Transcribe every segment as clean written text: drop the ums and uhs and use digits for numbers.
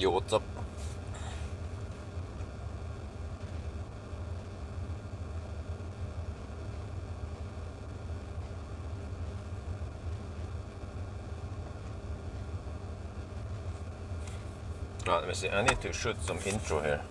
Yo, what's up? Right, let me see. I need to shoot some intro here.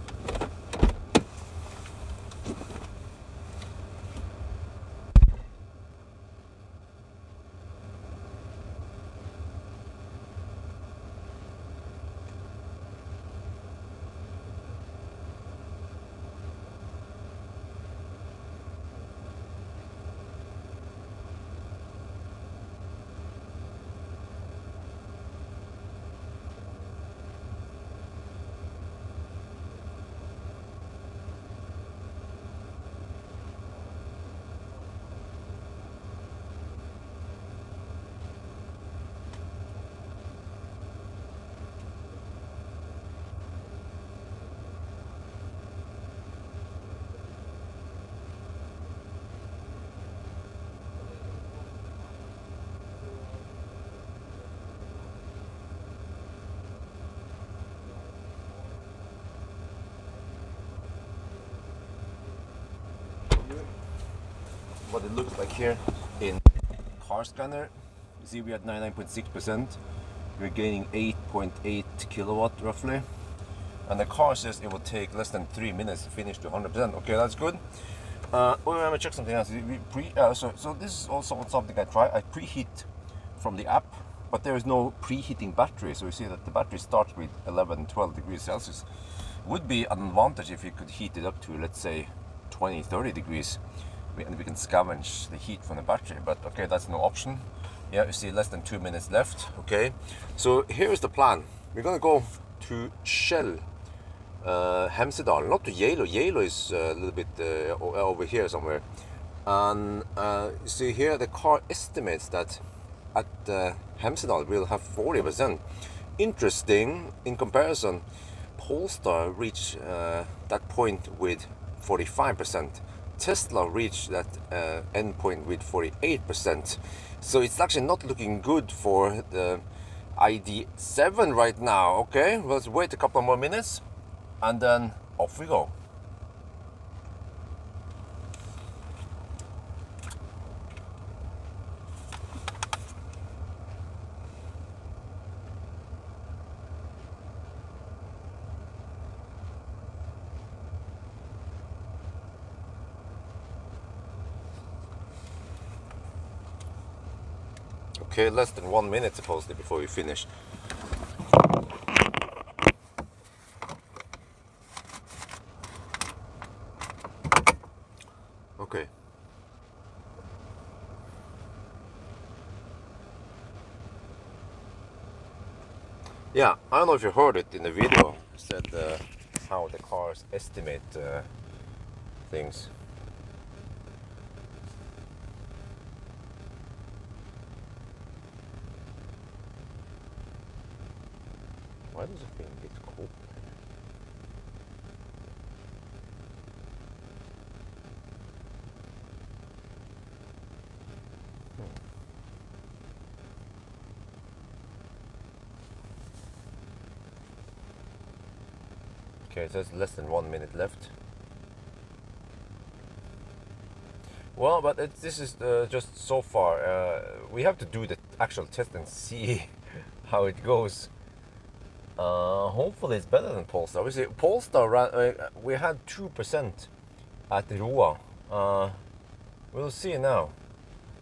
What it looks like here in car scanner. You see we're at 99.6%. We're gaining 8.8 kilowatt roughly. And the car says it will take less than 3 minutes to finish to 100%. Okay, that's good. We're gonna check something else. So this is also something I try. I preheat from the app, but there is no preheating battery. So you see that the battery starts with 11, 12 degrees Celsius. Would be an advantage if you could heat it up to, let's say, 20, 30 degrees. And we can scavenge the heat from the battery, but okay, that's no option. Yeah, you see less than 2 minutes left. Okay, so here is the plan. We're gonna go to Shell Hemsedal, not to Yalo. Yalo is a little bit over here somewhere. And you see here the car estimates that at Hemsedal we'll have 40%. Interesting, in comparison, Polestar reached that point with 45%. Tesla reached that endpoint with 48%. So it's actually not looking good for the ID7 right now. Okay, let's wait a couple more minutes and then off we go. Okay, less than 1 minute supposedly before we finish. Okay. Yeah, I don't know if you heard it in the video. It said how the cars estimate things. Why does it feel a bit cold? Okay, so it's less than 1 minute left. Well, but this is just so far. We have to do the actual test and see how it goes. Hopefully it's better than Polestar. We see Polestar ran, we had 2% at Roa. We'll see now.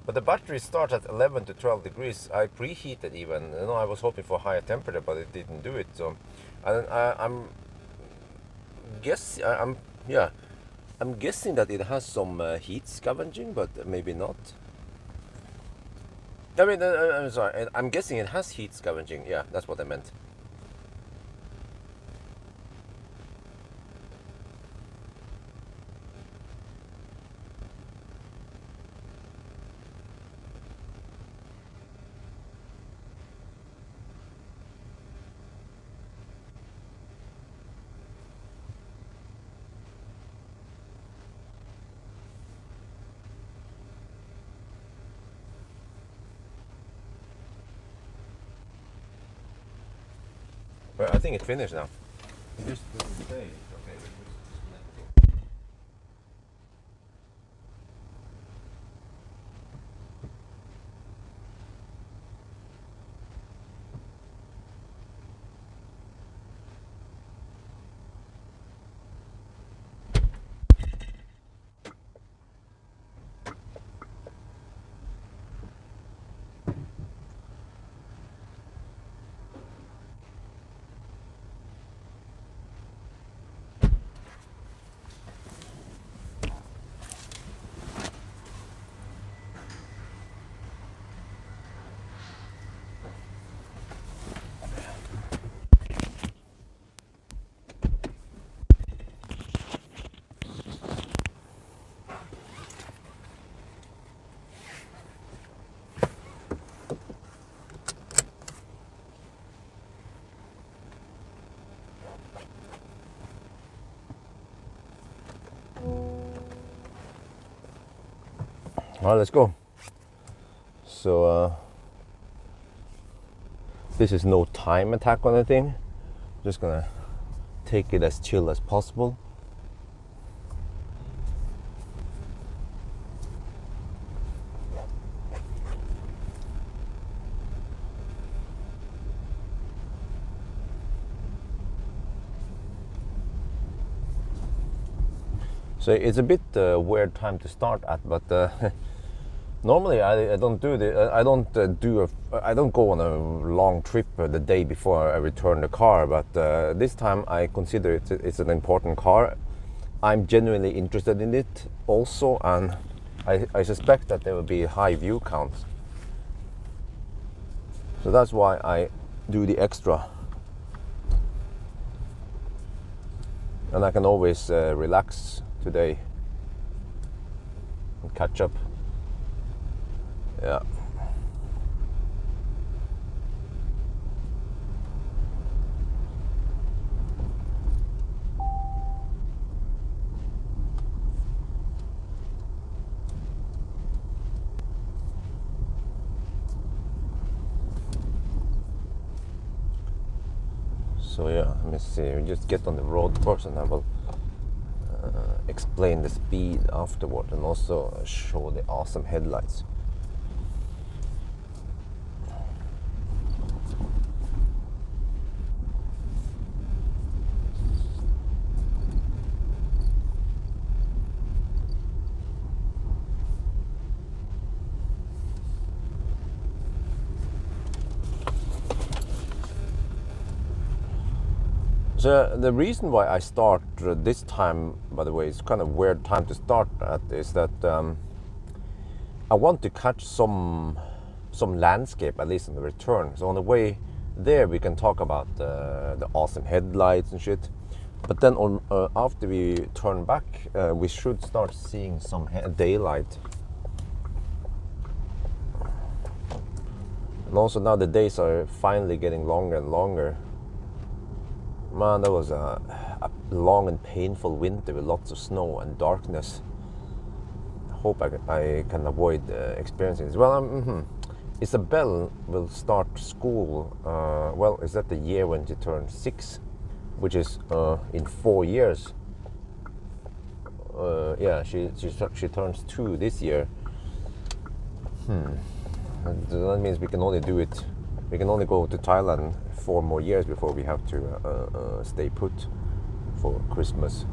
But the battery starts at 11 to 12 degrees. I preheated even. You know, I was hoping for higher temperature, but it didn't do it. So, I'm guessing that it has some heat scavenging, but maybe not. I mean, I'm sorry. I'm guessing it has heat scavenging. Yeah, that's what I meant. Well, I think it's finished now. Just stay. Okay. All right, let's go. So this is no time attack on anything. Just gonna take it as chill as possible. So it's a bit weird time to start at, but normally I don't do the I don't go on a long trip the day before I return the car. But this time I consider it's an important car. I'm genuinely interested in it also, and I suspect that there will be high view counts. So that's why I do the extra. And I can always relax today and catch up. Yeah. So yeah, let me see. We just get on the road first, and I will explain the speed afterward, and also show the awesome headlights. So the reason why I start this time, by the way, it's kind of weird time to start at, is that I want to catch some landscape, at least on the return. So on the way there we can talk about the awesome headlights and shit. But then on after we turn back, we should start seeing some daylight. And also now the days are finally getting longer and longer. Man, that was a long and painful winter with lots of snow and darkness. I hope I can avoid experiencing this. Well, Isabel will start school, well, is that the year when she turns 6, which is in 4 years. Yeah, she turns 2 this year. That means we can only do it. We can only go to Thailand 4 more years before we have to stay put for Christmas.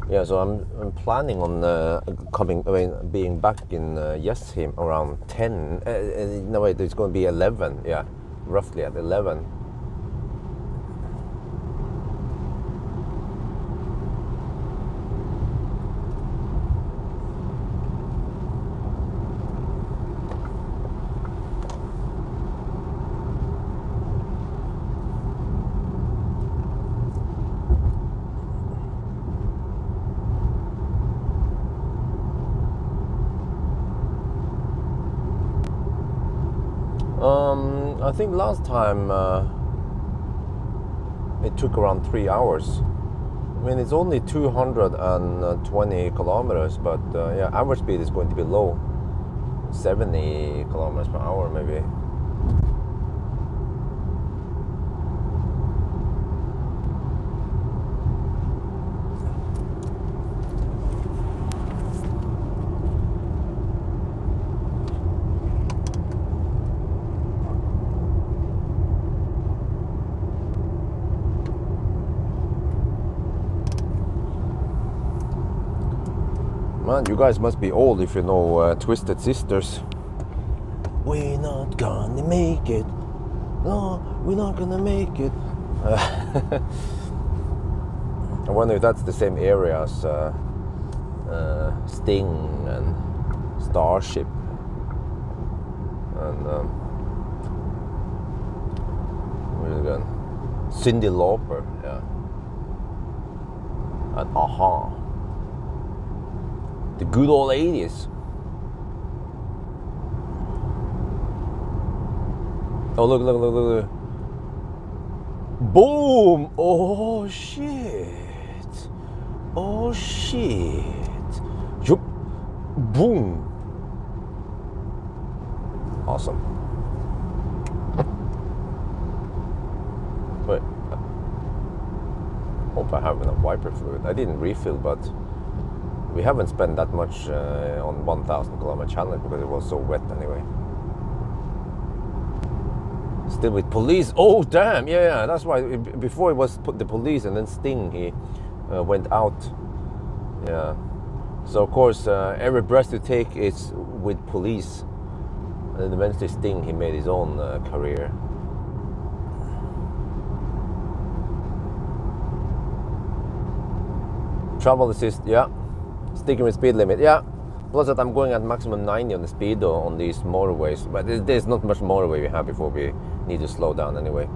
Yeah, so I'm planning on being back in Yeshim around 10. No wait, it's going to be 11. Yeah, roughly at 11. I think last time it took around 3 hours. I mean, it's only 220 kilometers, but yeah, average speed is going to be low, 70 kilometers per hour maybe. Man, you guys must be old if you know Twisted Sisters. We're not gonna make it. No, we're not gonna make it. I wonder if that's the same area as Sting and Starship. And where's it gone? Cyndi Lauper, yeah. And Aha. The good old 80s. Oh, look, look, look, look. Boom! Oh, shit. Oh, shit. Joop. Boom. Awesome. Wait. Hope I have enough wiper fluid. I didn't refill, but we haven't spent that much on 1,000 kilometer challenge because it was so wet anyway. Still with police. Oh damn! Yeah, that's why. Before it was the police and then Sting. He went out. Yeah. So of course, every breath you take is with police. And then eventually Sting, he made his own career. Travel assist. Yeah. Sticking with speed limit. Yeah. Plus that I'm going at maximum 90 on the speedo on these motorways, but there's not much motorway we have before we need to slow down anyway.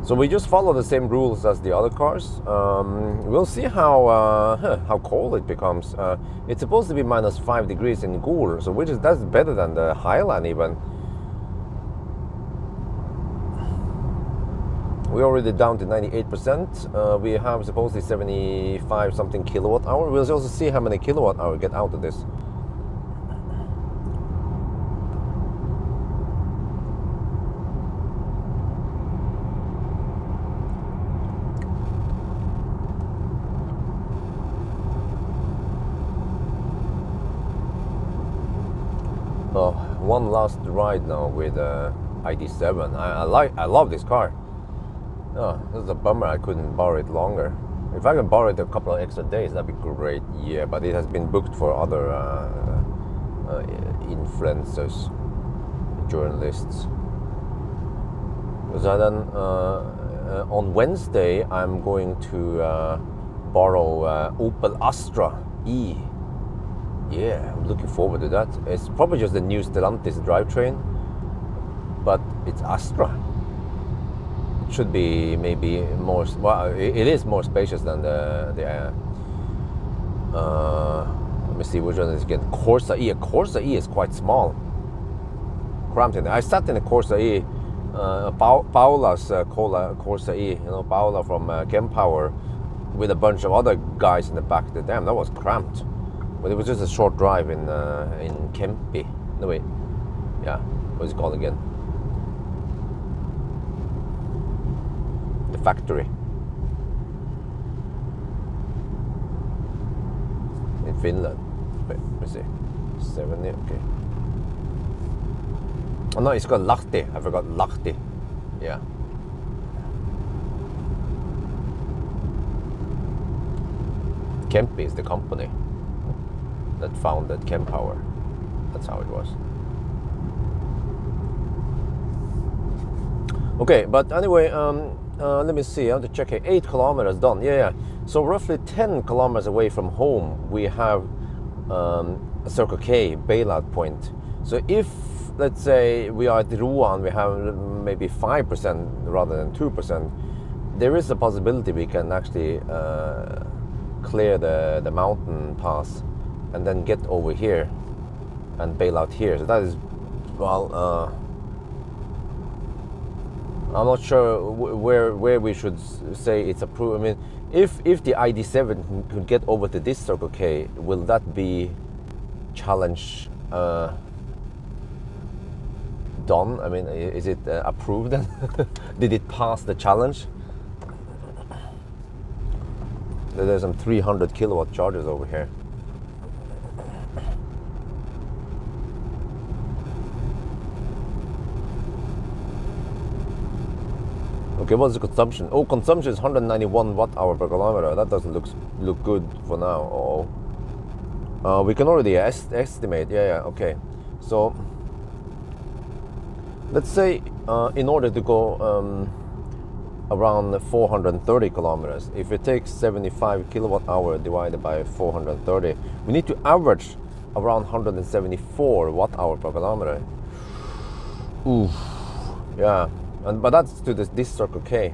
So we just follow the same rules as the other cars. We'll see how cold it becomes. It's supposed to be -5 degrees in Gur, so that's better than the Highland even. We're already down to 98%. We have supposedly 75 something kilowatt hour. We'll also see how many kilowatt hour we get out of this. One last ride now with ID7. I love this car. Oh, this is a bummer I couldn't borrow it longer. If I can borrow it a couple of extra days, that'd be great. Yeah, but it has been booked for other influencers, journalists. So then on Wednesday I'm going to borrow Opel Astra E. Yeah, I'm looking forward to that. It's probably just the new Stellantis drivetrain, but it's Astra. It should be maybe more. Well, it is more spacious than the let me see which one is again. Corsa E. A Corsa E is quite small. Cramped in there. I sat in a Corsa E. Paula's Corsa E. You know, Paula from Kempower, with a bunch of other guys in the back. Damn, that was cramped. But it was just a short drive in Kempi. No wait, yeah, what's it called again? The factory in Finland. Wait, let me see. 70, okay. Oh no, it's called Lahti. I forgot Lahti. Yeah. Kempi is the company that founded Kempower. That's how it was. Okay, but anyway, let me see. I have to check here. 8 kilometers done. Yeah. So roughly 10 kilometers away from home, we have a Circle K bailout point. So if, let's say, we are at Roan, we have maybe 5% rather than 2%, there is a possibility we can actually clear the mountain pass and then get over here and bail out here. So that is, well, I'm not sure where we should say it's approved. I mean, if the ID7 could get over to this Circle K, will that be challenge done? I mean, is it approved then? Did it pass the challenge? There's some 300 kilowatt chargers over here. Okay, what's the consumption? Oh, consumption is 191 watt hour per kilometer. That doesn't look good for now. Oh, We can already estimate. Yeah, okay. So let's say in order to go around 430 kilometers, if it takes 75 kilowatt hour divided by 430, we need to average around 174 watt hour per kilometer. Oof. Yeah, but that's to this Circle K.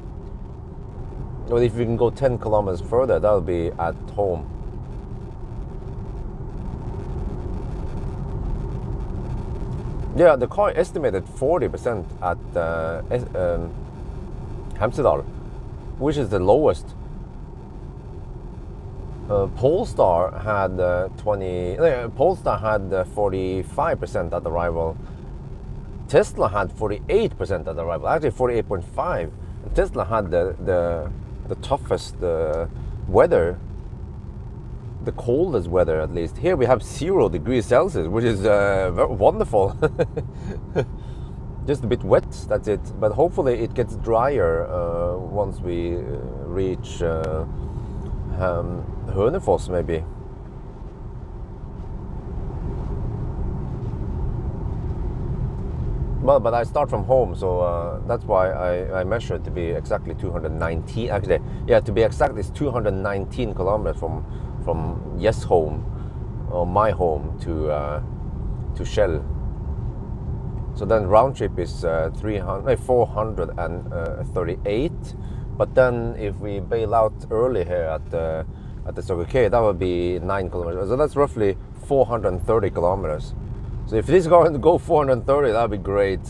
But if we can go 10 kilometers further, that'll be at home. Yeah, the car estimated 40% at Hemsedal, which is the lowest. Polestar had 45% at arrival. Tesla had 48% at arrival, actually 48.5. Tesla had the toughest weather, the coldest weather at least. Here we have 0 degrees Celsius, which is wonderful. Just a bit wet, that's it. But hopefully it gets drier once we reach Hønefoss maybe. Well, but I start from home, so that's why I measured to be exactly 219. Actually, yeah, to be exact, it's 219 kilometers from Yes home, or my home, to Shell. So then round trip is 438. But then if we bail out early here at the Circle K, that would be 9 kilometers. So that's roughly 430 kilometers. So if this is going to go 430, that would be great.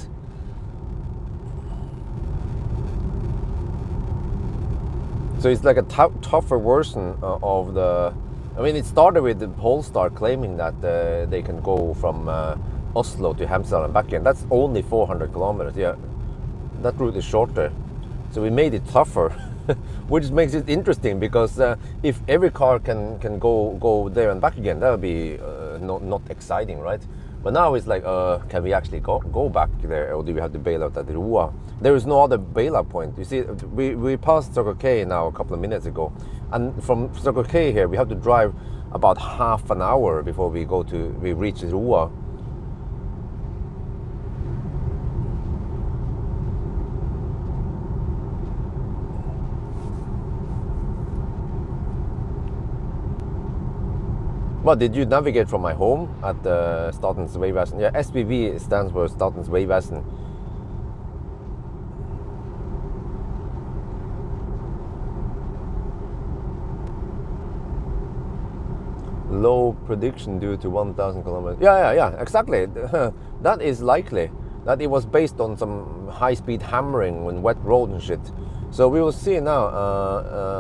So it's like a tougher version of the... I mean, it started with the Polestar claiming that they can go from Oslo to Hemsedal and back again. That's only 400 kilometers. Yeah, that route is shorter. So we made it tougher, which makes it interesting, because if every car can go there and back again, that would be not exciting, right? But now it's like, can we actually go back there, or do we have to bail out at Roa? There is no other bailout point. You see, we passed Circle K now a couple of minutes ago, and from Circle K here we have to drive about half an hour before we reach Roa. Well, did you navigate from my home at Statens Vegvesen? Yeah, SVV stands for Statens Vegvesen. Low prediction due to 1,000 kilometers. Yeah, exactly. That is likely. That it was based on some high-speed hammering on wet road and shit. So we will see now.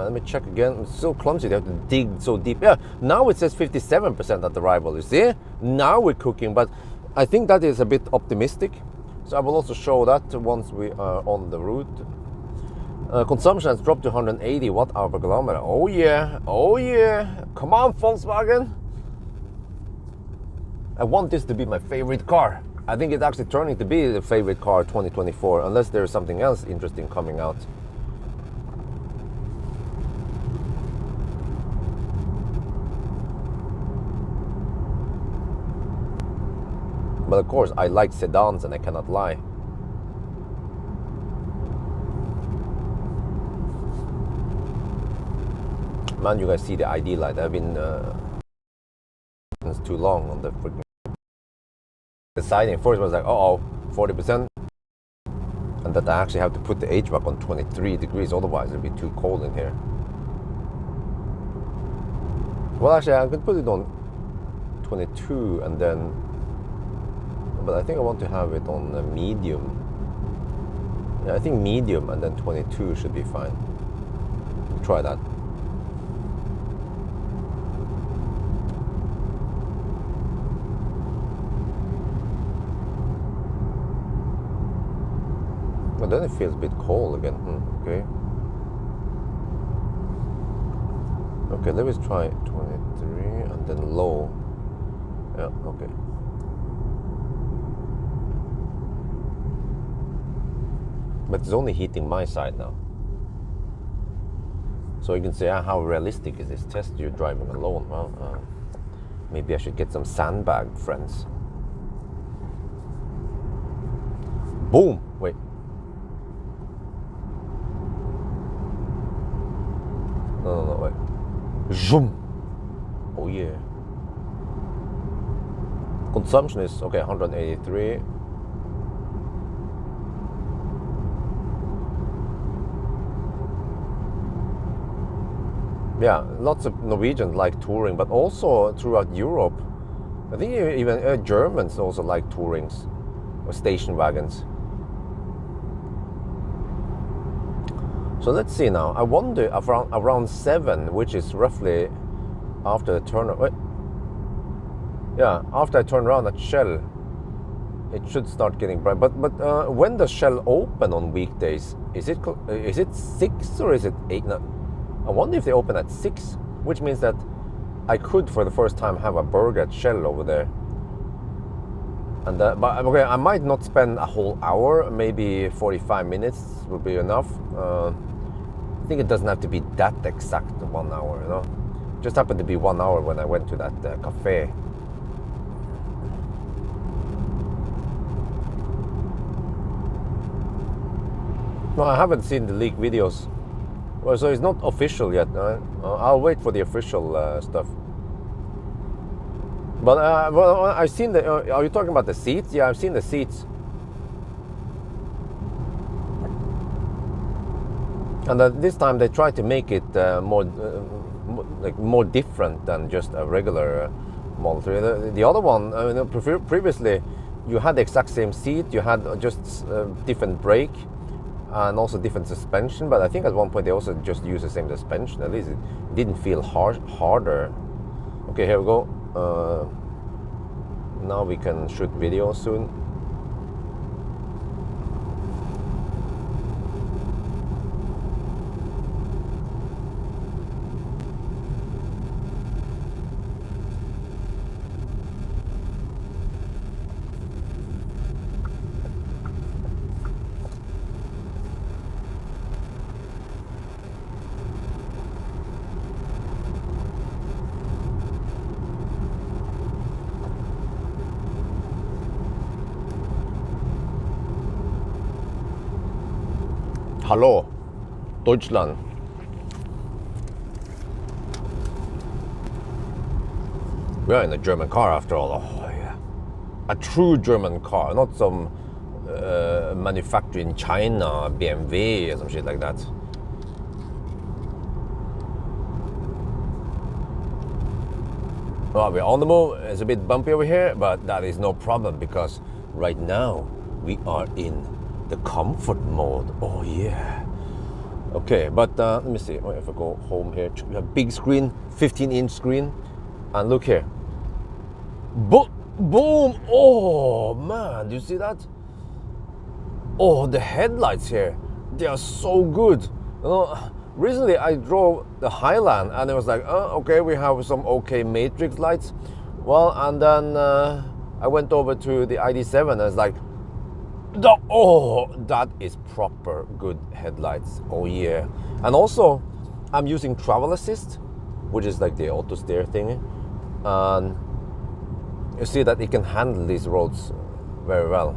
Let me check again. It's so clumsy. They have to dig so deep. Yeah, now it says 57% at arrival. You see? Now we're cooking. But I think that is a bit optimistic. So I will also show that once we are on the route. Consumption has dropped to 180 watt hour per kilometer. Oh yeah. Come on, Volkswagen. I want this to be my favorite car. I think it's actually turning to be the favorite car 2024, unless there's something else interesting coming out. But of course, I like sedans, and I cannot lie. Man, you guys see the ID light. I've been it's too long on the freaking deciding. First was like, 40%, and that I actually have to put the HVAC on 23 degrees, otherwise it'll be too cold in here. Well, actually, I could put it on 22 and then, but I think I want to have it on medium. Yeah, I think medium and then 22 should be fine. We'll try that. But then it feels a bit cold again. Okay. Okay, let's try 23 and then low. Yeah, okay. But it's only heating my side now. So you can say, how realistic is this test? You're driving alone. Well, Maybe I should get some sandbag, friends. Boom! Wait. No, wait. Zoom! Oh yeah. Consumption is, okay, 183. Yeah, lots of Norwegians like touring, but also throughout Europe. I think even Germans also like tourings or station wagons. So let's see now. I wonder around 7, which is roughly after the turn. Wait. Yeah, after I turn around at Shell, it should start getting bright. But when does Shell open on weekdays? Is it 6 or is it 8? No, I wonder if they open at 6, which means that I could, for the first time, have a burger at Shell over there. And but okay, I might not spend a whole hour. Maybe 45 minutes would be enough. I think it doesn't have to be that exact 1 hour, you know. It just happened to be 1 hour when I went to that cafe. No, I haven't seen the leaked videos. Well, so it's not official yet. I'll wait for the official stuff. But well, I've seen the. Are you talking about the seats? Yeah, I've seen the seats. And this time they tried to make it more different than just a regular Model 3. The other one, I mean, previously, you had the exact same seat. You had just different brake. And also different suspension, but I think at one point they also just used the same suspension. At least it didn't feel harder. Okay, here we go. Now we can shoot video soon. Hallo, Deutschland. We are in a German car after all. Oh yeah, a true German car, not some manufactured in China, BMW or some shit like that. Well, we're on the move. It's a bit bumpy over here, but that is no problem because right now we are in the comfort mode. Oh yeah. Okay, but let me see. If I go home here, we have big screen, 15-inch screen, and look here. Boom! Oh man, do you see that? Oh, the headlights here, they are so good. You know, recently I drove the Highland, and it was like, okay, we have some okay matrix lights. Well, and then I went over to the ID7, and it's like, oh, that is proper good headlights. Oh yeah. And also I'm using travel assist, which is like the auto steer thingy, and you see that it can handle these roads very well.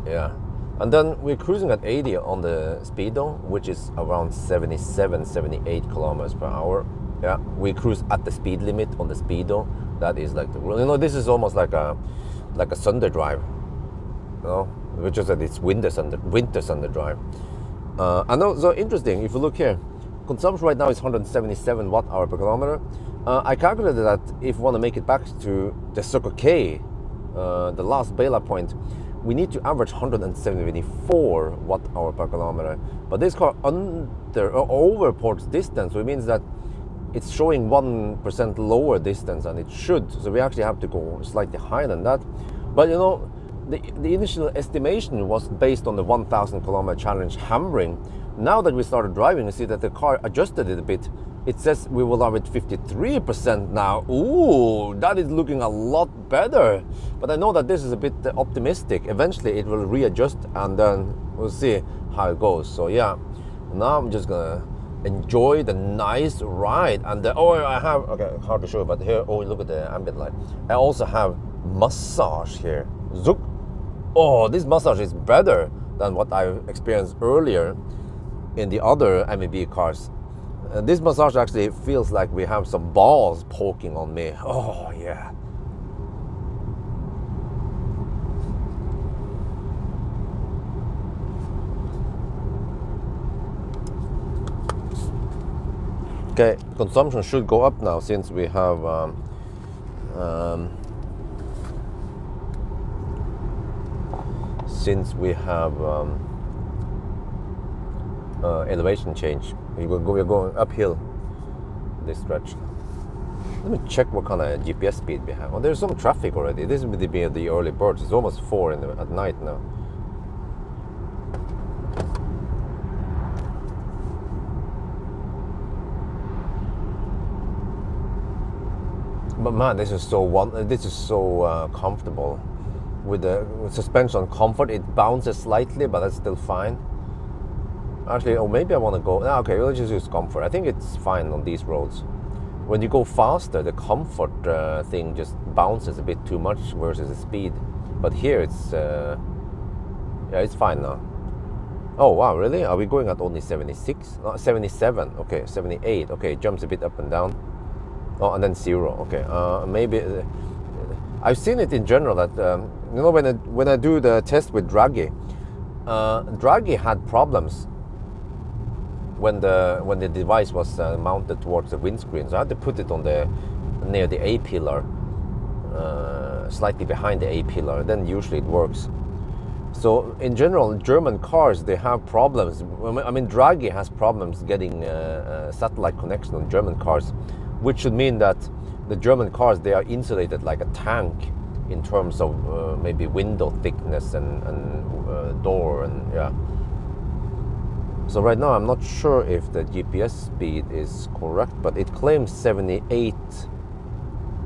Yeah. And then we're cruising at 80 on the speedo, which is around 77-78 kilometers per hour. Yeah, we cruise at the speed limit on the speedo. That is like the, you know, this is almost like a Sunday drive, you know, which is that it's winter Sunday drive. And also interesting, if you look here, consumption right now is 177 watt-hour per kilometer. I calculated that if we want to make it back to the Circle K, the last bailout point, we need to average 174 watt-hour per kilometer. But this car overports distance, which means that it's showing 1% lower distance than it should. So we actually have to go slightly higher than that. But you know, the initial estimation was based on the 1,000 kilometer challenge hammering. Now that we started driving, you see that the car adjusted it a bit. It says we will have it 53% now. Ooh, that is looking a lot better. But I know that this is a bit optimistic. Eventually it will readjust and then we'll see how it goes. So yeah, now I'm just gonna enjoy the nice ride. And oh, I have, okay, hard to show, but here, oh, look at the ambient light. I also have massage here. Zook. Oh, this massage is better than what I experienced earlier in the other MEB cars. This massage actually feels like we have some balls poking on me. Oh yeah. Okay, consumption should go up now since we have elevation change. We're going uphill this stretch. Let me check what kind of GPS speed we have. Oh, there's some traffic already. This will be the early birds. It's almost 4 at night now. But man, this is so comfortable. With the suspension comfort, it bounces slightly, but that's still fine. Actually, oh, maybe I want to go. Okay, let's just use comfort. I think it's fine on these roads. When you go faster, the comfort thing just bounces a bit too much versus the speed. But here it's yeah, it's fine now. Oh wow, really? Are we going at only 76? 77? Okay, 78. Okay, it jumps a bit up and down. Oh, and then 0. Okay, maybe I've seen it in general that you know, when I do the test with Draghi, Draghi had problems when the device was mounted towards the windscreen. So I had to put it on near the A pillar, slightly behind the A pillar. Then usually it works. So in general, German cars, they have problems. I mean, Draghi has problems getting satellite connection on German cars, which should mean that the German cars, they are insulated like a tank in terms of maybe window thickness and door and yeah. So right now I'm not sure if the GPS speed is correct, but it claims 78,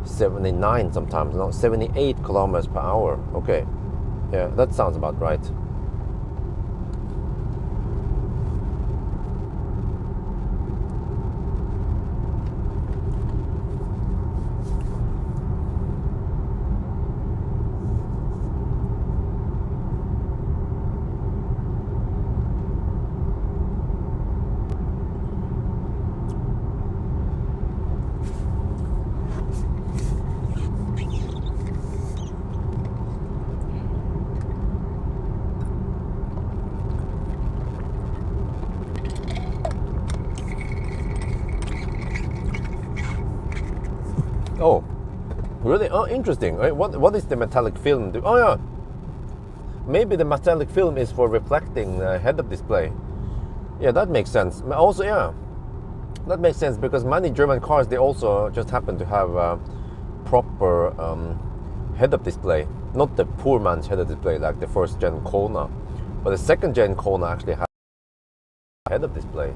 79 sometimes, no, 78 kilometers per hour. Okay, yeah, that sounds about right. Oh, really? Oh, interesting. What is the metallic film do? Oh yeah, maybe the metallic film is for reflecting head-up display. Yeah, that makes sense. Also, yeah, that makes sense because many German cars, they also just happen to have proper head-up display. Not the poor man's head-up display like the first gen Kona, but the second gen Kona actually has a head-up display.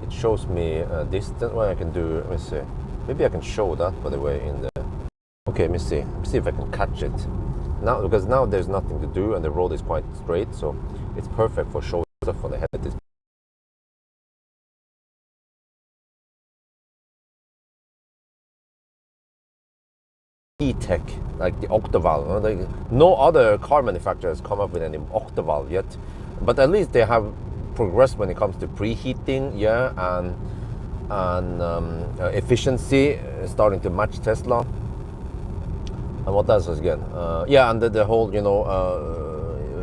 It shows me distance. What I can do, let me see. Maybe I can show that, by the way, in the... Okay, let me see. Let me see if I can catch it. Now, because now there's nothing to do and the road is quite straight, so it's perfect for showing stuff on the head display. E-Tech, like the octavalve. No other car manufacturers come up with any octavalve yet, but at least they have progressed when it comes to preheating, yeah, and efficiency, starting to match Tesla. And what else again? Yeah, and the whole, you know,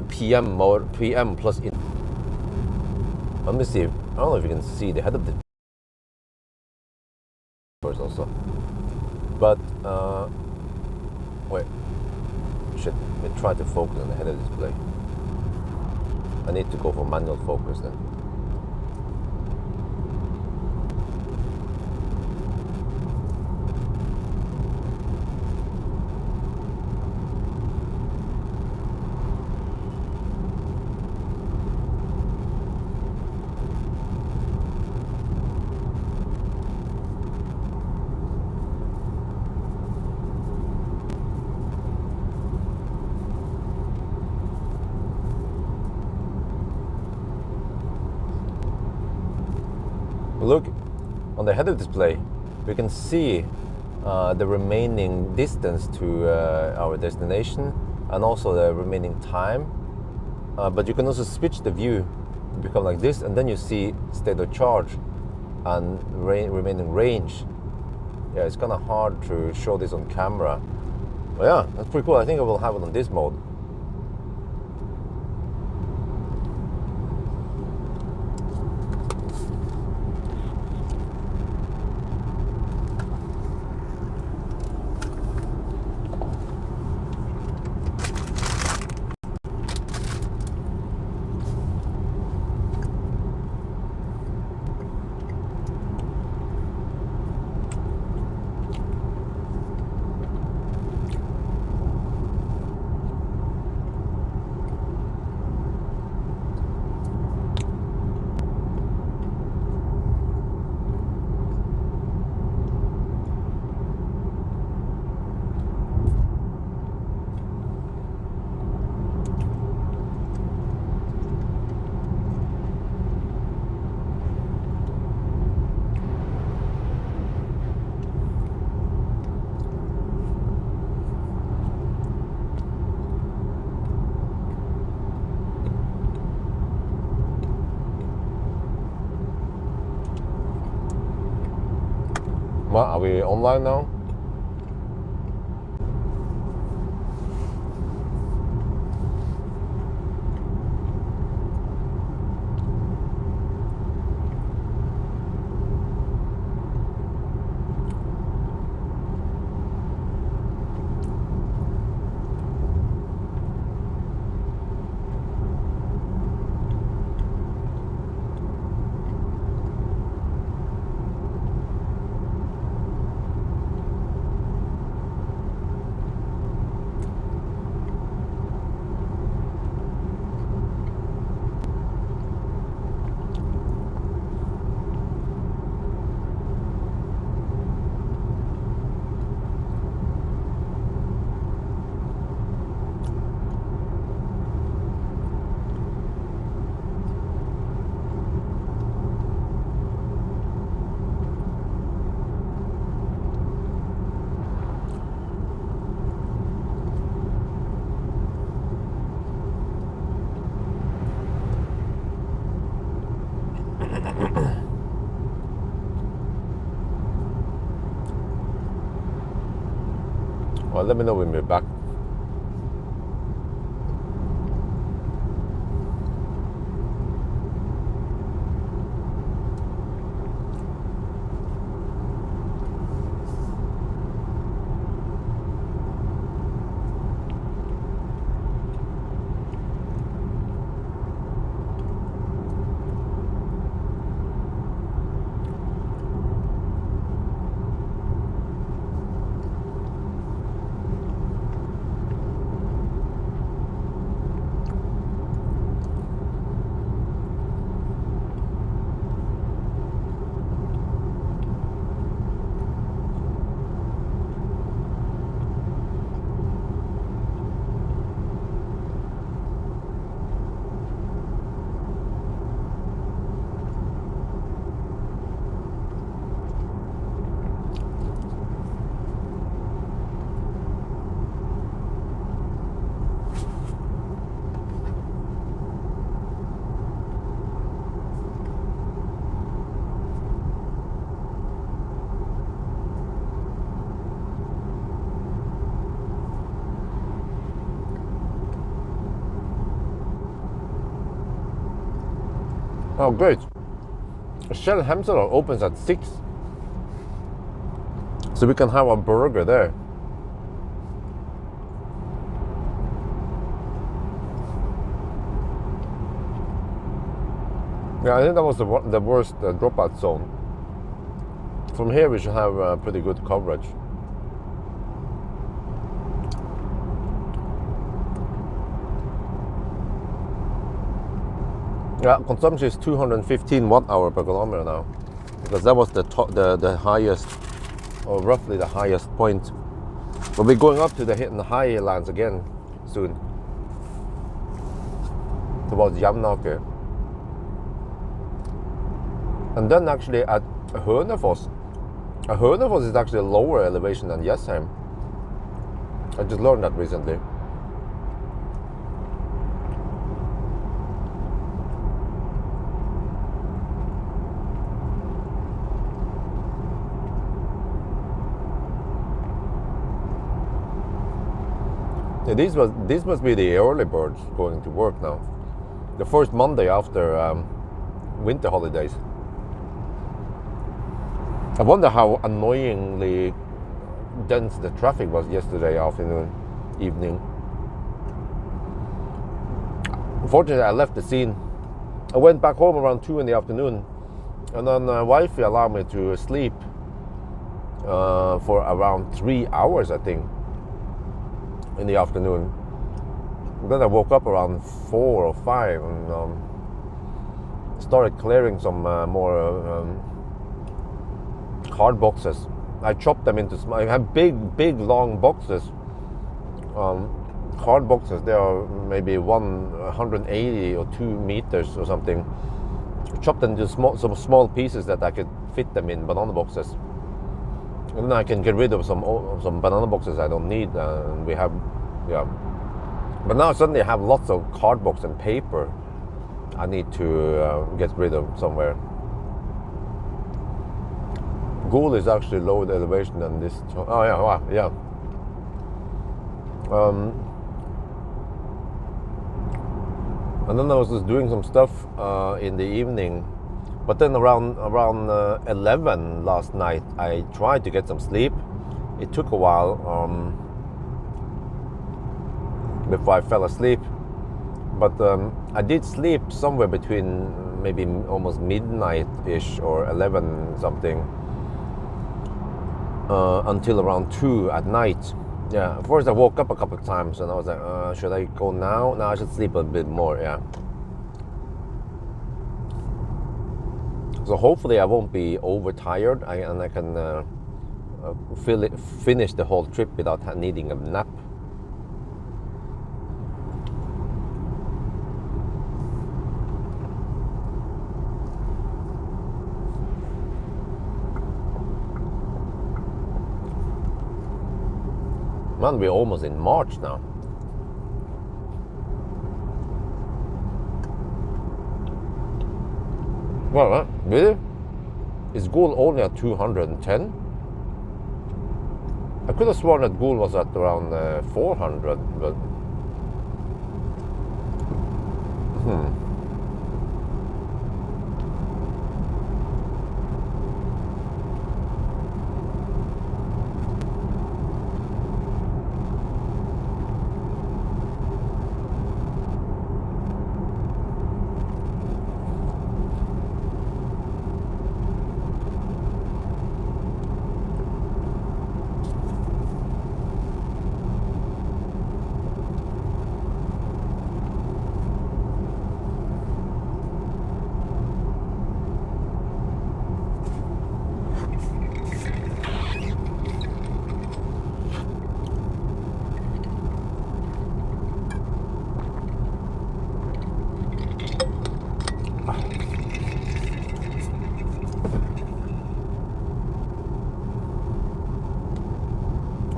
PM plus. Let me see. I don't know if you can see the head of the also, but wait. Shit. Let me try to focus on the head of the display. I need to go for manual focus then. Look, on the head-up display, we can see the remaining distance to our destination and also the remaining time. But you can also switch the view, become like this, and then you see state of charge and remaining range. Yeah, it's kind of hard to show this on camera. But yeah, that's pretty cool. I think I will have it on this mode. What, are we online now? Well, let me know when we're back. Oh, great. Shell Hemsedal opens at 6. So we can have a burger there. Yeah, I think that was the worst dropout zone. From here we should have pretty good coverage. Yeah, consumption is 215 watt-hour per kilometer now, because that was the highest, or roughly the highest point. But we're going up to the hitting the high lands again soon, towards Jamnaker. And then actually at Hønefoss is actually a lower elevation than Jessheim. I just learned that recently. Yeah, this must be the early birds going to work now. The first Monday after winter holidays. I wonder how annoyingly dense the traffic was yesterday evening. Unfortunately, I left the scene. I went back home around 2 in the afternoon, and then wifey allowed me to sleep for around 3 hours, I think, in the afternoon. Then I woke up around 4 or 5 and started clearing some more card boxes. I chopped them into small. I have big, long boxes. Card boxes. They are maybe 180 or 2 meters or something. Chopped them into some small pieces that I could fit them in banana boxes. And then I can get rid of some banana boxes I don't need. And we have, yeah. But now suddenly I have lots of cardbox and paper I need to get rid of somewhere. Goal is actually lower elevation than this. Oh yeah, wow, yeah. And then I was just doing some stuff in the evening. But then around 11 last night, I tried to get some sleep. It took a while before I fell asleep. But I did sleep somewhere between maybe almost midnight-ish or 11 something until around 2 at night. Yeah, first I woke up a couple of times and I was like, should I go now? No, I should sleep a bit more, yeah. So hopefully I won't be overtired and I can finish the whole trip without needing a nap. Man, we're almost in March now. Well, really? Is gold only at 210? I could have sworn that gold was at around 400, but...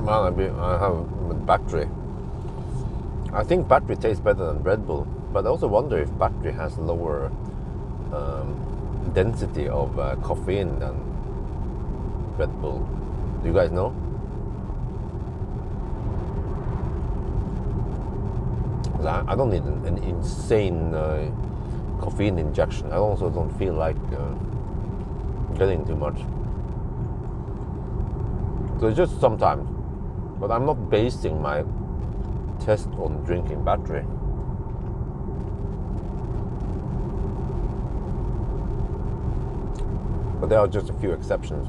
I have with battery. I think battery tastes better than Red Bull, but I also wonder if battery has lower density of caffeine than Red Bull. Do you guys know? I don't need an insane caffeine injection. I also don't feel like getting too much. So it's just sometimes. But I'm not basing my test on drinking battery. But there are just a few exceptions.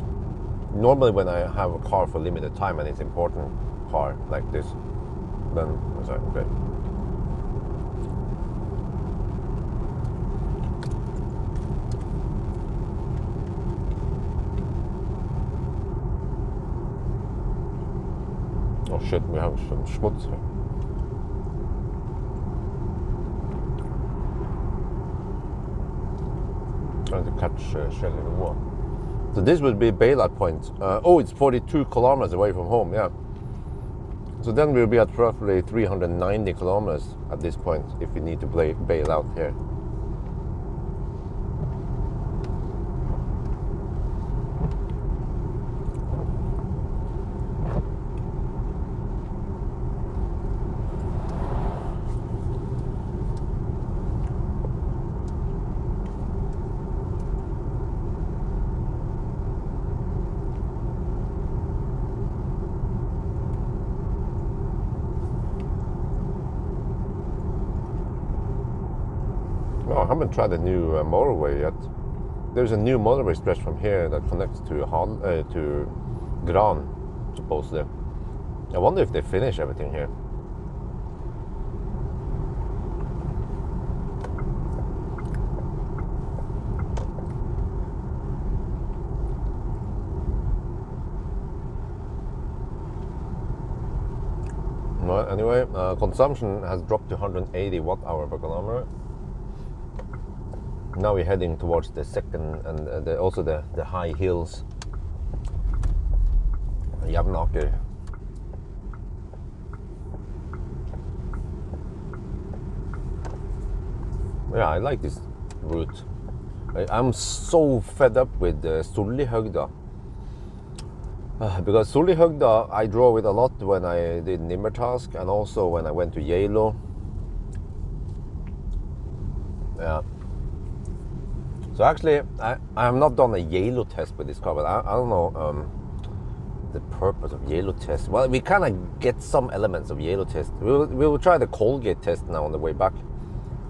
Normally when I have a car for limited time and it's important car like this, then it's like, okay. Oh shit, we have some schmutz here. Trying to catch shell in the water. So this would be bailout point. Oh, it's 42 kilometers away from home, yeah. So then we'll be at roughly 390 kilometers at this point if we need to bail out here. No, I haven't tried the new motorway yet. There's a new motorway stretch from here that connects to Gran, supposedly. I wonder if they finish everything here. Well, anyway, consumption has dropped to 180 watt-hour per kilometer. Now we're heading towards the second and also the high hills. Jevnaker. Yeah, I like this route. I'm so fed up with Sollihögda. Because Sollihögda I drove it a lot when I did Nimmertask and also when I went to Yalo. Yeah. So actually, I have not done a Yalo test with this car, but I don't know the purpose of Yalo test. Well, we kind of get some elements of Yalo test. We will try the Colgate test now on the way back.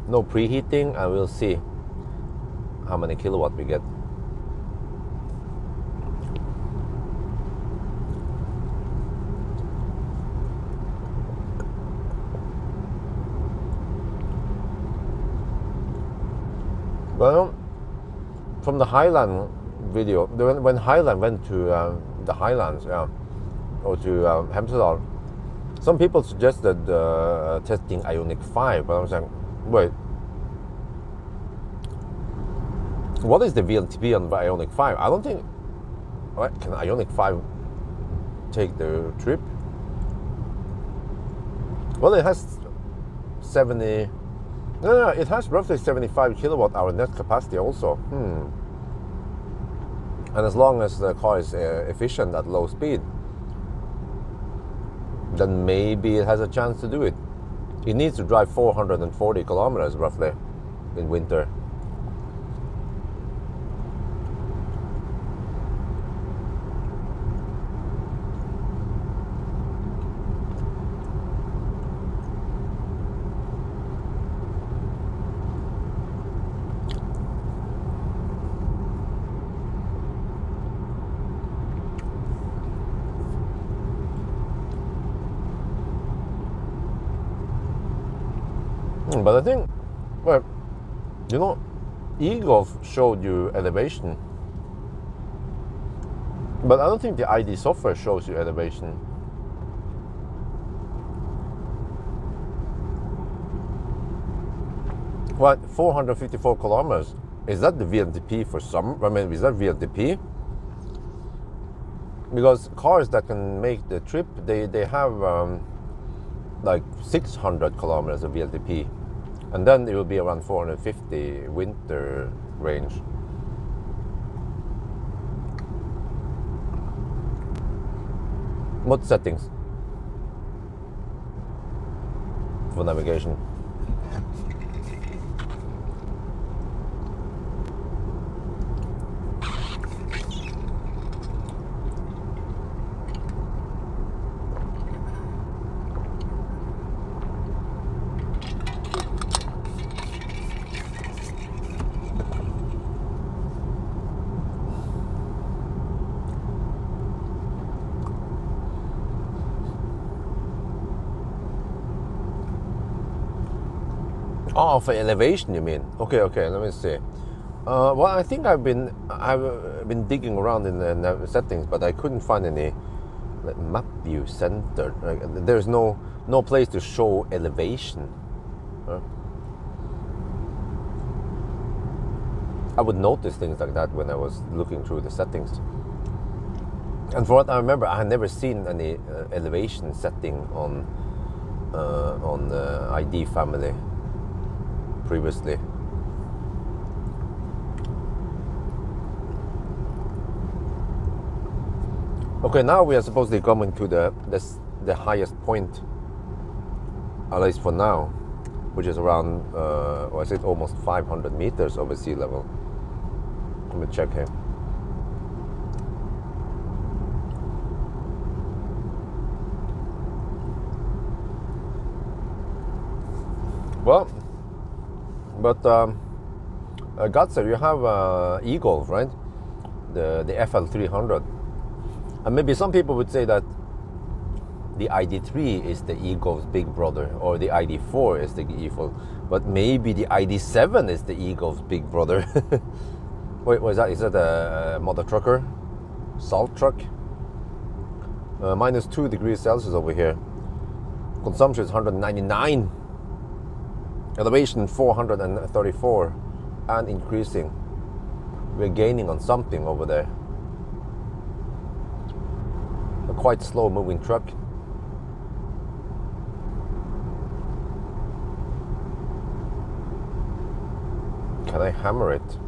No preheating, and we'll see how many kilowatt we get. Well, from the Highland video, when Highland went to the Highlands, yeah, or to Hemsedal, some people suggested testing Ioniq 5, but I was like, wait, what is the VLTP on the Ioniq 5? I don't think, what, can Ioniq 5 take the trip? Well, it has 70, no, it has roughly 75 kilowatt hour net capacity also. And as long as the car is efficient at low speed, then maybe it has a chance to do it. It needs to drive 440 kilometers roughly in winter. But I think, well, you know, eGolf showed you elevation, but I don't think the ID software shows you elevation. What, 454 kilometers? Is that the VLTP for some? I mean, is that VLTP? Because cars that can make the trip, they have like 600 kilometers of VLTP. And then it will be around 450 winter range. What settings for navigation? Oh, for elevation, you mean? Okay, let me see. Well, I think I've been digging around in the settings, but I couldn't find any like, map view center. Like, there's no place to show elevation. I would notice things like that when I was looking through the settings. And for what I remember, I had never seen any elevation setting on the ID family previously. Okay, now we are supposedly coming to the highest point, at least for now, which is around, or is it almost 500 meters over sea level? Let me check here. Well, but Gatser, you have E-Golf, right? The FL300. And maybe some people would say that the ID3 is the E-Golf's big brother, or the ID4 is the E-Golf, but maybe the ID7 is the E-Golf's big brother. Wait, what is that? Is that a mother trucker? Salt truck? Minus 2 degrees Celsius over here. Consumption is 199. Elevation 434 and increasing. We're gaining on something over there. A quite slow moving truck. Can I hammer it?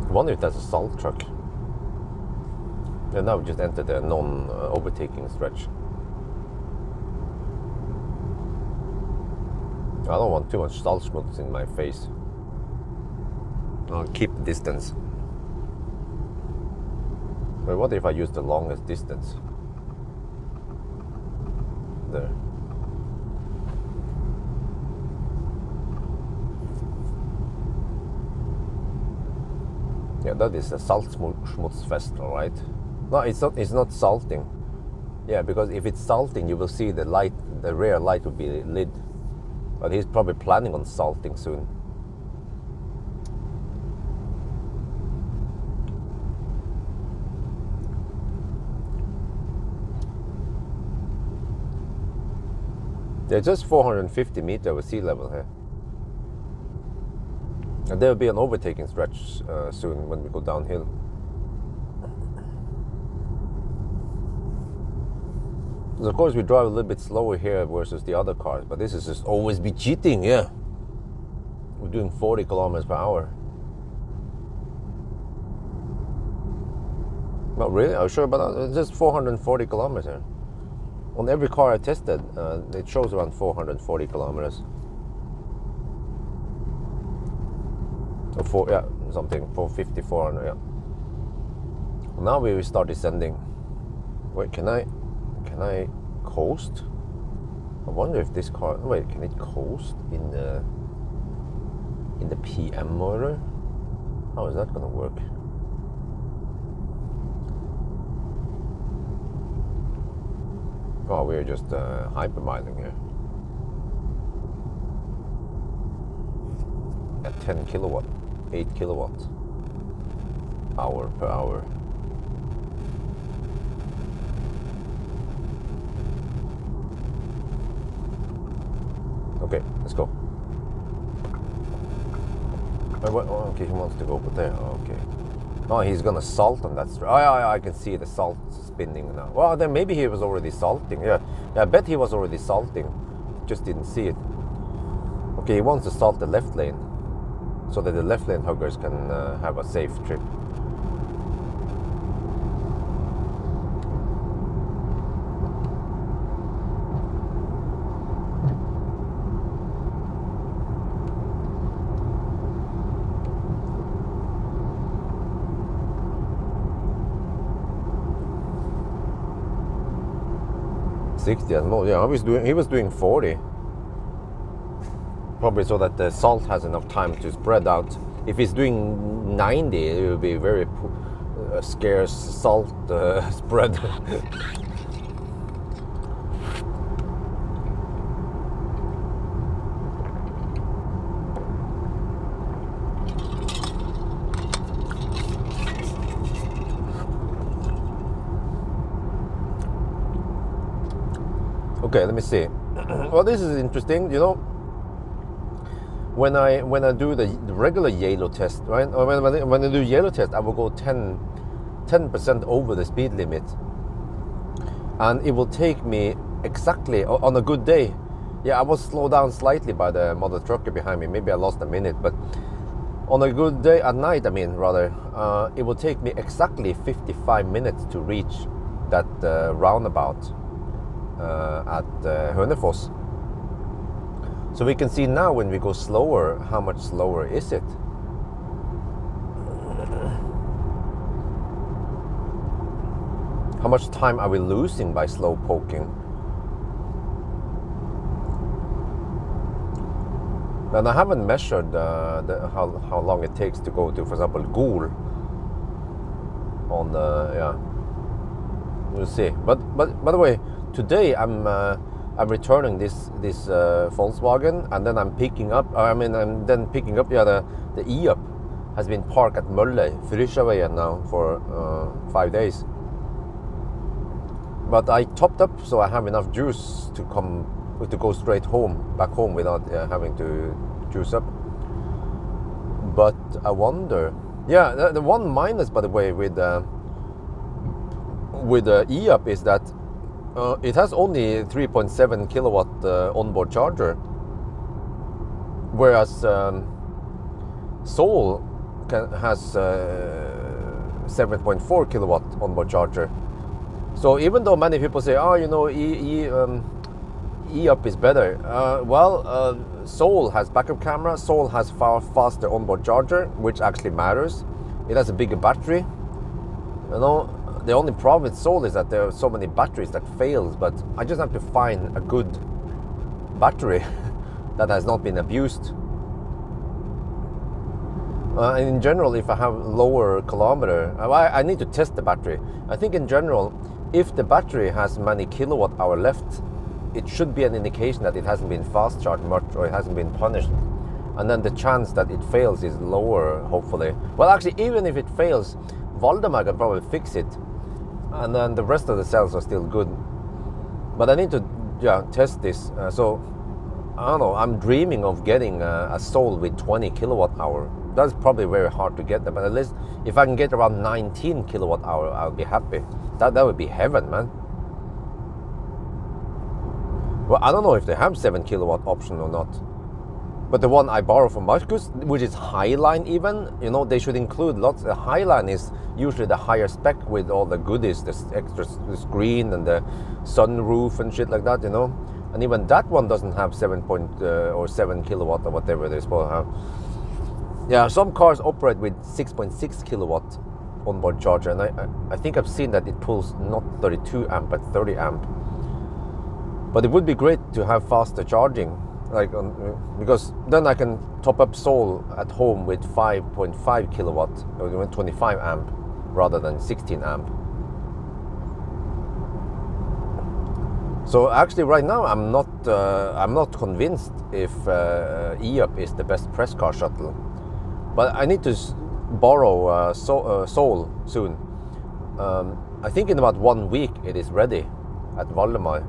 I wonder if that's a salt truck. And now we just entered a non-overtaking stretch. I don't want too much salt schmutz in my face. I'll keep the distance. But what if I use the longest distance? There. Yeah, that is a salt schmutz fest, all right? No, it's not. It's not salting. Yeah, because if it's salting, you will see the light. The rear light will be lit. But he's probably planning on salting soon. They're just 450 meters over sea level here. And there will be an overtaking stretch soon when we go downhill. So of course we drive a little bit slower here versus the other cars, but this is just always be cheating, yeah. We're doing 40 kilometers per hour. Not really, I'm sure, but it's just 440 kilometers here. On every car I tested, it shows around 440 kilometers. Or something, 450, 400, yeah. Now we will start descending. Wait, can I coast? I wonder if this car, wait, can it coast in the PM motor? How is that gonna work? Oh, we're just hypermiling here. At 10 kilowatt, 8 kilowatts hour per hour. Okay, let's go. Oh, okay, he wants to go over there. Oh, okay. Oh, he's gonna salt on that. Oh, yeah, I can see the salt spinning now. Well, then maybe he was already salting. Yeah, I bet he was already salting. Just didn't see it. Okay, he wants to salt the left lane, so that the left lane huggers can have a safe trip. And more. Yeah, he was doing 40. Probably so that the salt has enough time to spread out. If he's doing 90, it will be very scarce salt spread. Okay, let me see. well, this is interesting. You know, when I do the regular yellow test, right? Or when I do yellow test, I will go 10% over the speed limit, and it will take me exactly on a good day. Yeah, I was slowed down slightly by the mother trucker behind me. Maybe I lost a minute, but on a good day at night, I mean, rather, it will take me exactly 55 minutes to reach that roundabout at Hønefoss. So we can see now when we go slower, how much slower is it? How much time are we losing by slow poking? And I haven't measured how long it takes to go to, for example, Gol. On yeah, we'll see. But by the way, today I'm returning this Volkswagen, and then I'm picking up. I'm then picking up. Yeah, the E-up has been parked at Mølle, Frysjaveien now for 5 days. But I topped up, so I have enough juice to go straight back home without having to juice up. But I wonder, yeah, the one minus, by the way, with the E-up is that it has only 3.7 kilowatt onboard charger, whereas Soul has 7.4 kilowatt onboard charger. So even though many people say, oh, you know, E-up is better. Soul has backup camera. Soul has far faster onboard charger, which actually matters. It has a bigger battery. You know, the only problem with Soul is that there are so many batteries that fails. But I just have to find a good battery that has not been abused. And in general, if I have lower kilometer, I need to test the battery. I think in general, if the battery has many kilowatt hour left, it should be an indication that it hasn't been fast charged much, or it hasn't been punished. And then the chance that it fails is lower, hopefully. Well, actually, even if it fails, Valdemar can probably fix it. And then the rest of the cells are still good. But I need to test this. So, I don't know, I'm dreaming of getting a Soul with 20 kilowatt hour. That's probably very hard to get them, but at least if I can get around 19 kilowatt hour, I'll be happy. That would be heaven, man. Well, I don't know if they have 7 kilowatt option or not. But the one I borrow from Marcus, which is Highline even, you know, they should include lots. The Highline is usually the higher spec with all the goodies, the extra screen and the sunroof and shit like that, you know. And even that one doesn't have 7 kilowatt or whatever they're supposed to have. Yeah, some cars operate with 6.6 kilowatt onboard charger, and I think I've seen that it pulls not 32 amp but 30 amp. But it would be great to have faster charging, because then I can top up Soul at home with 5.5 kilowatt or 25 amp rather than 16 amp. So actually, right now I'm not convinced if E-up is the best press car shuttle. But I need to borrow Soul soon. I think in about 1 week it is ready at Valdemar.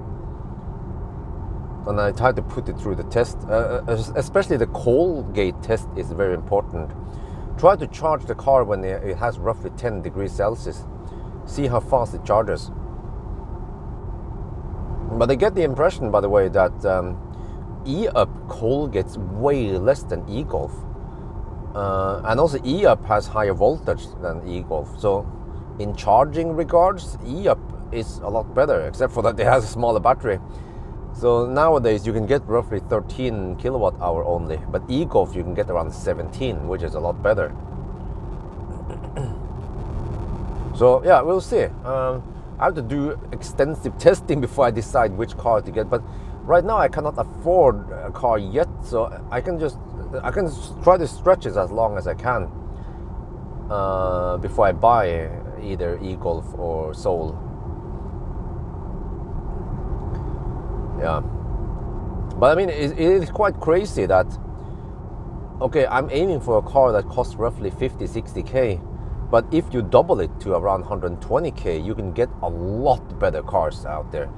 And I tried to put it through the test. Especially the Colgate test is very important. Try to charge the car when it has roughly 10 degrees Celsius. See how fast it charges. But I get the impression, by the way, that E-up Colgate's way less than e-Golf. And also E-up has higher voltage than e-Golf. So in charging regards, E-up is a lot better, except for that it has a smaller battery. So nowadays you can get roughly 13 kilowatt hour only, but e-Golf you can get around 17, which is a lot better. So yeah, we'll see. I have to do extensive testing before I decide which car to get, but right now I cannot afford a car yet, so I can try to stretch it as long as I can before I buy either e-Golf or Soul. Yeah, but I mean, it is quite crazy that, okay, I'm aiming for a car that costs roughly 50-60k, but if you double it to around 120k, you can get a lot better cars out there.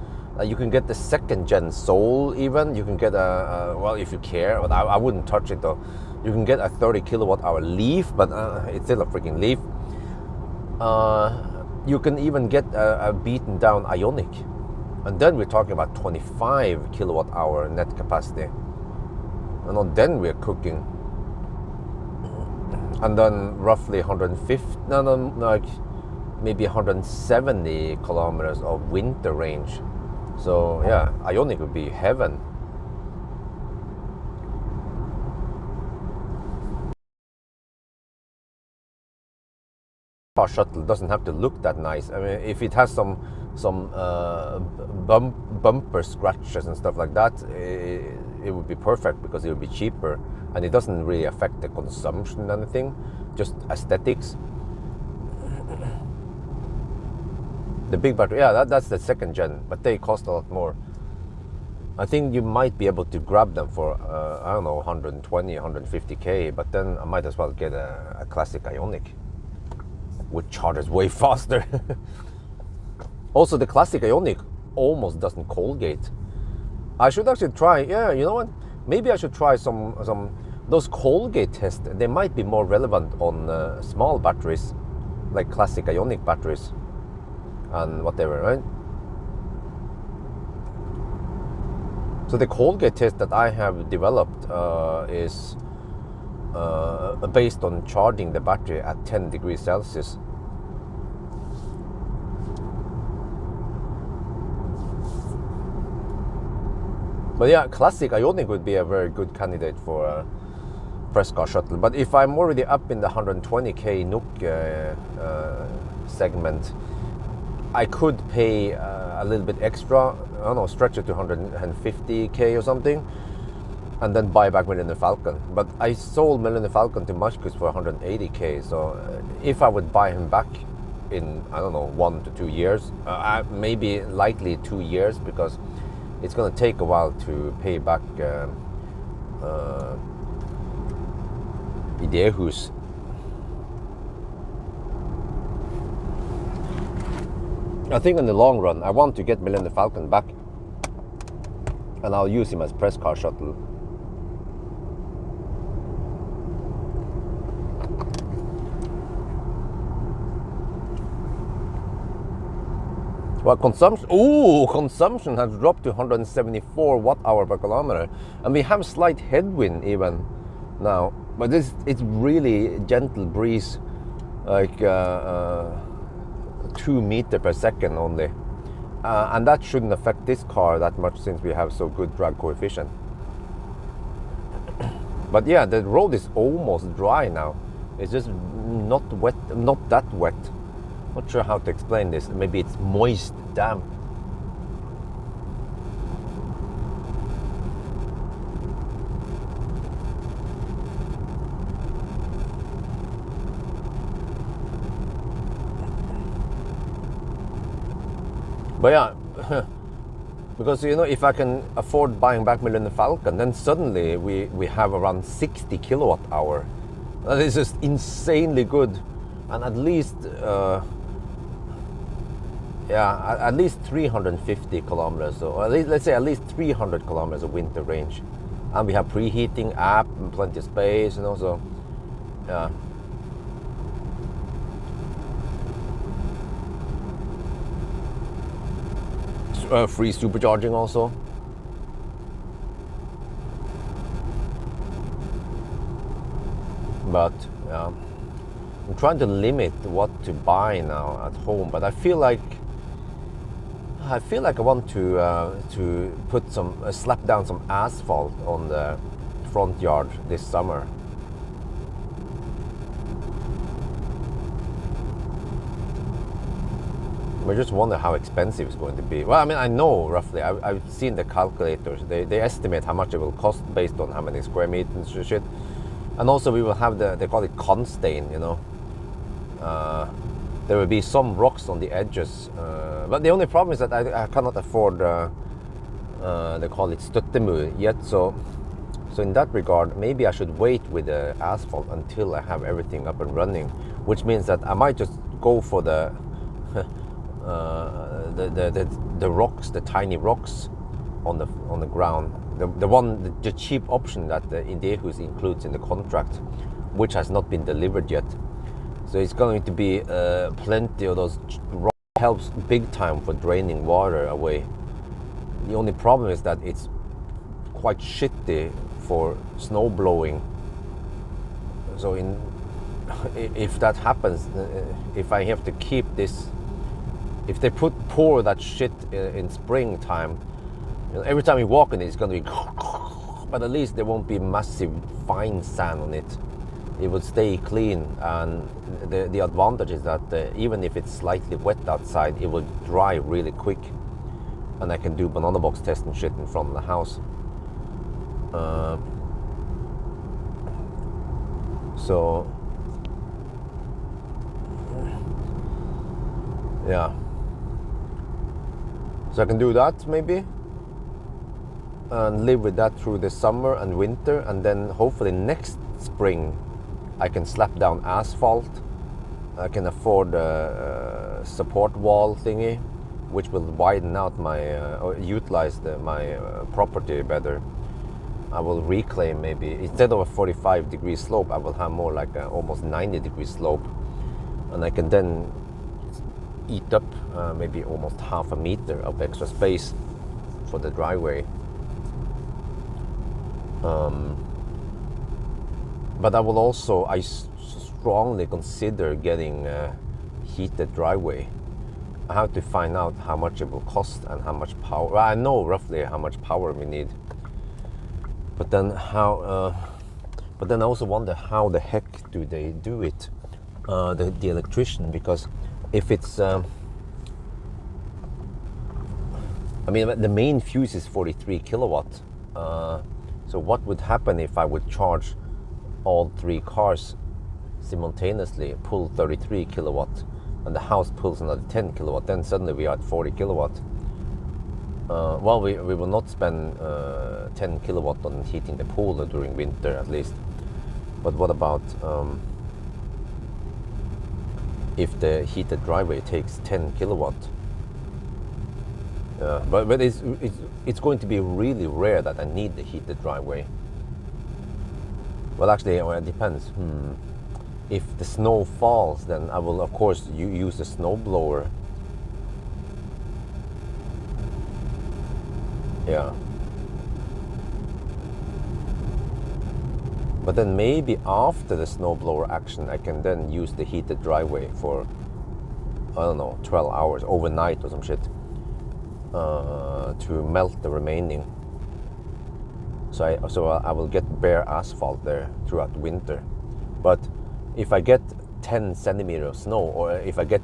You can get the second gen Soul even. You can get well, if you care, but I wouldn't touch it though. You can get a 30 kilowatt hour Leaf, but it's still a freaking Leaf. You can even get a beaten down Ionic. And then we're talking about 25 kilowatt hour net capacity. And then we're cooking. And then roughly 150, like maybe 170 kilometers of winter range. So yeah, Ionic would be heaven. Car shuttle doesn't have to look that nice. I mean, if it has some bumper scratches and stuff like that, it would be perfect because it would be cheaper, and it doesn't really affect the consumption or anything, just aesthetics. The big battery, yeah, that's the second gen, but they cost a lot more. I think you might be able to grab them for, I don't know, 120, 150K, but then I might as well get a classic Ionic, which charges way faster. Also, the classic Ionic almost doesn't Colgate. I should actually try, yeah, you know what? Maybe I should try some those Colgate tests. They might be more relevant on small batteries, like classic Ionic batteries and whatever, right? So the Colgate test that I have developed is based on charging the battery at 10 degrees Celsius. But yeah, classic Ionic would be a very good candidate for a press car shuttle. But if I'm already up in the 120K NOK segment, I could pay a little bit extra, I don't know, stretch it to 150K or something, and then buy back Millennium Falcon. But I sold Millennium Falcon to Marcus for 180K, so if I would buy him back in, I don't know, 1 to 2 years, maybe likely 2 years, because it's going to take a while to pay back Idehus. I think in the long run, I want to get Millennium Falcon back, and I'll use him as press car shuttle. Well, consumption has dropped to 174 watt-hour per kilometer, and we have slight headwind even now, but it's really gentle breeze, like 2 meters per second only, and that shouldn't affect this car that much since we have so good drag coefficient. But yeah, the road is almost dry now. It's just not wet, not that wet. Not sure how to explain this. Maybe it's moist, damp. But yeah, because you know, if I can afford buying back Millennium Falcon, then suddenly we have around 60 kilowatt hour. That is just insanely good, and at least at least 350 kilometers, or at least, let's say at least 300 kilometers of winter range, and we have preheating app and plenty of space, you know. So yeah. Free supercharging also. But I'm trying to limit what to buy now at home, but I feel like I want to put slap down some asphalt on the front yard this summer. I just wonder how expensive it's going to be. Well, I mean, I know roughly. I've seen the calculators. They estimate how much it will cost based on how many square meters and shit. And also we will have they call it constain, you know. There will be some rocks on the edges. But the only problem is that I cannot afford, they call it støttemur yet. So in that regard, maybe I should wait with the asphalt until I have everything up and running. Which means that I might just go for the the rocks, the tiny rocks on the ground. The cheap option that Indehus includes in the contract, which has not been delivered yet. So it's going to be plenty of those rocks. Helps big time for draining water away. The only problem is that it's quite shitty for snow blowing. So if that happens, if I have to keep this, if they pour that shit in springtime, every time you walk in it, it's going to be, but at least there won't be massive fine sand on it. It will stay clean, and the advantage is that even if it's slightly wet outside, it will dry really quick, and I can do banana box test and shit in front of the house. So yeah, so I can do that maybe and live with that through the summer and winter, and then hopefully next spring I can slap down asphalt. I can afford a support wall thingy, which will widen out my or utilize my property better. I will reclaim, maybe instead of a 45-degree slope, I will have more like a almost 90-degree slope, and I can then eat up maybe almost half a meter of extra space for the driveway. But I will also, I strongly consider getting a heated driveway. I have to find out how much it will cost and how much power. Well, I know roughly how much power we need, but then how? But then I also wonder how the heck do they do it, the electrician? Because if it's, I mean, the main fuse is 43 kilowatt. So what would happen if I would charge all 3 cars simultaneously, pull 33 kilowatt, and the house pulls another 10 kilowatt? Then suddenly we are at 40 kilowatt. Well, we will not spend 10 kilowatt on heating the pool during winter at least. But what about if the heated driveway takes 10 kilowatt? But it's going to be really rare that I need the heated driveway. Well, actually, it depends. If the snow falls, then I will of course use the snow blower. Yeah. But then maybe after the snowblower action, I can then use the heated driveway for, I don't know, 12 hours, overnight or some shit, to melt the remaining. So I will get bare asphalt there throughout the winter. But if I get 10 centimeters of snow, or if I get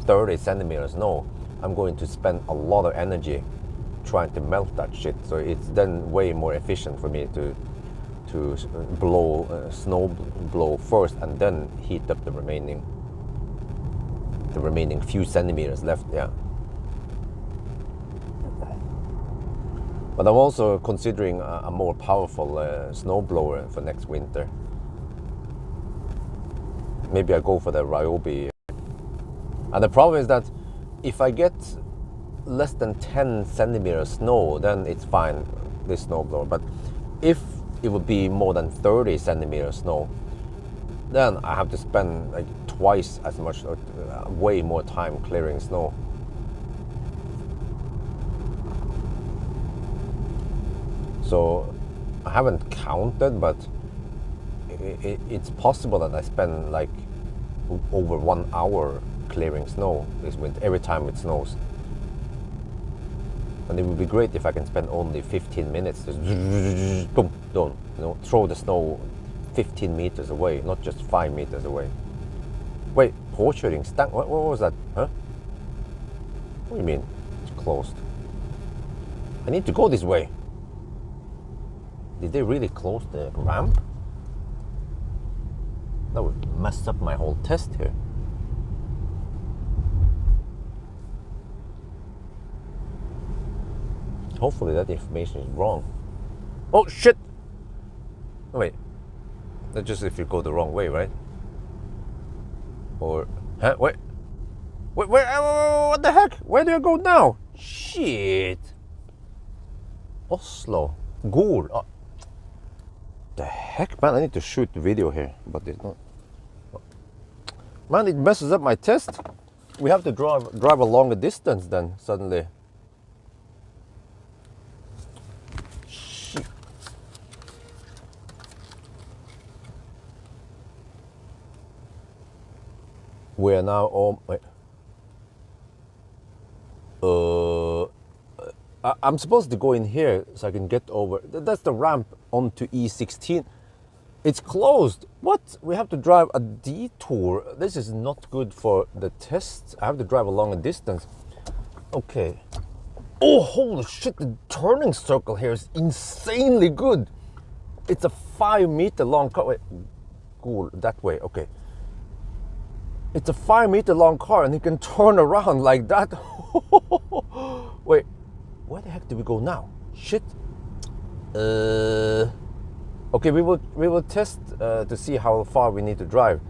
30 centimeters of snow, I'm going to spend a lot of energy trying to melt that shit. So it's then way more efficient for me to blow snow blow first and then heat up the remaining few centimeters left. Yeah. But I'm also considering a more powerful snow blower for next winter. Maybe I go for the Ryobi. And the problem is that if I get less than 10 centimeters snow, then it's fine, this snowblower. But if it would be more than 30 centimeters snow, then I have to spend like twice as much, way more time clearing snow. So I haven't counted, but it's possible that I spend like over 1 hour clearing snow this winter, every time it snows. And it would be great if I can spend only 15 minutes, just boom, done. Throw the snow 15 meters away, not just 5 meters away. Wait, påkörning stank? What was that? Huh? What do you mean? It's closed. I need to go this way. Did they really close the ramp? That would mess up my whole test here. Hopefully that information is wrong. Oh shit! Oh, wait, that's just if you go the wrong way, right? Or, huh? Wait. What the heck? Where do I go now? Shit. Oslo. Gol. Oh. The heck, man? I need to shoot the video here, but it's not. Man, it messes up my test. We have to drive a longer distance then, suddenly. Shit. We are now all... Wait. I'm supposed to go in here so I can get over. That's the ramp onto E16. It's closed. What? We have to drive a detour. This is not good for the test. I have to drive a longer distance. Okay. Oh, holy shit. The turning circle here is insanely good. It's a 5 meter long car. Wait, cool. That way. Okay. It's a 5 meter long car and it can turn around like that. Wait, where the heck do we go now? Shit. Okay, we will test to see how far we need to drive.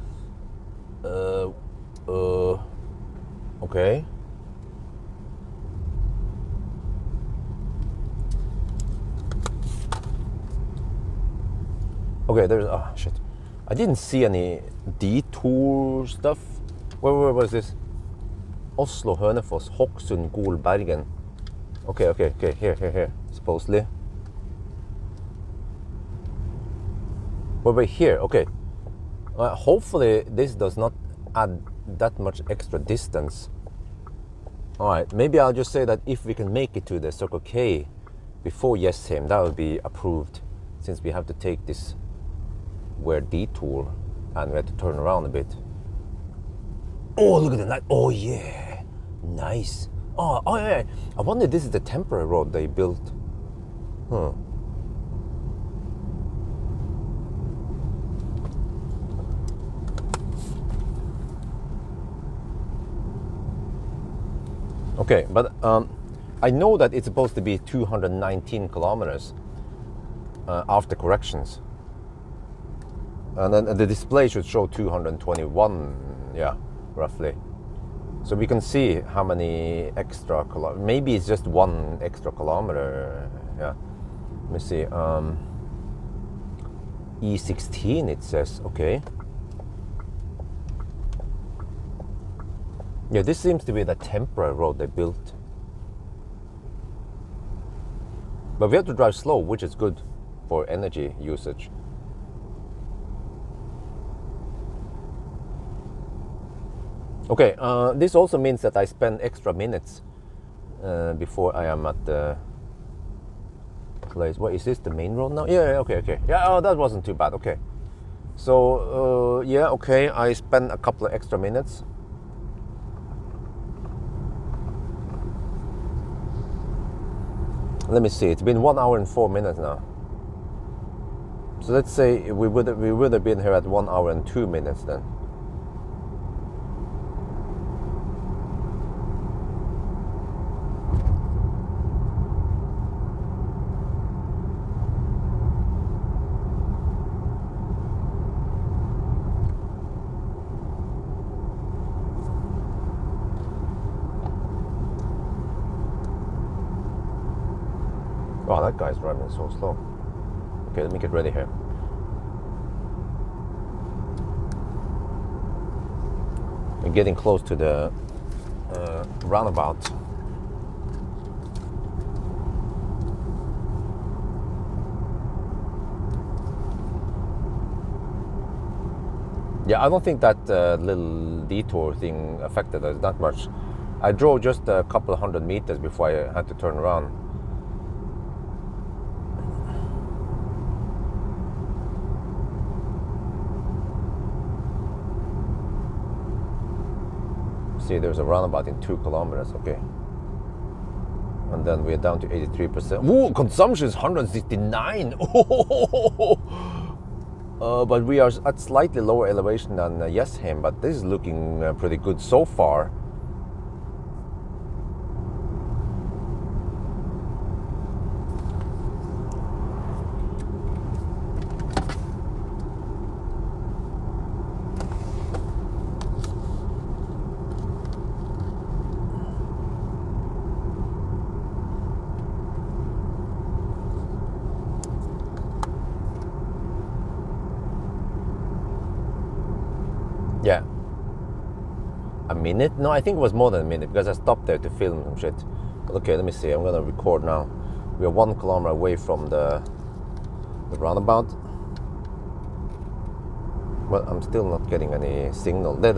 Okay. Okay, there's shit. I didn't see any detour stuff. Where was this? Oslo, Hønefoss, Hokksund, Gol, Bergen. Okay, here, supposedly. Wait, here, okay. Hopefully this does not add that much extra distance. Alright, maybe I'll just say that if we can make it to the Circle K before Jessheim, that would be approved, since we have to take this weird detour and we have to turn around a bit. Oh, look at the night. Oh, yeah. Nice. Oh, yeah. I wonder if this is the temporary road they built. Huh. Okay, but I know that it's supposed to be 219 kilometers after corrections. And then the display should show 221, yeah, roughly. So we can see how many extra kilometers. Maybe it's just 1 extra kilometer. Yeah. Let me see. E16 it says. Okay. Yeah, this seems to be the temporary road they built. But we have to drive slow, which is good for energy usage. Okay, this also means that I spend extra minutes before I am at the place. What is this, the main road now? Yeah, okay. Yeah, oh, that wasn't too bad. Okay. So, yeah, okay, I spent a couple of extra minutes. Let me see, it's been 1 hour and 4 minutes now. So let's say we would have been here at 1 hour and 2 minutes then. Oh, that guy's driving so slow. Okay, let me get ready here. We're getting close to the roundabout. Yeah, I don't think that little detour thing affected us that much. I drove just a couple of 100 meters before I had to turn around. See, there's a roundabout in 2 kilometers, okay. And then we're down to 83%. Ooh, consumption is 169. But we are at slightly lower elevation than Jessheim, but this is looking pretty good so far. a minute. No, I think it was more than a minute because I stopped there to film some shit. But okay, let me see. I'm gonna record now. We are 1 kilometer away from the roundabout. But I'm still not getting any signal. There.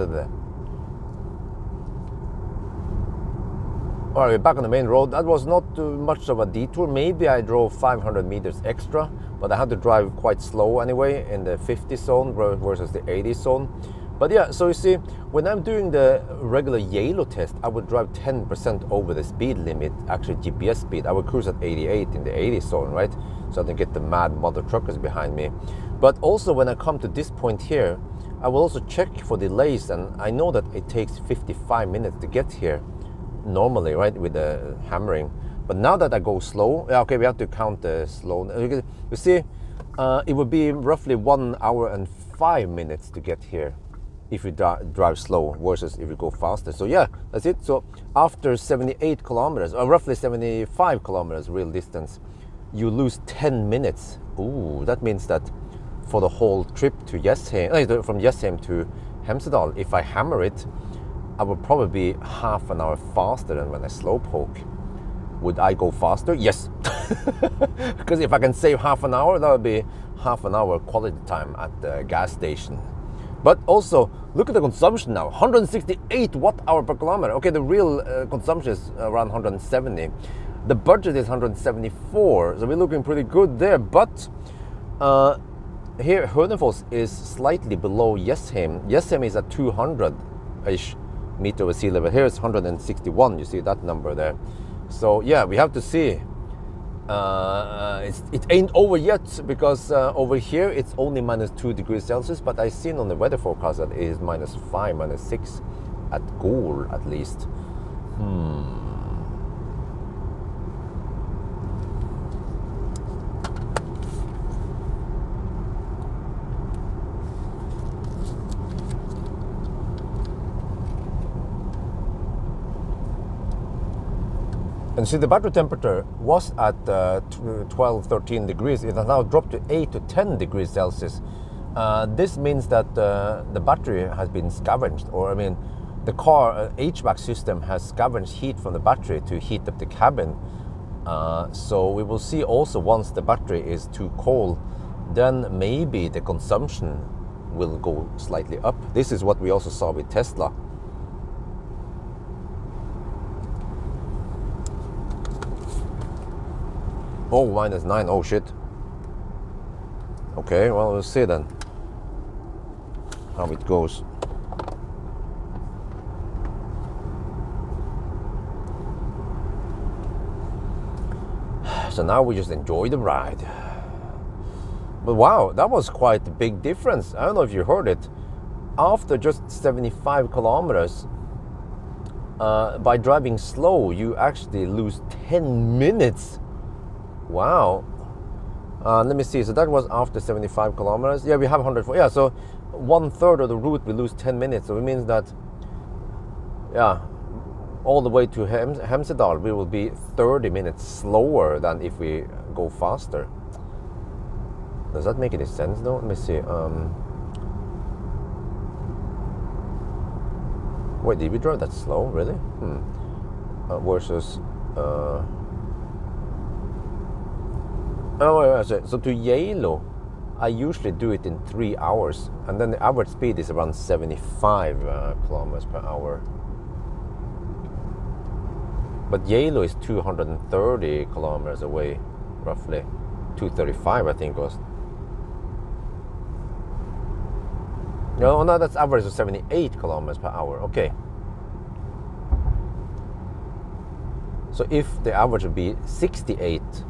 Alright, we're back on the main road. That was not too much of a detour. Maybe I drove 500 meters extra, but I had to drive quite slow anyway in the 50 zone versus the 80 zone. But yeah, so you see, when I'm doing the regular Yellow test, I would drive 10% over the speed limit, actually GPS speed. I would cruise at 88 in the 80 zone, right? So I don't get the mad mother truckers behind me. But also when I come to this point here, I will also check for delays, and I know that it takes 55 minutes to get here normally, right, with the hammering. But now that I go slow, okay, we have to count the slow. You see, it would be roughly 1 hour and 5 minutes to get here if you drive slow versus if you go faster. So yeah, that's it. So after 78 kilometers, or roughly 75 kilometers real distance, you lose 10 minutes. Ooh, that means that for the whole trip to Jessheim, from Jessheim to Hemsedal, if I hammer it, I would probably be half an hour faster than when I slowpoke. Would I go faster? Yes. Because if I can save half an hour, that would be half an hour quality time at the gas station. But also, look at the consumption now, 168 watt-hour per kilometer. Okay, the real consumption is around 170. The budget is 174, so we're looking pretty good there. But here, Hønefoss is slightly below Jessheim. Jessheim is at 200-ish meter over sea level. Here it's 161, you see that number there. So yeah, we have to see. It ain't over yet, because over here it's only -2 degrees Celsius, but I seen on the weather forecast that it is -5, -6 at Gol at least. And see, the battery temperature was at 12, 13 degrees. It has now dropped to 8 to 10 degrees Celsius. This means that the battery has been scavenged, or I mean, the car HVAC system has scavenged heat from the battery to heat up the cabin. So we will see also, once the battery is too cold, then maybe the consumption will go slightly up. This is what we also saw with Tesla. Oh, -9. Oh shit. Okay, well, we'll see then how it goes. So now we just enjoy the ride. But wow, that was quite a big difference. I don't know if you heard it. After just 75 kilometers, by driving slow, you actually lose 10 minutes. Wow. Let me see. So that was after 75 kilometers. Yeah, we have 104. Yeah, so 1/3 of the route we lose 10 minutes. So it means that, yeah, all the way to Hemsedal, we will be 30 minutes slower than if we go faster. Does that make any sense though? Let me see. Wait, did we drive that slow? Really? Versus... Oh, so to Yellow, I usually do it in 3 hours, and then the average speed is around 75 kilometers per hour. But Yellow is 230 kilometers away, roughly. 235, I think it was. No, that's average of 78 kilometers per hour. Okay. So if the average would be 68,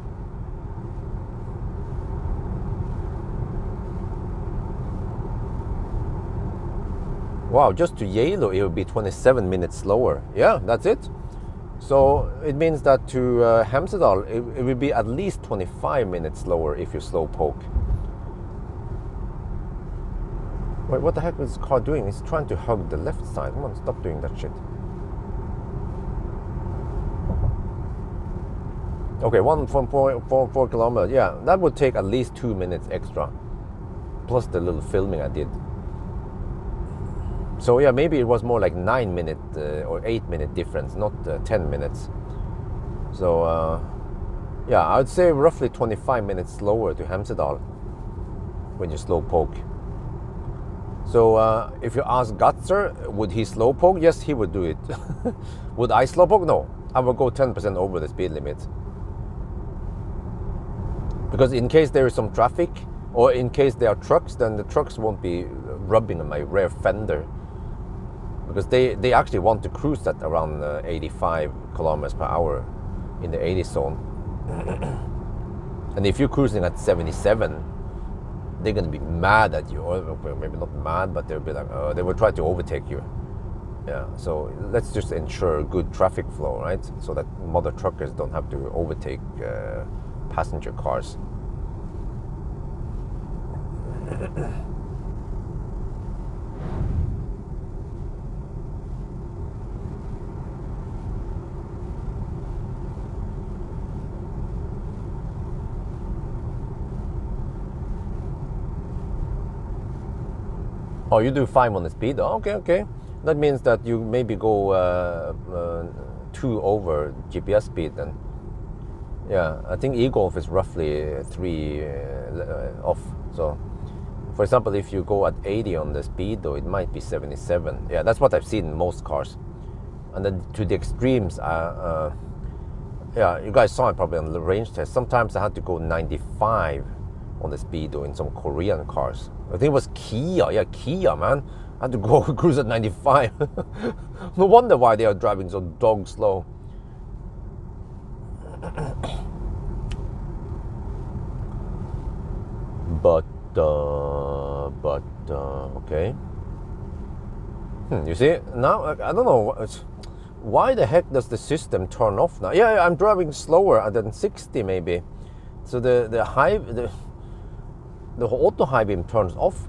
wow, just to Yellow it would be 27 minutes slower. Yeah, that's it. So it means that to Hemsedal it will be at least 25 minutes slower if you slow poke. Wait, what the heck is this car doing? It's trying to hug the left side. Come on, stop doing that shit. Okay, 1.4 kilometers. Yeah, that would take at least 2 minutes extra, plus the little filming I did. So yeah, maybe it was more like 9 minute or 8 minute difference, not 10 minutes. So yeah, I would say roughly 25 minutes slower to Hemsedal when you slow poke. So if you ask Gatzer, would he slow poke? Yes, he would do it. Would I slow poke? No, I would go 10% over the speed limit. Because in case there is some traffic, or in case there are trucks, then the trucks won't be rubbing on my rear fender. Because they actually want to cruise at around 85 kilometers per hour in the 80 zone. And if you're cruising at 77, they're going to be mad at you, or maybe not mad, but they'll be like, they will try to overtake you. Yeah, so let's just ensure good traffic flow, right? So that mother truckers don't have to overtake passenger cars. Oh, you do 5 on the speed? Oh, okay. That means that you maybe go 2 over GPS speed then. Yeah, I think e-golf is roughly 3 off. So, for example, if you go at 80 on the speed, though, it might be 77. Yeah, that's what I've seen in most cars. And then to the extremes, yeah, you guys saw it probably on the range test. Sometimes I had to go 95 on the speed, though, in some Korean cars. I think it was Kia. Yeah, Kia, man. I had to go cruise at 95. No wonder why they are driving so dog slow. But okay. You see, now I don't know why the heck does the system turn off now? Yeah, I'm driving slower than 60 maybe. So the auto high beam turns off.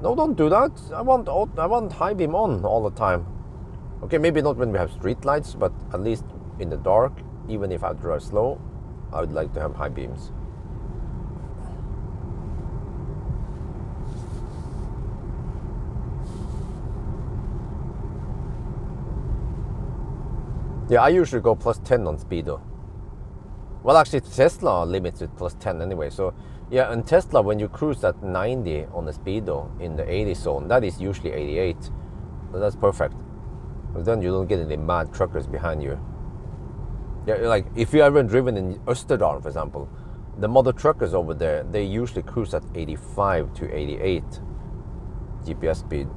No, don't do that. I want high beam on all the time. Okay, maybe not when we have street lights, but at least in the dark, even if I drive slow, I would like to have high beams. Yeah, I usually go plus 10 on speedo. Well, actually, Tesla limits it plus 10 anyway. So, yeah, and Tesla, when you cruise at 90 on the speedo in the 80 zone, that is usually 88. So that's perfect. But then you don't get any mad truckers behind you. Yeah, like if you ever driven in Österdal, for example, the mother truckers over there, they usually cruise at 85 to 88 GPS speed.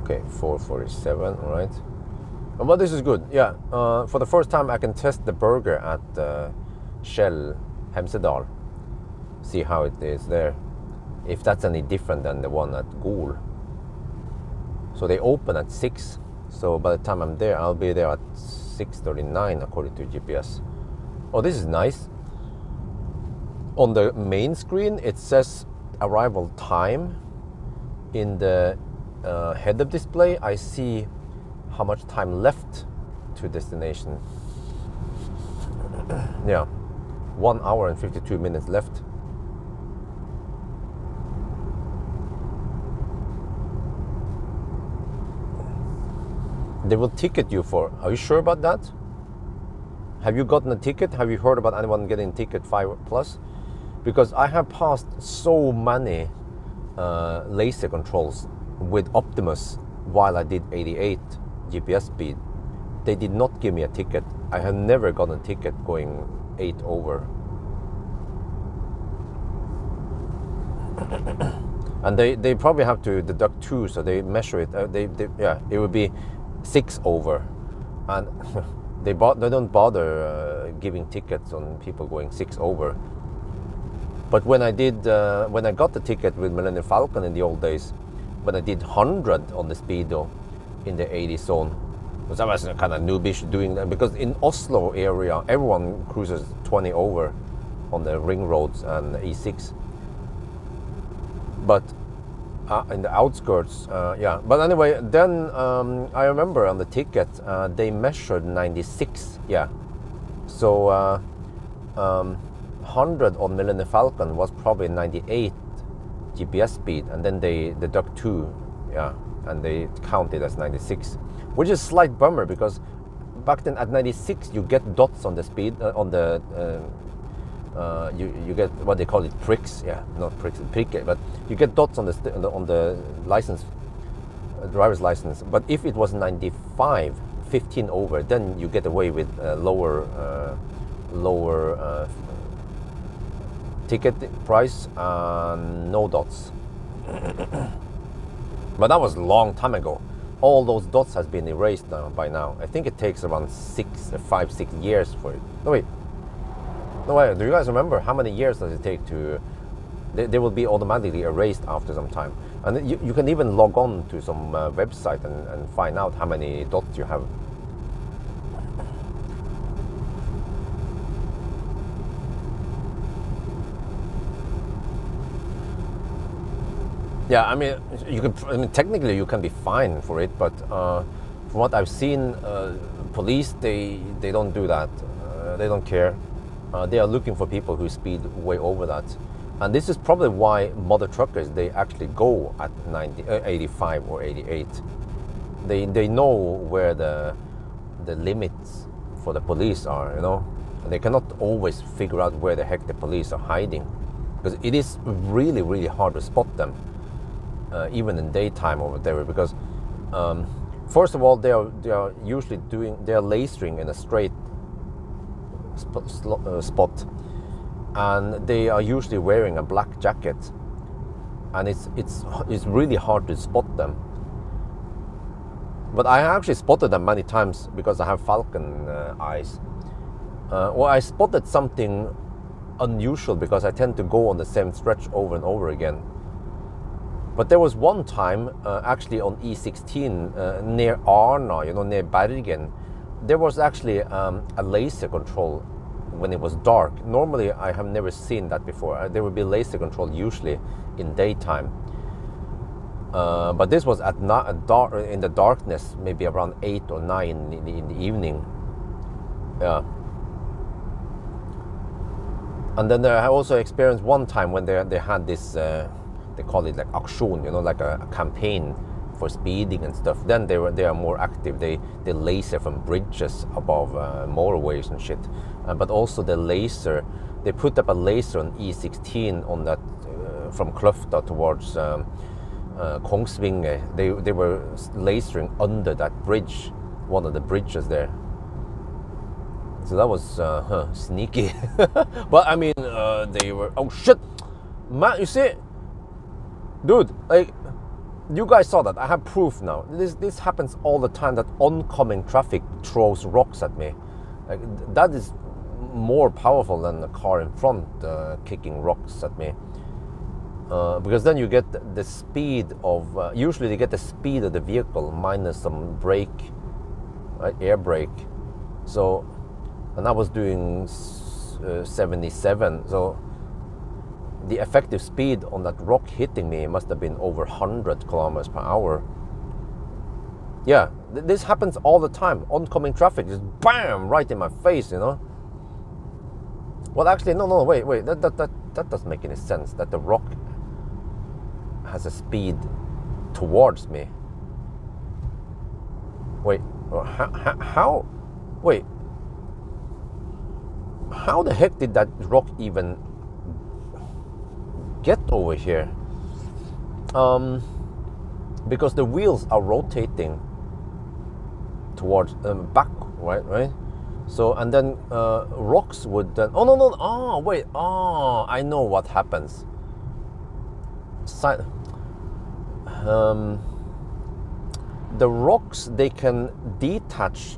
Okay, 447, all right. Well, this is good. Yeah, for the first time I can test the burger at Shell Hemsedal. See how it is there. If that's any different than the one at Gol. So they open at 6. So by the time I'm there, I'll be there at 6:39 according to GPS. Oh, this is nice. On the main screen, it says arrival time. In the head-up display, I see how much time left to destination. Yeah, 1 hour and 52 minutes left. They will ticket you for. Are you sure about that? Have you gotten a ticket? Have you heard about anyone getting ticket 5+? Because I have passed so many laser controls with Optimus while I did 88 GPS speed. They did not give me a ticket. I have never gotten a ticket going 8 over. And they probably have to deduct 2, so they measure it. Yeah, it would be 6 over, and they don't bother giving tickets on people going 6 over. But when I got the ticket with Millennium Falcon in the old days, when I did 100 on the speedo in the 80 zone, because I was kind of noobish doing that, because in Oslo area everyone cruises 20 over on the ring roads and E6. but in the outskirts, yeah. But anyway, then I remember on the ticket they measured 96, yeah. So 100 on Millennium Falcon was probably 98 GPS speed, and then they deduct 2, yeah, and they count it as 96, which is a slight bummer because back then at 96 you get dots on the speed on the you get what they call it, pricks, yeah, not pricks, prick, but you get dots on the license, driver's license. But if it was 95, 15 over, then you get away with lower ticket price and no dots. But that was a long time ago. All those dots has been erased now by now. I think it takes around 5, 6 years for it. No wait. No way. Do you guys remember how many years does it take to? They will be automatically erased after some time, and you can even log on to some website and find out how many dots you have. Yeah, I mean, technically you can be fined for it, but from what I've seen, police they don't do that. They don't care. They are looking for people who speed way over that, and this is probably why mother truckers they actually go at 85 or 88. They know where the limits for the police are, you know. They cannot always figure out where the heck the police are hiding, because it is really, really hard to spot them, even in daytime over there. Because first of all, they are usually lasering in a straight spot, and they are usually wearing a black jacket, and it's really hard to spot them. But I actually spotted them many times because I have falcon eyes. Well, I spotted something unusual because I tend to go on the same stretch over and over again. But there was one time actually on E16 near Arna, you know, near Bergen. There was actually a laser control when it was dark. Normally, I have never seen that before. There would be laser control usually in daytime. But this was at in the darkness, maybe around 8 or 9 in the evening. Yeah. And then I also experienced one time when they had this, they call it like action, you know, like a campaign for speeding and stuff. Then they are more active. They laser from bridges above motorways and shit. But also they put up a laser on E16 on that from Kløfta towards Kongsvinger. They were lasering under that bridge, one of the bridges there. So that was sneaky. But I mean, they were, oh shit, man, you see, dude, like, you guys saw that. I have proof now. This happens all the time, that oncoming traffic throws rocks at me. Like, that is more powerful than the car in front kicking rocks at me. Because then you get the speed of, usually they get the speed of the vehicle minus some brake, right, air brake. So, and I was doing 77, so the effective speed on that rock hitting me must have been over 100 kilometers per hour. Yeah, this happens all the time. Oncoming traffic just bam right in my face, you know. Well, actually, no, wait, that doesn't make any sense. That the rock has a speed towards me. Wait, how? Wait, how the heck did that rock even get over here? Because the wheels are rotating towards back, right? So, and then rocks would then, I know what happens. The rocks, they can detach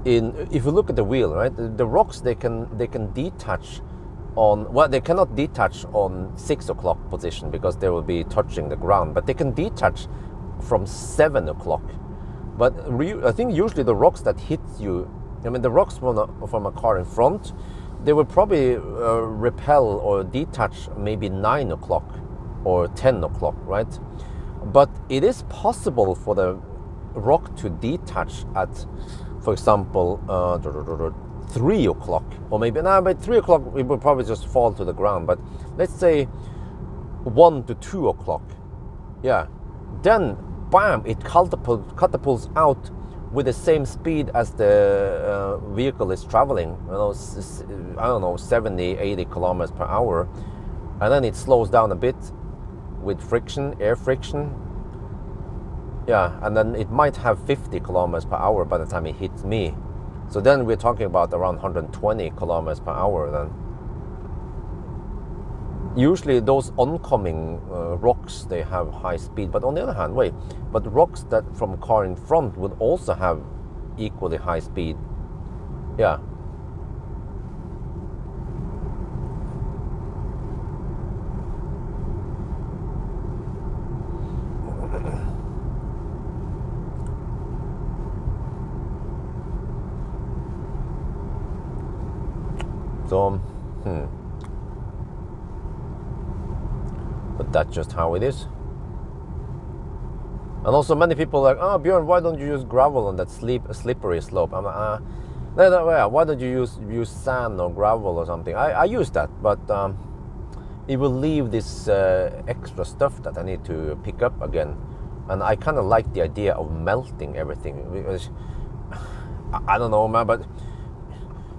if you look at the wheel, right? The rocks, they can detach on, well, they cannot detach on 6 o'clock position because they will be touching the ground, but they can detach from 7 o'clock. But I think usually the rocks that hit you, I mean, the rocks from a car in front, they will probably repel or detach maybe 9 o'clock. or 10 o'clock, right? But it is possible for the rock to detach at, for example, 3 o'clock, or maybe, by 3 o'clock it will probably just fall to the ground, but let's say 1 to 2 o'clock, yeah, then bam, it catapults out with the same speed as the vehicle is traveling, I don't know, 70, 80 kilometers per hour, and then it slows down a bit with friction, air friction, yeah, and then it might have 50 kilometers per hour by the time it hits me. So then we're talking about around 120 kilometers per hour then. Usually those oncoming rocks, they have high speed, but on the other hand, but rocks that from a car in front would also have equally high speed. Yeah. So, but that's just how it is. And also many people are like, oh Björn, why don't you use gravel on that slippery slope? I'm like, no, why don't you use sand or gravel or something? I use that, but it will leave this extra stuff that I need to pick up again. And I kind of like the idea of melting everything, because I don't know, man, but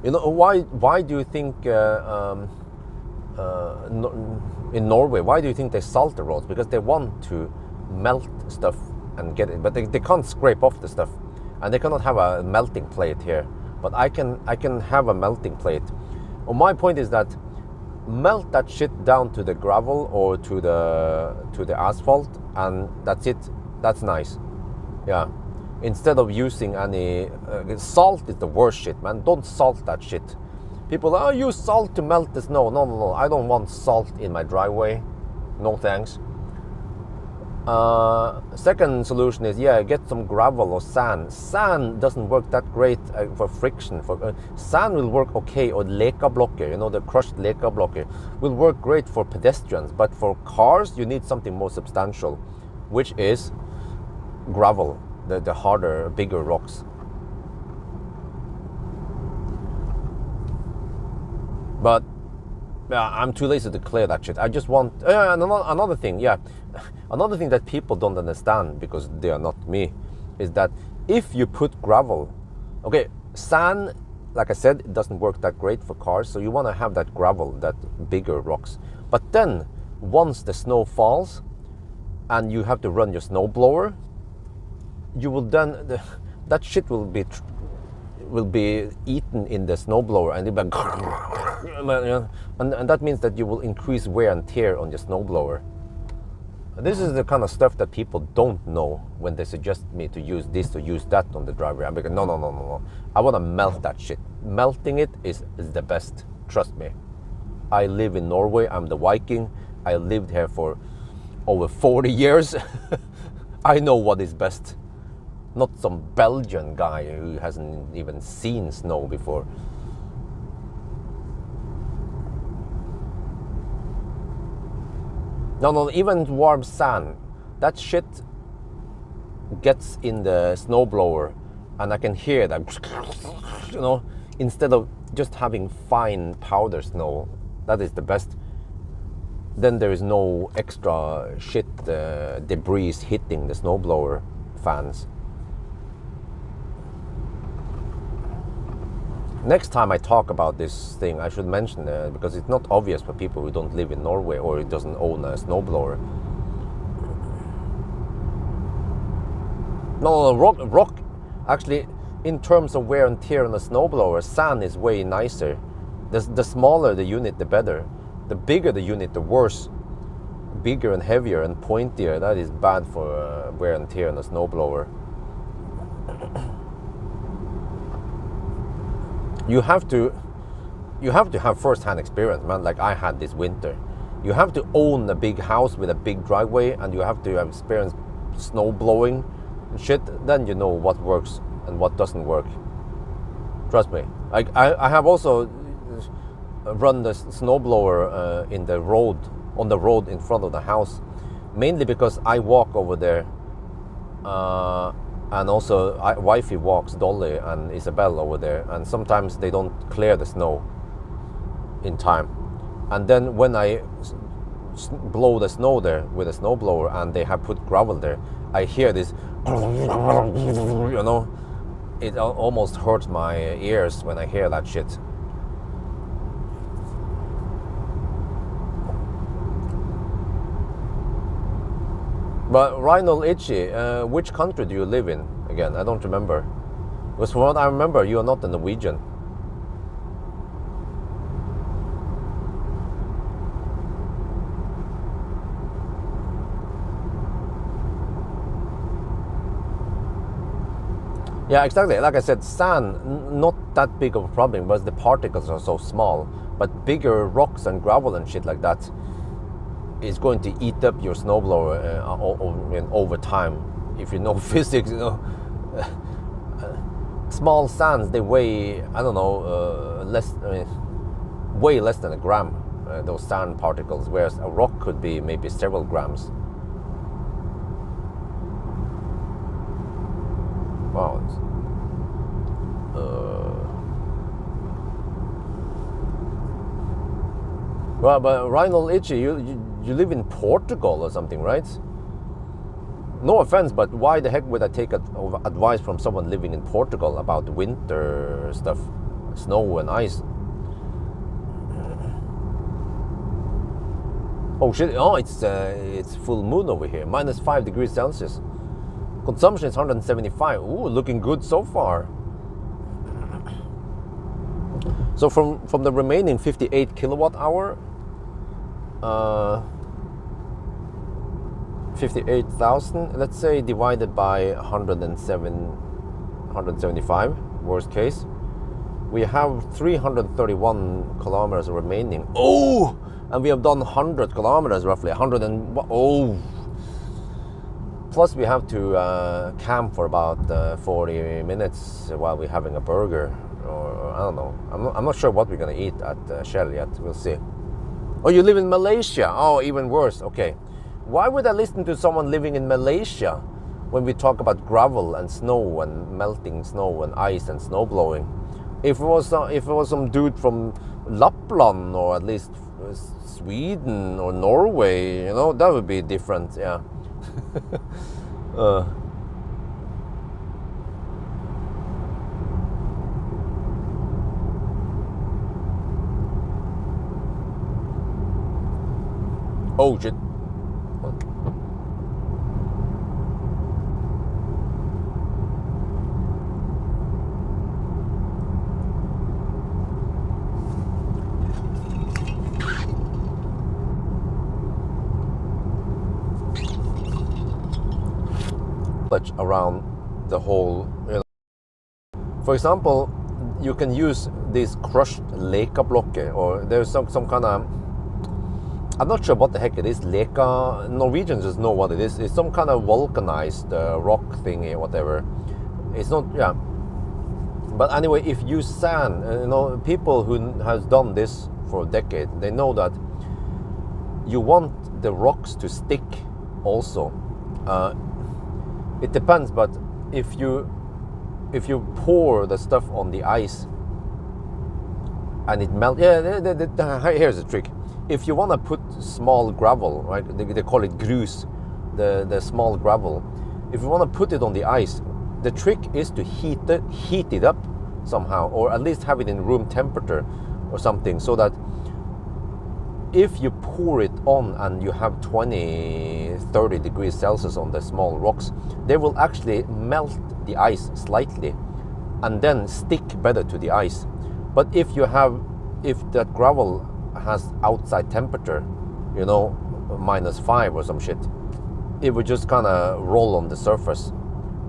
you know, why do you think in Norway, why do you think they salt the roads? Because they want to melt stuff and get it, but they can't scrape off the stuff, and they cannot have a melting plate here. But I can have a melting plate. Well, my point is that melt that shit down to the gravel or to the asphalt, and that's it. That's nice. Yeah. Instead of using any salt is the worst shit, man. Don't salt that shit. People, use salt to melt the snow. No. I don't want salt in my driveway. No thanks. Second solution is, get some gravel or sand. Sand doesn't work that great for friction. Sand will work okay, or lekablokker, the crushed lekablokker will work great for pedestrians. But for cars, you need something more substantial, which is gravel. The harder, bigger rocks. But I'm too lazy to clear that shit. I just want another thing. Another thing that people don't understand, because they are not me, is that if you put gravel, sand, like I said, it doesn't work that great for cars. So you want to have that gravel, that bigger rocks. But then once the snow falls, and you have to run your snowblower, you will then that shit will be eaten in the snowblower, and it'll be and that means that you will increase wear and tear on your snowblower. This is the kind of stuff that people don't know when they suggest me to use this or use that on the driveway. I'm like, no. I want to melt that shit. Melting it is the best. Trust me. I live in Norway. I'm the Viking. I lived here for over 40 years. I know what is best. Not some Belgian guy who hasn't even seen snow before. No, even warm sand, that shit gets in the snowblower, and I can hear that, instead of just having fine powder snow. That is the best. Then there is no extra shit, debris hitting the snowblower fans. Next time I talk about this thing, I should mention because it's not obvious for people who don't live in Norway or who doesn't own a snowblower. No, rock. Actually, in terms of wear and tear on a snowblower, sand is way nicer. The smaller the unit, the better. The bigger the unit, the worse. Bigger and heavier and pointier, that is bad for wear and tear on a snowblower. You have to have first-hand experience, man, like I had this winter. You have to own a big house with a big driveway, and you have to have experienced snow blowing and shit. Then you know what works and what doesn't work. Trust me. I have also run the snowblower in the road, on the road in front of the house, mainly because I walk over there, and also wifey walks, Dolly and Isabel, over there, and sometimes they don't clear the snow in time. And then when I blow the snow there with a snowblower and they have put gravel there, I hear this, you know, it almost hurts my ears when I hear that shit. But Reinhold Itchy, which country do you live in again? I don't remember. Because from what I remember, you are not a Norwegian. Yeah, exactly. Like I said, sand, not that big of a problem, but the particles are so small. But bigger rocks and gravel and shit like that is going to eat up your snowblower over time. If you know physics, you know. Small sands, they weigh, I don't know, way less than a gram, those sand particles, whereas a rock could be maybe several grams. Wow. Well, but Reinhold Itchy, you live in Portugal or something, right? No offense, but why the heck would I take advice from someone living in Portugal about winter stuff, snow and ice? Oh shit! Oh, it's full moon over here. -5 degrees Celsius. Consumption is 175. Ooh, looking good so far. So from the remaining 58 kilowatt hour, 58,000, let's say, divided by 175, worst case, we have 331 kilometers remaining. Oh, and we have done 100 kilometers roughly, 100 and oh. Plus we have to camp for about 40 minutes while we're having a burger, or I don't know. I'm not sure what we're gonna eat at Shell yet. We'll see. Oh, you live in Malaysia? Oh, even worse. Okay. Why would I listen to someone living in Malaysia when we talk about gravel and snow and melting snow and ice and snow blowing? If it was some dude from Lapland, or at least Sweden or Norway, you know, that would be different. Yeah. Oh shit. Around the whole, you know. For example, you can use this crushed lekablokke, or there's some kind of, I'm not sure what the heck it is. Leka, Norwegians just know what it is. It's some kind of vulcanized rock thingy, whatever. It's not, yeah. But anyway, if you sand, you know, people who has done this for a decade, they know that you want the rocks to stick also. It depends, but if you pour the stuff on the ice and it melts, yeah, here's the trick. If you want to put small gravel, right, they call it grus, the small gravel. If you want to put it on the ice, the trick is to heat it up somehow, or at least have it in room temperature or something, so that if you pour it on and you have 20-30 degrees Celsius on the small rocks, they will actually melt the ice slightly and then stick better to the ice. But if that gravel has outside temperature, you know, -5 or some shit, it would just kind of roll on the surface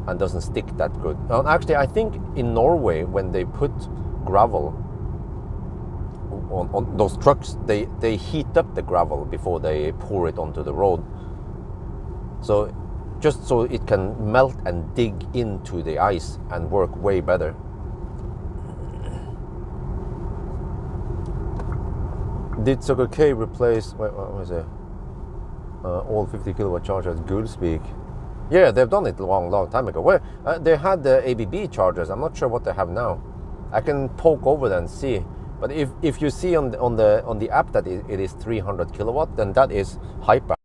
and doesn't stick that good. Actually, I think in Norway, when they put gravel on those trucks, they heat up the gravel before they pour it onto the road. So just so it can melt and dig into the ice and work way better. Did Circle K replace, what was it? All 50 kilowatt chargers, Gulspeak? Yeah, they've done it a long time ago. Well, they had the ABB chargers. I'm not sure what they have now. I can poke over there and see. But if you see on the app that it is 300 kilowatt, then that is hyper.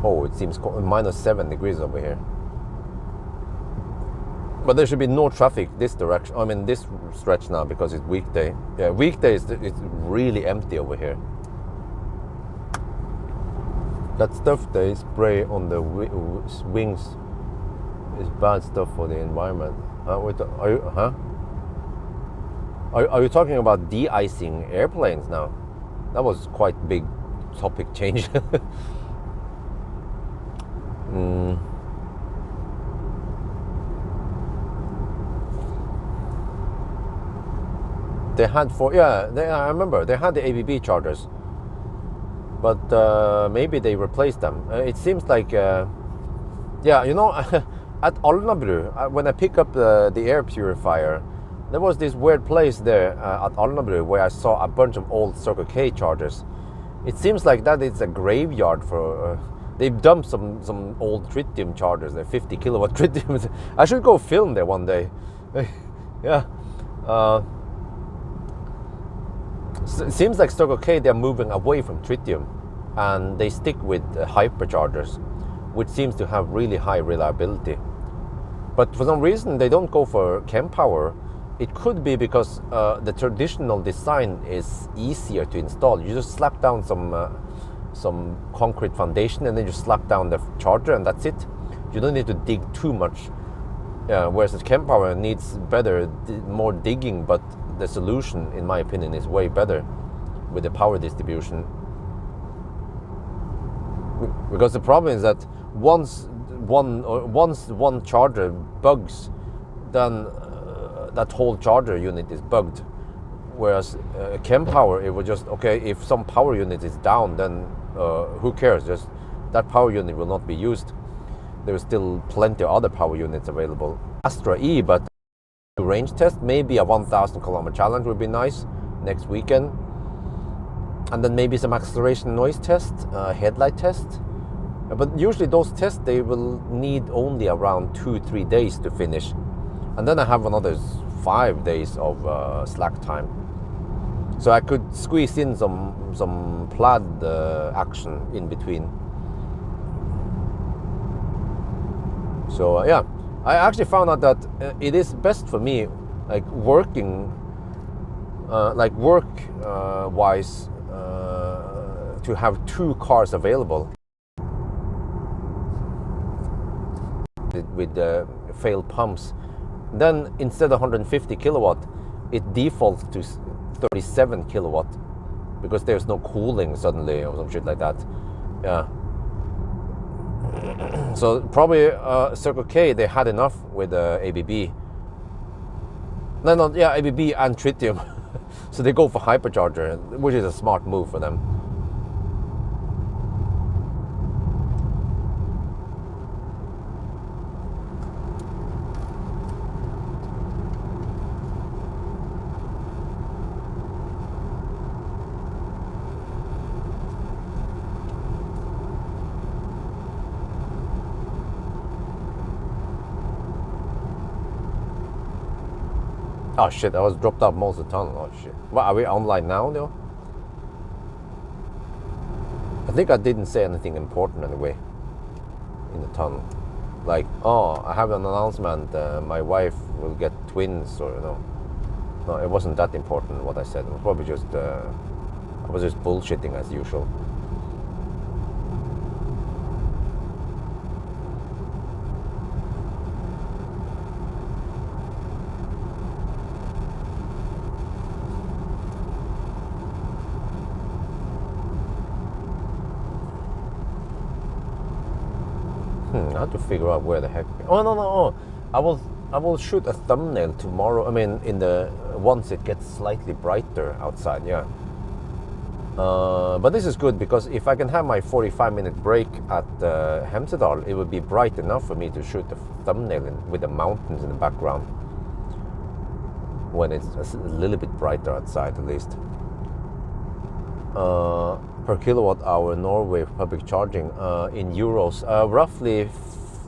Oh, it seems -7 degrees over here. But there should be no traffic this direction. I mean, this stretch now because it's weekday. Yeah, weekdays it's really empty over here. That stuff they spray on the wings is bad stuff for the environment. Are you talking about de-icing airplanes now? That was quite big topic change. They had I remember they had the ABB chargers, but maybe they replaced them. It seems like, at Alnabru, when I pick up the air purifier, there was this weird place there at Alnabru where I saw a bunch of old Circle K chargers. It seems like that it's a graveyard for. They've dumped some old tritium chargers. They're 50 kilowatt tritium. I should go film there one day. Yeah. It seems like Circle K, they're moving away from tritium and they stick with hyperchargers, which seems to have really high reliability. But for some reason, they don't go for chem power. It could be because the traditional design is easier to install. You just slap down some concrete foundation and then you slap down the charger and that's it. You don't need to dig too much. Whereas the chem power needs more digging, but the solution, in my opinion, is way better with the power distribution. Because the problem is that once one charger bugs, then that whole charger unit is bugged. Whereas chem power, it would just, okay, if some power unit is down, then who cares? Just that power unit will not be used. There's still plenty of other power units available. Astra E, but range test, maybe a 1,000 kilometer challenge would be nice next weekend. And then maybe some acceleration noise test, headlight test. But usually those tests, they will need only around 2-3 days to finish. And then I have another 5 days of slack time. So I could squeeze in some plaid action in between. So yeah, I actually found out that it is best for me, like working, wise, to have 2 cars available with the failed pumps. Then instead of 150 kilowatt, it defaults to 37 kilowatt because there's no cooling suddenly or some shit like that. Yeah. So probably Circle K, they had enough with ABB. ABB and tritium. So they go for hypercharger, which is a smart move for them. Oh shit, I was dropped out most of the tunnel. Oh shit. What, are we online now though? I think I didn't say anything important anyway in the tunnel. Like, oh, I have an announcement, my wife will get twins, or No, it wasn't that important what I said. It was probably just, I was just bullshitting as usual. I have to figure out where the heck. Oh no! I will shoot a thumbnail tomorrow. I mean, once it gets slightly brighter outside. Yeah, But this is good because if I can have my 45-minute break at Hemsedal, it would be bright enough for me to shoot the thumbnail with the mountains in the background when it's a little bit brighter outside, at least. Per kilowatt hour Norway public charging in euros, roughly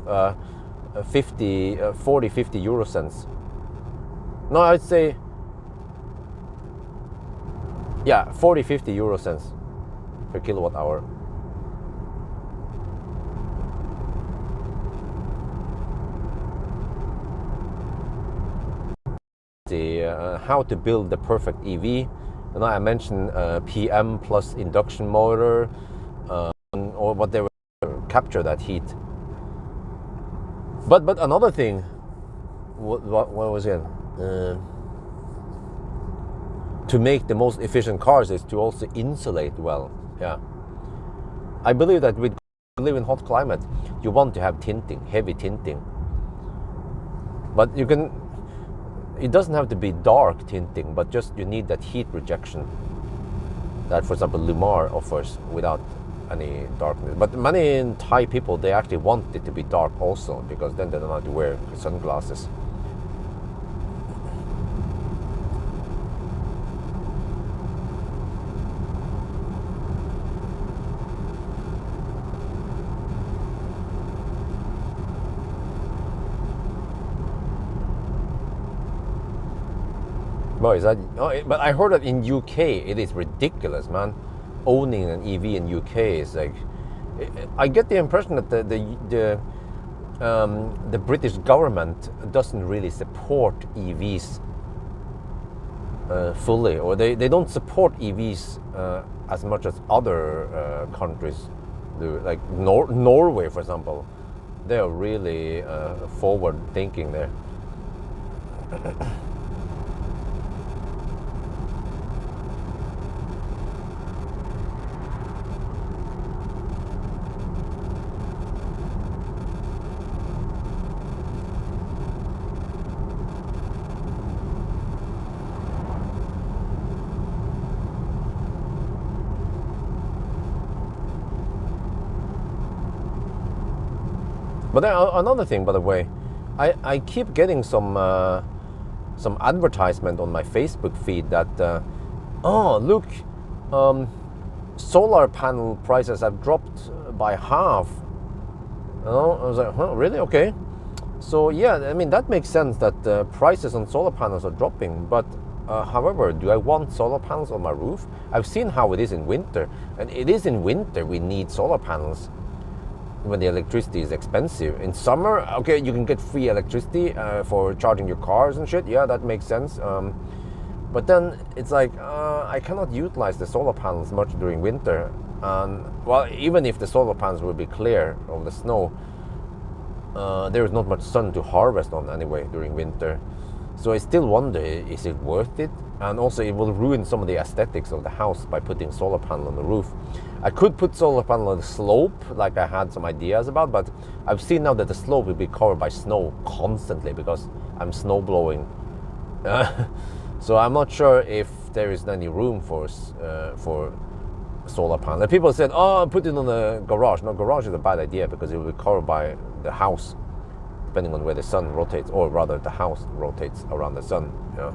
40-50 euro cents. No, I'd say, yeah, 40-50 euro cents per kilowatt hour. How to build the perfect EV. And I mentioned PM plus induction motor, or what they will capture that heat. But another thing, what was it? To make the most efficient cars is to also insulate well. Yeah, I believe that with live in hot climate, you want to have tinting, heavy tinting. But you can. It doesn't have to be dark tinting, but just you need that heat rejection that, for example, Hamar offers without any darkness. But many Thai people, they actually want it to be dark also, because then they don't have to wear sunglasses. Well, is that? Oh, but I heard that in UK it is ridiculous, man. Owning an EV in UK is like, I get the impression that the British government doesn't really support EVs fully, or they don't support EVs as much as other countries do. Like Norway, for example, they are really forward thinking there. But then another thing, by the way, I keep getting some advertisement on my Facebook feed that, oh look, solar panel prices have dropped by half. You know, I was like, huh, really? Okay. So yeah, I mean that makes sense that prices on solar panels are dropping. But however, do I want solar panels on my roof? I've seen how it is in winter, and it is in winter we need solar panels when the electricity is expensive. In summer, okay, you can get free electricity for charging your cars and shit. Yeah, that makes sense. But then it's like I cannot utilize the solar panels much during winter. Well, even if the solar panels will be clear of the snow, there is not much sun to harvest on anyway during winter. So I still wonder, is it worth it? And also it will ruin some of the aesthetics of the house by putting solar panel on the roof. I could put solar panel on the slope, like I had some ideas about, but I've seen now that the slope will be covered by snow constantly because I'm snow blowing. So I'm not sure if there is any room for solar panel. And people said, oh, put it on the garage. No, garage is a bad idea because it will be covered by the house, depending on where the sun rotates, or rather the house rotates around the sun. Yeah.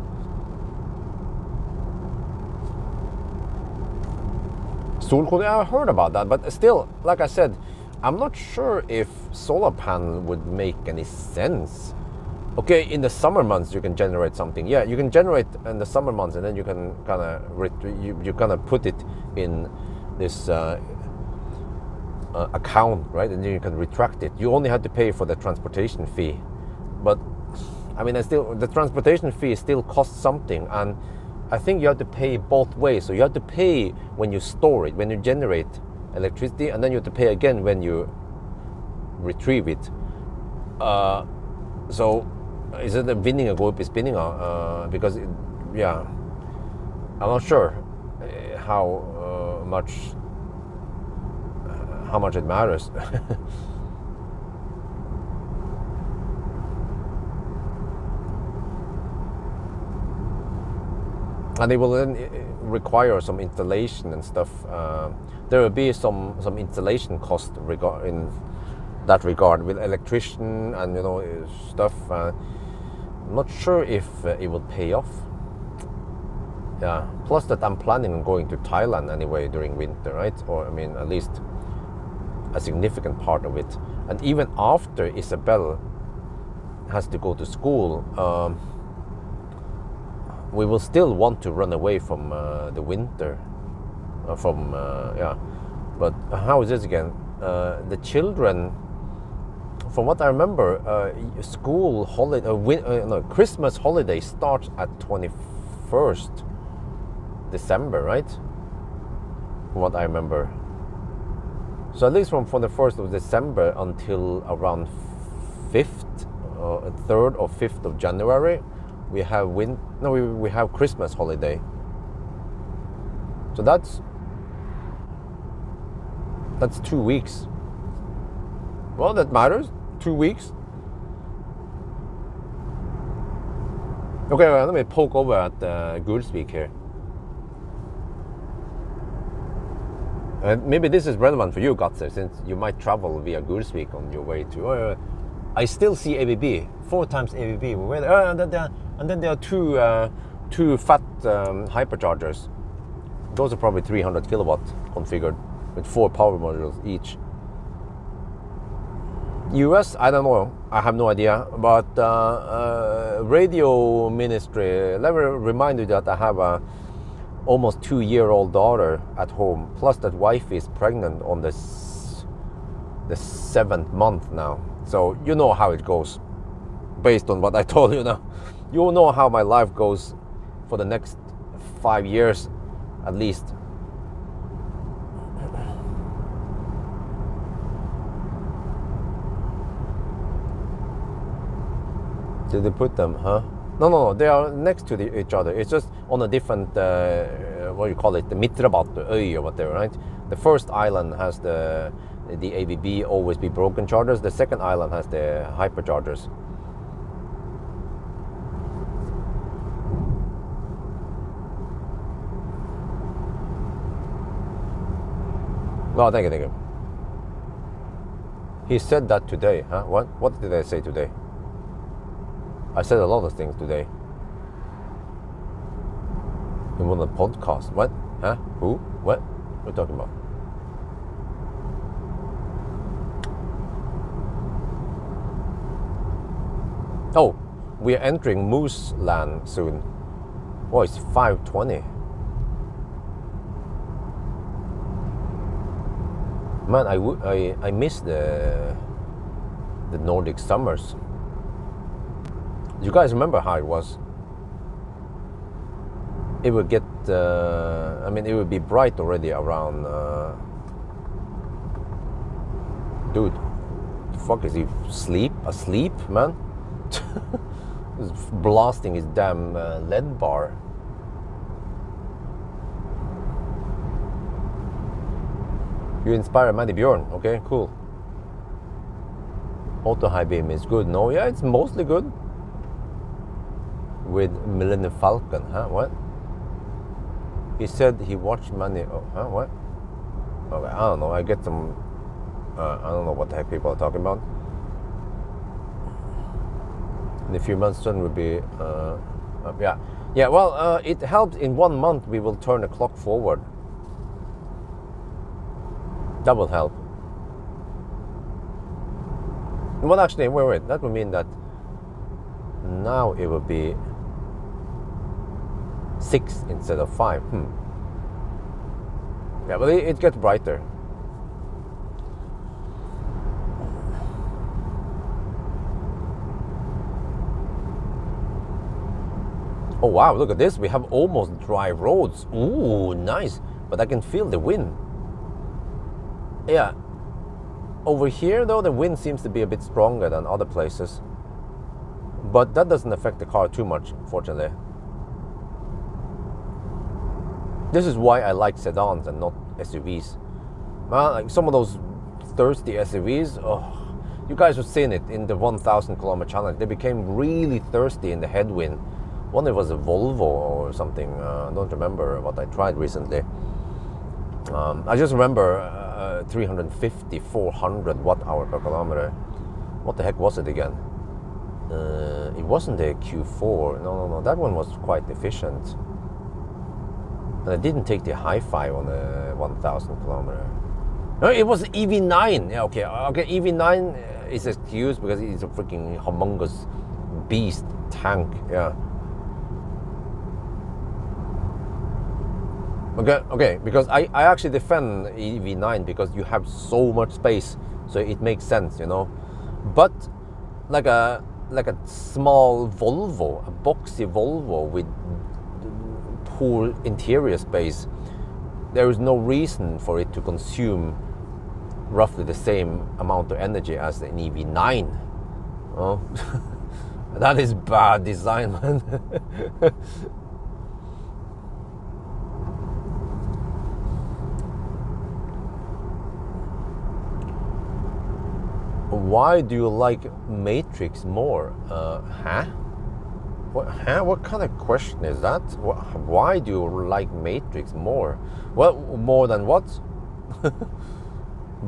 Solkode, I heard about that, but still, like I said, I'm not sure if solar panel would make any sense. Okay, in the summer months you can generate something. Yeah, you can generate in the summer months, and then you can kind of you kind of put it in this account, right? And then you can retract it. You only have to pay for the transportation fee, but I mean, the transportation fee still costs something, and I think you have to pay both ways. So you have to pay when you store it, when you generate electricity, and then you have to pay again when you retrieve it. So is it a winning or go spinning? Because yeah, I'm not sure how much it matters. And they will then, require some installation and stuff. There will be some installation cost in that regard with electrician and stuff. I'm not sure if it will pay off. Yeah. Plus that I'm planning on going to Thailand anyway during winter, right? Or I mean, at least a significant part of it. And even after Isabel has to go to school, we will still want to run away from the winter. But how is this again? The children, from what I remember, school holiday, Christmas holiday starts at 21st December, right? From what I remember. So at least from the 1st of December until around 3rd or 5th of January, we have we have Christmas holiday. So that's 2 weeks. Well, that matters. 2 weeks. Okay, well, let me poke over at Gulsvik here. And maybe this is relevant for you, Gatser, since you might travel via Gulsvik on your way to. I still see ABB, 4 times ABB. And then there are two fat hyperchargers. Those are probably 300 kilowatt configured with 4 power modules each. US, I don't know. I have no idea. But radio ministry, let me remind you that I have a almost 2-year-old daughter at home. Plus that wife is pregnant on the 7th month now. So you know how it goes. Based on what I told you now. You know how my life goes for the next 5 years at least. Did they put them, huh? No, they are next to each other. It's just on a different, what you call it, the Mitrabat, or whatever, right? The first island has the ABB always be broken chargers. The second island has the hyperchargers. No, thank you. He said that today, huh? What did I say today? I said a lot of things today. In one of the podcasts. What? Huh? Who? What? What are you talking about? Oh, we are entering Moose Land soon. Oh, it's 5:20. Man, I miss the Nordic summers. You guys remember how it was? It would get, it would be bright already around, dude, the fuck is he asleep, man? He's blasting his damn LED bar. You inspire Maddie Bjorn, okay, cool. Auto high beam is good, no, yeah, it's mostly good. With Millennium Falcon, huh? What? He said he watched many. Oh, huh? What? Okay, I don't know. I get some. I don't know what the heck people are talking about. In a few months, soon will be. Yeah. Well, it helps. In 1 month, we will turn the clock forward. That will help. Well, actually, wait. That would mean that now it will be 6 instead of 5. Yeah, but it gets brighter. Oh wow, look at this. We have almost dry roads. Ooh, nice. But I can feel the wind. Yeah. Over here though, the wind seems to be a bit stronger than other places. But that doesn't affect the car too much, fortunately. This is why I like sedans and not SUVs. Well, like some of those thirsty SUVs, you guys have seen it in the 1,000 kilometer challenge. They became really thirsty in the headwind One it was a Volvo or something. I don't remember what I tried recently. I just remember 350, 400 watt-hour per kilometer. What the heck was it again? It wasn't a Q4. No. That one was quite efficient. And I didn't take the hi-fi on a 1,000 kilometer. No, it was EV9. Yeah, okay. EV9 is excused because it's a freaking humongous beast tank. Yeah. Okay. Because I actually defend EV9 because you have so much space, so it makes sense, you know. But like a small Volvo, a boxy Volvo with poor interior space, there is no reason for it to consume roughly the same amount of energy as an EV9. Oh, that is bad design, man. Why do you like Matrix more? What kind of question is that? Why do you like Matrix more? Well, more than what?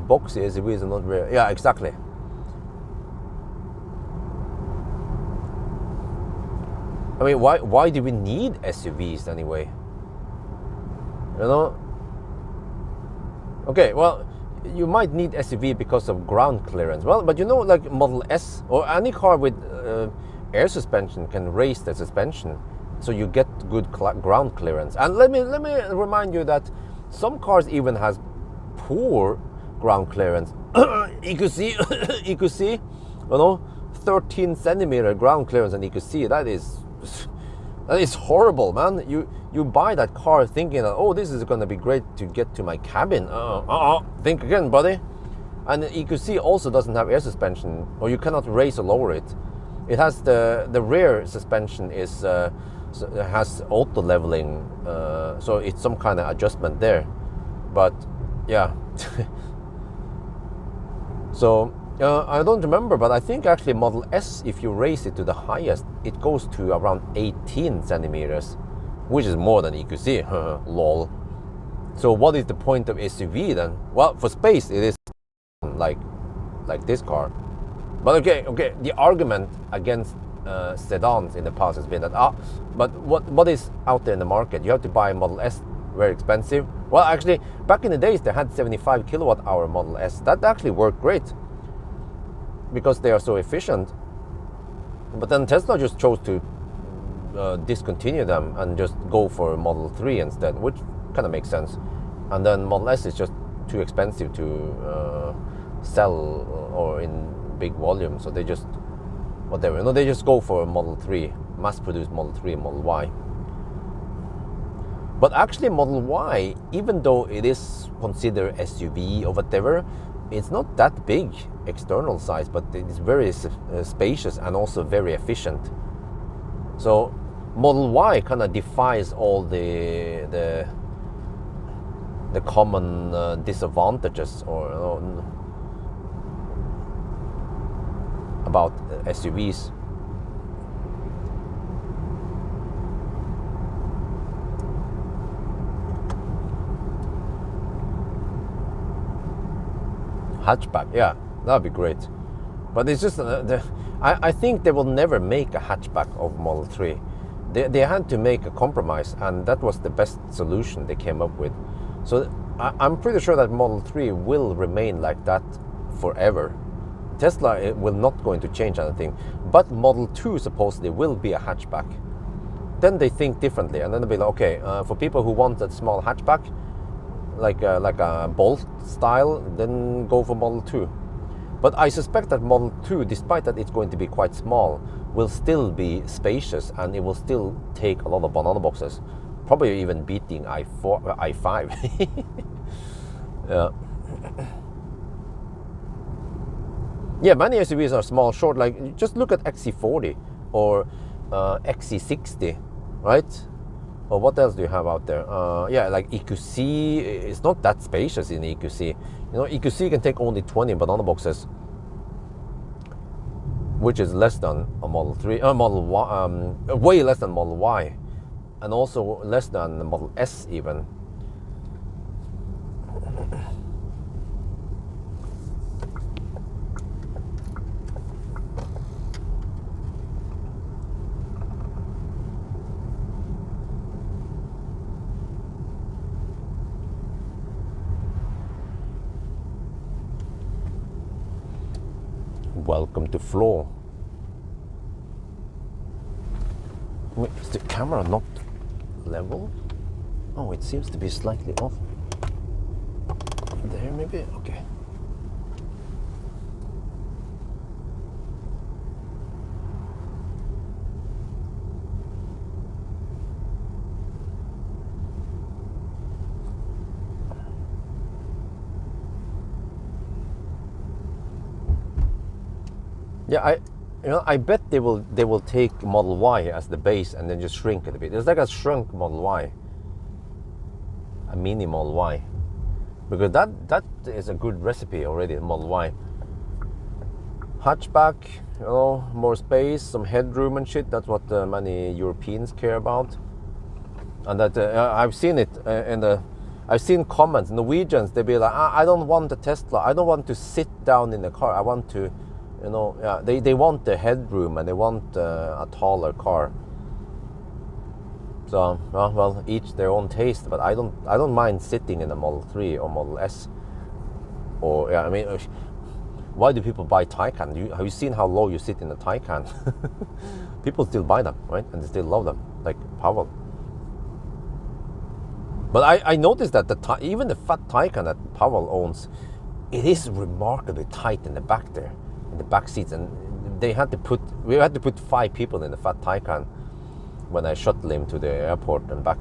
Boxy SUVs are not rare. Yeah, exactly. I mean, why do we need SUVs anyway? You know? Okay, well, you might need SUV because of ground clearance. Well, but you know, like Model S or any car with air suspension can raise the suspension, so you get good ground clearance. And let me remind you that some cars even has poor ground clearance. EQC, you know, 13 centimeter ground clearance on EQC. That is horrible, man. You buy that car thinking that, oh, this is going to be great to get to my cabin. Think again, buddy. And the EQC also doesn't have air suspension, or you cannot raise or lower it. It has the rear suspension has auto leveling, so it's some kind of adjustment there. But yeah, so I don't remember, but I think actually Model S, if you raise it to the highest, it goes to around 18 centimeters, which is more than EQC. Lol. So what is the point of SUV then? Well, for space it is like this car. But okay, the argument against sedans in the past has been that but what is out there in the market? You have to buy a Model S, very expensive. Well, actually, back in the days they had 75 kilowatt-hour Model S. That actually worked great because they are so efficient. But then Tesla just chose to discontinue them and just go for Model 3 instead, which kind of makes sense. And then Model S is just too expensive to sell or in big volume, so they just whatever, you know, they just go for a Model 3, mass-produced Model 3 and Model Y. But actually Model Y, even though it is considered SUV or whatever, it's not that big external size, but it's very spacious and also very efficient. So Model Y kind of defies all the common disadvantages or about SUVs. Hatchback, yeah, that'd be great. But it's just I think they will never make a hatchback of Model 3. They had to make a compromise, and that was the best solution they came up with. So I'm pretty sure that Model 3 will remain like that forever. Tesla will not going to change anything, but Model 2 supposedly will be a hatchback. Then they think differently, and then they'll be like, okay, for people who want that small hatchback, like a Bolt style, then go for Model 2. But I suspect that Model 2, despite that it's going to be quite small, will still be spacious, and it will still take a lot of banana boxes, probably even beating i5. Yeah. Yeah, many SUVs are small, short. Like, just look at XC40 or XC60, right? Or what else do you have out there? Yeah, like EQC. It's not that spacious in EQC. You know, EQC can take only 20 banana boxes, which is less than a Model 3, Model Y, way less than Model Y, and also less than the Model S even. Welcome to floor. Wait, is the camera not level? Oh, it seems to be slightly off. There maybe? Okay. Yeah, I bet they will take Model Y as the base and then just shrink it a bit. It's like a shrunk Model Y, a mini Model Y, because that is a good recipe already. Model Y hatchback, more space, some headroom and shit. That's what many Europeans care about. And that I've seen it I've seen comments. Norwegians, they be like, I don't want a Tesla. I don't want to sit down in the car. I want to. They want the headroom and they want a taller car. So well, each their own taste. But I don't mind sitting in a Model 3 or Model S. Or I mean, why do people buy Taycan? Have you seen how low you sit in a Taycan? People still buy them, right? And they still love them, like Pawel. But I noticed that even the fat Taycan that Pawel owns, it is remarkably tight in the back there. The back seats, and we had to put 5 people in the fat Taycan when I shuttled him to the airport and back.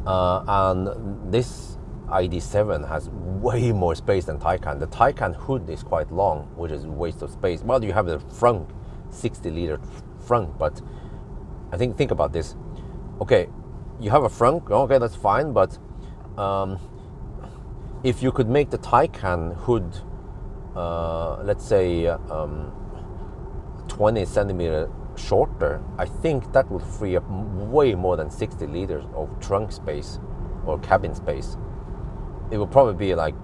And this ID7 has way more space than Taycan. The Taycan hood is quite long, which is a waste of space. Well, you have the frunk, 60-liter frunk, but I think about this. Okay, you have a frunk. Okay, that's fine, but if you could make the Taycan hood, let's say 20 centimeter shorter, I think that would free up way more than 60 liters of trunk space or cabin space. It would probably be like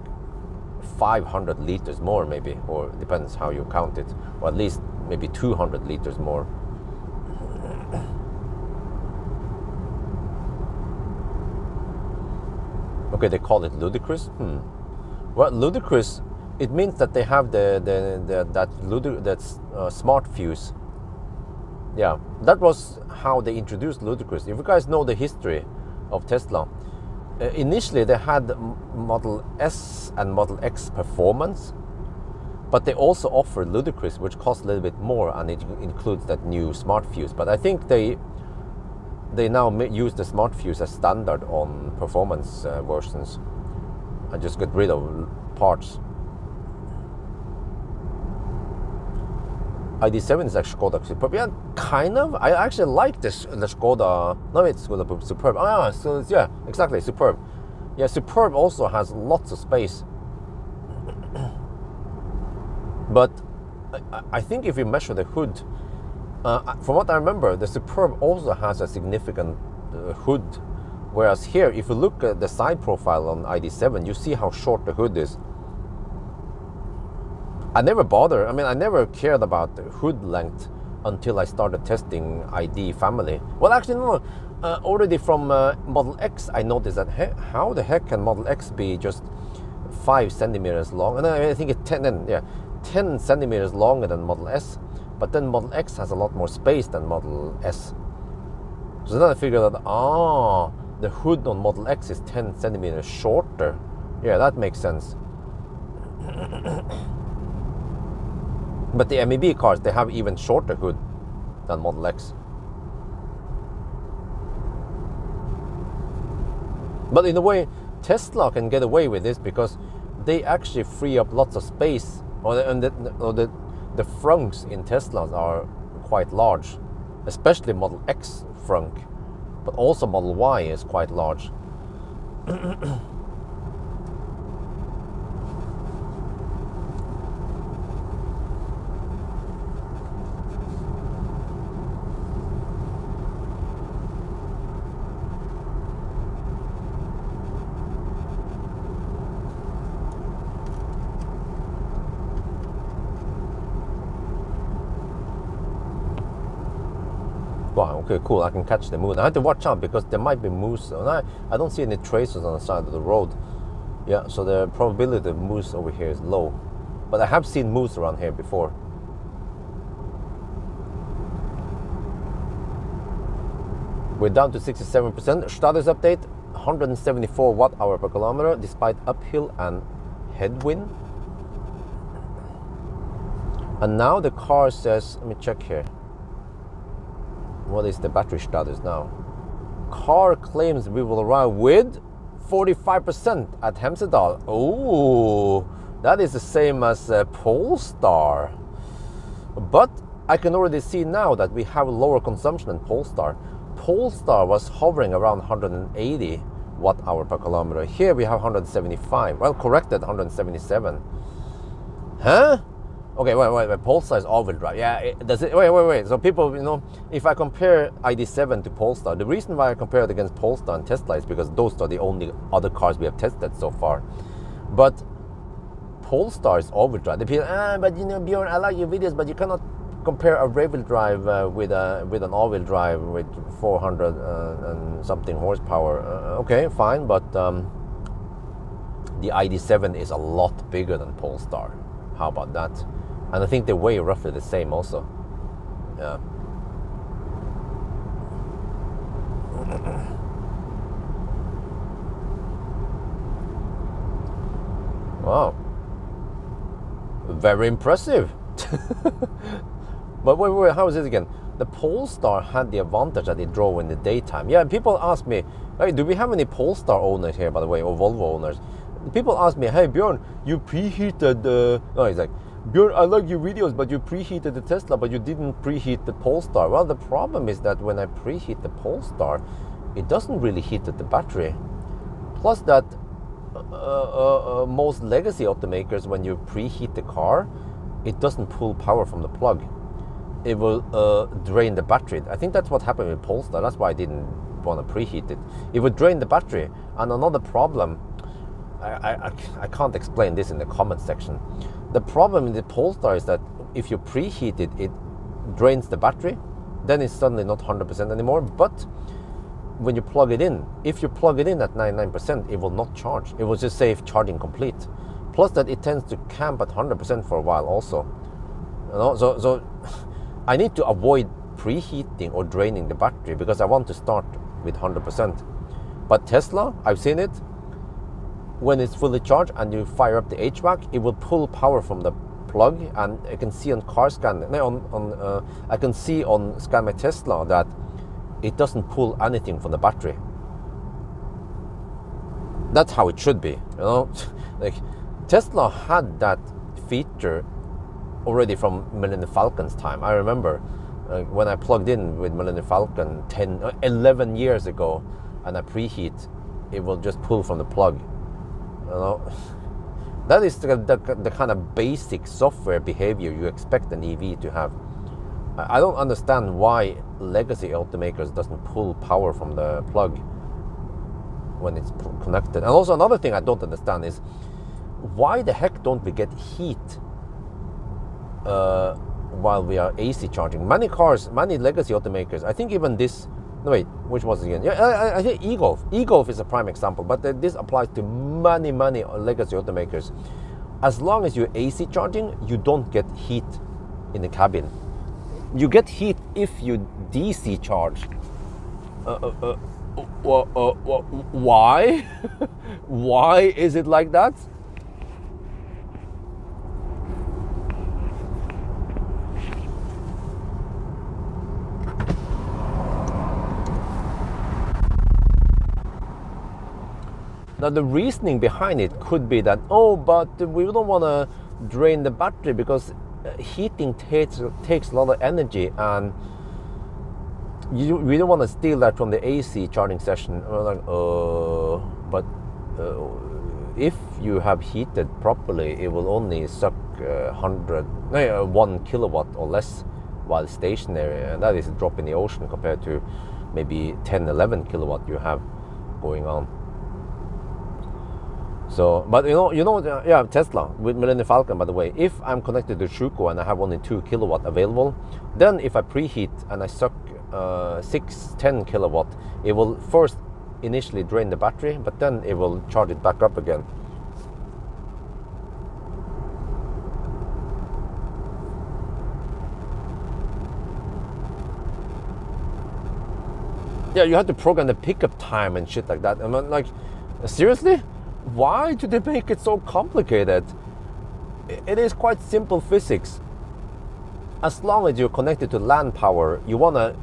500 liters more maybe, or depends how you count it, or at least maybe 200 liters more. Okay, they call it ludicrous. Well, ludicrous, it means that they have that smart fuse. Yeah, that was how they introduced ludicrous. If you guys know the history of Tesla, initially they had Model S and Model X performance, but they also offered ludicrous, which costs a little bit more, and it includes that new smart fuse. But I think they now use the smart fuse as standard on performance versions and just get rid of parts. ID7 is like Skoda Superb. Yeah, kind of. I actually like the Skoda. No, it's Skoda Superb. Ah, so yeah, exactly, Superb. Yeah, Superb also has lots of space. But I think if you measure the hood, from what I remember, the Superb also has a significant hood. Whereas here, if you look at the side profile on ID7, you see how short the hood is. I never I never cared about the hood length until I started testing ID family. Well, actually, no. Already from Model X, I noticed that how the heck can Model X be just 5 centimeters long? And I think it's 10 centimeters longer than Model S. But then Model X has a lot more space than Model S. So then I figured that, the hood on Model X is 10 centimeters shorter. Yeah, that makes sense. But the MEB cars, they have even shorter hood than Model X. But in a way, Tesla can get away with this because they actually free up lots of space. The frunks in Teslas are quite large, especially Model X frunk, but also Model Y is quite large. Okay, cool. I can catch the moon. I have to watch out because there might be moose. And I don't see any traces on the side of the road. Yeah, so the probability of moose over here is low. But I have seen moose around here before. We're down to 67%. Status update, 174 watt-hour per kilometer despite uphill and headwind. And now the car says, let me check here. What is the battery status now? Car claims we will arrive with 45% at Hemsedal. Oh, that is the same as Polestar. But I can already see now that we have lower consumption than Polestar. Polestar was hovering around 180 watt-hour per kilometer. Here we have 175. Well, corrected 177. Huh? Okay, wait. Polestar is all-wheel drive. Yeah, does it? Wait. So people, you know, if I compare ID7 to Polestar, the reason why I compare it against Polestar and Tesla is because those are the only other cars we have tested so far. But Polestar is all-wheel drive. The people, but you know, Bjorn, I like your videos, but you cannot compare a rear-wheel drive with an all-wheel drive with 400 and something horsepower. Okay, fine, but the ID7 is a lot bigger than Polestar. How about that? And I think they weigh roughly the same also. Yeah. Wow. Very impressive. But wait, how is this again? The Polestar had the advantage that it drove in the daytime. Yeah, people ask me, hey, do we have any Polestar owners here, by the way, or Volvo owners? People ask me, hey, Bjorn, you preheated the... No, he's like, Bjorn, I like your videos, but you preheated the Tesla, but you didn't preheat the Polestar. Well, the problem is that when I preheat the Polestar, it doesn't really heat at the battery. Plus that most legacy automakers, when you preheat the car, it doesn't pull power from the plug. It will drain the battery. I think that's what happened with Polestar. That's why I didn't want to preheat it. It would drain the battery. And another problem, I can't explain this in the comment section. The problem in the Polestar is that if you preheat it, it drains the battery. Then it's suddenly not 100% anymore. But when you plug it in, if you plug it in at 99%, it will not charge. It will just say charging complete. Plus that it tends to camp at 100% for a while also. You know, so I need to avoid preheating or draining the battery because I want to start with 100%. But Tesla, I've seen it. When it's fully charged and you fire up the HVAC, it will pull power from the plug, and I can see on car scan. I can see on Scan My Tesla that it doesn't pull anything from the battery. That's how it should be, you know. Like Tesla had that feature already from Millennium Falcon's time. I remember when I plugged in with Millennium Falcon 11 years ago, and I preheat, it will just pull from the plug. You know, that is the kind of basic software behavior you expect an EV to have. I don't understand why legacy automakers doesn't pull power from the plug when it's connected. And also another thing I don't understand is why the heck don't we get heat while we are AC charging? Many cars, many legacy automakers, I think even this, no wait, which was it again? Yeah, I think e-Golf. E-Golf is a prime example, but this applies to many legacy automakers. As long as you're AC charging, you don't get heat in the cabin. You get heat if you DC charge. Why? Why is it like that? Now the reasoning behind it could be that, oh, but we don't want to drain the battery because heating takes a lot of energy, and we don't want to steal that from the AC charging session. Like, but if you have heated properly, it will only suck 1 kilowatt or less while stationary, and that is a drop in the ocean compared to maybe 10-11 kilowatt you have going on. So, but you know, yeah, Tesla with Millennium Falcon, by the way, if I'm connected to Shuko and I have only 2 kilowatt available, then if I preheat and I suck 10 kilowatt, it will first initially drain the battery, but then it will charge it back up again. Yeah, you have to program the pickup time and shit like that. I mean, like, seriously? Why do they make it so complicated? It is quite simple physics. As long as you're connected to land power, you want to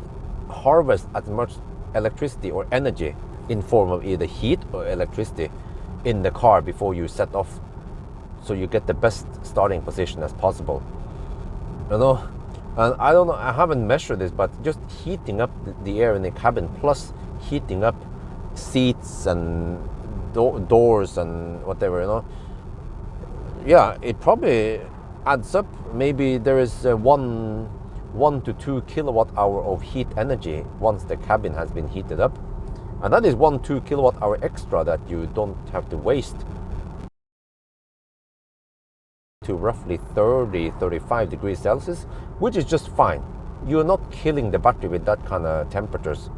harvest as much electricity or energy in form of either heat or electricity in the car before you set off, so you get the best starting position as possible. You know? And I don't know, I haven't measured this, but just heating up the air in the cabin plus heating up seats and doors and whatever, you know, yeah, it probably adds up. Maybe there is 1 to 2 kilowatt hour of heat energy once the cabin has been heated up, and that is 1-2 kilowatt hour extra that you don't have to waste to roughly 30-35 degrees Celsius, which is just fine. You're not killing the battery with that kind of temperatures.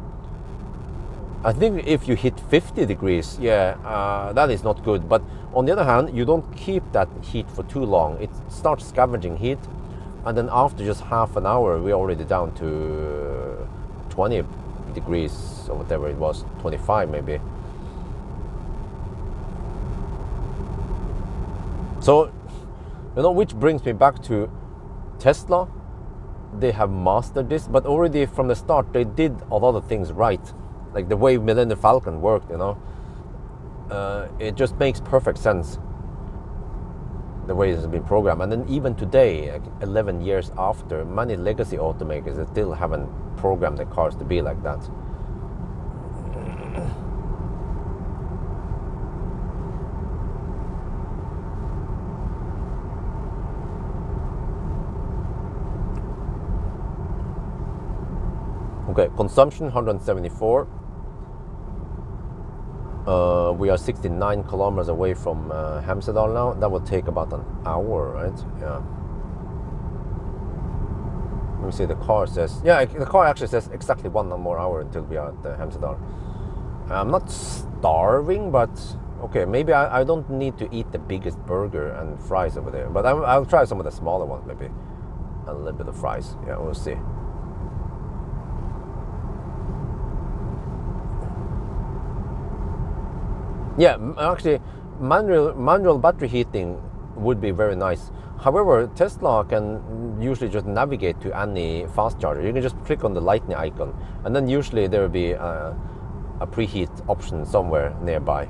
I think if you hit 50 degrees, yeah, that is not good. But on the other hand, you don't keep that heat for too long. It starts scavenging heat, and then after just half an hour, we're already down to 20 degrees or whatever it was, 25 maybe. So, you know, which brings me back to Tesla. They have mastered this, but already from the start, they did a lot of things right. Like the way Millennium Falcon worked, you know. It just makes perfect sense, the way it has been programmed. And then even today, like 11 years after, many legacy automakers still haven't programmed the cars to be like that. Okay, consumption 174. We are 69 kilometers away from Hemsedal now. That will take about an hour, right? Yeah. Let me see, the car says, yeah, the car actually says exactly 1 more hour until we are at Hemsedal. I'm not starving, but okay, maybe I don't need to eat the biggest burger and fries over there, but I'll try some of the smaller ones, maybe. A little bit of fries, yeah, we'll see. Yeah, actually, manual battery heating would be very nice. However, Tesla can usually just navigate to any fast charger. You can just click on the lightning icon, and then usually there will be a preheat option somewhere nearby.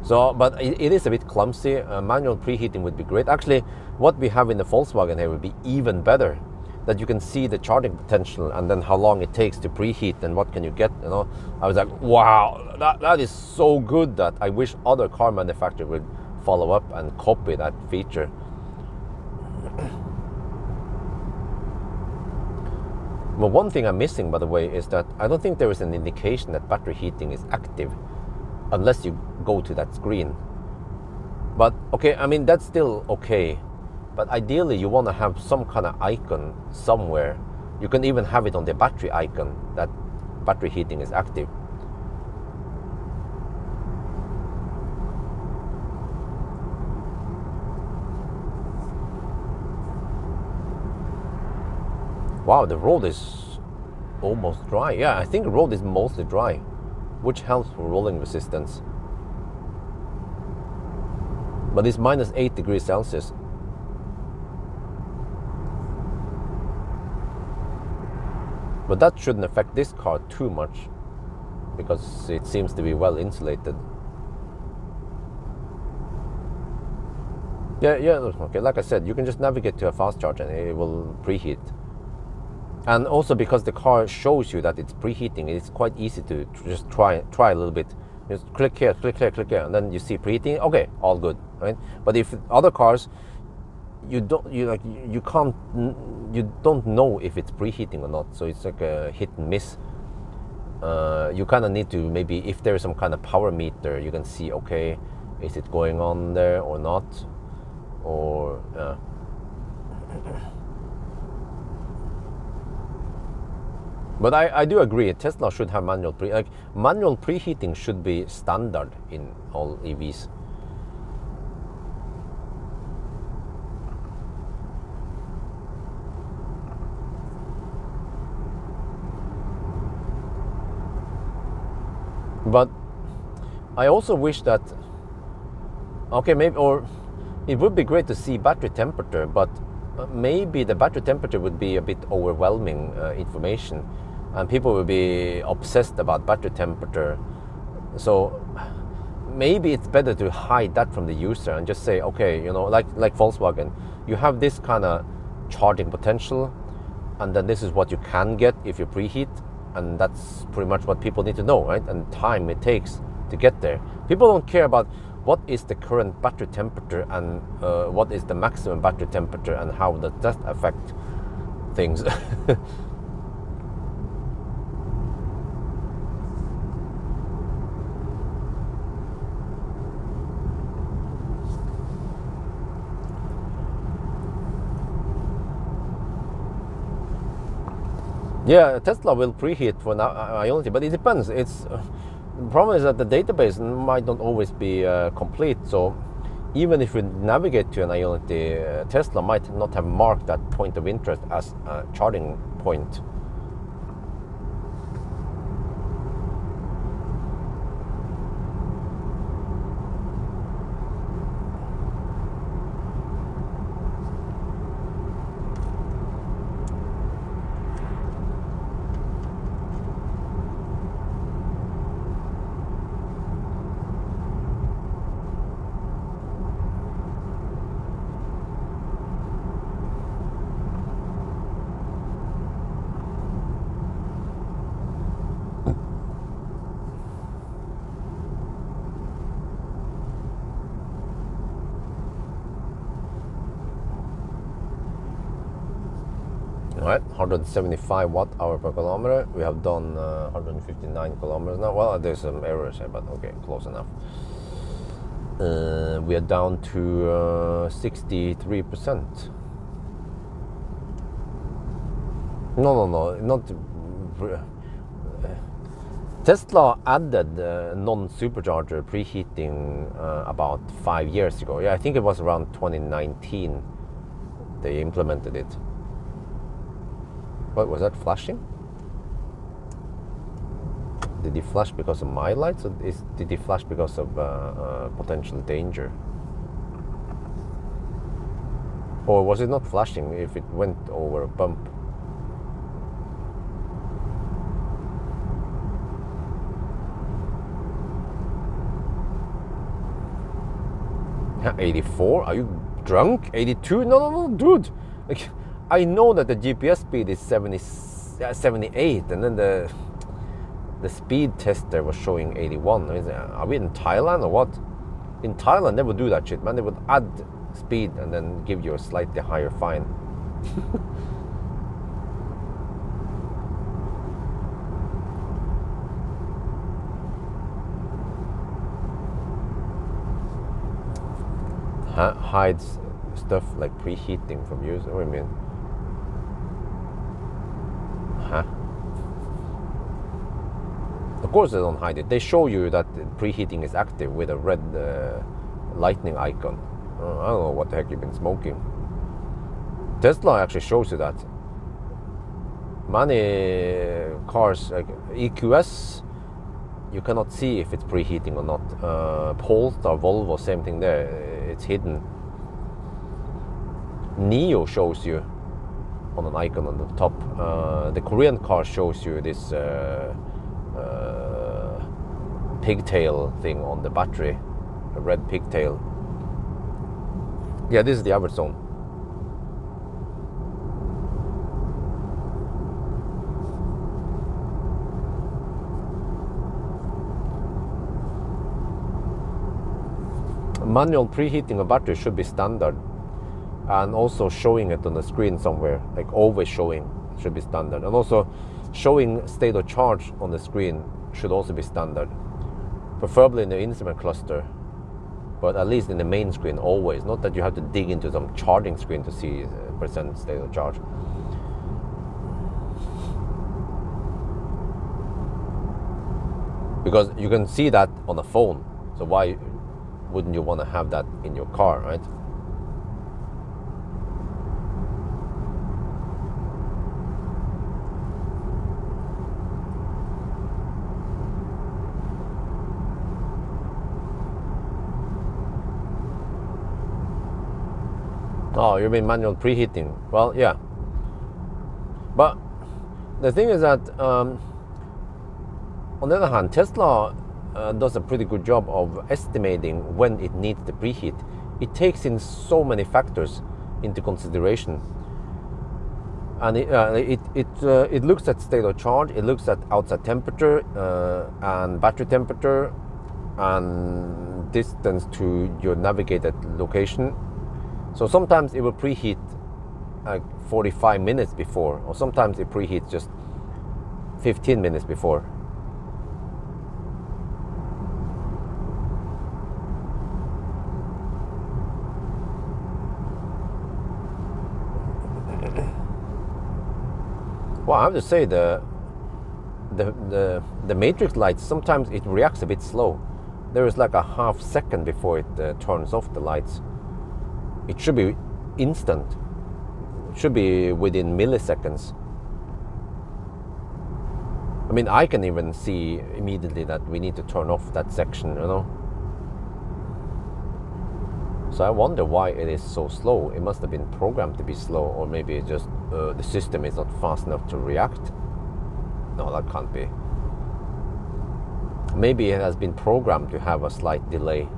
So, but it is a bit clumsy. Manual preheating would be great. Actually, what we have in the Volkswagen here would be even better. That you can see the charging potential and then how long it takes to preheat and what can you get, you know. I was like, wow, that is so good that I wish other car manufacturers would follow up and copy that feature. Well, one thing I'm missing, by the way, is that I don't think there is an indication that battery heating is active unless you go to that screen. But okay, I mean, that's still okay. But ideally, you want to have some kind of icon somewhere. You can even have it on the battery icon that battery heating is active. Wow, the road is almost dry. Yeah, I think the road is mostly dry, which helps for rolling resistance. But it's minus 8 degrees Celsius. But that shouldn't affect this car too much because it seems to be well insulated. Yeah, okay, like I said, you can just navigate to a fast charge and it will preheat. And also because the car shows you that it's preheating, it's quite easy to just try a little bit. Just click here, and then you see preheating. Okay, all good, right? But if other cars, you don't know if it's preheating or not, so it's like a hit and miss. You kind of need to, maybe if there is some kind of power meter, you can see, okay, is it going on there or not, or But I do agree, Tesla should have manual preheating should be standard in all EVs. But I also wish that, okay, maybe, or it would be great to see battery temperature, but maybe the battery temperature would be a bit overwhelming information, and people will be obsessed about battery temperature. So maybe it's better to hide that from the user and just say, okay, you know, like Volkswagen, you have this kind of charging potential, and then this is what you can get if you preheat, and that's pretty much what people need to know, right? And time it takes to get there. People don't care about what is the current battery temperature and what is the maximum battery temperature and how does that affect things. Yeah, Tesla will preheat for Ionity, but it depends. The problem is that the database might not always be complete. So even if you navigate to an Ionity, Tesla might not have marked that point of interest as a charging point. Right, 175 watt-hour per kilometer. We have done 159 kilometers now. Well, there's some errors here, but okay, close enough. We are down to 63%. No, not. Tesla added non-supercharger preheating about 5 years ago. Yeah, I think it was around 2019 they implemented it. What was that, flashing? Did he flash because of my lights, or did he flash because of potential danger? Or was it not flashing if it went over a bump? Yeah, 84? Are you drunk? 82? No, dude! Like, I know that the GPS speed is 78, and then the speed tester was showing 81. Are we in Thailand or what? In Thailand, they would do that shit, man. They would add speed and then give you a slightly higher fine. Hides stuff like preheating from users. What do you mean? Huh? Of course they don't hide it. They show you that preheating is active with a red lightning icon. I don't know what the heck you've been smoking. Tesla actually shows you that. Many cars like EQS, you cannot see if it's preheating or not. Polestar, Volvo, same thing there. It's hidden. Neo shows you on an icon on the top. The Korean car shows you this pigtail thing on the battery, a red pigtail. Yeah, this is the average zone. Manual preheating of battery should be standard, and also showing it on the screen somewhere, like always showing, should be standard. And also showing state of charge on the screen should also be standard, preferably in the instrument cluster, but at least in the main screen always. Not that you have to dig into some charging screen to see percent state of charge. because you can see that on a phone. So why wouldn't you want to have that in your car, right? Oh, you mean manual preheating? Well, yeah. But the thing is that, on the other hand, Tesla does a pretty good job of estimating when it needs the preheat. It takes in so many factors into consideration, and it looks at state of charge, it looks at outside temperature and battery temperature and distance to your navigated location. So sometimes it will preheat like 45 minutes before, or sometimes it preheats just 15 minutes before. Well, I have to say the matrix lights, sometimes it reacts a bit slow. There is like a half second before it turns off the lights. It should be instant. It should be within milliseconds. I mean, I can even see immediately that we need to turn off that section, you know. So I wonder why it is so slow. It must have been programmed to be slow, or maybe it just the system is not fast enough to react. No, that can't be. Maybe it has been programmed to have a slight delay.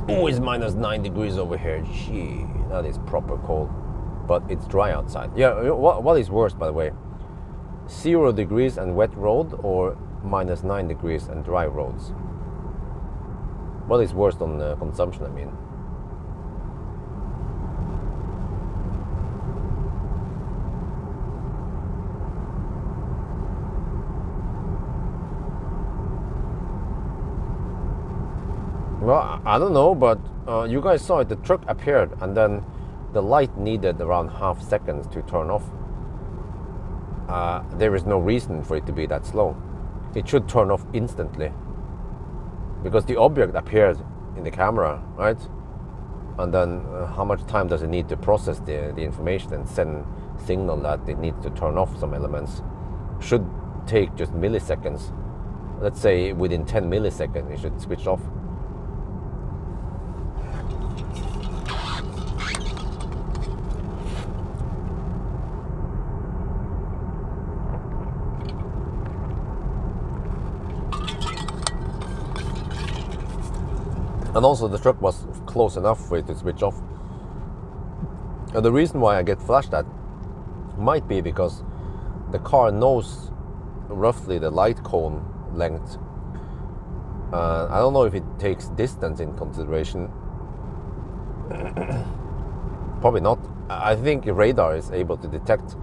Oh, it's minus 9 degrees over here. Gee, that is proper cold. But it's dry outside. Yeah, what is worse, by the way? 0 degrees and wet road, or minus 9 degrees and dry roads? What is worse on consumption, I mean? Well, I don't know, but you guys saw it. The truck appeared, and then the light needed around half seconds to turn off. There is no reason for it to be that slow. It should turn off instantly, because the object appears in the camera, right? And then how much time does it need to process the information and send signal that it needs to turn off some elements? Should take just milliseconds. Let's say within 10 milliseconds it should switch off. And also the truck was close enough for it to switch off. And the reason why I get flashed at might be because the car knows roughly the light cone length. I don't know if it takes distance in consideration. Probably not. I think radar is able to detect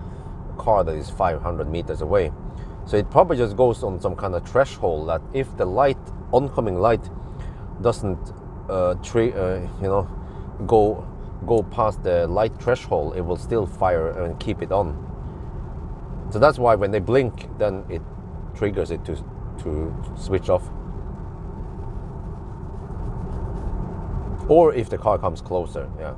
a car that is 500 meters away. So it probably just goes on some kind of threshold that if the light, oncoming light, doesn't go past the light threshold, it will still fire and keep it on. So that's why when they blink, then it triggers it to switch off. Or if the car comes closer, yeah.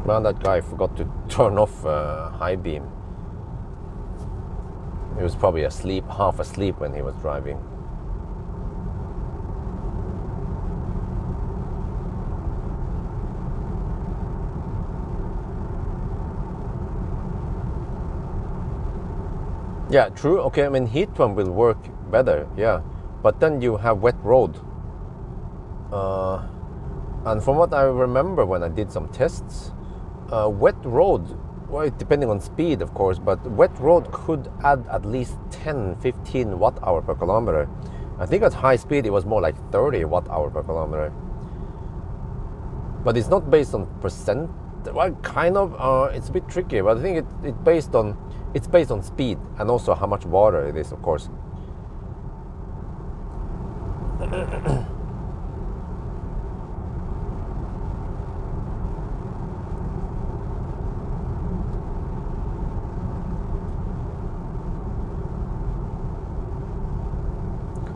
Well, that guy forgot to turn off high beam. He was probably asleep, half asleep when he was driving. Yeah, true. Okay, I mean, heat pump will work better, yeah. But then you have wet road. And from what I remember when I did some tests, wet road, well, depending on speed of course, but wet road could add at least 10-15 watt-hour per kilometer. I think at high speed it was more like 30 watt-hour per kilometer. But it's not based on percent. Well, kind of. It's a bit tricky, but I think it's based on speed and also how much water it is, of course.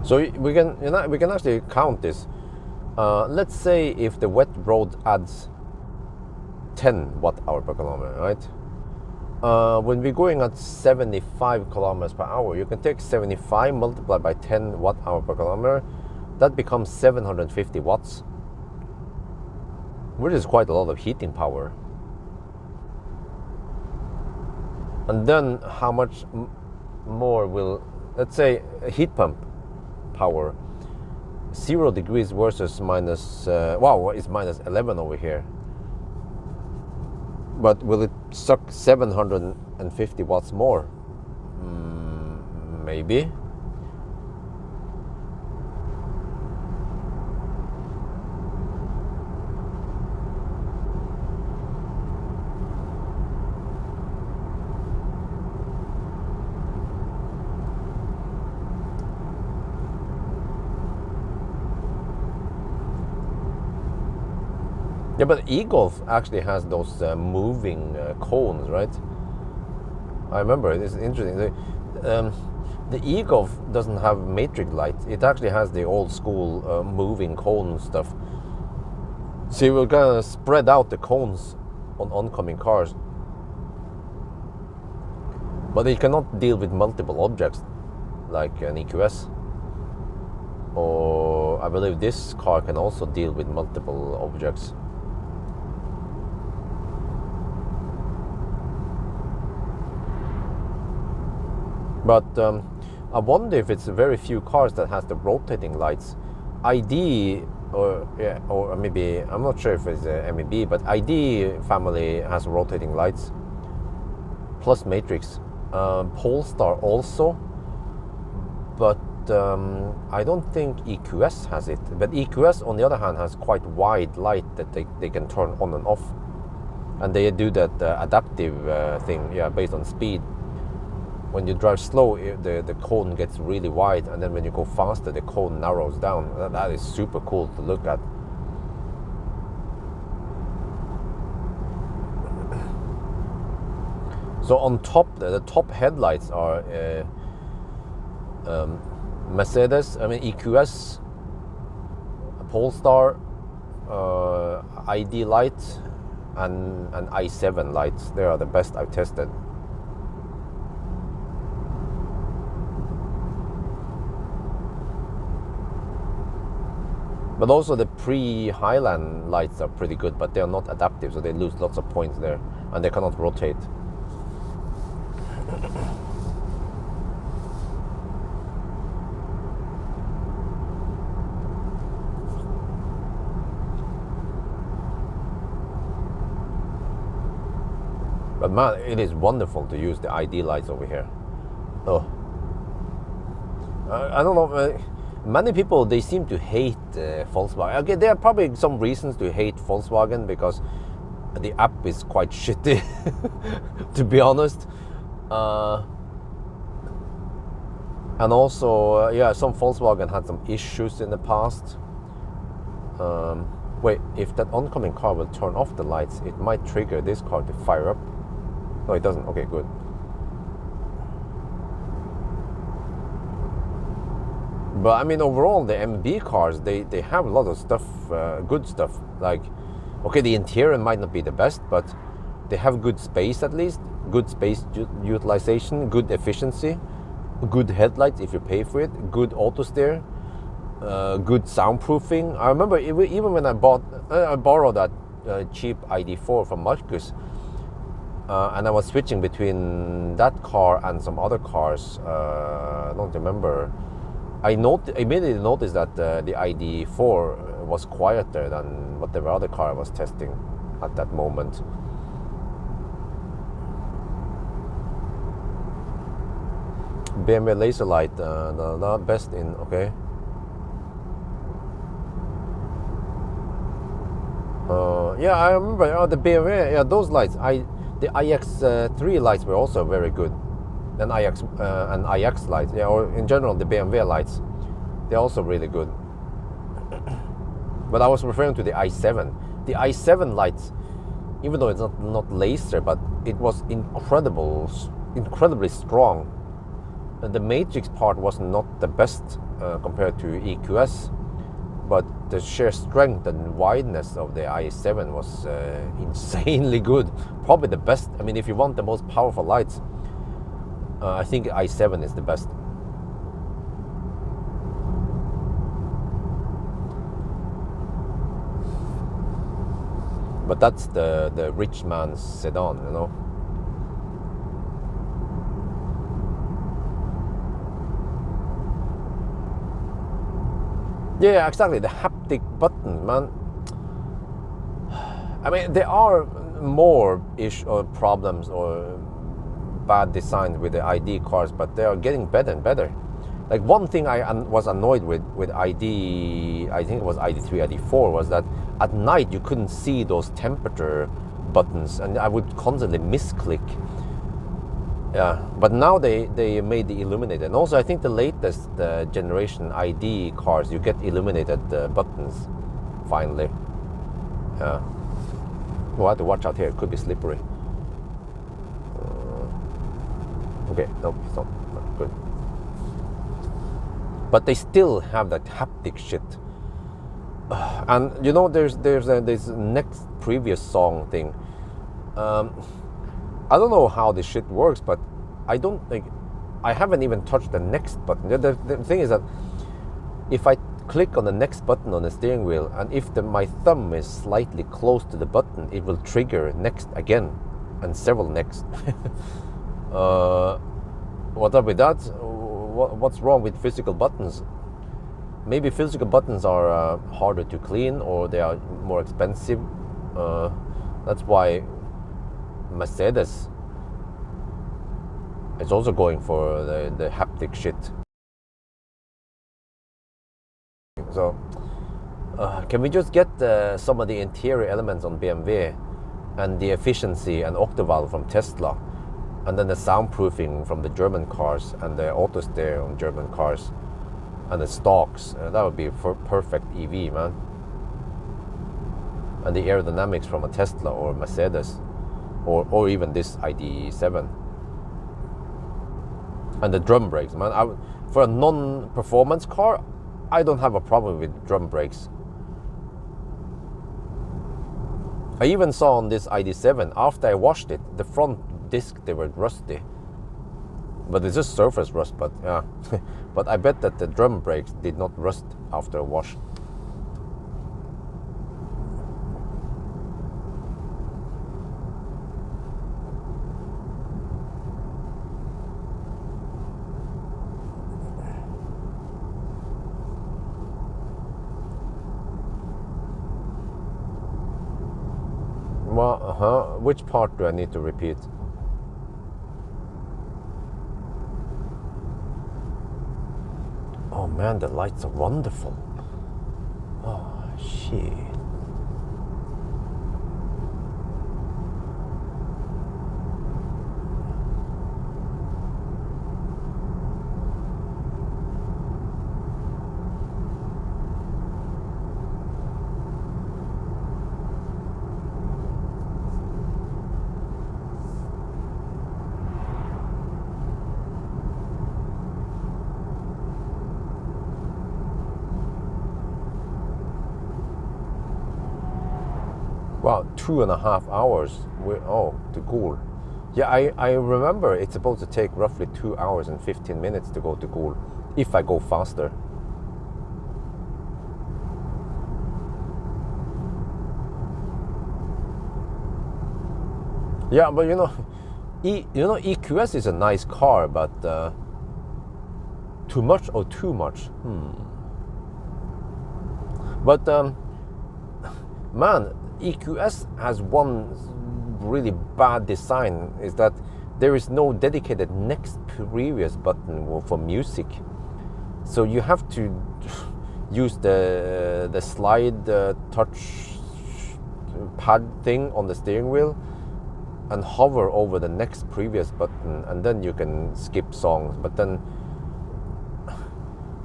So we can actually count this. Let's say if the wet road adds 10 watt-hour per kilometer, right? When we're going at 75 kilometers per hour, you can take 75 multiplied by 10 watt-hour per kilometer. That becomes 750 watts, which is quite a lot of heating power. And then how much more will, let's say, a heat pump power, 0 degrees versus minus, wow, it's minus 11 over here. But will it suck 750 watts more? Maybe. Yeah, but e-Golf actually has those moving cones, right? I remember, it's interesting. The e-Golf doesn't have matrix lights. It actually has the old school moving cone stuff. So we're gonna spread out the cones on oncoming cars. But it cannot deal with multiple objects like an EQS. Or I believe this car can also deal with multiple objects. But I wonder if it's very few cars that has the rotating lights. ID or maybe, I'm not sure if it's a MEB, but ID family has rotating lights plus matrix. Polestar also, but I don't think EQS has it. But EQS on the other hand has quite wide light that they can turn on and off, and they do that adaptive thing, yeah, based on speed. When you drive slow, the cone gets really wide, and then when you go faster, the cone narrows down. That is super cool to look at. So on top, the top headlights are Mercedes, I mean EQS, Polestar, ID light, and i7 lights. They are the best I've tested. But also the pre-Highland lights are pretty good, but they are not adaptive, so they lose lots of points there, and they cannot rotate. But man, it is wonderful to use the ID lights over here. Oh, I don't know. Many people, they seem to hate Volkswagen. Okay, there are probably some reasons to hate Volkswagen because the app is quite shitty, to be honest. And also, yeah, some Volkswagen had some issues in the past. Wait, if that oncoming car will turn off the lights, it might trigger this car to fire up. No, it doesn't. Okay, good. But I mean, overall, the MB cars, they have a lot of stuff, good stuff. Like, okay, the interior might not be the best, but they have good space at least, good space utilization, good efficiency, good headlights if you pay for it, good auto steer, good soundproofing. I remember even when I borrowed that cheap ID4 from Marcus, and I was switching between that car and some other cars. I don't remember. I immediately noticed that the ID4 was quieter than whatever other car I was testing at that moment. BMW laser light, the best in, okay. Yeah, I remember the BMW, yeah, those lights. The iX3 lights were also very good, and iX lights, yeah, or in general the BMW lights, they're also really good. But I was referring to the i7. The i7 lights, even though it's not laser, but it was incredibly strong. The matrix part was not the best compared to EQS, but the sheer strength and wideness of the i7 was insanely good. Probably the best. I mean, if you want the most powerful lights, I think i7 is the best. But that's the rich man's sedan, you know. Yeah, exactly. The haptic button, man. I mean, there are more problems or bad design with the ID cars, but they are getting better and better. Like one thing I was annoyed with ID, I think it was ID3, ID4, was that at night you couldn't see those temperature buttons, and I would constantly misclick. Yeah, but now they made the illuminated. And also I think the latest generation ID cars, you get illuminated buttons finally. Yeah. We'll have to watch out here, it could be slippery. Okay, no, it's not good. But they still have that haptic shit. And you know, there's this next previous song thing. I don't know how this shit works, but I haven't even touched the next button. The thing is that if I click on the next button on the steering wheel, and if my thumb is slightly close to the button, it will trigger next again, and several next. What's up with that? What's wrong with physical buttons? Maybe physical buttons are harder to clean, or they are more expensive. That's why Mercedes is also going for the haptic shit. So can we just get some of the interior elements on BMW, and the efficiency and octaval from Tesla, and then the soundproofing from the German cars, and the auto steer on German cars, and the stocks? That would be a perfect EV, man. And the aerodynamics from a Tesla or Mercedes, or even this ID7. And the drum brakes, man. For a non-performance car, I don't have a problem with drum brakes. I even saw on this ID7, after I washed it, the front disc, they were rusty. But it's just surface rust, but yeah. But I bet that the drum brakes did not rust after a wash. Well, which part do I need to repeat? Oh man, the lights are wonderful. Oh shit. Wow, 2.5 hours to Goul. Yeah, I remember it's supposed to take roughly 2 hours and 15 minutes to go to Goul, if I go faster. Yeah, but you know, EQS is a nice car, but too much or too much? But man, EQS has one really bad design, is that there is no dedicated next previous button for music. So you have to use the slide touch pad thing on the steering wheel and hover over the next previous button, and then you can skip songs. But then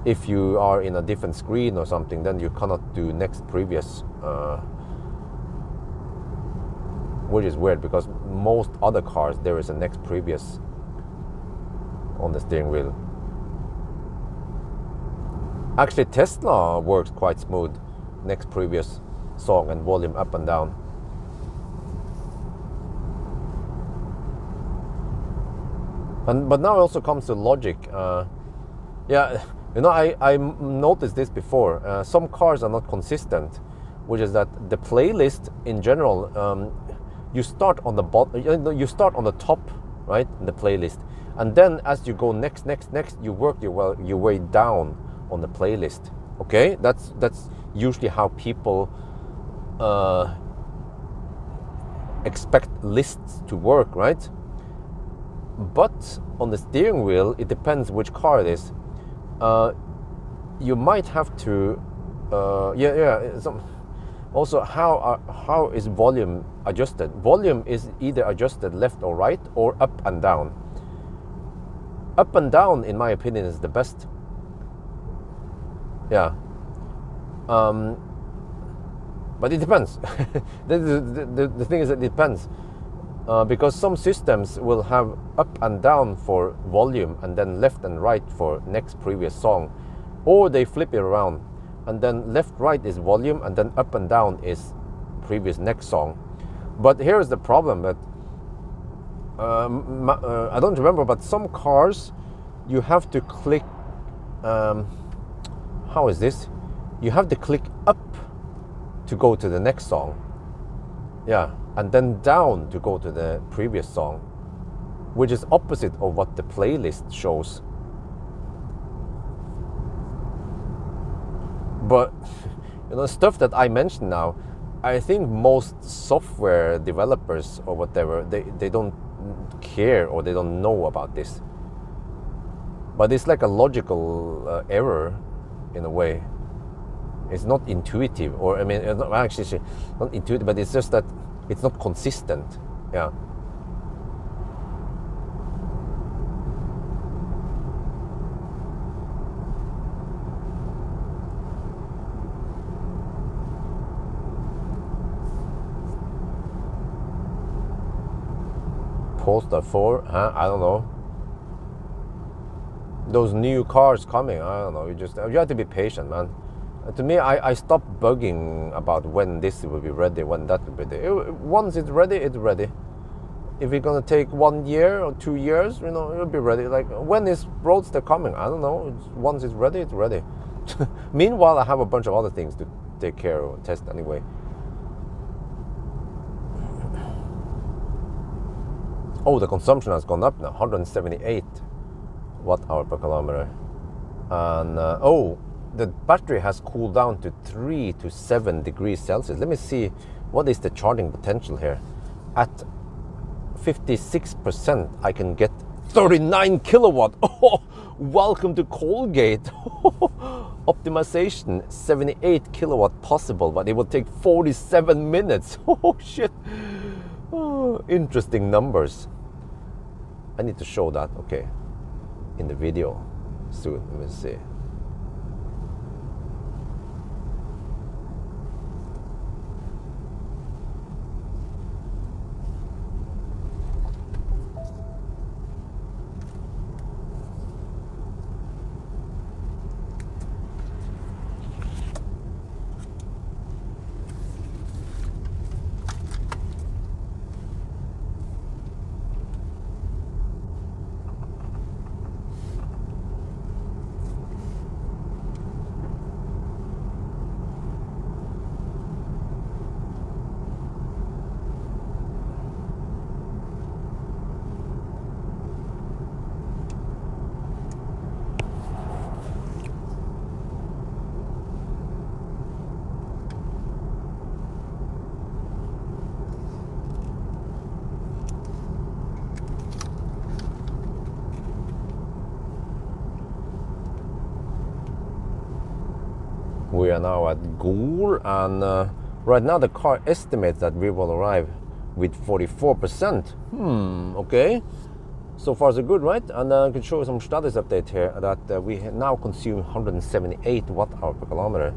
if you are in a different screen or something, then you cannot do next previous, which is weird because most other cars there is a next previous on the steering wheel. Actually, Tesla works quite smooth, next previous song and volume up and down. But now it also comes to logic. Yeah, you know, I noticed this before. Some cars are not consistent, which is that the playlist in general, you start on the bottom, you start on the top, right, in the playlist, and then as you go next, you work your way down on the playlist. Okay, that's usually how people expect lists to work, right? But on the steering wheel, it depends which car it is. You might have to, also, how is volume adjusted? Volume is either adjusted left or right, or up and down. Up and down, in my opinion, is the best. Yeah. But it depends. The thing is, it depends. Because some systems will have up and down for volume and then left and right for next previous song, or they flip it around and then left right is volume and then up and down is previous next song. But here's the problem that I don't remember, but some cars you have to click, how is this? You have to click up to go to the next song. Yeah, and then down to go to the previous song, which is opposite of what the playlist shows. But you know, stuff that I mentioned now, I think most software developers or whatever, they don't care or they don't know about this. But it's like a logical error in a way. It's not intuitive, or I mean, it's not, actually not intuitive, but it's just that it's not consistent. Yeah. Polestar 4, huh? I don't know. Those new cars coming, I don't know. You have to be patient, man. To me, I stopped bugging about when this will be ready, when that will be ready. Once it's ready, it's ready. If it's gonna take 1 year or 2 years, you know, it'll be ready. Like, when is Roadster coming? I don't know. Once it's ready, it's ready. Meanwhile, I have a bunch of other things to take care of, test anyway. Oh, the consumption has gone up now, 178 watt-hour per kilometer. And oh, the battery has cooled down to 3 to 7 degrees Celsius. Let me see, what is the charging potential here? At 56%, I can get 39 kilowatt. Oh, welcome to Colgate. Optimization, 78 kilowatt possible, but it will take 47 minutes. Oh, shit. Oh, interesting numbers. I need to show that, okay, in the video soon. Let me see. we are now at Goul, and right now the car estimates that we will arrive with 44%. Okay. So far so good, right? And I can show you some status update here that we now consume 178 watt-hour per kilometer,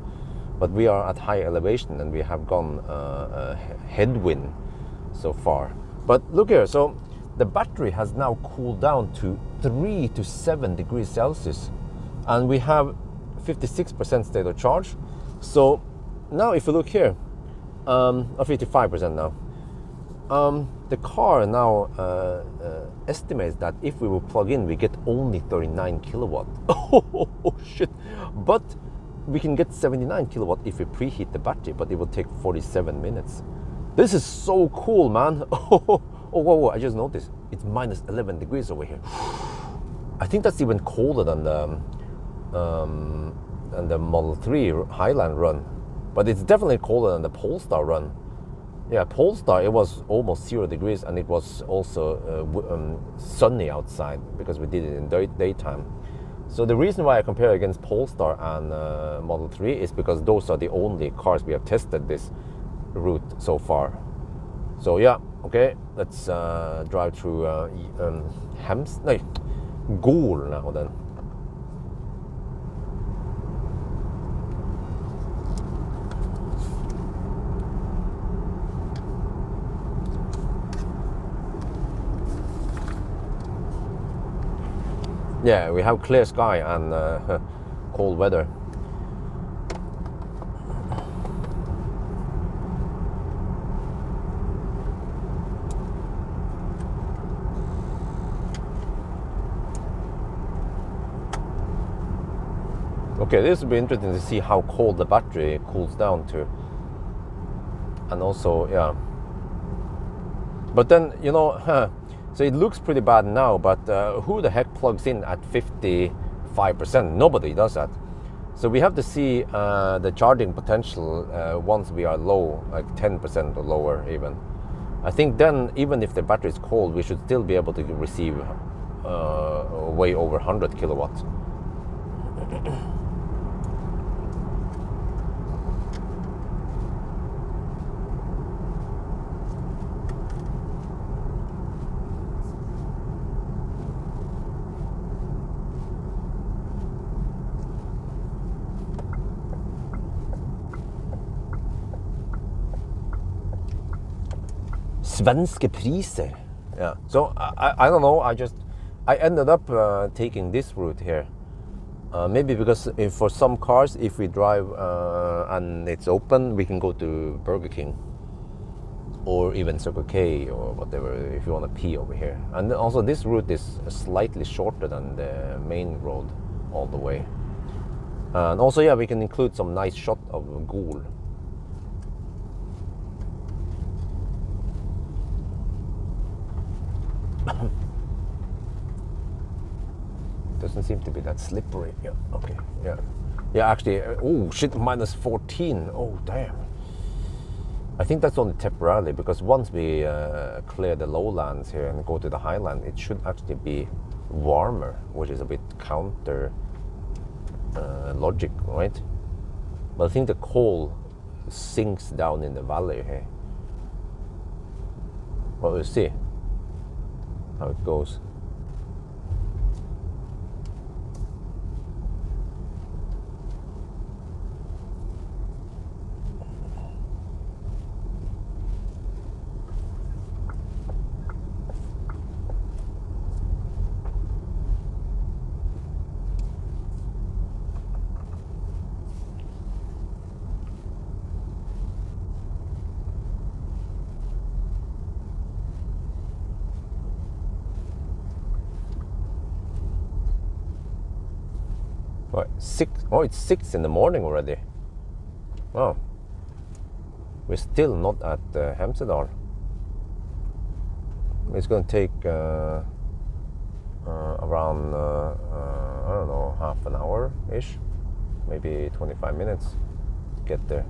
but we are at high elevation and we have gone headwind so far. But look here, so the battery has now cooled down to 3 to 7 degrees Celsius, and we have 56% state of charge. So now if you look here, 55% now. The car now estimates that if we will plug in, we get only 39 kilowatt. Oh shit! But we can get 79 kilowatt if we preheat the battery, but it will take 47 minutes. This is so cool, man. Oh, whoa, I just noticed it's minus 11 degrees over here. I think that's even colder than the Model 3 Highland run, but it's definitely colder than the Polestar run. Yeah, Polestar, it was almost 0 degrees, and it was also sunny outside because we did it in daytime. So the reason why I compare against Polestar and Model 3 is because those are the only cars we have tested this route so far. So yeah, okay, let's drive through Goul now then. Yeah, we have clear sky and cold weather. Okay, this will be interesting to see how cold the battery cools down to. And also, yeah. But then, you know, so it looks pretty bad now, but who the heck plugs in at 55%? Nobody does that. So we have to see the charging potential once we are low, like 10% or lower even. I think then, even if the battery is cold, we should still be able to receive way over 100 kilowatts. Svenske priser. Yeah. So I don't know. I ended up taking this route here. Maybe because for some cars, if we drive and it's open, we can go to Burger King or even Circle K or whatever if you want to pee over here. And also this route is slightly shorter than the main road all the way. And also, yeah, we can include some nice shot of Goul. Doesn't seem to be that slippery. Yeah, okay, yeah. Yeah, actually, oh shit, minus 14. Oh, damn. I think that's only temporarily, because once we clear the lowlands here and go to the highland, it should actually be warmer, which is a bit counter logic, right? But I think the coal sinks down in the valley here. Well, we'll see how it goes. It's 6 in the morning already. Wow. We're still not at Hemsedal. It's going to take around, I don't know, half an hour-ish. Maybe 25 minutes to get there.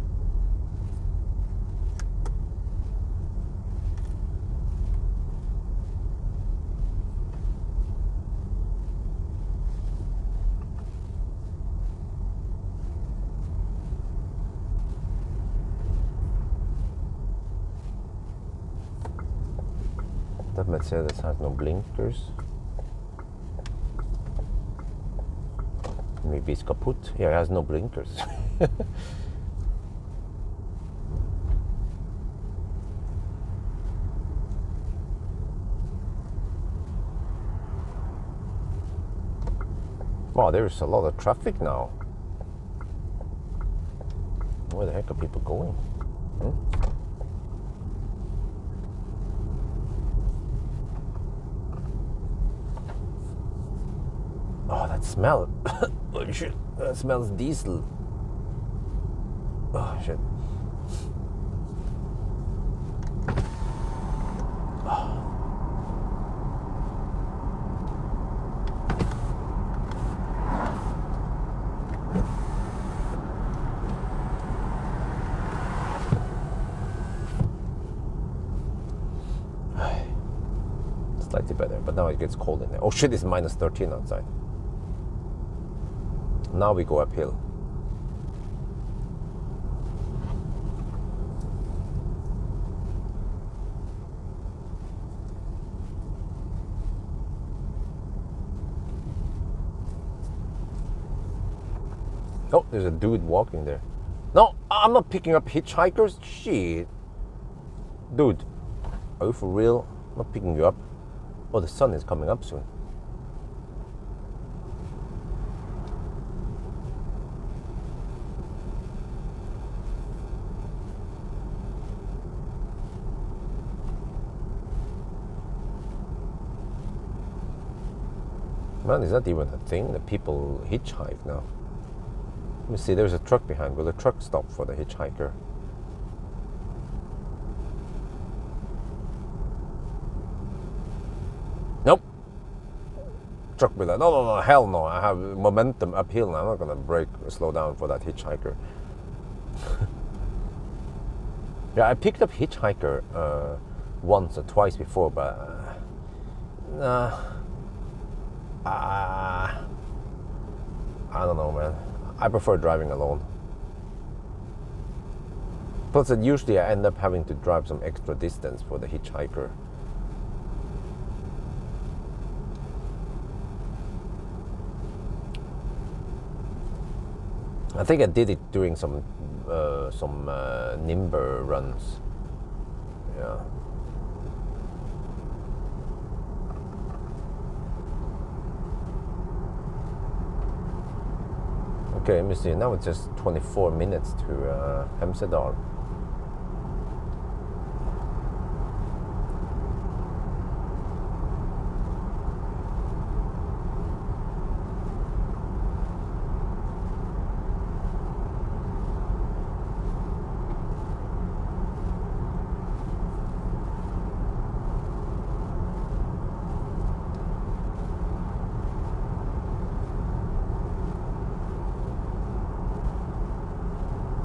let's say this has no blinkers. Maybe it's kaput. Yeah, it has no blinkers. Wow, there's a lot of traffic now. Where the heck are people going? Oh, that smell. Oh shit, that smells diesel. Oh shit. Slightly better, but now it gets cold in there. Oh shit, it's minus 13 outside. Now we go uphill. Oh, there's a dude walking there. No, I'm not picking up hitchhikers. Shit. Dude, are you for real? I'm not picking you up. Oh, the sun is coming up soon. Man, is that even a thing that people hitchhike now? Let me see, there's a truck behind. Will the truck stop for the hitchhiker? Nope. Truck will like, no, hell no. I have momentum uphill now. I'm not gonna brake or slow down for that hitchhiker. Yeah, I picked up hitchhiker once or twice before, but I don't know, man. I prefer driving alone. Plus, usually I end up having to drive some extra distance for the hitchhiker. I think I did it during some Nimber runs. Yeah. Okay, let me see. Now it's just 24 minutes to Hemsedal.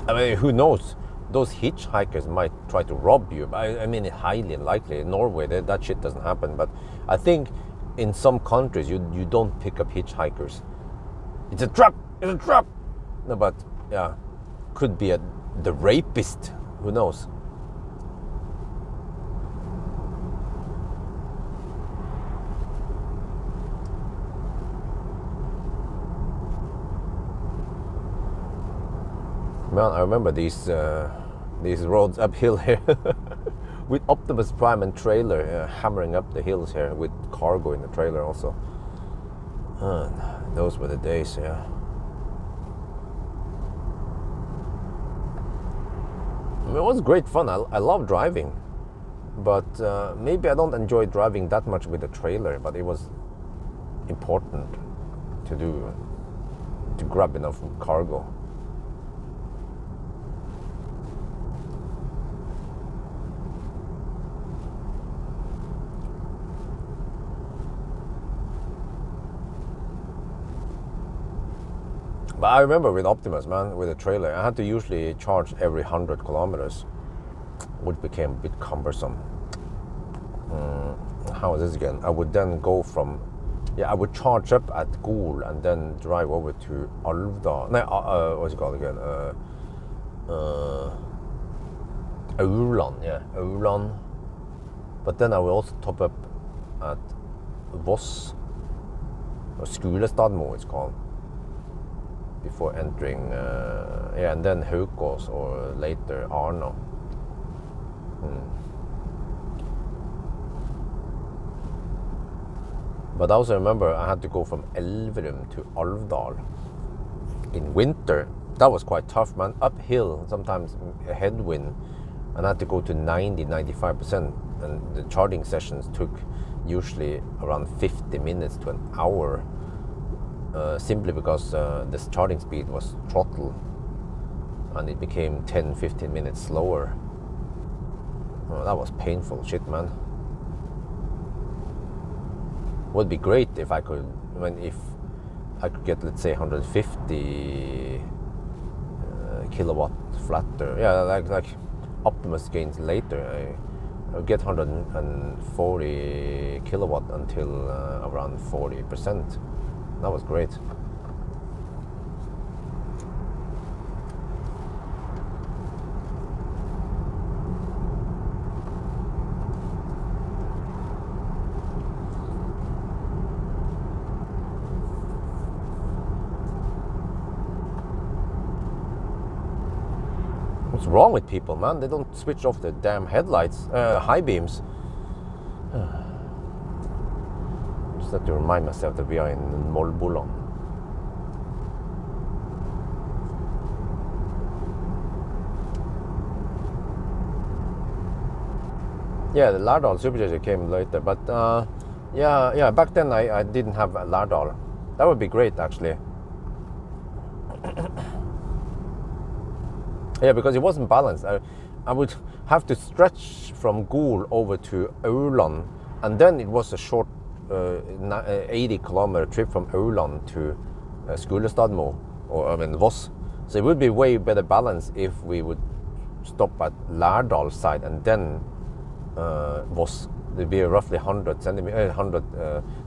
I mean, who knows? Those hitchhikers might try to rob you. I mean, it's highly unlikely. In Norway, that shit doesn't happen. But I think in some countries, you don't pick up hitchhikers. It's a trap! It's a trap! No, but yeah, could be the rapist. Who knows? Man, I remember these roads uphill here with Optimus Prime and trailer hammering up the hills here with cargo in the trailer also. Those were the days, yeah. I mean, it was great fun. I love driving, but maybe I don't enjoy driving that much with the trailer, but it was important to grab enough cargo. But I remember with Optimus, man, with the trailer, I had to usually charge every 100 kilometers, which became a bit cumbersome. How is this again? I would then go from, I would charge up at Gol and then drive over to Alvdal. No, what's it called again? Aurland, Aurland. But then I will also top up at Voss, or Skulestadmo it's called, before entering, and then Haukås, or later Arna. But I also remember I had to go from Elverum to Alvdal in winter. That was quite tough, man. Uphill, sometimes a headwind, and I had to go to 90-95%. And the charging sessions took usually around 50 minutes to an hour, simply because the charging speed was throttle, and it became 10-15 minutes slower. That was painful shit, man. Would be great if I could, if I could get, let's say, 150 kilowatt flatter. Yeah, like Optimus gains later. I'll get 140 kilowatt until around 40%. That was great. What's wrong with people, man? They don't switch off the damn headlights, high beams. Just have to remind myself that we are in Molboland. Yeah, the Lærdal supercharger came later, but yeah, back then I didn't have Lærdal. That would be great, actually. Yeah, because it wasn't balanced. I would have to stretch from Gol over to Aurland, and then it was a short 80-kilometer trip from Aurland to Skulestadmo, or Voss. So it would be way better balance if we would stop at Lærdal side and then Voss. It'd be roughly 100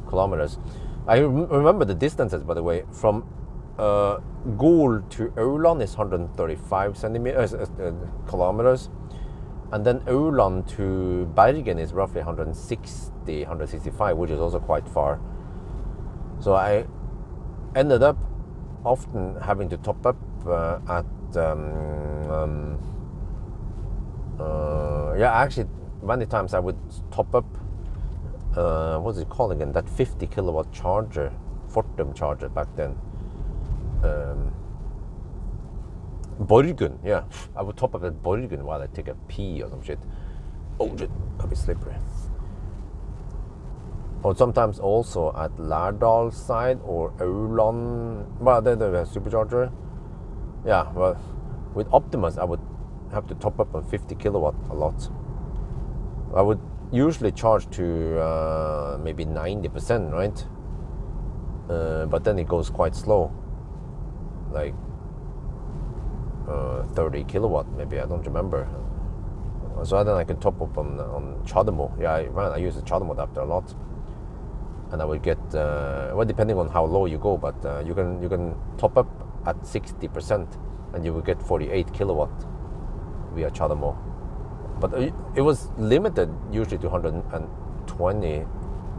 kilometers. I remember the distances, by the way. From Gol to Aurland is 135 kilometers, and then Aurland to Bergen is roughly 165, which is also quite far. So I ended up often having to top up at actually many times I would top up what's it called again, that 50 kilowatt charger, Fortum charger back then. Borgun, yeah. I would top up at Borgun while I take a pee or some shit. Oh shit, I'll be slippery. Or sometimes also at Lærdal side or Aurland. Well, they have a supercharger. Yeah, well, with Optimus I would have to top up on 50 kilowatt a lot. I would usually charge to maybe 90%, right? But then it goes quite slow. Like 30 kilowatt maybe, I don't remember. So then I could top up on Chademo. Yeah, I use the Chademo adapter a lot, and I would get well, depending on how low you go, but you can top up at 60% and you will get 48 kilowatt via Chademo. But it was limited usually to 120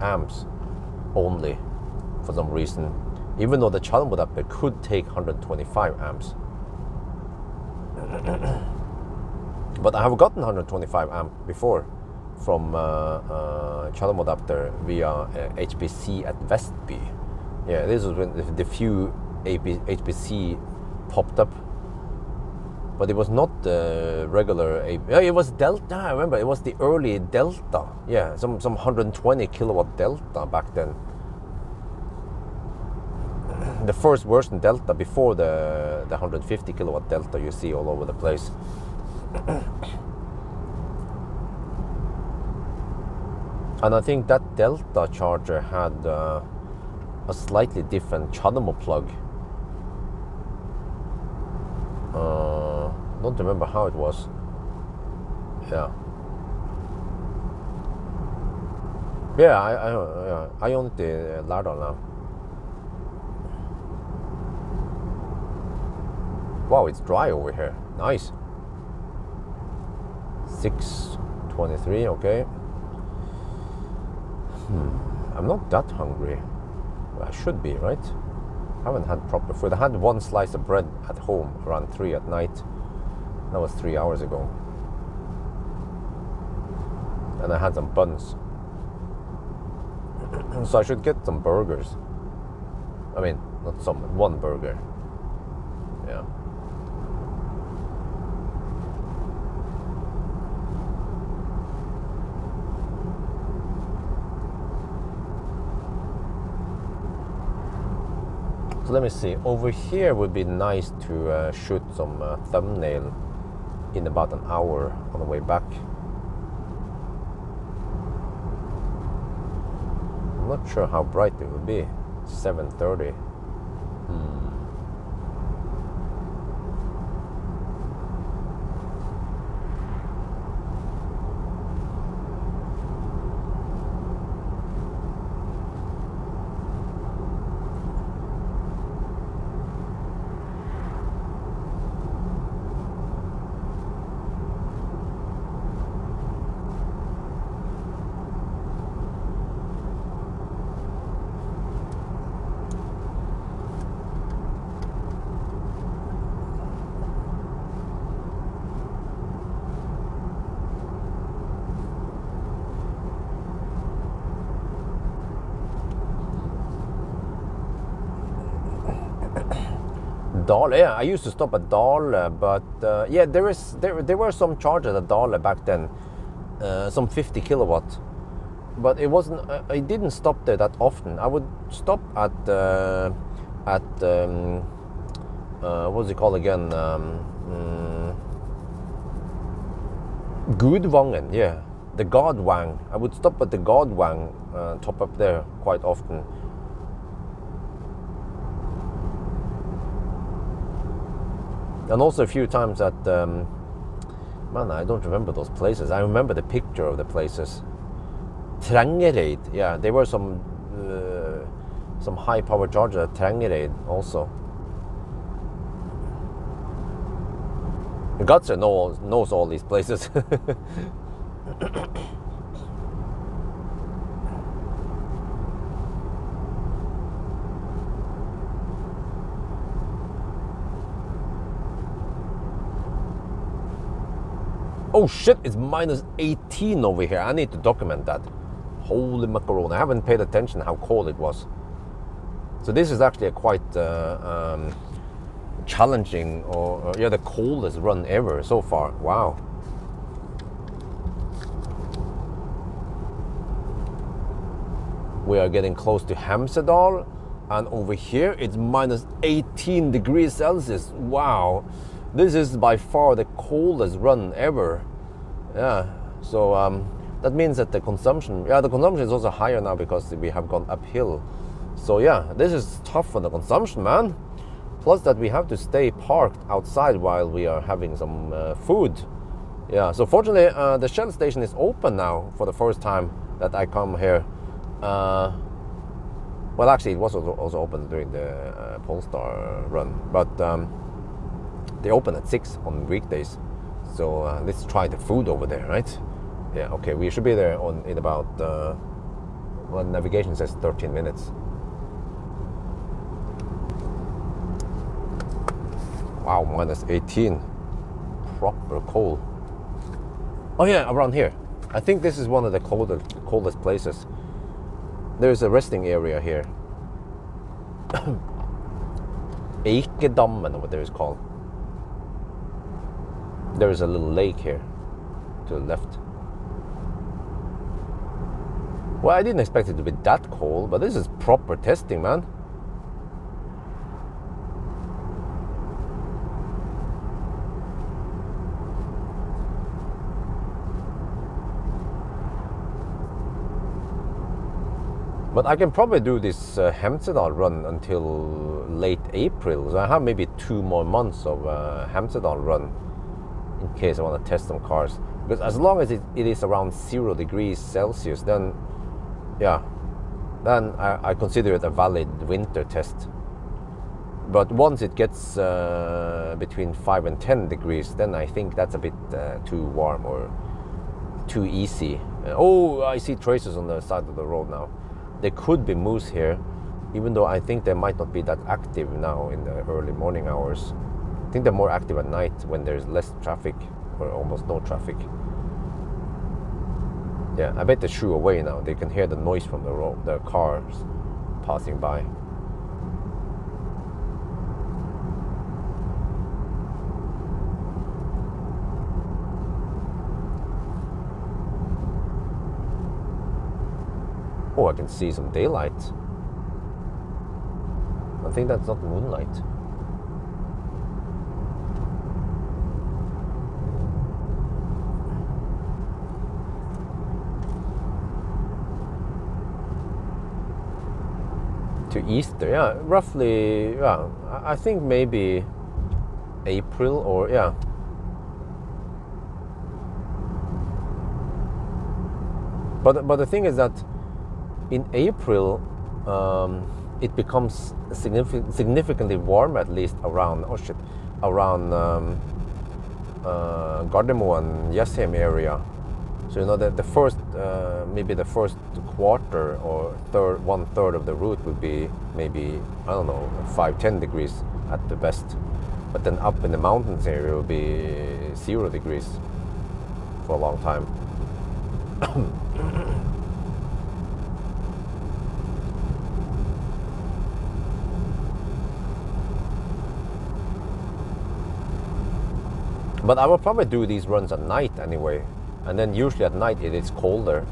amps only for some reason, even though the Chademo adapter could take 125 amps. But I have gotten 125 amp before from Chademo adapter via HPC at Vestby. Yeah, this was when the few HPC popped up. But it was not the regular. It was Delta. I remember it was the early Delta. Yeah, some 120 kilowatt Delta back then. The first version Delta before the 150 kilowatt Delta you see all over the place. And I think that Delta charger had a slightly different Chademo plug. Don't remember how it was. Yeah. Yeah, I own the Lærdal now. Wow, it's dry over here. Nice. 6:23, okay. I'm not that hungry. Well, I should be, right? I haven't had proper food. I had one slice of bread at home around 3 at night. That was 3 hours ago. And I had some buns. So I should get some burgers. I mean, not some, one burger. Yeah. So let me see. Over here would be nice to shoot some thumbnail in about an hour on the way back. I'm not sure how bright it will be. 7:30. Dale, yeah, I used to stop at Dale, but yeah, there were some chargers at Dale back then, some 50 kilowatt, but it wasn't. I didn't stop there that often. I would stop at what's it called again? Gudvangen, yeah, the Godwang. I would stop at the Godwang, top up there quite often. And also a few times at, man, I don't remember those places. I remember the picture of the places. Trengereid, yeah, there were some high power chargers at Trengereid also. Gutser knows all these places. Oh shit, it's minus 18 over here. I need to document that. Holy macaroni. I haven't paid attention how cold it was. So this is actually a quite challenging, or yeah, the coldest run ever so far. Wow. We are getting close to Hemsedal, and over here it's minus 18 degrees Celsius. Wow. This is by far the coldest run ever. Yeah, so that means that the consumption is also higher now because we have gone uphill. So yeah, this is tough for the consumption, man. Plus that we have to stay parked outside while we are having some food. Yeah, so fortunately the Shell station is open now for the first time that I come here. Well, actually it was also open during the Polestar run, but they open at 6 on weekdays, so let's try the food over there, right? Yeah, okay, we should be there in about, well, navigation says 13 minutes. Wow, minus 18, proper cold. Oh yeah, around here. I think this is one of the coldest places. There's a resting area here. Eikedammen, or what there is called. There is a little lake here to the left. Well, I didn't expect it to be that cold, but this is proper testing, man. But I can probably do this Hemsedal run until late April. So I have maybe 2 more months of Hemsedal run in case I want to test some cars. Because as long as it is around 0 degrees Celsius, then yeah, then I consider it a valid winter test. But once it gets between 5 and 10 degrees, then I think that's a bit too warm or too easy. Oh, I see traces on the side of the road now. There could be moose here, even though I think they might not be that active now in the early morning hours. I think they're more active at night when there's less traffic or almost no traffic. Yeah, I bet they shoo away now. They can hear the noise from the road, the cars passing by. Oh, I can see some daylight. I think that's not moonlight. To Easter, yeah, roughly, yeah, I think maybe April or, yeah. But the thing is that in April, it becomes significantly warm, at least around around Gardermoen and Jessheim area. So you know that the first maybe the first quarter or one third of the route would be maybe, I don't know, 5-10 degrees at the best, but then up in the mountains area will be 0 degrees for a long time. But I will probably do these runs at night anyway, and then usually at night it is colder.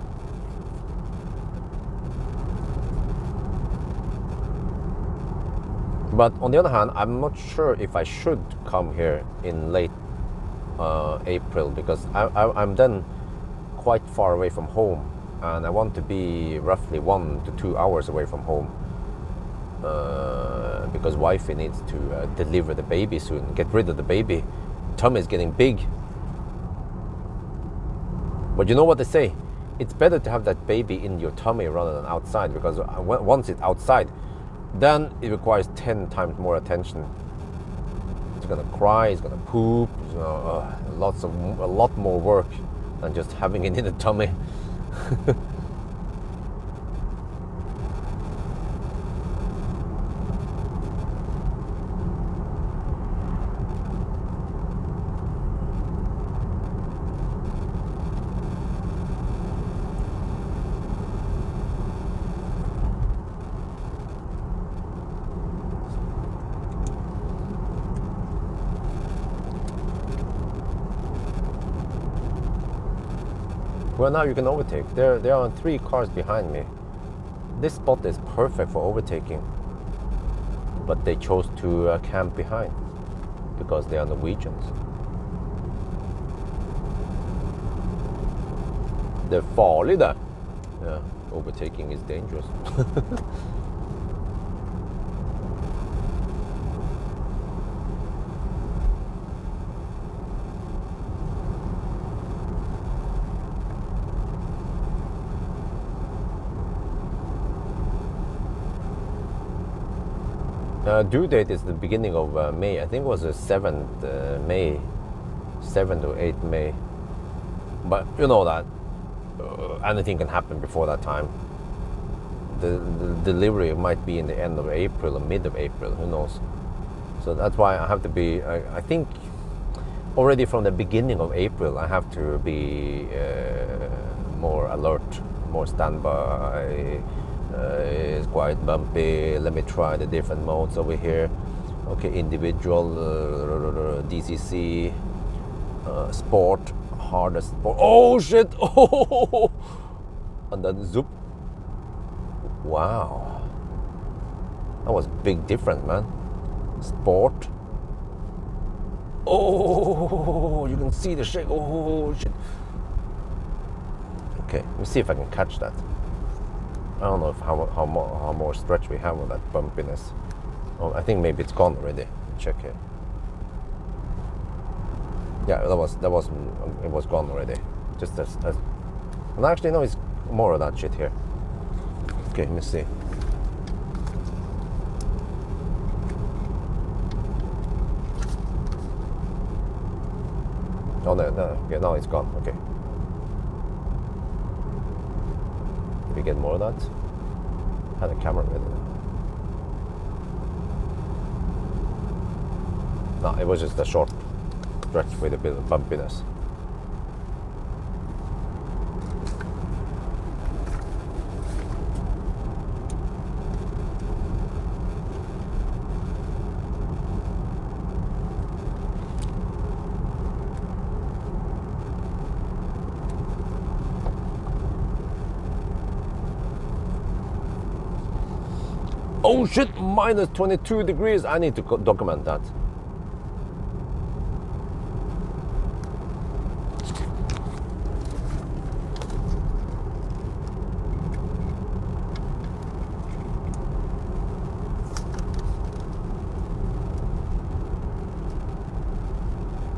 But on the other hand, I'm not sure if I should come here in late April, because I'm then quite far away from home, and I want to be roughly 1 to 2 hours away from home, because wifey needs to deliver the baby soon, get rid of the baby. Tummy is getting big. But you know what they say? It's better to have that baby in your tummy rather than outside, because once it's outside, then it requires 10 times more attention. It's gonna cry, it's gonna poop, a lot more work than just having it in the tummy. Well, now you can overtake. There are 3 cars behind me. This spot is perfect for overtaking, but they chose to camp behind because they are Norwegians. They're farlig där. Yeah, overtaking is dangerous. Due date is the beginning of May. I think it was the 7th May, 7th or 8th May. But you know that anything can happen before that time. The delivery might be in the end of April or mid of April, who knows. So that's why I have to be, I think already from the beginning of April I have to be more alert, more standby. It's quite bumpy. Let me try the different modes over here. Okay, individual, DCC, sport, hardest sport. Oh shit! Oh, and then zoop. Wow, that was big difference, man. Sport. Oh, you can see the shake. Oh shit. Okay, let me see if I can catch that. I don't know if how more stretch we have on that bumpiness. Oh, I think maybe it's gone already. Check here. Yeah, it was gone already. Just as and actually no, it's more of that shit here. Okay, let me see. Oh no, okay, now it's gone. Okay. we get more of that. Had a camera ready. No, it was just a short stretch with a bit of bumpiness. Oh shit, minus 22 degrees. I need to document that.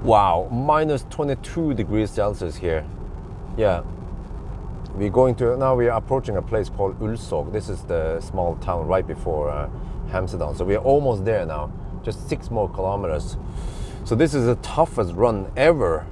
Wow, minus 22 degrees Celsius here. Yeah. We're going to, now we are approaching a place called Ulsåg. This is the small town right before Hemsedal. So we are almost there now, just 6 more kilometers. So this is the toughest run ever.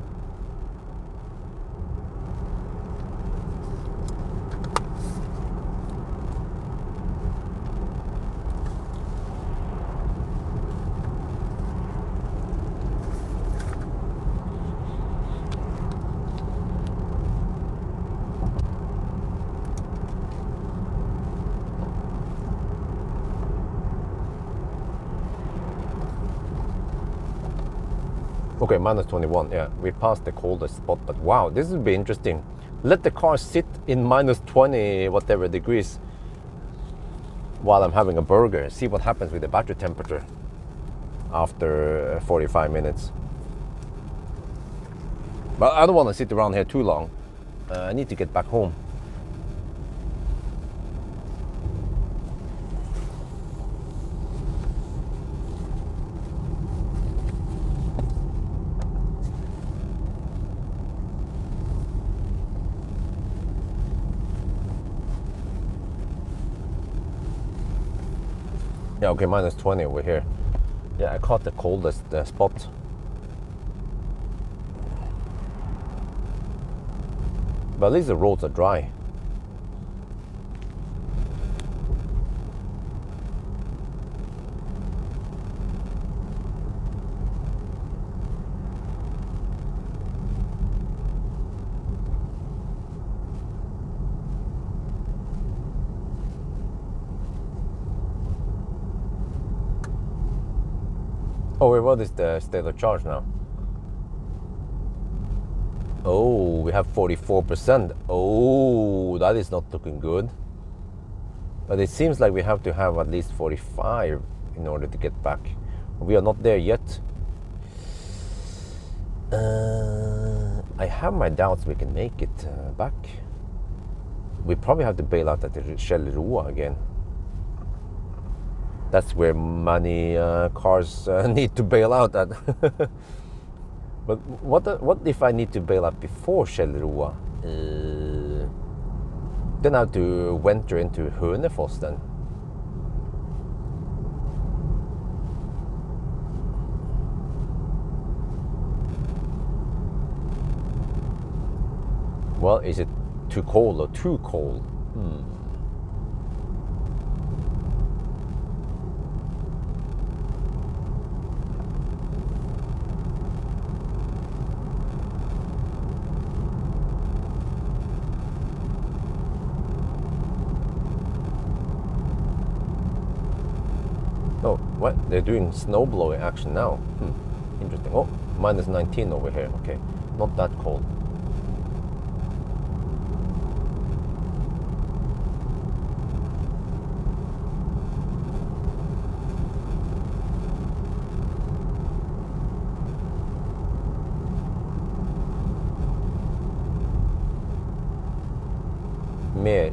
Okay, minus 21, yeah, we passed the coldest spot, but wow, this will be interesting. Let the car sit in minus 20 whatever degrees while I'm having a burger. See what happens with the battery temperature after 45 minutes. But I don't want to sit around here too long. I need to get back home. Yeah, okay, minus 20 over here. Yeah, I caught the coldest spot. But at least the roads are dry. Oh, wait, what is the state of charge now? Oh, we have 44%. Oh, that is not looking good. But it seems like we have to have at least 45 in order to get back. We are not there yet. I have my doubts we can make it back. We probably have to bail out at the Kjellroa again. That's where many cars need to bail out at. But what if I need to bail out before Kjellroa? Then I have to venture into Hønefoss then. Well, is it too cold or too cold? Oh, what? They're doing snow blowing action now. Interesting. Oh, minus 19 over here. Okay, not that cold.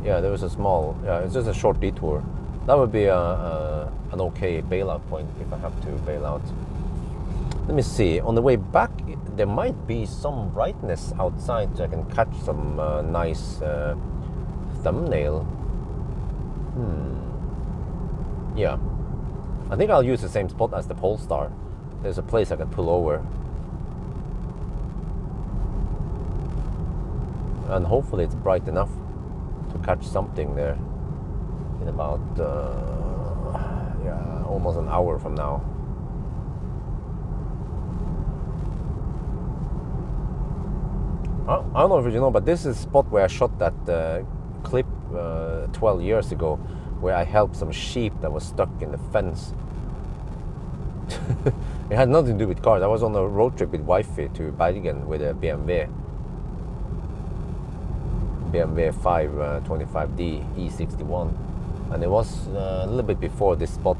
Yeah, there was a small, it's just a short detour. That would be an okay bailout point if I have to bail out. Let me see, on the way back, there might be some brightness outside so I can catch some nice thumbnail. Yeah, I think I'll use the same spot as the Polestar. There's a place I can pull over. And hopefully it's bright enough to catch something there in about almost an hour from now. I don't know if you know, but this is a spot where I shot that clip 12 years ago, where I helped some sheep that was stuck in the fence. It had nothing to do with cars. I was on a road trip with wifey to Bergen with a BMW 525D E61, and it was a little bit before this spot.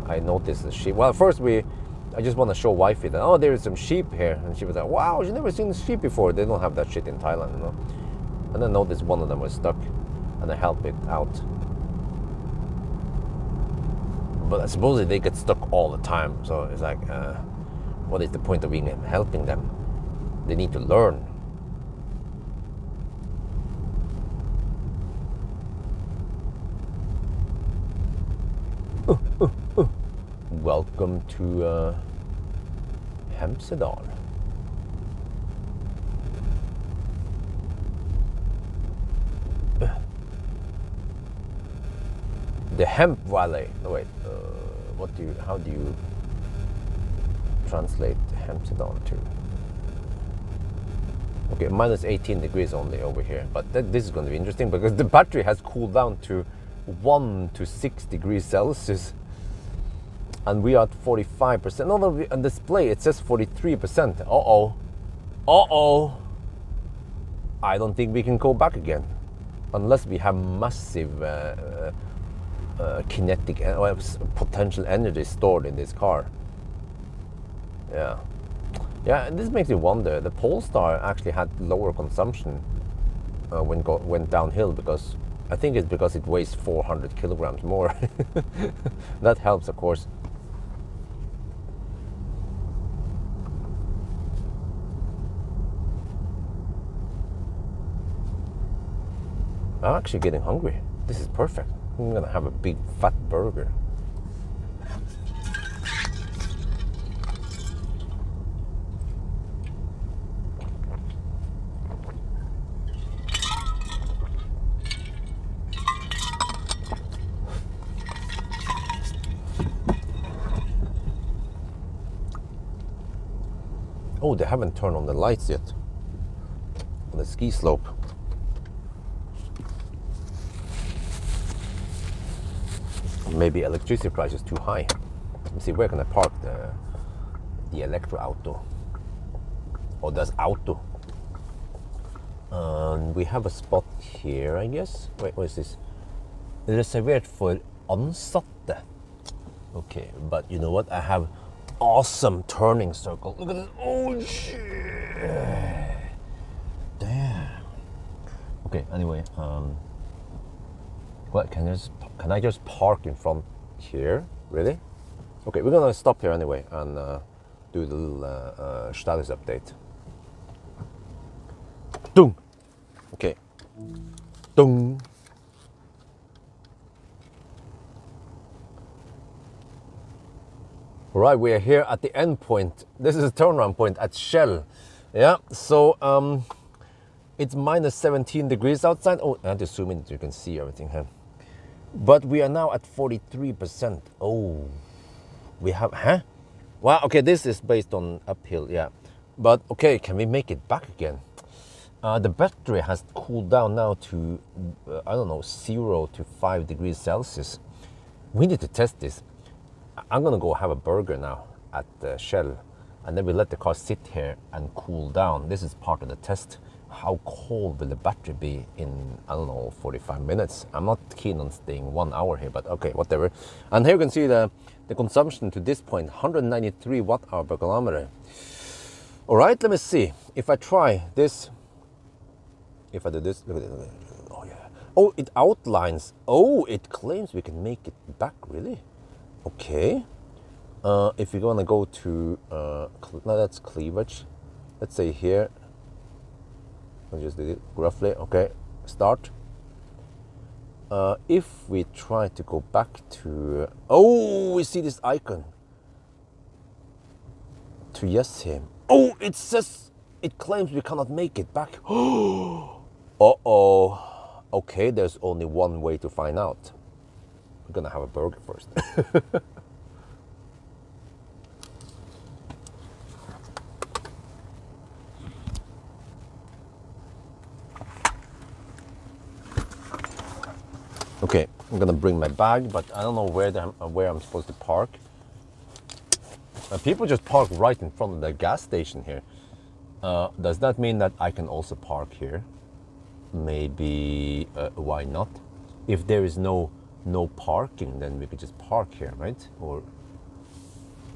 I noticed the sheep. Well, first I just want to show wifey that, oh, there is some sheep here, and she was like, wow, she's never seen sheep before. They don't have that shit in Thailand, you know. And then noticed one of them was stuck, and I helped it out. But I suppose they get stuck all the time, so it's like, what is the point of helping them? They need to learn. Welcome to Hemsedal. The hemp valley. No, wait. How do you translate Hemsedal to? Okay, minus 18 degrees only over here. But this is going to be interesting because the battery has cooled down to 1 to 6 degrees Celsius. And we are at 45%. No, on display it says 43%. Uh-oh. I don't think we can go back again. Unless we have massive kinetic potential energy stored in this car. Yeah, this makes me wonder. The Polestar actually had lower consumption when went downhill, because I think it's because it weighs 400 kilograms more. That helps, of course. I'm actually getting hungry. This is perfect. I'm gonna have a big fat burger. Oh, they haven't turned on the lights yet on the ski slope. Maybe electricity price is too high. Let me see, where can I park the electro auto? Oh, that's auto. We have a spot here, I guess. Wait, what is this? Reservert for ansatte. Okay, but you know what? I have awesome turning circle. Look at this. Oh shit! Damn. Okay. Anyway, what can I just park in front here? Really? Okay, we're gonna stop here anyway and do the little status update. Dung. Okay. Dung. All right, we are here at the end point. This is a turnaround point at Shell. Yeah, so it's minus 17 degrees outside. Oh, I have to zoom in so you can see everything here. But we are now at 43%. Oh, we have, Wow, okay, this is based on uphill, yeah. But okay, can we make it back again? The battery has cooled down now to, I don't know, 0 to 5 degrees Celsius. We need to test this. I'm gonna go have a burger now at Shell, and then we let the car sit here and cool down. This is part of the test. How cold will the battery be in, I don't know, 45 minutes? I'm not keen on staying 1 hour here, but okay, whatever. And here you can see the consumption to this point, 193 watt-hour per kilometer. All right, let me see. If I try this, if I do this, look at it. Oh yeah. Oh, it outlines. Oh, it claims we can make it back, really? Okay. If you're gonna go to, no, that's cleavage. Let's say here. I just did it roughly. Okay, start. If we try to go back to, oh, we see this icon. To yes him. Oh, it says, it claims we cannot make it back. Uh-oh. Okay, there's only one way to find out. We're gonna have a burger first. Okay, I'm gonna bring my bag, but I don't know where I'm supposed to park. People just park right in front of the gas station here. Does that mean that I can also park here? Maybe, why not? If there is no parking, then we could just park here, right? Or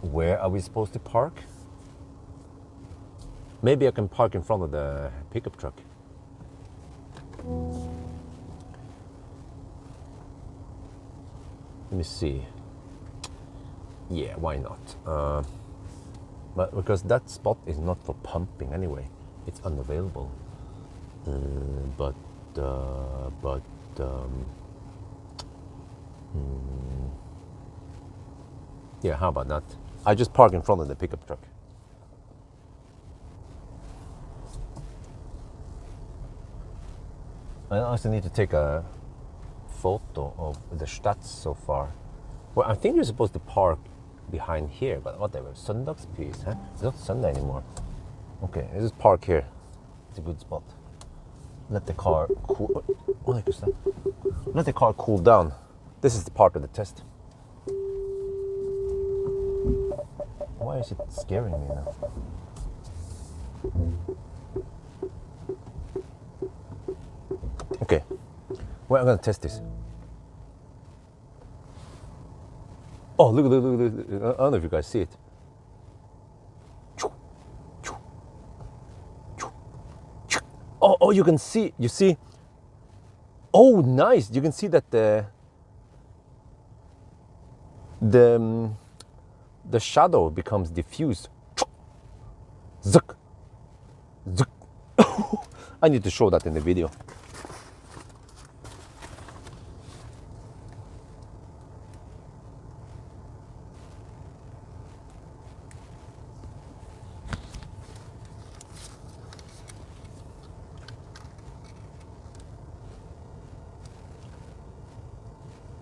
where are we supposed to park? Maybe I can park in front of the pickup truck. Let me see. Yeah, why not? But because that spot is not for pumping anyway, it's unavailable. Yeah, how about that? I just park in front of the pickup truck. I also need to take a photo of the stats so far. Well, I think you're supposed to park behind here, but whatever. Söndagspris, huh? It's not Sunday anymore. Okay, let's just park here. It's a good spot. Let the car cool. Let the car cool down. This is the part of the test. Why is it scaring me now? Okay, well, I'm gonna test this. Oh, look. I don't know if you guys see it. Oh, you can see, you see. Oh, nice. You can see that the shadow becomes diffused. Zuck. Zuck. I need to show that in the video.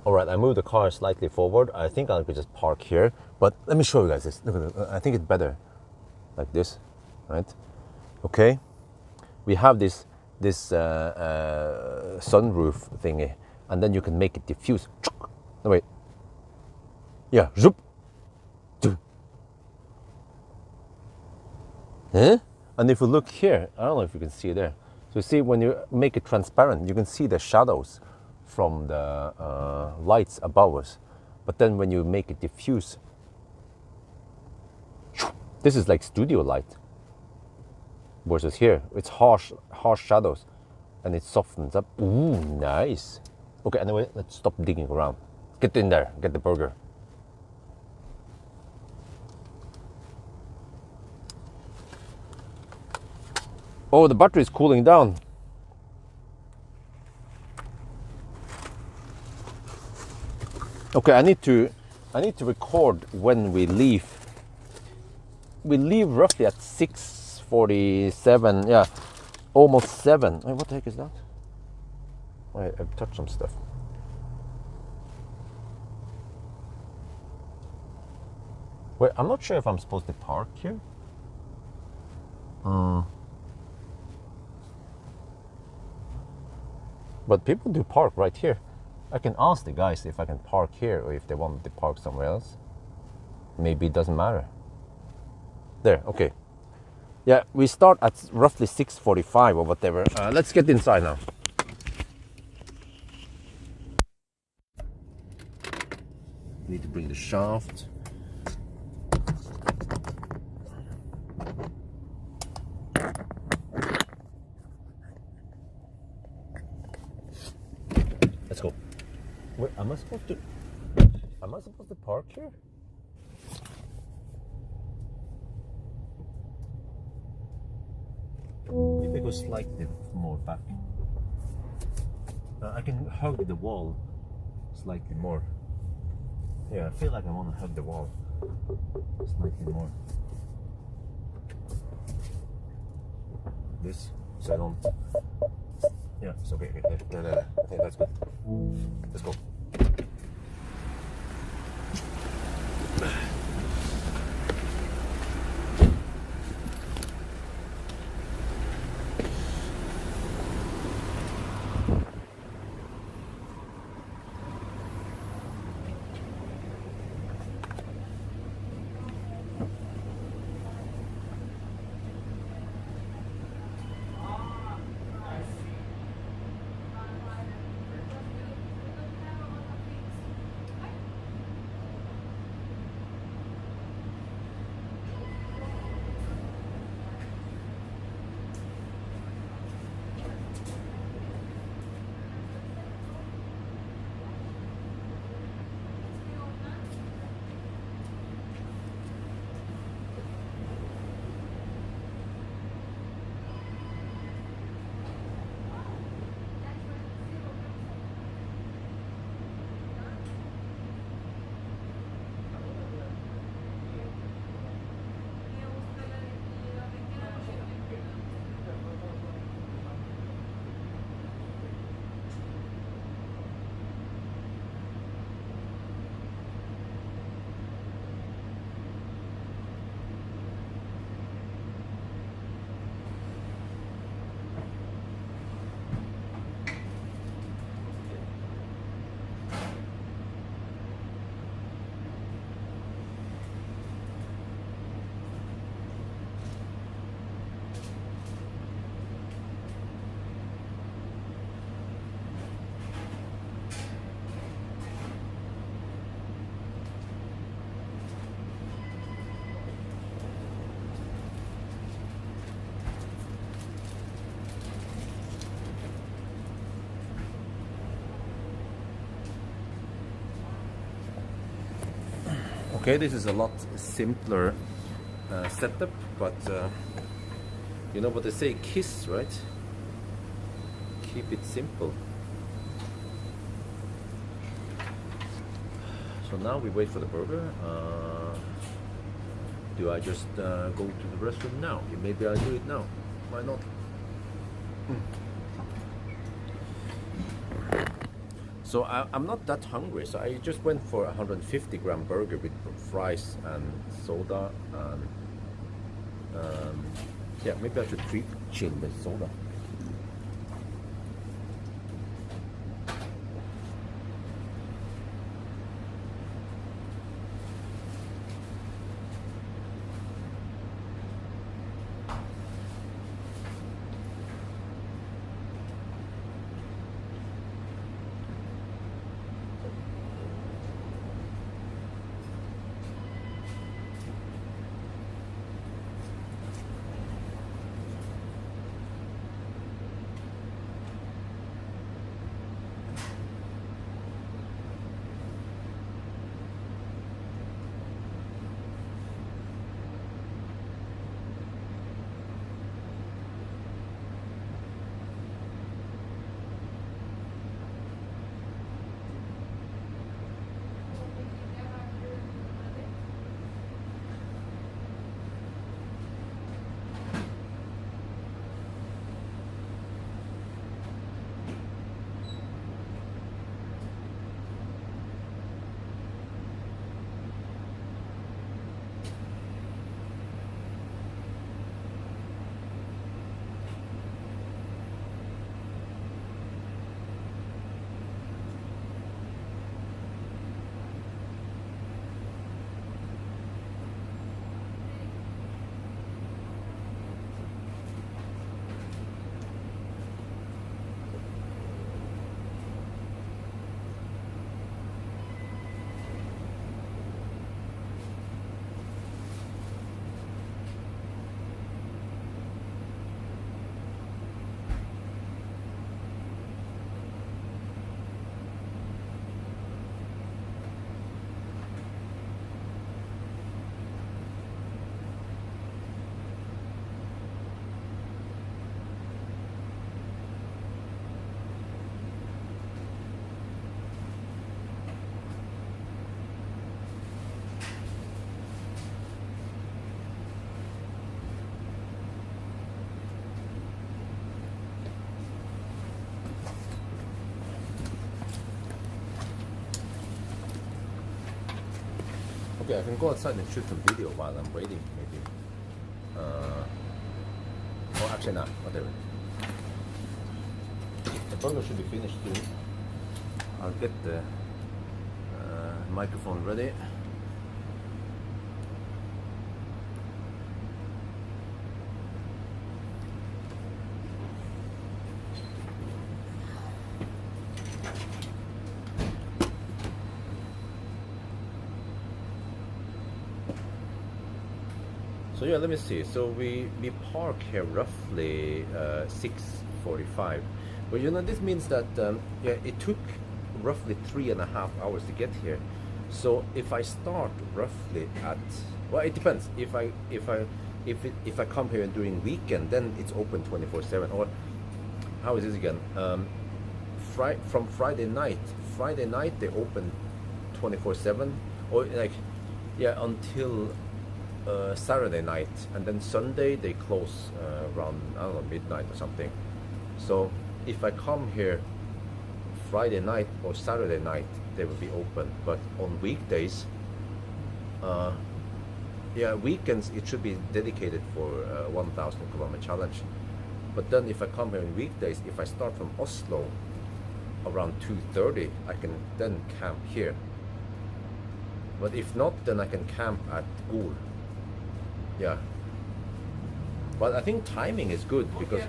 All right, I moved the car slightly forward. I think I could just park here, but let me show you guys this. Look at it. I think it's better like this, right? Okay, we have this sunroof thingy, and then you can make it diffuse. No, wait. Yeah, zoop. Huh? And if you look here, I don't know if you can see it there. So you see, when you make it transparent, you can see the shadows from the lights above us. But then when you make it diffuse, this is like studio light. Versus here, it's harsh shadows, and it softens up. Ooh, nice. Okay, anyway, let's stop digging around. Get in there, get the burger. Oh, the battery is cooling down. Okay, I need to record when we leave. We leave roughly at 6:47. Yeah, almost 7. Wait, what the heck is that? Wait, I've touched some stuff. Wait, I'm not sure if I'm supposed to park here. But people do park right here. I can ask the guys if I can park here or if they want to park somewhere else. Maybe it doesn't matter. There, okay. Yeah, we start at roughly 6:45 or whatever. Let's get inside now. Need to bring the shaft. Let's go. Wait, am I supposed to park here? If I go slightly more back, I can hug the wall slightly more. Yeah, I feel like I want to hug the wall slightly more. This, so I don't Yeah, it's okay. No. I think that's good. Let's go. Okay, this is a lot simpler setup, but you know what they say, KISS, right? Keep it simple. So now we wait for the burger. Do I just go to the restroom now? Maybe I'll do it now. Why not? So I'm not that hungry, so I just went for a 150-gram burger with fries and soda, and yeah, maybe I should treat chin with soda. Okay, I can go outside and shoot some video while I'm waiting, maybe. Oh, actually, not. Whatever. The burger should be finished soon. I'll get the microphone ready. So yeah, let me see. So we park here roughly 6:45. But you know, this means that yeah, it took roughly 3.5 hours to get here. So if I start roughly at, well, it depends. If I come here during weekend, then it's open 24/7. Or how is this again? From Friday night. Friday night they open 24/7, or like, yeah, until Saturday night, and then Sunday they close around, I don't know, midnight or something. So if I come here Friday night or Saturday night, they will be open. But on weekdays, yeah, weekends it should be dedicated for 1,000 kilometer challenge. But then if I come here on weekdays, if I start from Oslo around 2:30, I can then camp here. But if not, then I can camp at Gol. Yeah, but I think timing is good because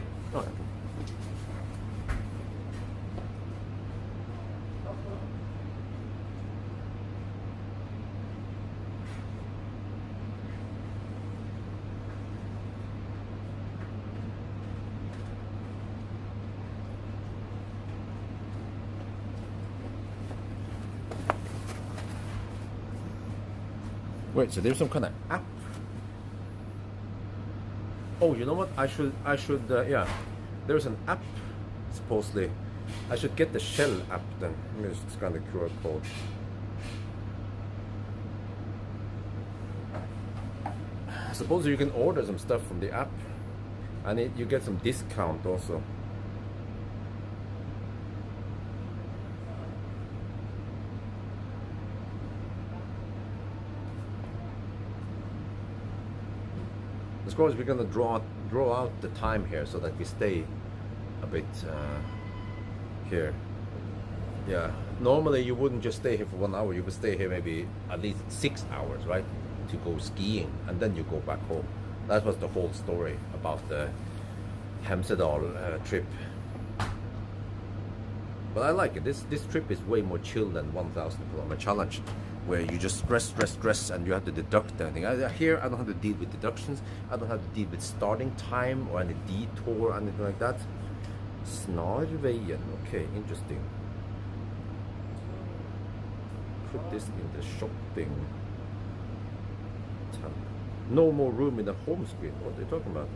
wait, so there's some kind of app. Oh, you know what? I should yeah. There's an app, supposedly. I should get the Shell app then. Let me just scan the QR code. Suppose you can order some stuff from the app, and you get some discount also. Of course, we're gonna draw out the time here so that we stay a bit here. Yeah, normally you wouldn't just stay here for 1 hour. You would stay here maybe at least 6 hours, right, to go skiing, and then you go back home. That was the whole story about the Hemsedal trip. But I like it. This trip is way more chill than 1,000 kilometer challenge, where you just stress, and you have to deduct anything. Here, I don't have to deal with deductions. I don't have to deal with starting time or any detour or anything like that. Snarveien. Okay, interesting. Put this in the shopping tab. No more room in the home screen. What are they talking about?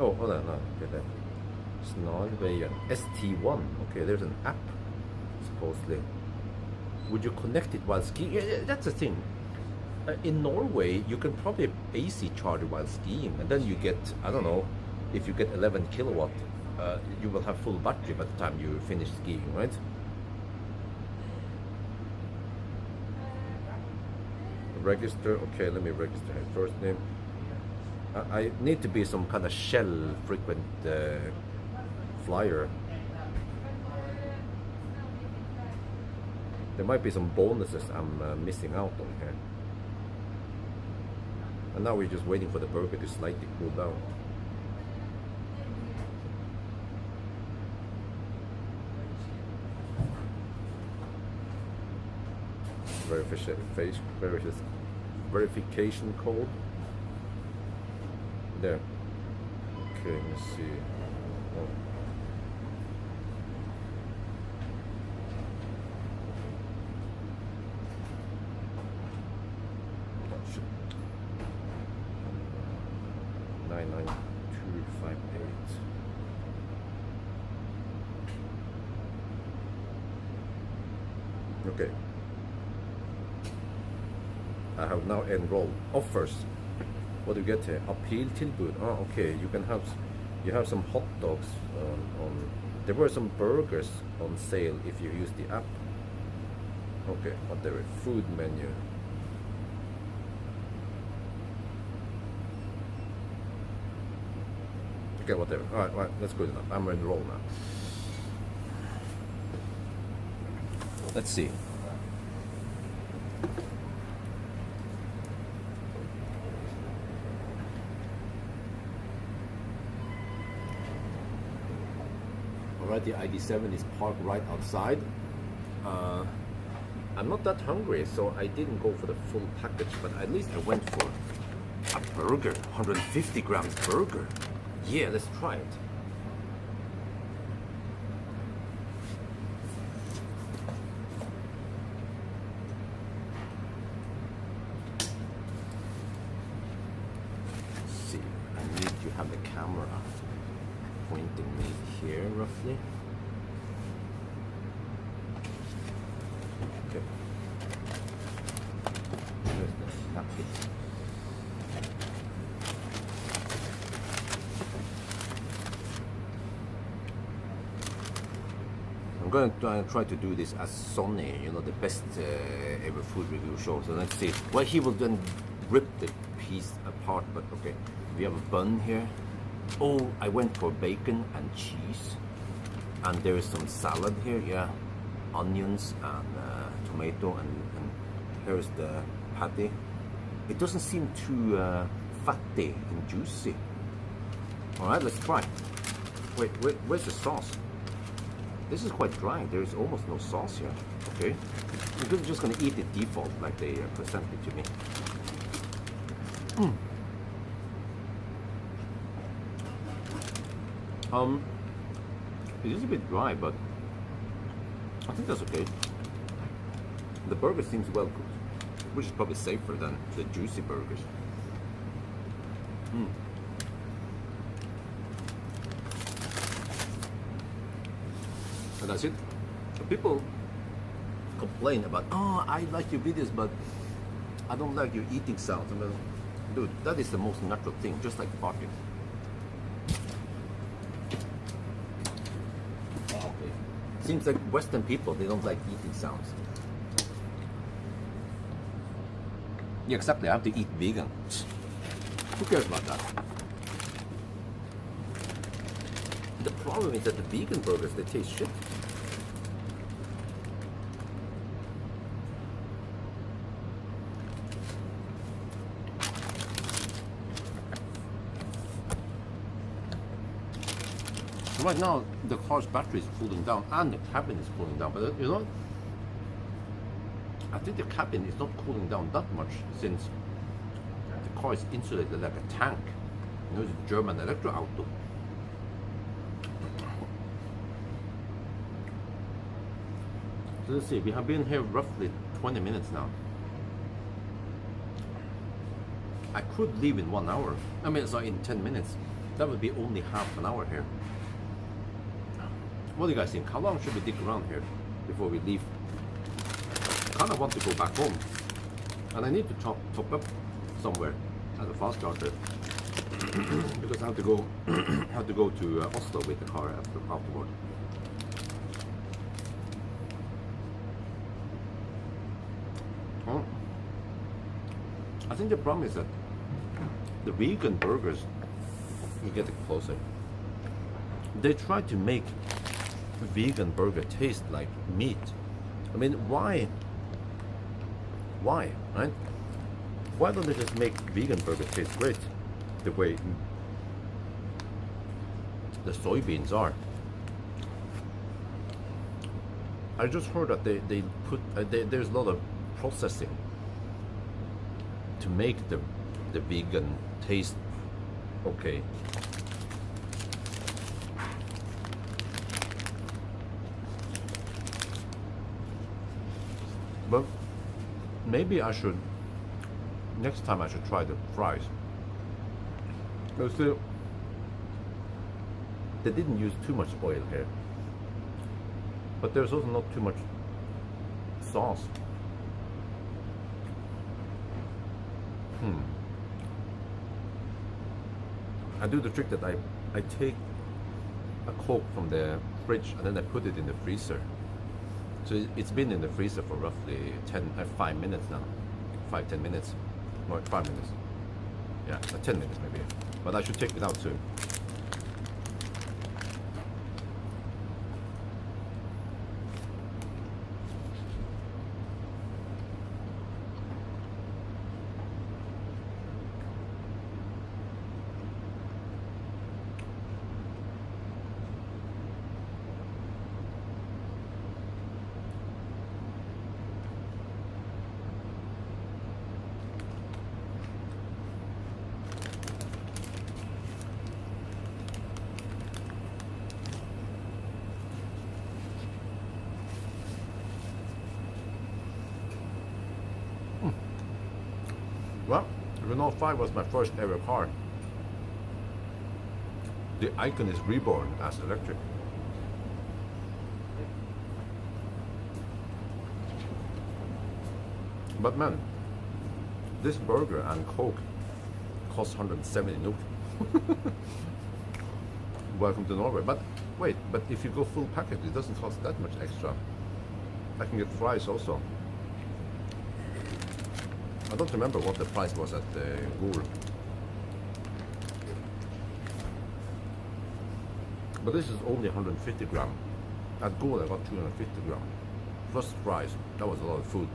Oh, hold on, no, get that. Snarveien. ST1. Okay, there's an app, supposedly. Would you connect it while skiing? Yeah, that's the thing. In Norway, you can probably AC charge while skiing, and then you get, I don't know, if you get 11 kilowatt, you will have full battery by the time you finish skiing, right? Register. Okay, let me register my first name. I need to be some kind of Shell frequent flyer. There might be some bonuses I'm missing out on here. And now we're just waiting for the burger to slightly cool down. Verification code. There. Okay, let me see. Oh. Oh shit. 99258. Okay. I have now enrolled. Offers. What do you get here? Appeal tilbud. Oh, okay. You have some hot dogs on There were some burgers on sale if you use the app. Okay, whatever. Food menu. Okay, whatever. Alright, that's good enough. I'm on roll now. Let's see. Alright, the ID7 is parked right outside. I'm not that hungry, so I didn't go for the full package, but at least I went for a burger, 150 grams burger. Yeah, let's try it. Let's see, I need to have the camera pointing me here roughly. Okay. There's the napkin. I'm going to try to do this as Sonny, you know, the best ever food review show. So let's see. Well, he will then rip the piece apart, but okay. We have a bun here. Oh, I went for bacon and cheese. And there is some salad here, yeah. Onions and tomato, and here's the patty. It doesn't seem too fatty and juicy. All right, let's try. Wait, where's the sauce? This is quite dry. There is almost no sauce here. Okay, I'm just gonna eat it default like they present it to me. It is a bit dry, but I think that's okay. The burger seems well cooked, which is probably safer than the juicy burgers. And that's it. People complain about, oh, I like your videos, but I don't like your eating sounds. I mean, dude, that is the most natural thing, just like farting. Okay. Seems like Western people, they don't like eating sounds. Yeah, exactly. I have to eat vegan. Who cares about that? The problem is that the vegan burgers, they taste shit. Right now, the car's battery is cooling down and the cabin is cooling down. But you know, I think the cabin is not cooling down that much since the car is insulated like a tank. You know, it's a German electro auto. So let's see, we have been here roughly 20 minutes now. I could leave in 1 hour. I mean, so in 10 minutes. That would be only half an hour here. What do you guys think? How long should we dig around here before we leave? I kind of want to go back home. And I need to top up somewhere at a fast charger. Because I have to go to Oslo with the car afterward. I think the problem is that the vegan burgers, you get it closer, they try to make a vegan burger taste like meat. I mean, why, right? Why don't they just make vegan burger taste great the way the soybeans are? I just heard that they put there's a lot of processing to make the vegan taste okay. But maybe I should, next time I should try the fries. But still, they didn't use too much oil here. But there's also not too much sauce. I do the trick that I take a Coke from the fridge and then I put it in the freezer. So it's been in the freezer for roughly 5 minutes now. 5-10 minutes. No, 5 minutes. Yeah, 10 minutes maybe. But I should take it out soon. Well, Renault 5 was my first ever car. The icon is reborn as electric. But man, this burger and Coke costs 170 NOK. Welcome to Norway. But wait, but if you go full package, it doesn't cost that much extra. I can get fries also. I don't remember what the price was at Gol. But this is only 150 gram. At Gol I got 250 gram. Plus fries. That was a lot of food.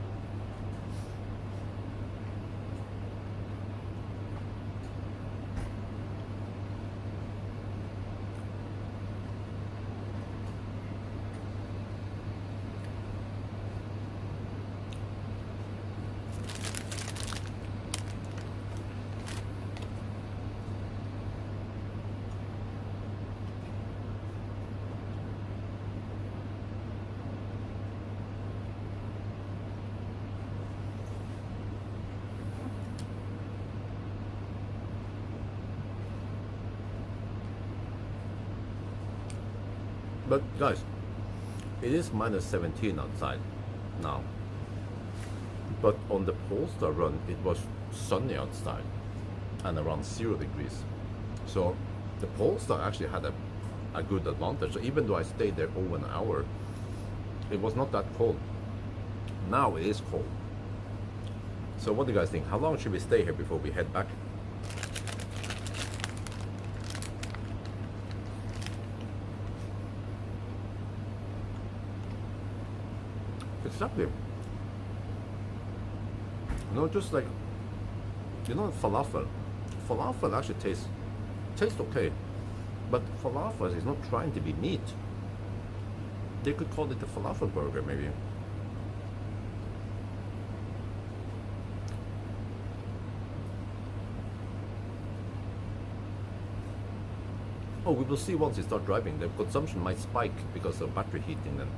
But guys, it is minus 17 outside now. But on the Polestar run, it was sunny outside and around 0 degrees. So the Polestar actually had a good advantage. So even though I stayed there over an hour, it was not that cold. Now it is cold. So what do you guys think? How long should we stay here before we head back? Exactly. You know, just like, you know, falafel. Falafel actually tastes okay, but falafel is not trying to be meat. They could call it a falafel burger, maybe. Oh, we will see once you start driving. The consumption might spike because of battery heating then.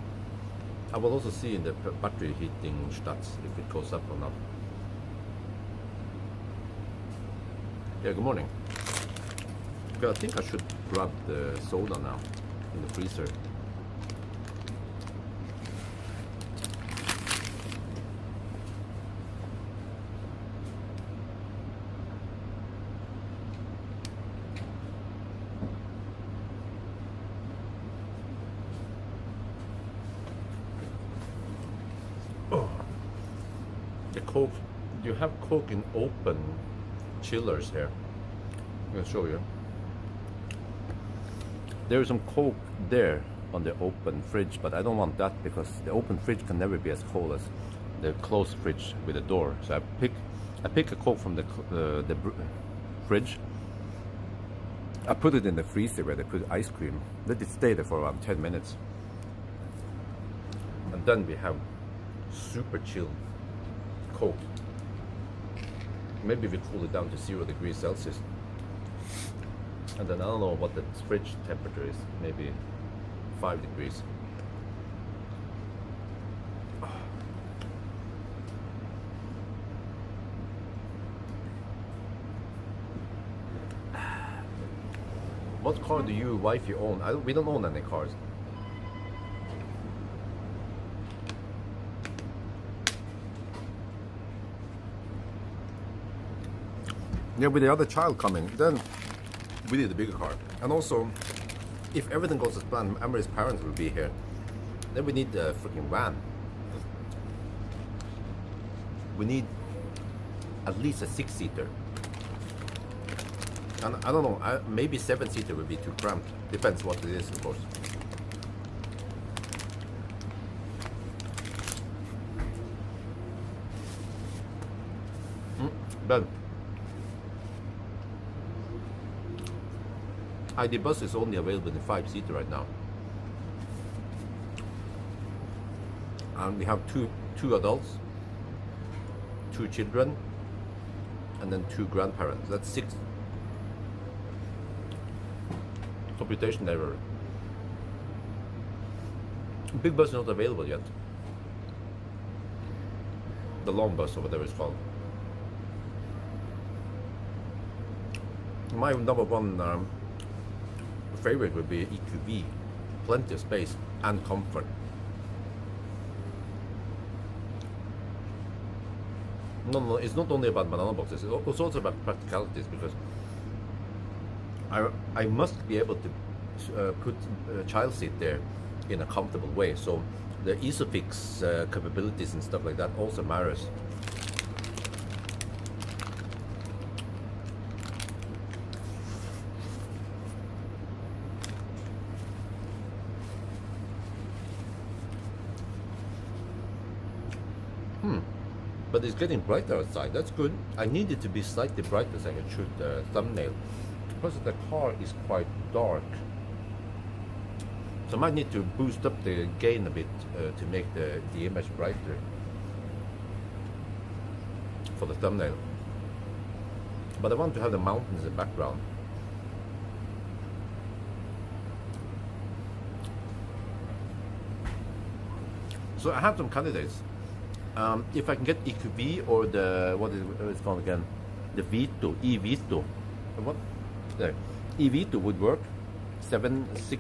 I will also see in the battery heating stats if it goes up or not. Yeah, good morning. Okay, I think I should grab the soda now in the freezer. Coke, you have Coke in open chillers here. I'm going to show you. There is some Coke there on the open fridge, but I don't want that because the open fridge can never be as cold as the closed fridge with a door. So I pick a Coke from the fridge. I put it in the freezer where they put ice cream. Let it stay there for around 10 minutes. And then we have super chilled Coke. Maybe we cool it down to 0 degrees Celsius. And then I don't know what the fridge temperature is. Maybe 5 degrees. What car do you, wifey, own? We don't own any cars. Yeah, with the other child coming, then we need a bigger car. And also, if everything goes as planned, Emery's parents will be here. Then we need the freaking van. We need at least a 6-seater. And I don't know, maybe 7-seater would be too cramped. Depends what it is, of course. Ben, ID bus is only available in 5-seater right now. And we have two adults, 2 children, and then 2 grandparents. That's 6. Computation error. Big bus is not available yet. The long bus or whatever it's called. My number one favorite would be EQV. Plenty of space and comfort. No, it's not only about banana boxes, it's also about practicalities, because I must be able to put a child seat there in a comfortable way. So the Isofix capabilities and stuff like that also matters. But it's getting brighter outside. That's good. I need it to be slightly brighter so I can shoot the thumbnail, because the car is quite dark. So I might need to boost up the gain a bit to make the image brighter for the thumbnail. But I want to have the mountains in the background. So I have some candidates. If I can get EQV or the, what is it's called again? The Vito, eVito. What? There. eVito would work. 6,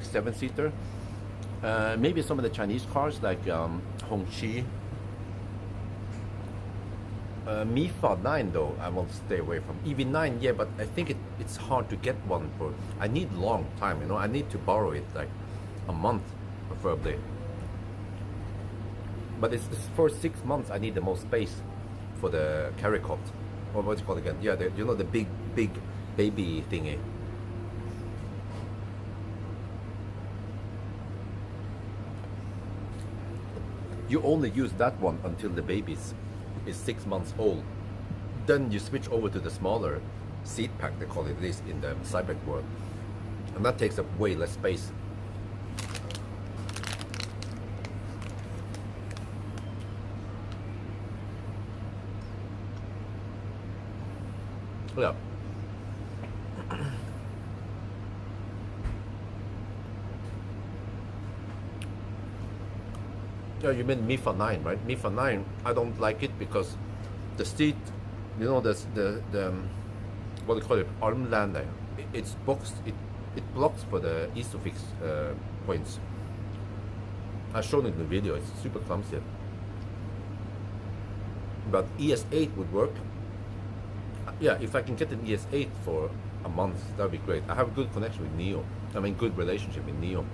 7-seater. Maybe some of the Chinese cars like Hongqi. MiFa 9 though, I will stay away from. EV9, yeah, but I think it's hard to get one for. I need long time, you know. I need to borrow it like a month, preferably. But it's for 6 months. I need the most space for the carry cot, or what's it called again? Yeah, you know, the big baby thingy. You only use that one until the baby is 6 months old. Then you switch over to the smaller seat pack, they call it this in the Cyber world, and that takes up way less space. Yeah. Yeah, you mean MiFa 9, right? MiFa 9, I don't like it because the seat, you know, the what do you call it, armland, it's boxed, it blocks for the Isofix points. I've shown it in the video, it's super clumsy. But ES8 would work. Yeah, if I can get an ES8 for a month, that would be great. I have a good connection with Neo. I mean, good relationship with Neo.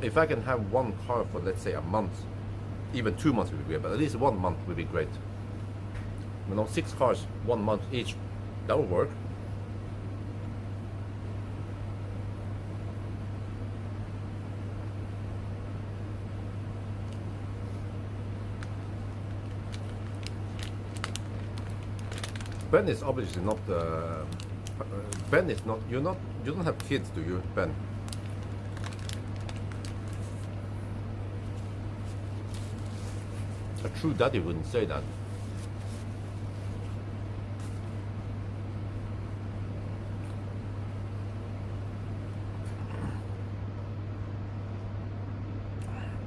If I can have one car for, let's say, a month, even 2 months would be great, but at least 1 month would be great. You know, 6 cars, 1 month each, that would work. Ben is obviously not. Ben is not. You don't have kids, do you, Ben? A true daddy wouldn't say that.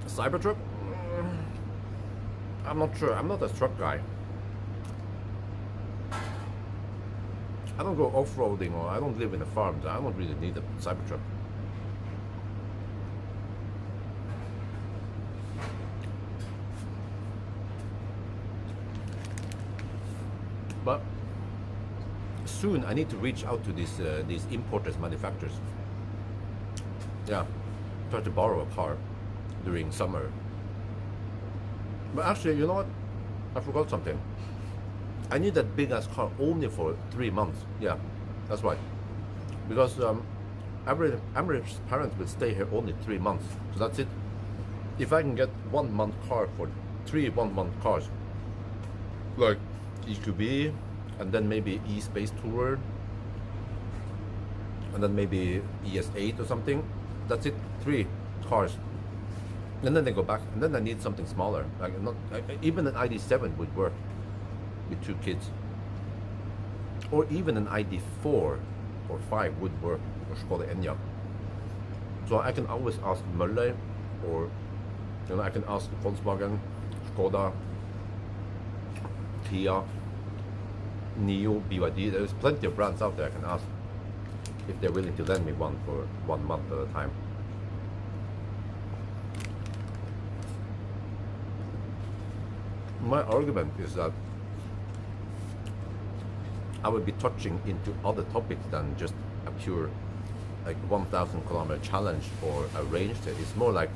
Cybertruck? I'm not sure. I'm not a truck guy. I don't go off-roading, or I don't live in a farm, so I don't really need a Cybertruck. But soon I need to reach out to these importers, manufacturers. yeah, try to borrow a car during summer. But actually, you know what? I forgot something. I need that big ass car only for 3 months. Yeah, that's right. Because average parents will stay here only 3 months. So that's it. If I can get 1 month car for 3 1-month cars, like EQB, and then maybe E-Space Tourer, and then maybe ES8 or something, that's it. 3 cars. And then they go back, and then I need something smaller. Like even an ID7 would work with 2 kids, or even an ID4 or 5 would work, or Skoda Enyaq. So I can always ask Möller, or I can ask Volkswagen, Skoda, Kia, Neo, BYD. There's plenty of brands out there I can ask if they're willing to lend me one for 1 month at a time. My argument is that I would be touching into other topics than just a pure like 1,000 kilometer challenge or a range test. It's more like,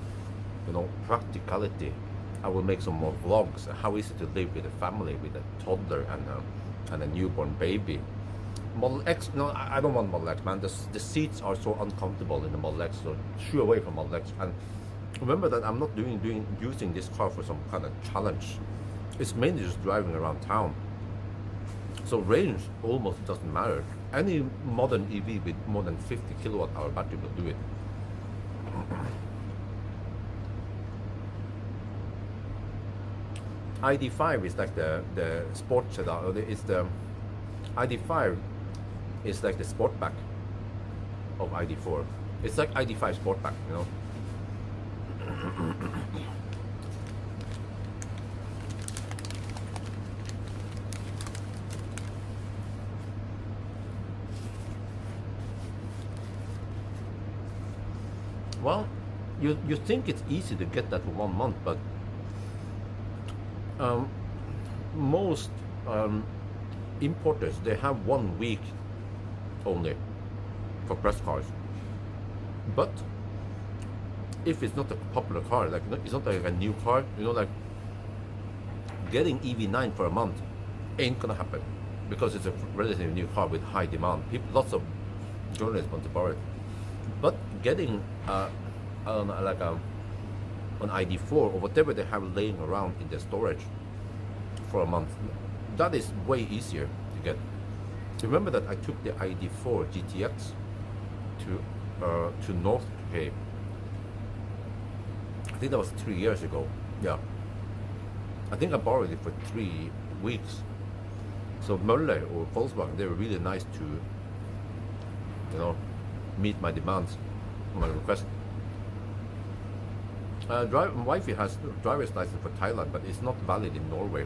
practicality. I will make some more vlogs. How is it to live with a family, with a toddler and a newborn baby? Model X, no, I don't want Model X, man. The seats are so uncomfortable in the Model X, so shoo away from Model X. And remember that I'm not using this car for some kind of challenge. It's mainly just driving around town. So range almost doesn't matter. Any modern EV with more than 50 kilowatt hour battery will do it. ID5 is like the sports sedan. It's the ID5 is like the Sportback of ID4. It's like ID5 Sportback, Well, you think it's easy to get that for 1 month, but most importers, they have 1 week only for press cars. But if it's not a popular car, like it's not like a new car, like getting EV9 for a month ain't gonna happen because it's a relatively new car with high demand. Lots of journalists want to borrow it. But getting I don't know, like an ID4 or whatever they have laying around in their storage for a month, that is way easier to get. Remember that I took the ID4 GTX to North Cape. I think that was 3 years ago. Yeah, I think I borrowed it for 3 weeks. So Möller or Volkswagen, they were really nice to meet my demands, my request. Wifey has driver's license for Thailand, but it's not valid in Norway.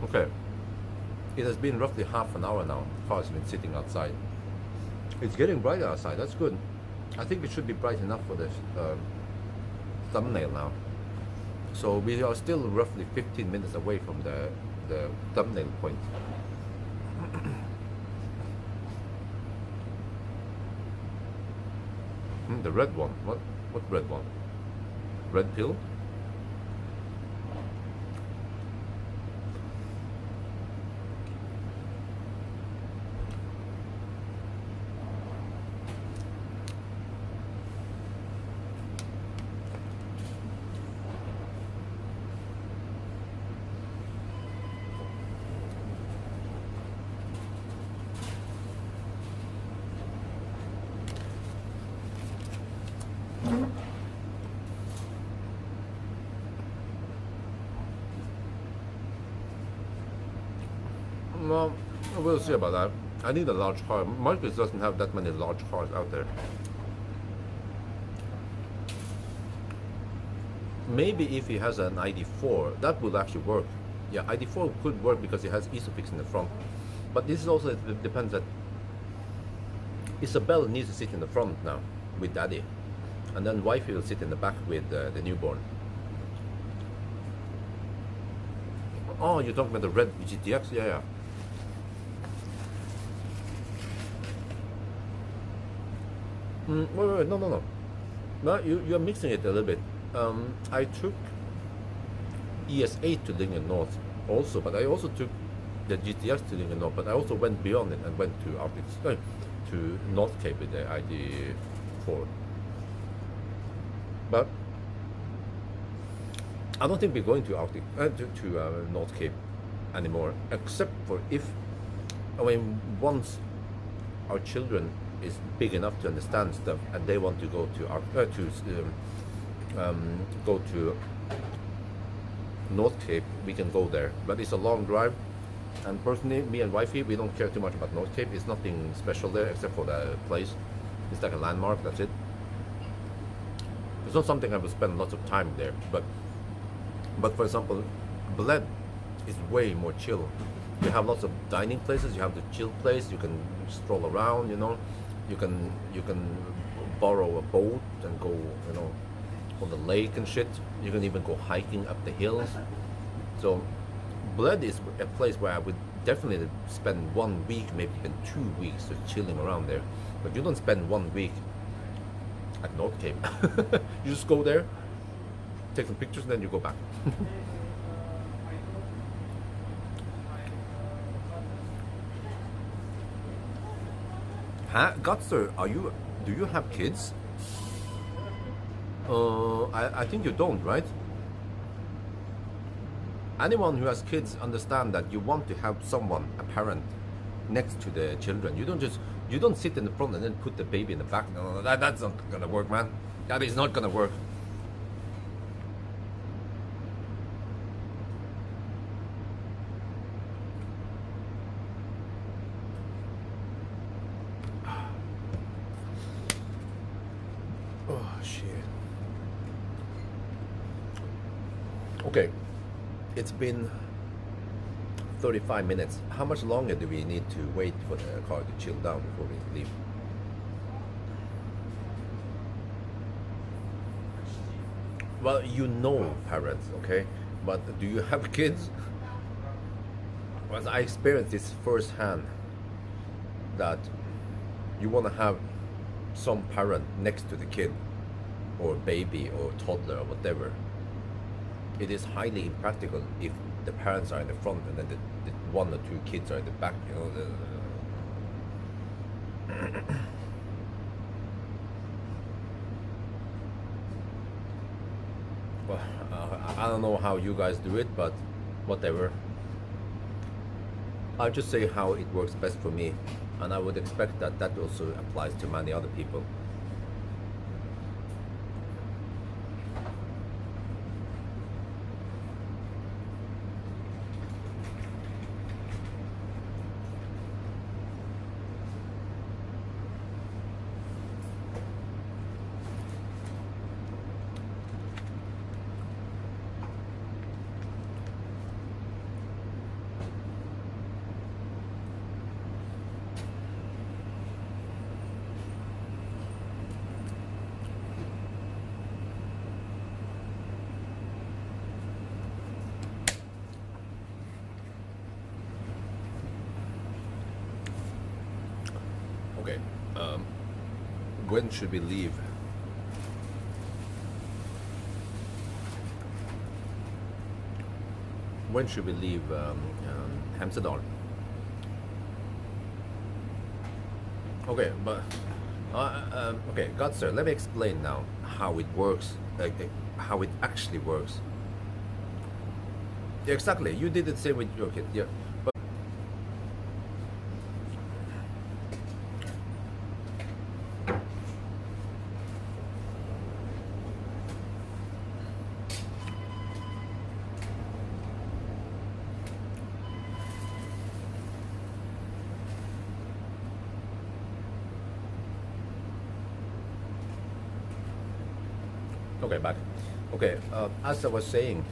Okay, it has been roughly half an hour now. The car has been sitting outside. It's getting brighter outside. That's good. I think it should be bright enough for this thumbnail now. So we are still roughly 15 minutes away from the thumbnail point. The red one. What red one? Red pill? Well, we'll see about that. I need a large car. Marcus doesn't have that many large cars out there. Maybe if he has an ID4, that would actually work. Yeah, ID4 could work because it has Isofix in the front. But this is also, it depends that Isabel needs to sit in the front now with daddy. And then wifey will sit in the back with the newborn. Oh, you're talking about the red GTX? Yeah, yeah. Wait, no. No, you're mixing it a little bit. I took ES8 to Lincoln North also, but I also took the GTX to Lincoln North, but I also went beyond it and went to Arctic, to North Cape with the ID4. But I don't think we're going to Arctic to North Cape anymore, except for if, I mean, once our children is big enough to understand stuff and they want to go to go to North Cape, we can go there. But it's a long drive, and personally, me and wifey, we don't care too much about North Cape. It's nothing special there except for the place. It's like a landmark. That's it. It's not something I will spend lots of time there. But for example, Bled is way more chill. You have lots of dining places. You have the chill place. You can stroll around. You know, you can borrow a boat and go, you know, on the lake and shit. You can even go hiking up the hills. So Bled is a place where I would definitely spend 1 week, maybe even 2 weeks, just chilling around there. But you don't spend 1 week at North Cape. You just go there, take some pictures, and then you go back. Gutster, do you have kids? I think you don't, right? Anyone who has kids understand that you want to have someone, a parent, next to the children. You don't sit in the front and then put the baby in the back. No, that's not gonna work, man. That is not gonna work. Oh shit. Okay, it's been 35 minutes. How much longer do we need to wait for the car to chill down before we leave? Well, you know parents, okay? But do you have kids? Well, I experienced this firsthand, that you want to have some parent next to the kid, or baby, or toddler, or whatever. It is highly impractical if the parents are in the front and then the 1 or 2 kids are in the back, you know. Well, I don't know how you guys do it, but whatever. I'll just say how it works best for me, and I would expect that that also applies to many other people. Okay, when should we leave? When should we leave Hemsedal? Okay, but okay, Gutser, let me explain now how it works, how it actually works. Yeah, exactly, you did the same with your kid. Yeah. Okay, back. Okay, as I was saying,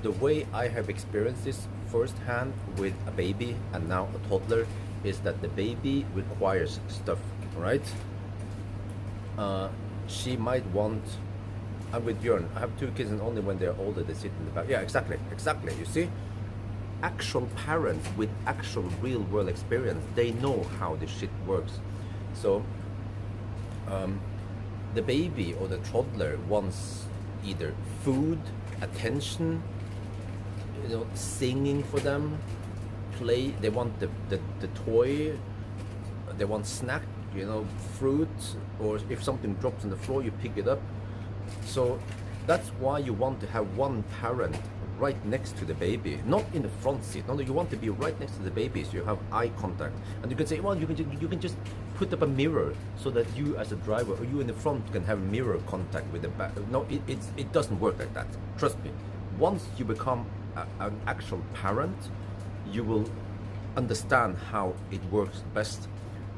the way I have experienced this firsthand with a baby and now a toddler is that the baby requires stuff, right? She might want, I'm with Björn, I have 2 kids and only when they're older they sit in the back. Yeah, exactly, you see? actual parents with actual real world experience, they know how this shit works. So the baby or the toddler wants either food, attention, you know, singing for them, play. They want the toy, they want snack, you know, fruit, or if something drops on the floor, you pick it up. So that's why you want to have one parent right next to the baby, not in the front seat. No, you want to be right next to the baby, so you have eye contact. And you can say, well, you can just put up a mirror so that you as a driver or you in the front can have mirror contact with the back. No, it doesn't work like that. Trust me. Once you become an actual parent, you will understand how it works best.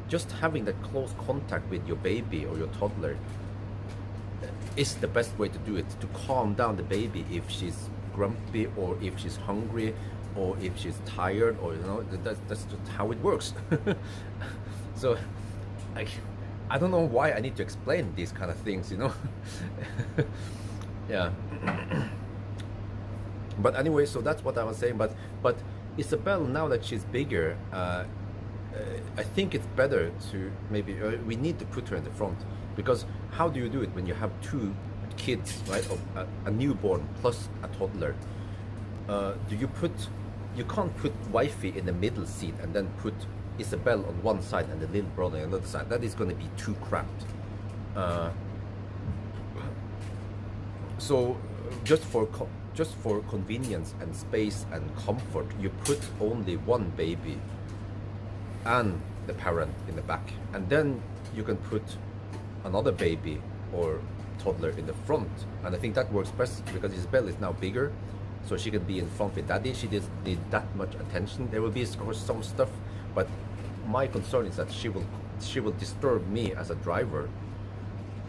Just having that close contact with your baby or your toddler is the best way to do it, to calm down the baby if she's grumpy or if she's hungry or if she's tired, or you know, that's just how it works. So I don't know why I need to explain these kind of things, you know. Yeah. But anyway, so that's what I was saying. But Isabel, now that she's bigger, I think it's better to maybe we need to put her in the front, because how do you do it when you have two kids, right? A newborn plus a toddler. You can't put wifey in the middle seat and then put Isabel on one side and the little brother on the other side. That is going to be too cramped. So just for convenience and space and comfort, you put only one baby and the parent in the back, and then you can put another baby or toddler in the front. And I think that works best because Isabel is now bigger, so she can be in front with daddy. She doesn't need that much attention. There will be, of course, some stuff, but my concern is that she will disturb me as a driver.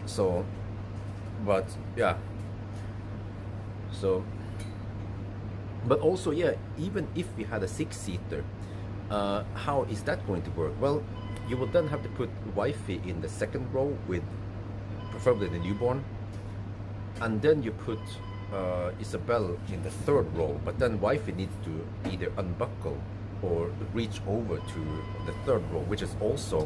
So, but yeah. So, but also, yeah, even if we had a 6-seater, how is that going to work? Well, you will then have to put wifey in the second row with preferably the newborn, and then you put Isabel in the third row, but then wifey needs to either unbuckle or reach over to the third row, which is also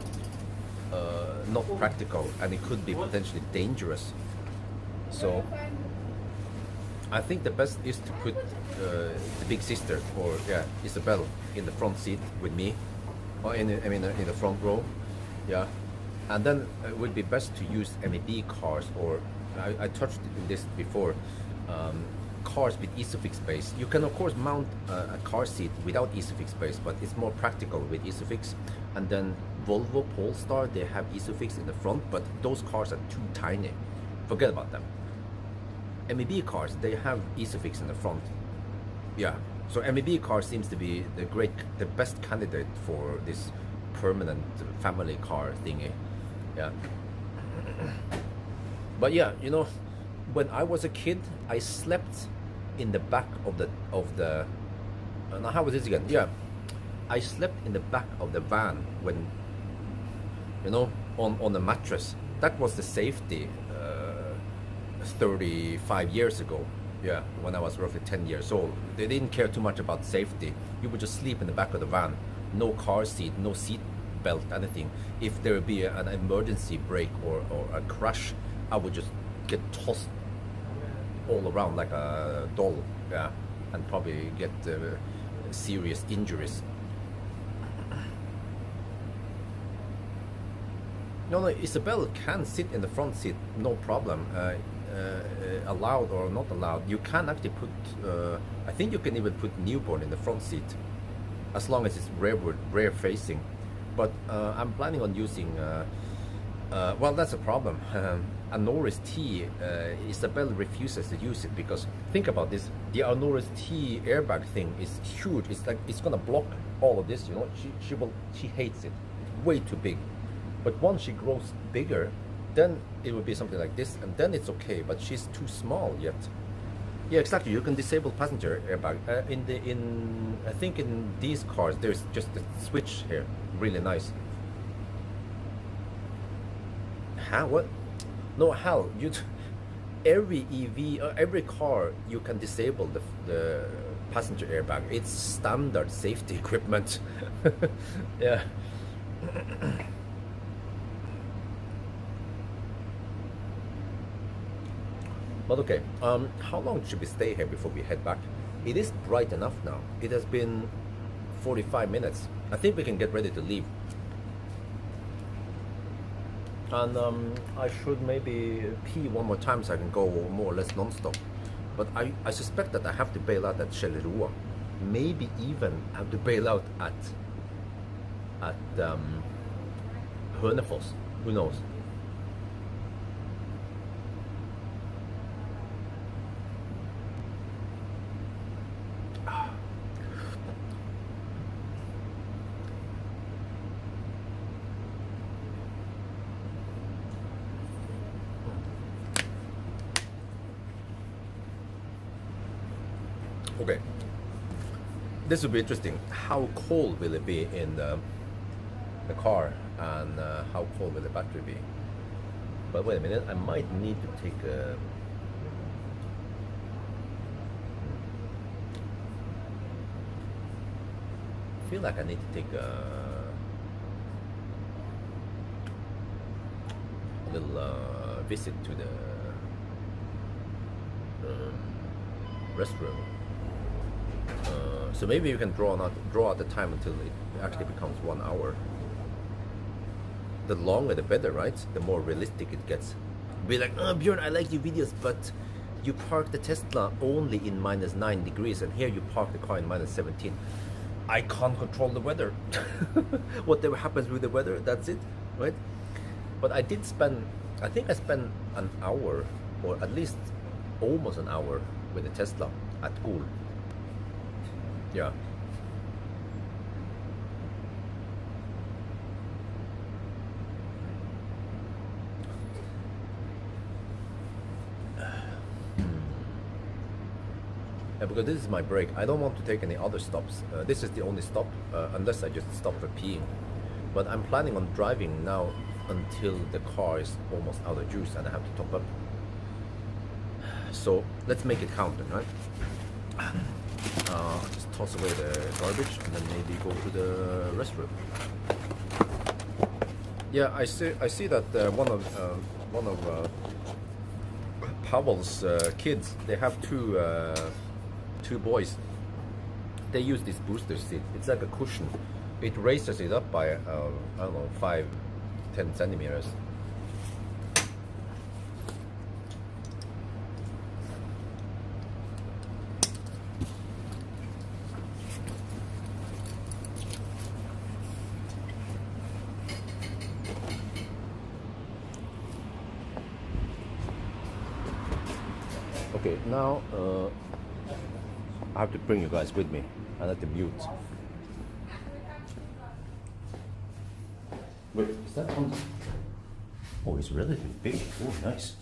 not practical, and it could be potentially dangerous. So I think the best is to put the big sister, or yeah, Isabel, in the front seat with me, or in the front row, yeah. And then it would be best to use MEB cars, or I touched on this before, cars with Isofix base. You can of course mount a car seat without Isofix base, but it's more practical with Isofix. And then Volvo Polestar, they have Isofix in the front, but those cars are too tiny. Forget about them. MEB cars, they have Isofix in the front. Yeah, so MEB car seems to be the best candidate for this permanent family car thingy. Yeah. But yeah, you know, when I was a kid, I slept in the back of the now how was this again? Yeah, I slept in the back of the van when, you know, on the mattress. That was the safety 35 years ago. Yeah, when I was roughly 10 years old. They didn't care too much about safety. You would just sleep in the back of the van. No car seat, no seat belt, anything. If there would be an emergency brake or a crash, I would just get tossed all around like a doll, yeah, and probably get serious injuries. No, Isabel can sit in the front seat, no problem. Allowed or not allowed, you can actually put, I think you can even put newborn in the front seat, as long as it's rear facing. But I'm planning on using, well, that's a problem. A Norris T, Isabel refuses to use it because, think about this, the Norris T airbag thing is huge. It's like, it's gonna block all of this, you know. She hates it. It's way too big. But once she grows bigger, then it would be something like this, and then it's okay. But she's too small yet. Yeah, exactly. You can disable passenger airbag. I think in these cars there's just a switch here. Really nice. How? What? No, every EV, every car, you can disable the passenger airbag. It's standard safety equipment. Yeah. But okay, how long should we stay here before we head back? It is bright enough now. It has been 45 minutes. I think we can get ready to leave. And I should maybe pee one more time so I can go more or less non-stop. But I suspect that I have to bail out at Kjellroa. Maybe even have to bail out at Hønefoss. Who knows? Okay, this will be interesting. How cold will it be in the car, and how cold will the battery be? But wait a minute, I might need to take a... I feel like I need to take a little visit to the restroom. So maybe you can draw out the time until it actually becomes 1 hour. The longer the better, right? The more realistic it gets. Be like, oh, Björn, I like your videos, but you park the Tesla only in -9 degrees, and here you park the car in -17. I can't control the weather. Whatever happens with the weather, that's it, right? But I did spend, I think I spent an hour, or at least almost an hour, with the Tesla at Gol. Yeah. Yeah, because this is my break. I don't want to take any other stops. This is the only stop, unless I just stop for peeing. But I'm planning on driving now until the car is almost out of juice and I have to top up. So let's make it count then, right? Just toss away the garbage and then maybe go to the restroom. Yeah, I see that one of Pawel's kids, they have two boys. They use this booster seat. It's like a cushion. It raises it up by I don't know, 5-10 centimeters. Okay, now I have to bring you guys with me. I have to mute. Wait, is that on? Oh, it's relatively big. Oh, nice.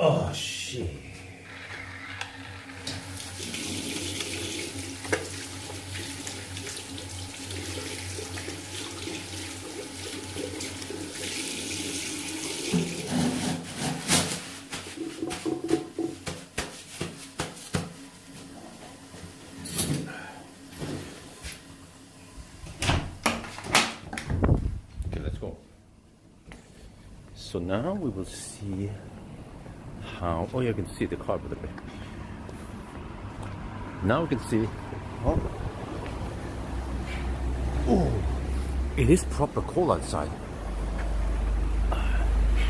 Oh shit. Okay, let's go. So now we will see how. Oh, you can see the car, by the way. Now we can see. Oh, it is proper cold outside.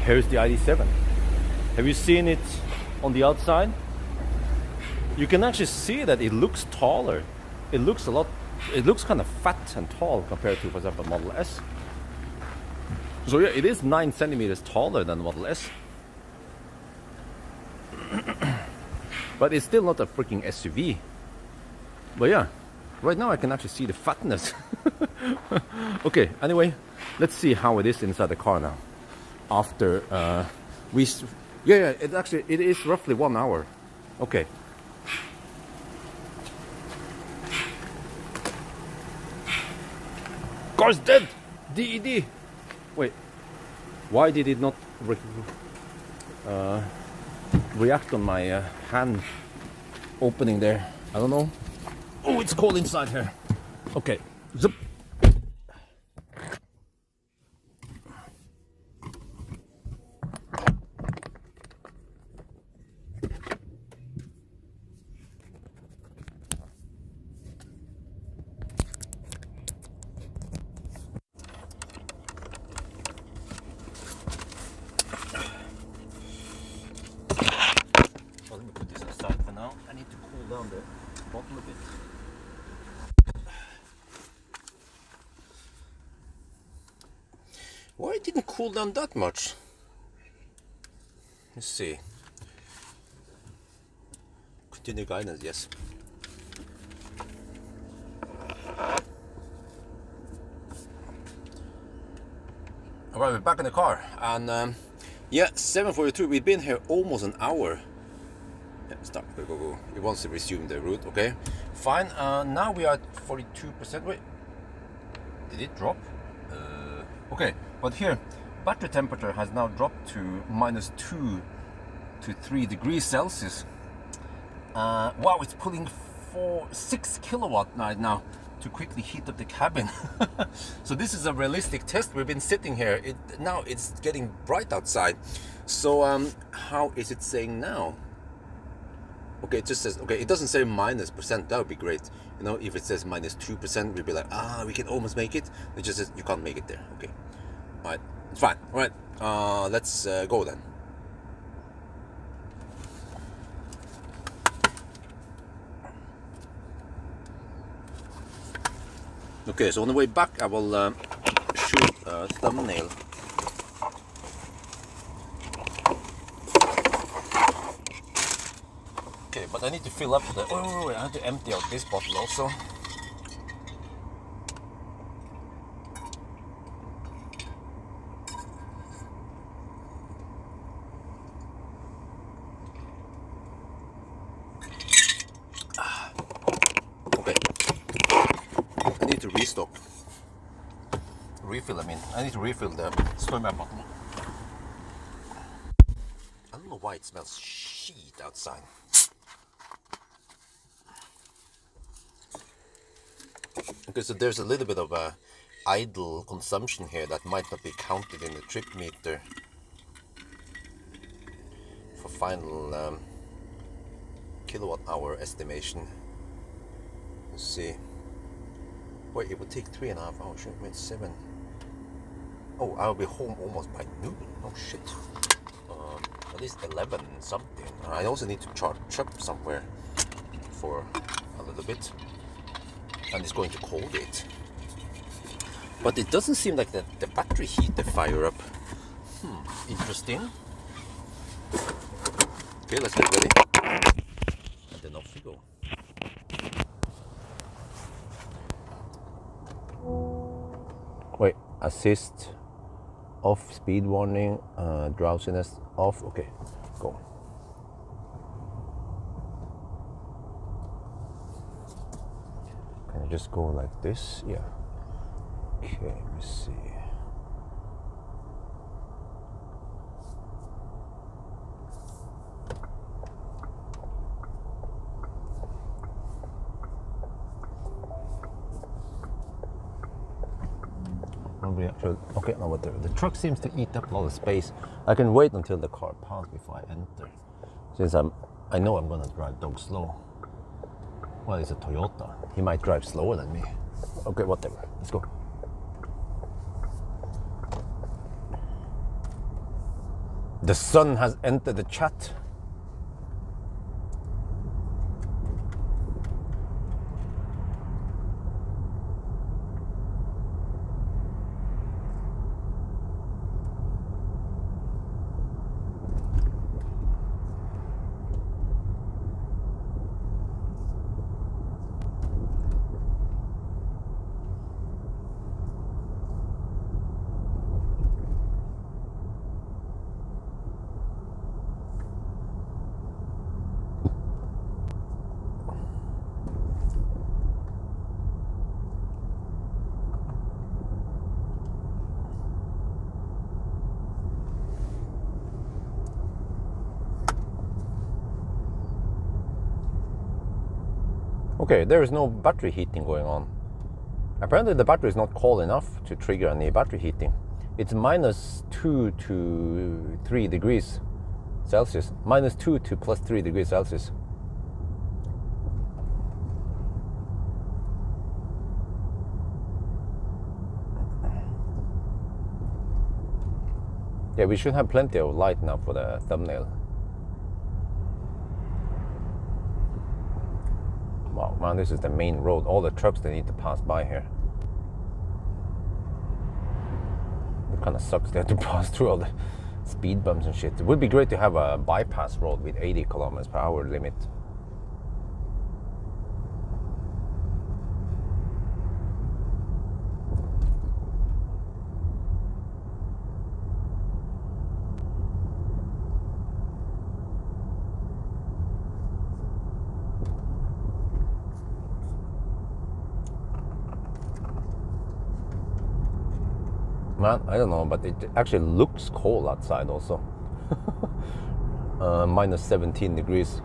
Here's the ID7. Have you seen it on the outside? You can actually see that it looks taller. It looks a lot. It looks kind of fat and tall compared to, for example, Model S. So yeah, it is 9 centimeters taller than Model S. But it's still not a freaking SUV. But yeah, right now I can actually see the fatness. Okay, anyway, let's see how it is inside the car now. After it is roughly 1 hour. Okay. Car's dead! DED! Wait, why did it not react on my hand opening there? I don't know. Oh, it's cold inside here. Okay. Zip. Well, let me put this aside for now. I need to cool down the bottle a bit. Why it didn't cool down that much? Let's see. Continue guidance, yes. Alright, we're back in the car, and yeah, 7:42. We've been here almost an hour. Yeah, stop. Go. It wants to resume the route. Okay, fine. Now we are at 42%. Wait, did it drop? Okay, but here, battery temperature has now dropped to -2 to 3 degrees Celsius. Wow, it's pulling 6 kilowatt right now to quickly heat up the cabin. So this is a realistic test. We've been sitting here. Now it's getting bright outside. So how is it saying now? Okay, it just says, okay, it doesn't say -%. That would be great. You know, if it says -2%, we'd be like, we can almost make it. It just says you can't make it there. Okay, all right, it's fine. All right, let's go then. Okay, so on the way back, I will shoot a thumbnail. Okay, but I need to fill up the. Oh, I have to empty out this bottle also. Okay. I need to restock. Refill, I mean. I need to refill the swimwear bottle. I don't know why it smells shit outside. Okay, so there's a little bit of a idle consumption here that might not be counted in the trip meter for final kilowatt hour estimation. Let's see. Wait, it would take 3.5 hours. Shouldn't wait 7. Oh, I'll be home almost by noon. Oh shit. At least 11 something. I also need to charge up somewhere for a little bit. And it's going to cold it. But it doesn't seem like the battery heat the fire up. Interesting. Okay, let's get ready. And then off we go. Wait, assist off, speed warning, drowsiness off. Okay, go. I just go like this? Yeah. Okay, let me see. Okay, no, but the truck seems to eat up a lot of space. I can wait until the car passes before I enter, since I know I'm gonna drive dog slow. Well, it's a Toyota. He might drive slower than me. Okay, whatever. Let's go. The sun has entered the chat. Okay, there is no battery heating going on. Apparently the battery is not cold enough to trigger any battery heating. It's -2 to 3 degrees Celsius. -2 to +3 degrees Celsius. Yeah, we should have plenty of light now for the thumbnail. Wow, man, this is the main road. All the trucks, they need to pass by here. It kind of sucks they have to pass through all the speed bumps and shit. It would be great to have a bypass road with 80 kilometers per hour limit. Man, I don't know, but it actually looks cold outside also. -17 degrees.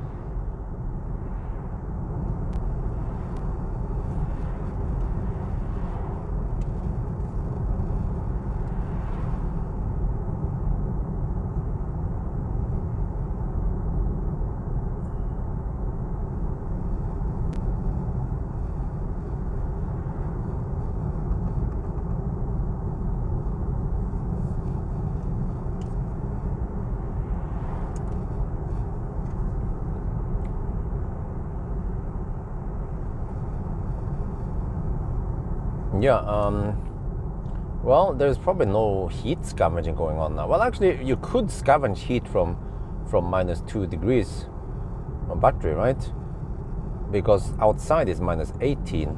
Yeah, well, there's probably no heat scavenging going on now. Well, actually, you could scavenge heat from -2 degrees on battery, right? Because outside is -18.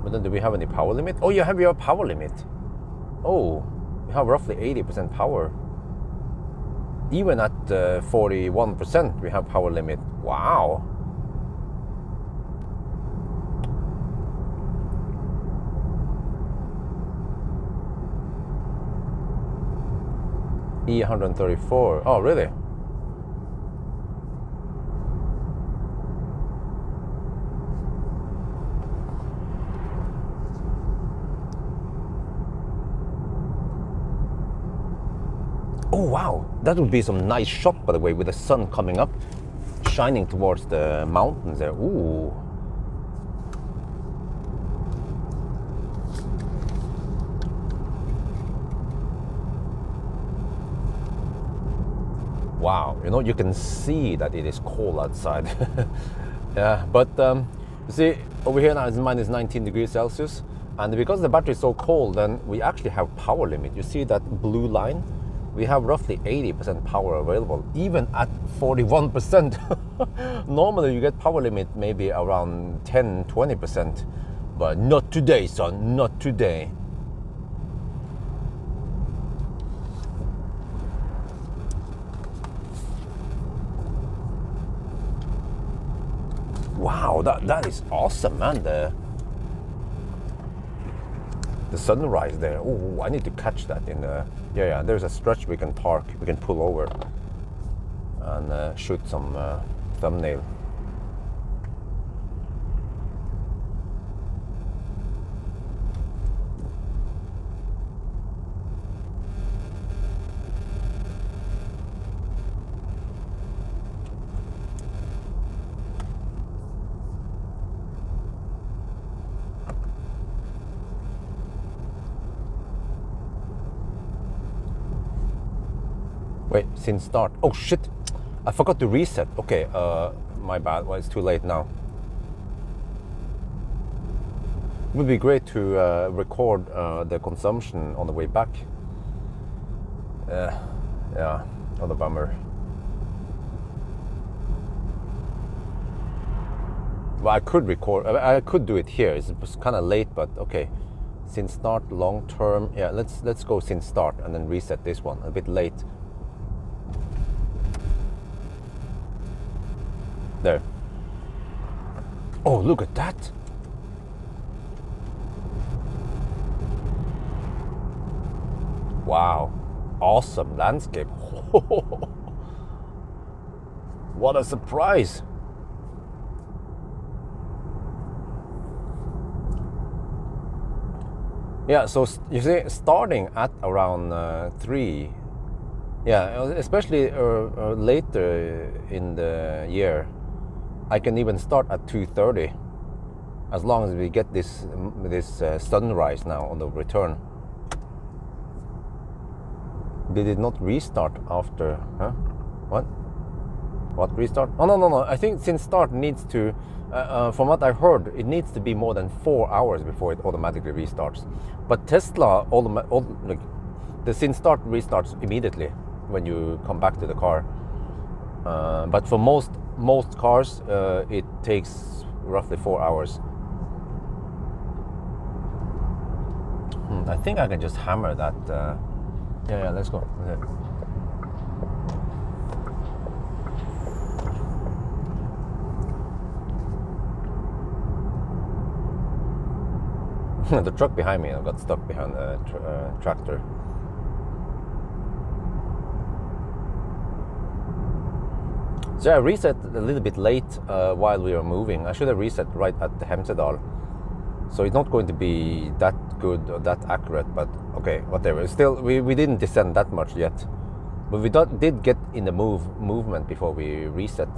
But then do we have any power limit? Oh, you have your power limit. Oh, you have roughly 80% power. Even at 41%, we have power limit. Wow. E134. Oh, really? Oh, wow. That would be some nice shot, by the way, with the sun coming up, shining towards the mountains there. Ooh. Wow, you know, you can see that it is cold outside. Yeah, but you see, over here now it's -19 degrees Celsius, and because the battery is so cold, then we actually have power limit. You see that blue line? We have roughly 80% power available, even at 41%. Normally you get power limit maybe around 10-20%, but not today, son, not today. Wow, that is awesome, man. The sunrise there. Oh, I need to catch that in the. Yeah. There's a stretch we can park. We can pull over and shoot some thumbnail. Wait, since start. Oh shit! I forgot to reset. Okay, my bad. Well, it's too late now. It would be great to record the consumption on the way back. Yeah, what a bummer. Well, I could record. I could do it here. It's kind of late, but okay. Since start, long term. Yeah, let's go since start and then reset this one. A bit late. There. Oh, look at that. Wow. Awesome landscape. What a surprise. Yeah, so you see, starting at around 3, yeah, especially later in the year, I can even start at 2:30, as long as we get this sunrise now on the return. Did it not restart after? Huh? What restart? Oh no! I think since start needs to. From what I heard, it needs to be more than 4 hours before it automatically restarts. But Tesla, like, the since start restarts immediately when you come back to the car. But for most cars, it takes roughly 4 hours. I think I can just hammer that. Yeah, let's go. Yeah. The truck behind me got stuck behind the tractor. So I reset a little bit late while we were moving. I should have reset right at the Hemsedal. So it's not going to be that good or that accurate, but okay, whatever. Still, we didn't descend that much yet. But we did get in the movement before we reset,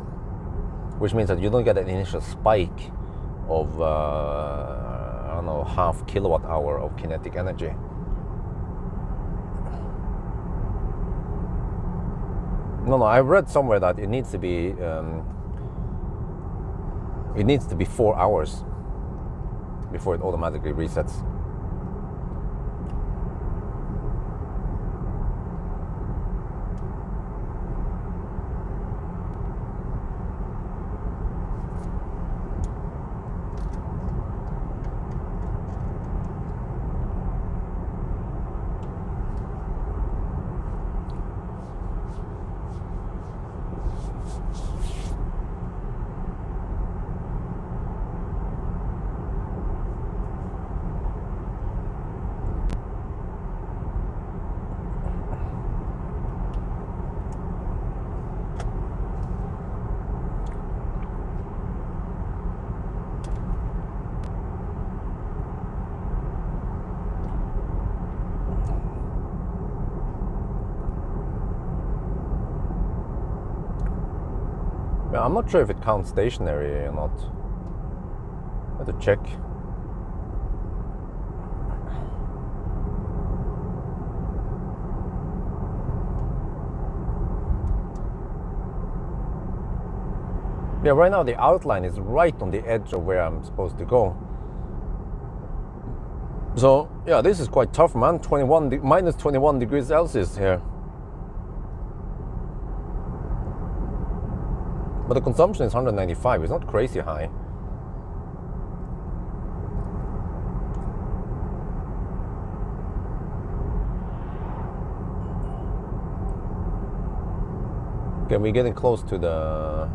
which means that you don't get an initial spike of I don't know, half kilowatt hour of kinetic energy. No, I read somewhere that it needs to be 4 hours before it automatically resets. I'm not sure if it counts stationary or not. I have to check. Yeah, right now the outline is right on the edge of where I'm supposed to go. So yeah, this is quite tough, man. Minus 21 degrees Celsius here. But the consumption is 195. It's not crazy high. Okay, we're getting close to the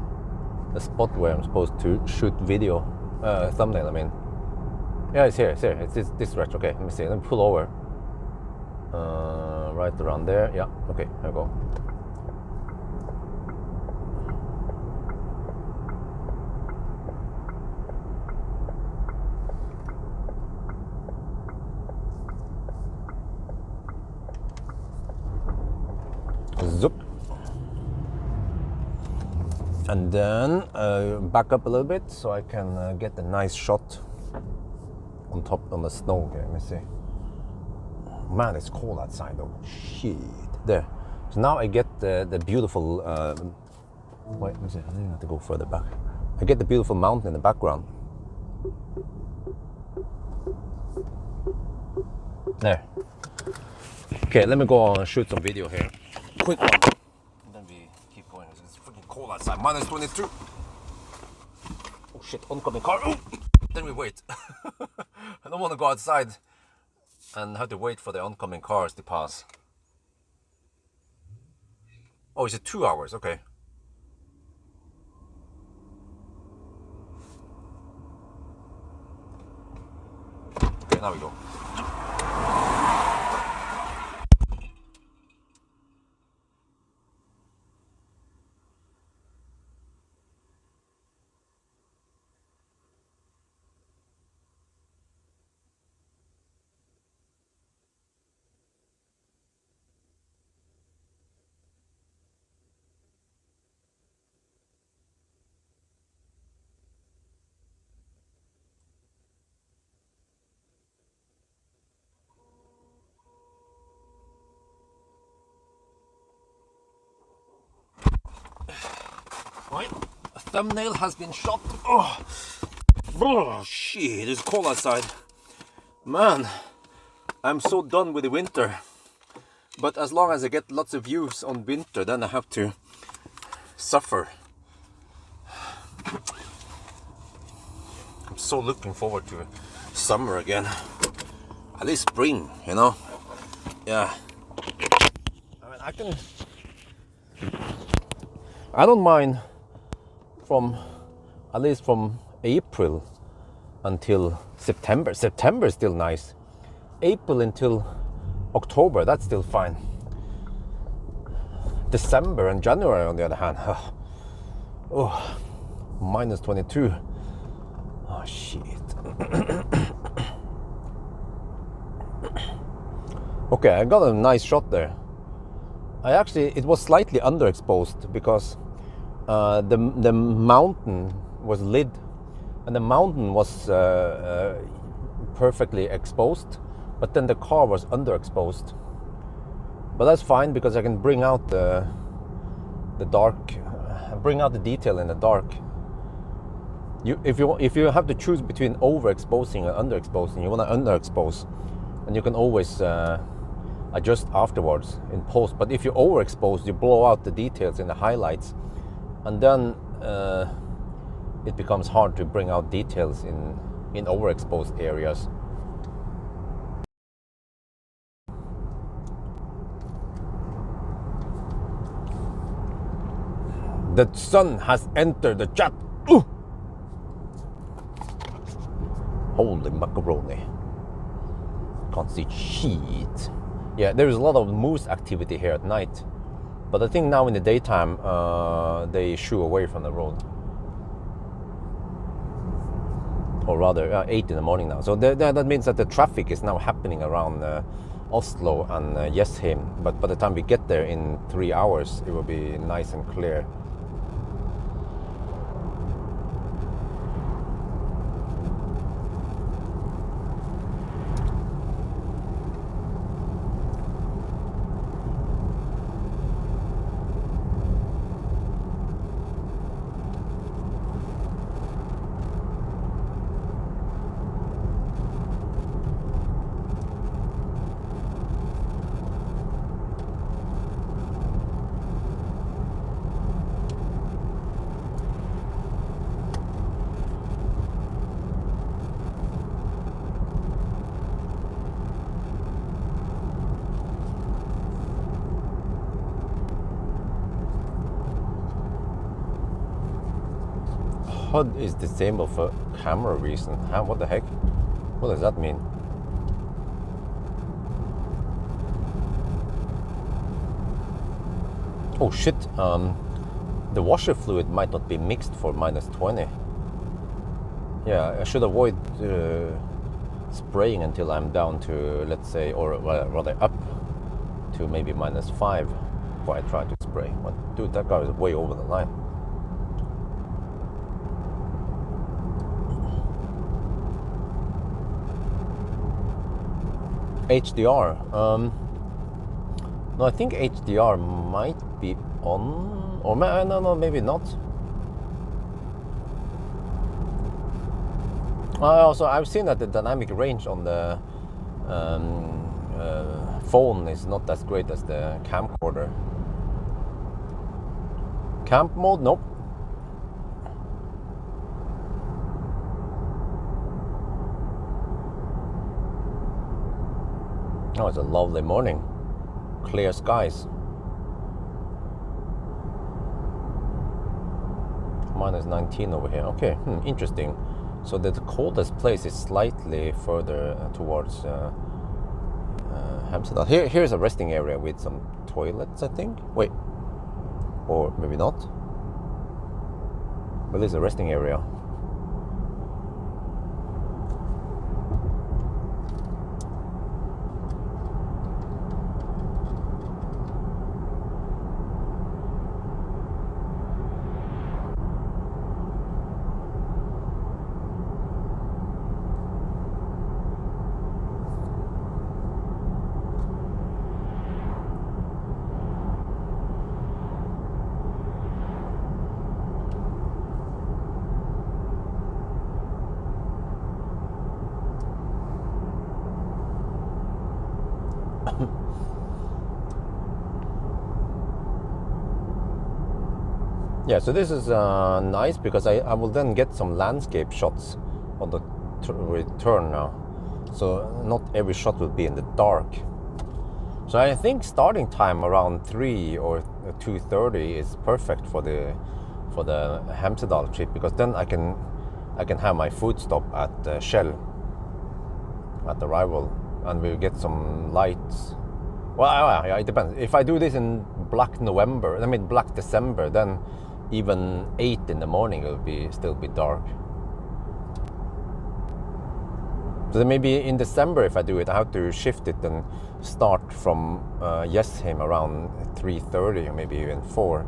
the spot where I'm supposed to shoot video, thumbnail, I mean. Yeah, it's here, it's here. It's this stretch. Okay, let me see. Let me pull over. Right around there. Yeah, okay, here we go. Zoop. And then back up a little bit so I can get a nice shot on top on the snow here. Let me see. Man, it's cold outside though. Shit. There. So now I get the beautiful. Wait, let me see. I think I have to go further back. I get the beautiful mountain in the background. There. Okay, let me go on and shoot some video here. Quick one. And then we keep going. It's freaking cold outside. Minus 22. Oh shit, oncoming car. Oh! Then we wait. I don't want to go outside and have to wait for the oncoming cars to pass. Oh, is it 2 hours? Okay. Okay, now we go. Right, a thumbnail has been shot. Oh shit, it's cold outside. Man, I'm so done with the winter. But as long as I get lots of views on winter, then I have to suffer. I'm so looking forward to summer again. At least spring, you know? Yeah. I mean, I don't mind from at least from April until September. September is still nice. April until October, that's still fine. December and January, on the other hand, oh, minus 22. Oh shit. Okay, I got a nice shot there. It was slightly underexposed because the mountain was lit, and the mountain was perfectly exposed, but then the car was underexposed. But that's fine because I can bring out the dark, bring out the detail in the dark. If you have to choose between overexposing and underexposing, you want to underexpose, and you can always adjust afterwards in post. But if you overexpose, you blow out the details in the highlights, and then it becomes hard to bring out details in overexposed areas. The sun has entered the chat. Ooh! Holy macaroni. Can't see shit. Yeah, there is a lot of moose activity here at night. But I think now in the daytime, they shoo away from the road. Or rather, 8 in the morning now. So that means that the traffic is now happening around Oslo and Jessheim. But by the time we get there in 3 hours, it will be nice and clear. HUD is disabled for camera reason. Huh? What the heck? What does that mean? Oh shit, the washer fluid might not be mixed for -20. Yeah, I should avoid spraying until I'm down to, let's say, or rather up to maybe -5 before I try to spray. But dude, that guy is way over the line. HDR. No, I think HDR might be on, or no, maybe not. Also, I've seen that the dynamic range on the phone is not as great as the camcorder. Camp mode, nope. Oh, it's a lovely morning. Clear skies. -19 over here. Okay, interesting. So the coldest place is slightly further towards Hemsedal. Here's a resting area with some toilets, I think. Wait, or maybe not. But there's a resting area. Yeah, so this is nice because I will then get some landscape shots on the return now. So not every shot will be in the dark. So I think starting time around 3 or 2:30 is perfect for the Hemsedal trip, because then I can have my food stop at Shell at arrival, and we'll get some lights. Well, yeah, it depends. If I do this in black December, then even 8 in the morning it will still be dark. So then maybe in December, if I do it, I have to shift it and start from Jessheim around 3:30 or maybe even 4.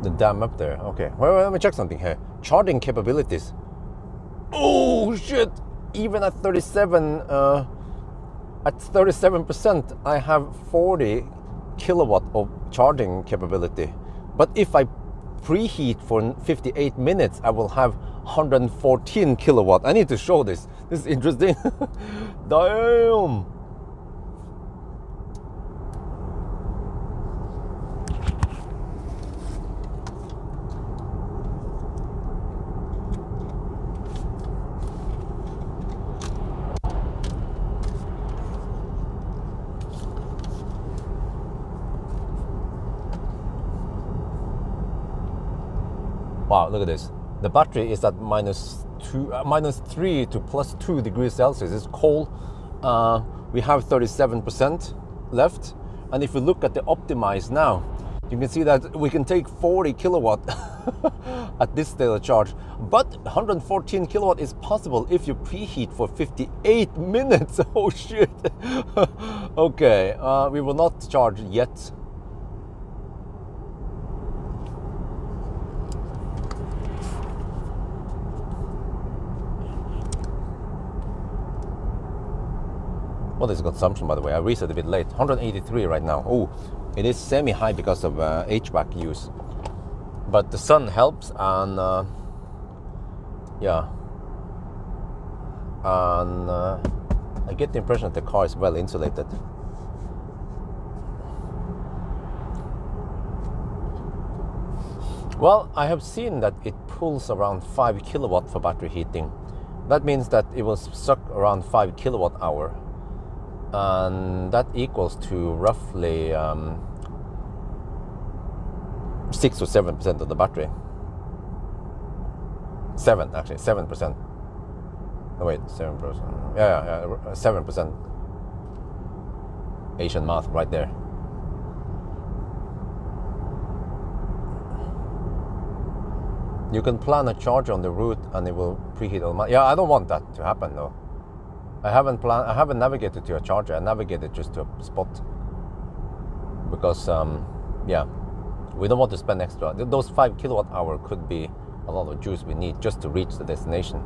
The dam up there. Okay. Well, let me check something here. Charging capabilities. Oh shit! Even at 37%, I have 40 kilowatt of charging capability. But if I preheat for 58 minutes, I will have 114 kilowatt. I need to show this. This is interesting. Damn. Wow, look at this. The battery is at -3 to +2 degrees Celsius. It's cold. We have 37% left. And if we look at the optimized now, you can see that we can take 40 kilowatt at this state of charge. But 114 kilowatt is possible if you preheat for 58 minutes. Oh shit. Okay, we will not charge yet. What is consumption, by the way? I reset a bit late. 183 right now. Oh, it is semi-high because of HVAC use. But the sun helps, and yeah. And I get the impression that the car is well insulated. Well, I have seen that it pulls around 5 kilowatt for battery heating. That means that it will suck around 5 kilowatt hour. and that equals to roughly 6 or 7% of the battery. 7%. No, wait, 7%. Yeah, 7%. Asian math right there. You can plan a charge on the route and it will preheat automatically. Yeah, I don't want that to happen though. I haven't navigated to a charger. I navigated just to a spot because yeah, we don't want to spend extra. Those 5 kilowatt hour could be a lot of juice we need just to reach the destination.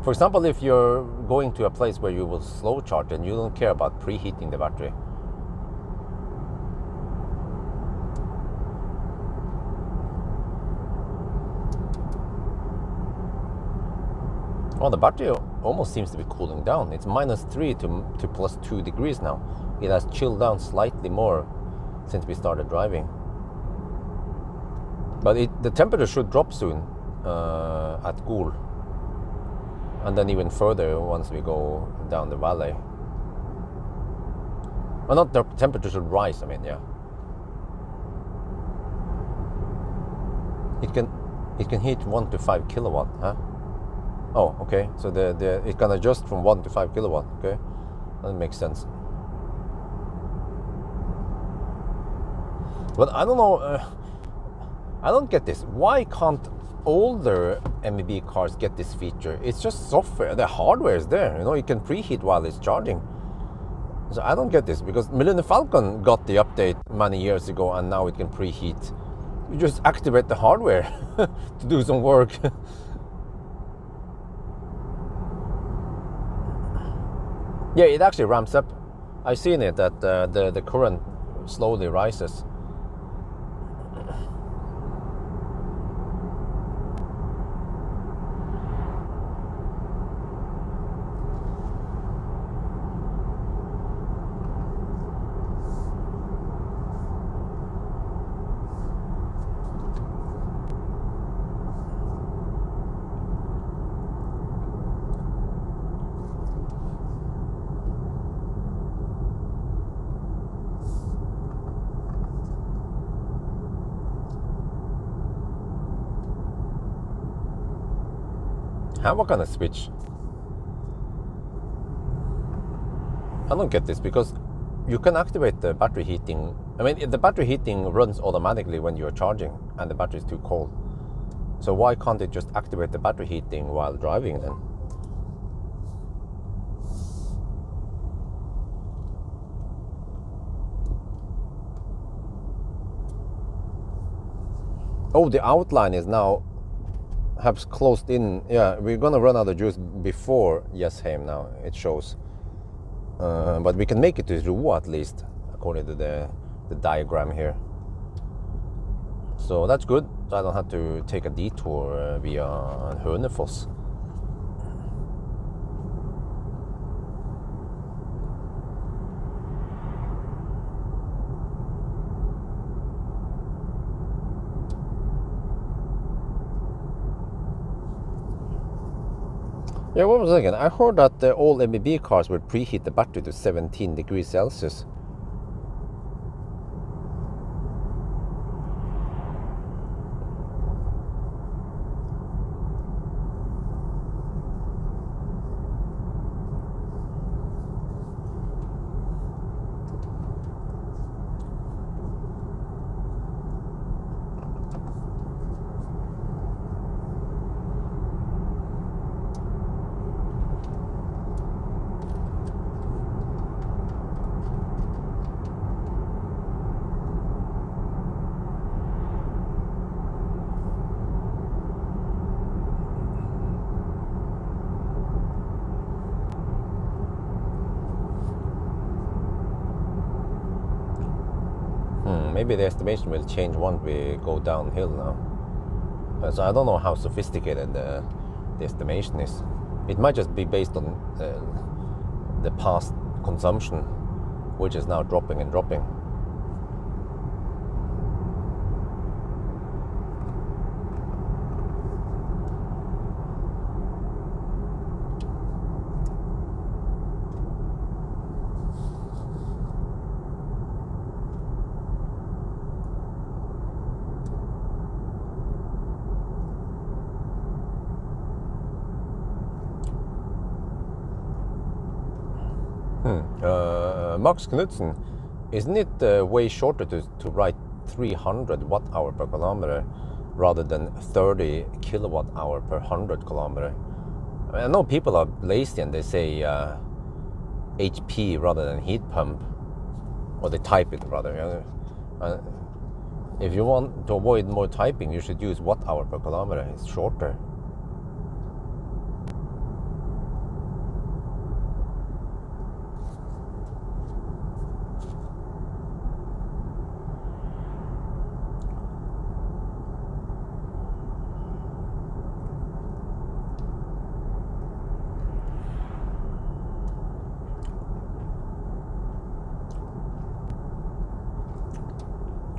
For example, if you're going to a place where you will slow charge and you don't care about preheating the battery. Well, the battery almost seems to be cooling down. It's -3 to +2 degrees now. It has chilled down slightly more since we started driving. But the temperature should drop soon at Gol. And then even further once we go down the valley. Well, not the temperature should rise, I mean, yeah. It can heat 1 to 5 kilowatt, huh? Oh, okay. So it can adjust from 1 to 5 kilowatt. Okay, that makes sense. But I don't know. I don't get this. Why can't older MEB cars get this feature? It's just software. The hardware is there. You know, you can preheat while it's charging. So I don't get this because Millennium Falcon got the update many years ago, and now it can preheat. You just activate the hardware to do some work. Yeah, it actually ramps up. I've seen it that the current slowly rises. Hamar kind of switch. I don't get this because you can activate the battery heating. I mean, the battery heating runs automatically when you're charging and the battery is too cold. So why can't it just activate the battery heating while driving then? Oh, the outline is now has closed in. Yeah, we're gonna run out of juice before Jessheim now, it shows. But we can make it to Roa at least, according to the diagram here. So that's good. So I don't have to take a detour via Hønefoss. Yeah, what was I thinking? I heard that the old MEB cars would preheat the battery to 17 degrees Celsius. Maybe the estimation will change once we go downhill now. So I don't know how sophisticated the estimation is. It might just be based on the past consumption, which is now dropping and dropping. Max Knudsen, isn't it way shorter to write 300 watt-hour per kilometer rather than 30 kilowatt-hour per 100 kilometer? I know people are lazy and they say HP rather than heat pump, or they type it rather. If you want to avoid more typing, you should use watt-hour per kilometer. It's shorter.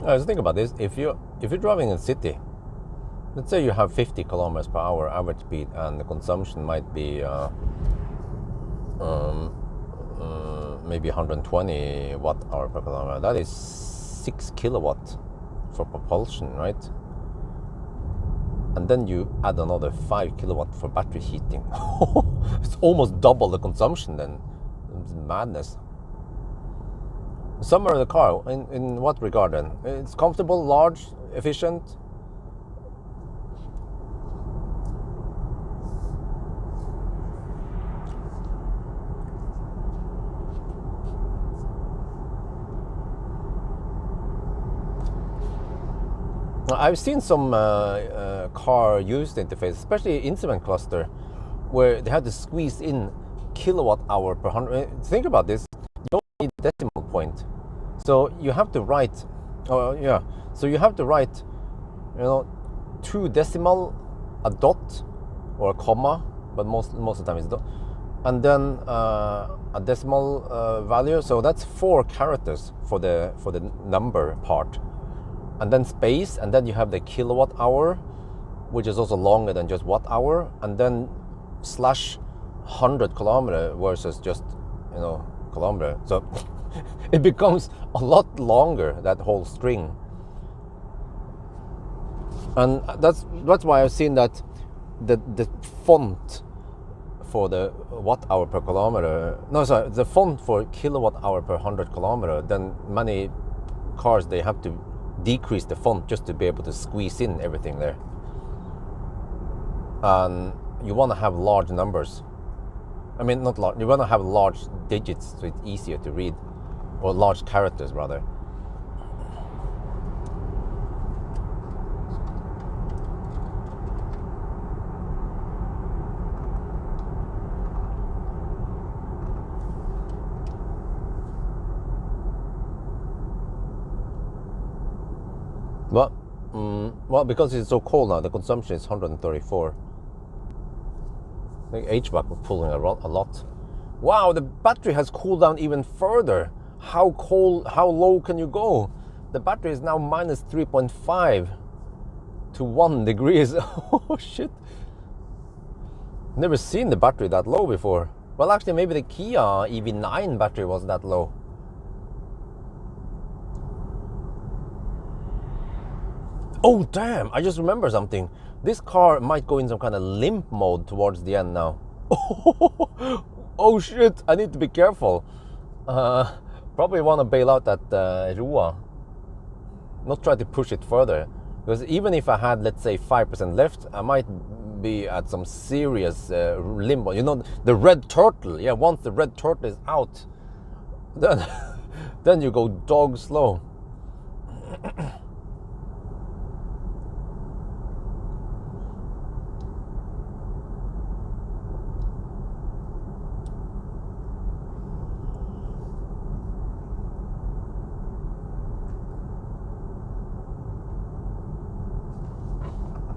Just think about this. If you're driving in city, let's say you have 50 kilometers per hour average speed, and the consumption might be maybe 120 watt-hour per kilometer. That is 6 kilowatt for propulsion, right? And then you add another 5 kilowatt for battery heating. It's almost double the consumption then. It's madness. Summer of the car, in what regard then? It's comfortable, large, efficient. I've seen some car used interface, especially instrument cluster, where they had to squeeze in kilowatt hour per 100. Think about this. You don't need decimal point. So you have to write, so you have to write, 2 decimal, a dot, or a comma, but most of the time it's dot, and then a decimal value. So that's 4 characters for the number part, and then space, and then you have the kilowatt hour, which is also longer than just watt hour, and then slash 100 kilometer versus just kilometer. So it becomes a lot longer, that whole string. And that's why I've seen that the font for the watt hour per kilometer, the font for kilowatt hour per 100 kilometer, then many cars, they have to decrease the font just to be able to squeeze in everything there. And you want to have large numbers. I mean, not large, you want to have large digits so it's easier to read, or large characters rather. Well, because it's so cold now, the consumption is 134. I think HVAC was pulling a lot. Wow, the battery has cooled down even further. How low can you go? The battery is now minus 3.5 to 1 degrees. Oh shit. Never seen the battery that low before. Well, actually, maybe the Kia EV9 battery was that low. Oh damn, I just remember something. This car might go in some kind of limp mode towards the end now. Oh shit, I need to be careful. Probably want to bail out that Roa. Not try to push it further. Because even if I had, let's say, 5% left, I might be at some serious limbo. The red turtle. Yeah, once the red turtle is out, then you go dog slow.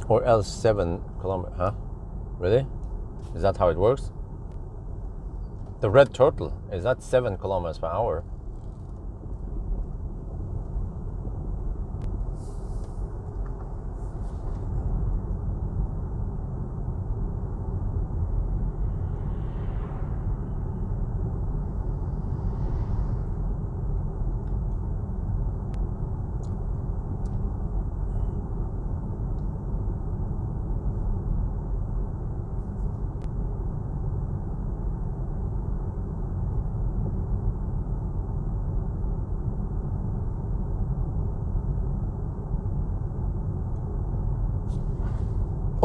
Or else 7 kilometers, huh? Really? Is that how it works? The red turtle, is that 7 kilometers per hour?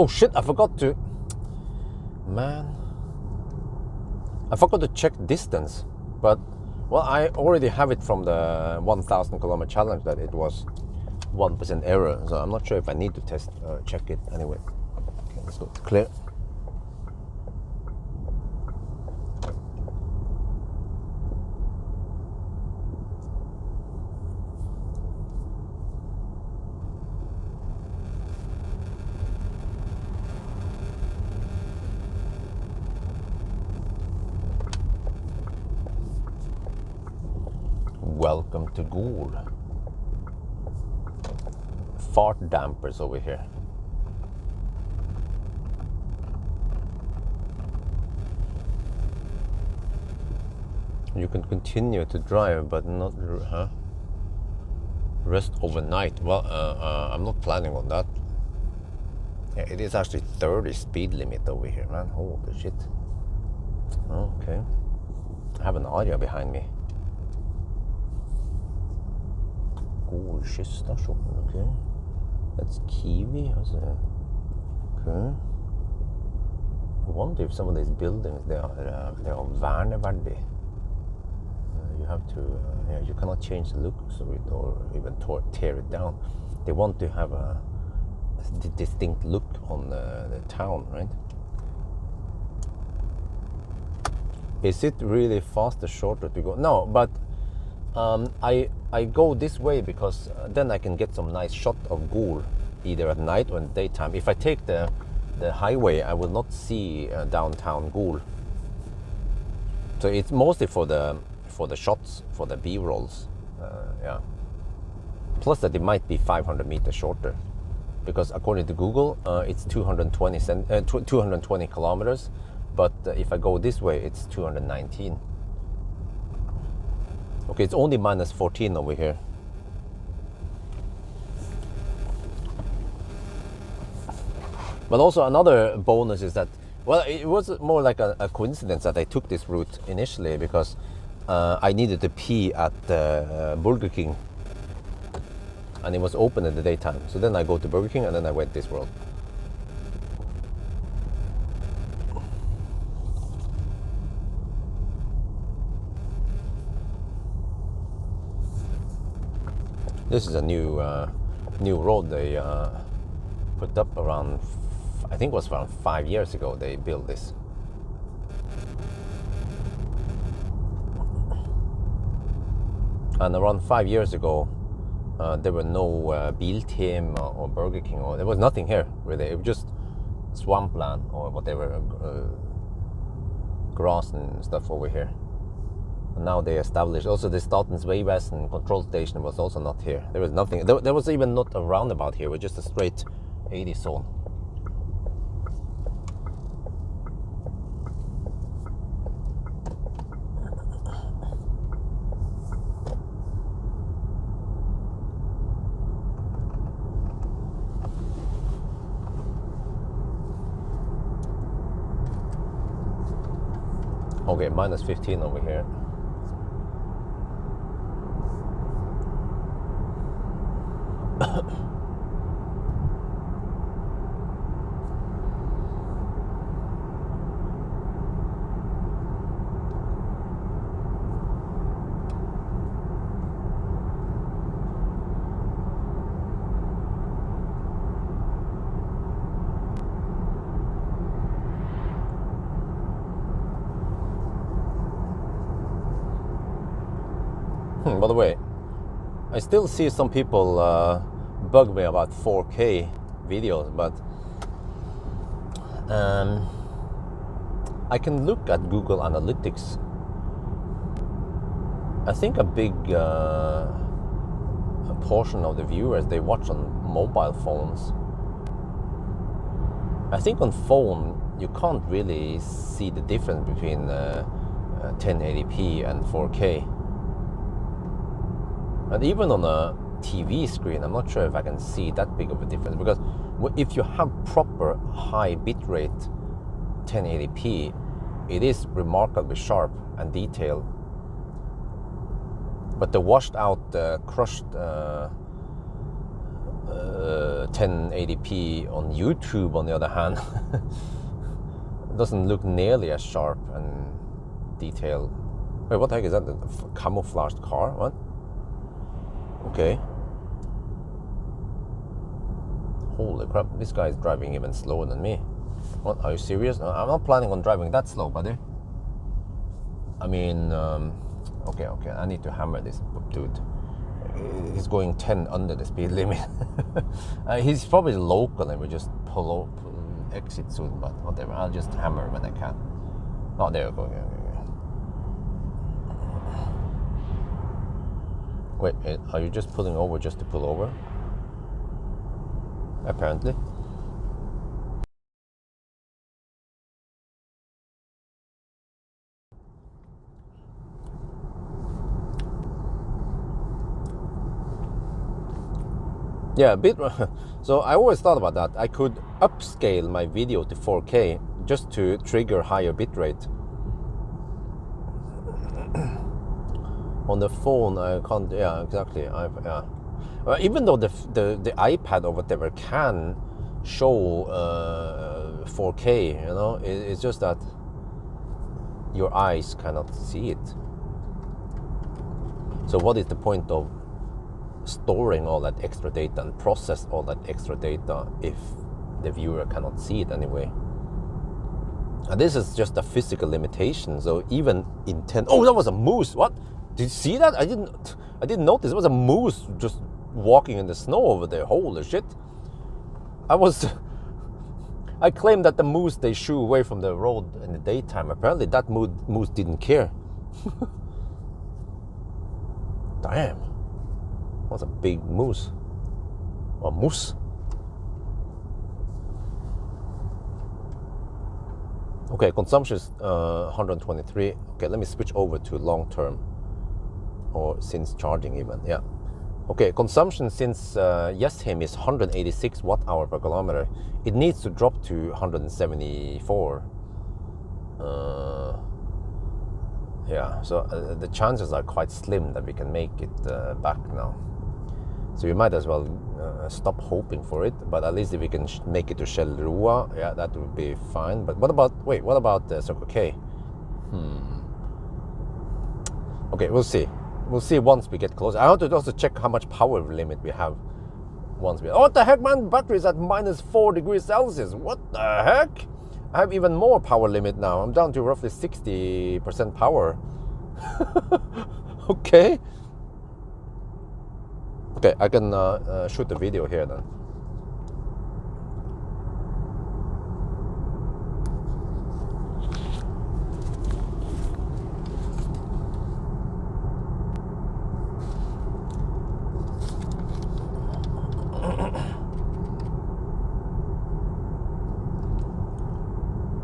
Oh shit, I forgot to check distance, but well, I already have it from the 1,000 kilometer challenge that it was 1% error, so I'm not sure if I need to check it anyway. Okay, let's go. Clear. Welcome to Ghoul. Fart dampers over here. You can continue to drive, but not rest overnight. Well, I'm not planning on that. Yeah, it is actually 30 speed limit over here, man. Holy shit. Okay. I have an Aria behind me. Ghoul skysstation, okay. That's Kiwi. Okay. I wonder if some of these buildings they are verneverdig. You have to, you cannot change the looks of it or even tear it down. They want to have a distinct look on the town, right? Is it really faster, shorter to go? No, but I go this way because then I can get some nice shot of Ghoul either at night or in daytime. If I take the highway, I will not see downtown Ghoul. So it's mostly for the shots, for the B-rolls. Yeah. Plus that it might be 500 meters shorter, because according to Google, it's 220 kilometers. But if I go this way, it's 219. Okay, it's only minus 14 over here. But also another bonus is that, well, it was more like a coincidence that I took this route initially because I needed to pee at Burger King, and it was open in the daytime. So then I go to Burger King and then I went this road. This is a new road they put up around, I think it was around 5 years ago they built this. And around 5 years ago, there were no Bilteam or Burger King, or there was nothing here really. It was just swampland or whatever, grass and stuff over here. And now they established also the Statens Vegvesen control station was also not here. There was nothing. There was even not a roundabout here. It was just a straight 80 zone. Okay, minus 15 over here. By the way, I still see some people bug me about 4K videos, but I can look at Google Analytics. I think a big portion of the viewers, they watch on mobile phones. I think on phone you can't really see the difference between 1080p and 4K. And even on a TV screen, I'm not sure if I can see that big of a difference, because if you have proper high bitrate 1080p, it is remarkably sharp and detailed. But the washed out, crushed 1080p on YouTube, on the other hand, doesn't look nearly as sharp and detailed. Wait, what the heck is that? A camouflaged car? What? Okay. Holy crap, this guy is driving even slower than me. What, are you serious? No, I'm not planning on driving that slow, buddy. I mean, okay, I need to hammer this dude. He's going 10 under the speed limit. He's probably local and we just pull up, exit soon, but whatever. I'll just hammer when I can. Oh, there we go. Wait, are you just pulling over just to pull over? Apparently. Yeah, a bit. So I always thought about that. I could upscale my video to 4K just to trigger higher bitrate. On the phone, I can't. Yeah, exactly. Even though the iPad or whatever can show 4K, you know, it's just that your eyes cannot see it. So what is the point of storing all that extra data and process all that extra data if the viewer cannot see it anyway? And this is just a physical limitation. So even in 10, oh, that was a moose. What? Did you see that? I didn't notice. It was a moose just walking in the snow over there. Holy shit. I claimed that the moose, they shoo away from the road in the daytime. Apparently that moose didn't care. Damn. What's a big moose? Or moose? Okay, consumption is 123. Okay, let me switch over to long term, or since charging even. Yeah. Okay, consumption since Hemsedal is 186 watt-hour per kilometer. It needs to drop to 174. Yeah, so the chances are quite slim that we can make it back now. So we might as well stop hoping for it, but at least if we can make it to Shellroa, yeah, that would be fine. But what about Circle K? Okay, we'll see. We'll see once we get closer. I want to also check how much power limit we have once we... Oh, what the heck, man? Battery is at -4 degrees Celsius. What the heck? I have even more power limit now. I'm down to roughly 60% power. Okay. Okay, I can shoot the video here then.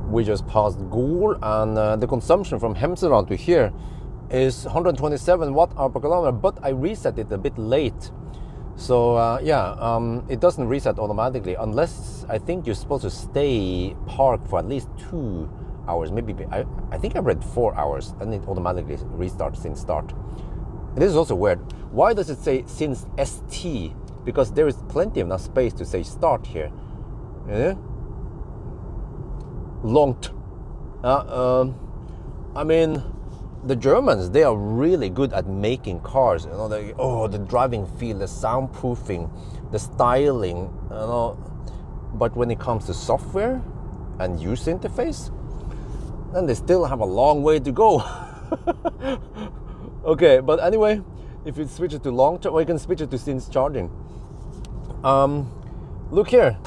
We just passed Gol, and the consumption from Hemsedal to here is 127 watt-hour per kilometer, but I reset it a bit late. So it doesn't reset automatically unless I think you're supposed to stay parked for at least 2 hours. Maybe I think I read 4 hours, and it automatically restarts since start. And this is also weird. Why does it say since ST? Because there is plenty of enough space to say start here. Yeah? I mean, the Germans, they are really good at making cars. You know, the driving feel, the soundproofing, the styling. You know, but when it comes to software and user interface, then they still have a long way to go. Okay, but anyway, if you switch it to long term, or you can switch it to since charging. Look here.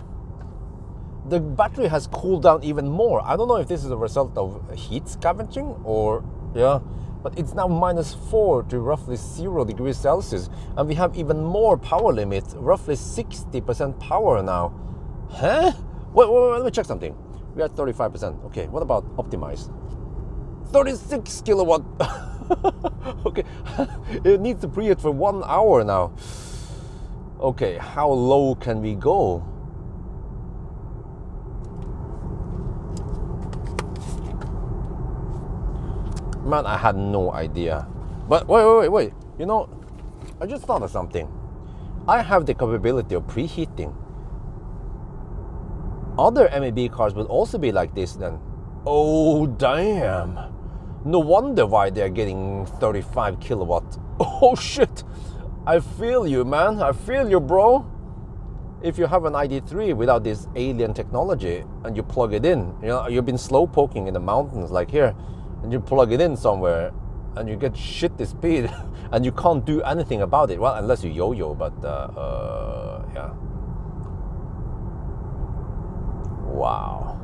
The battery has cooled down even more. I don't know if this is a result of heat scavenging or, yeah, but it's now -4 to roughly 0 degrees Celsius. And we have even more power limit, roughly 60% power now. Huh? Wait, let me check something. We're at 35%. Okay, what about optimize? 36 kilowatt. Okay, it needs to preheat for 1 hour now. Okay, how low can we go? Man, I had no idea. But wait. You know, I just thought of something. I have the capability of preheating. Other MEB cars will also be like this then. Oh damn! No wonder why they're getting 35 kilowatt. Oh shit! I feel you, man. I feel you, bro. If you have an ID3 without this alien technology and you plug it in, you know, you've been slow poking in the mountains like here, and you plug it in somewhere and you get shitty speed and you can't do anything about it. Well, unless you yo-yo, but yeah. Wow.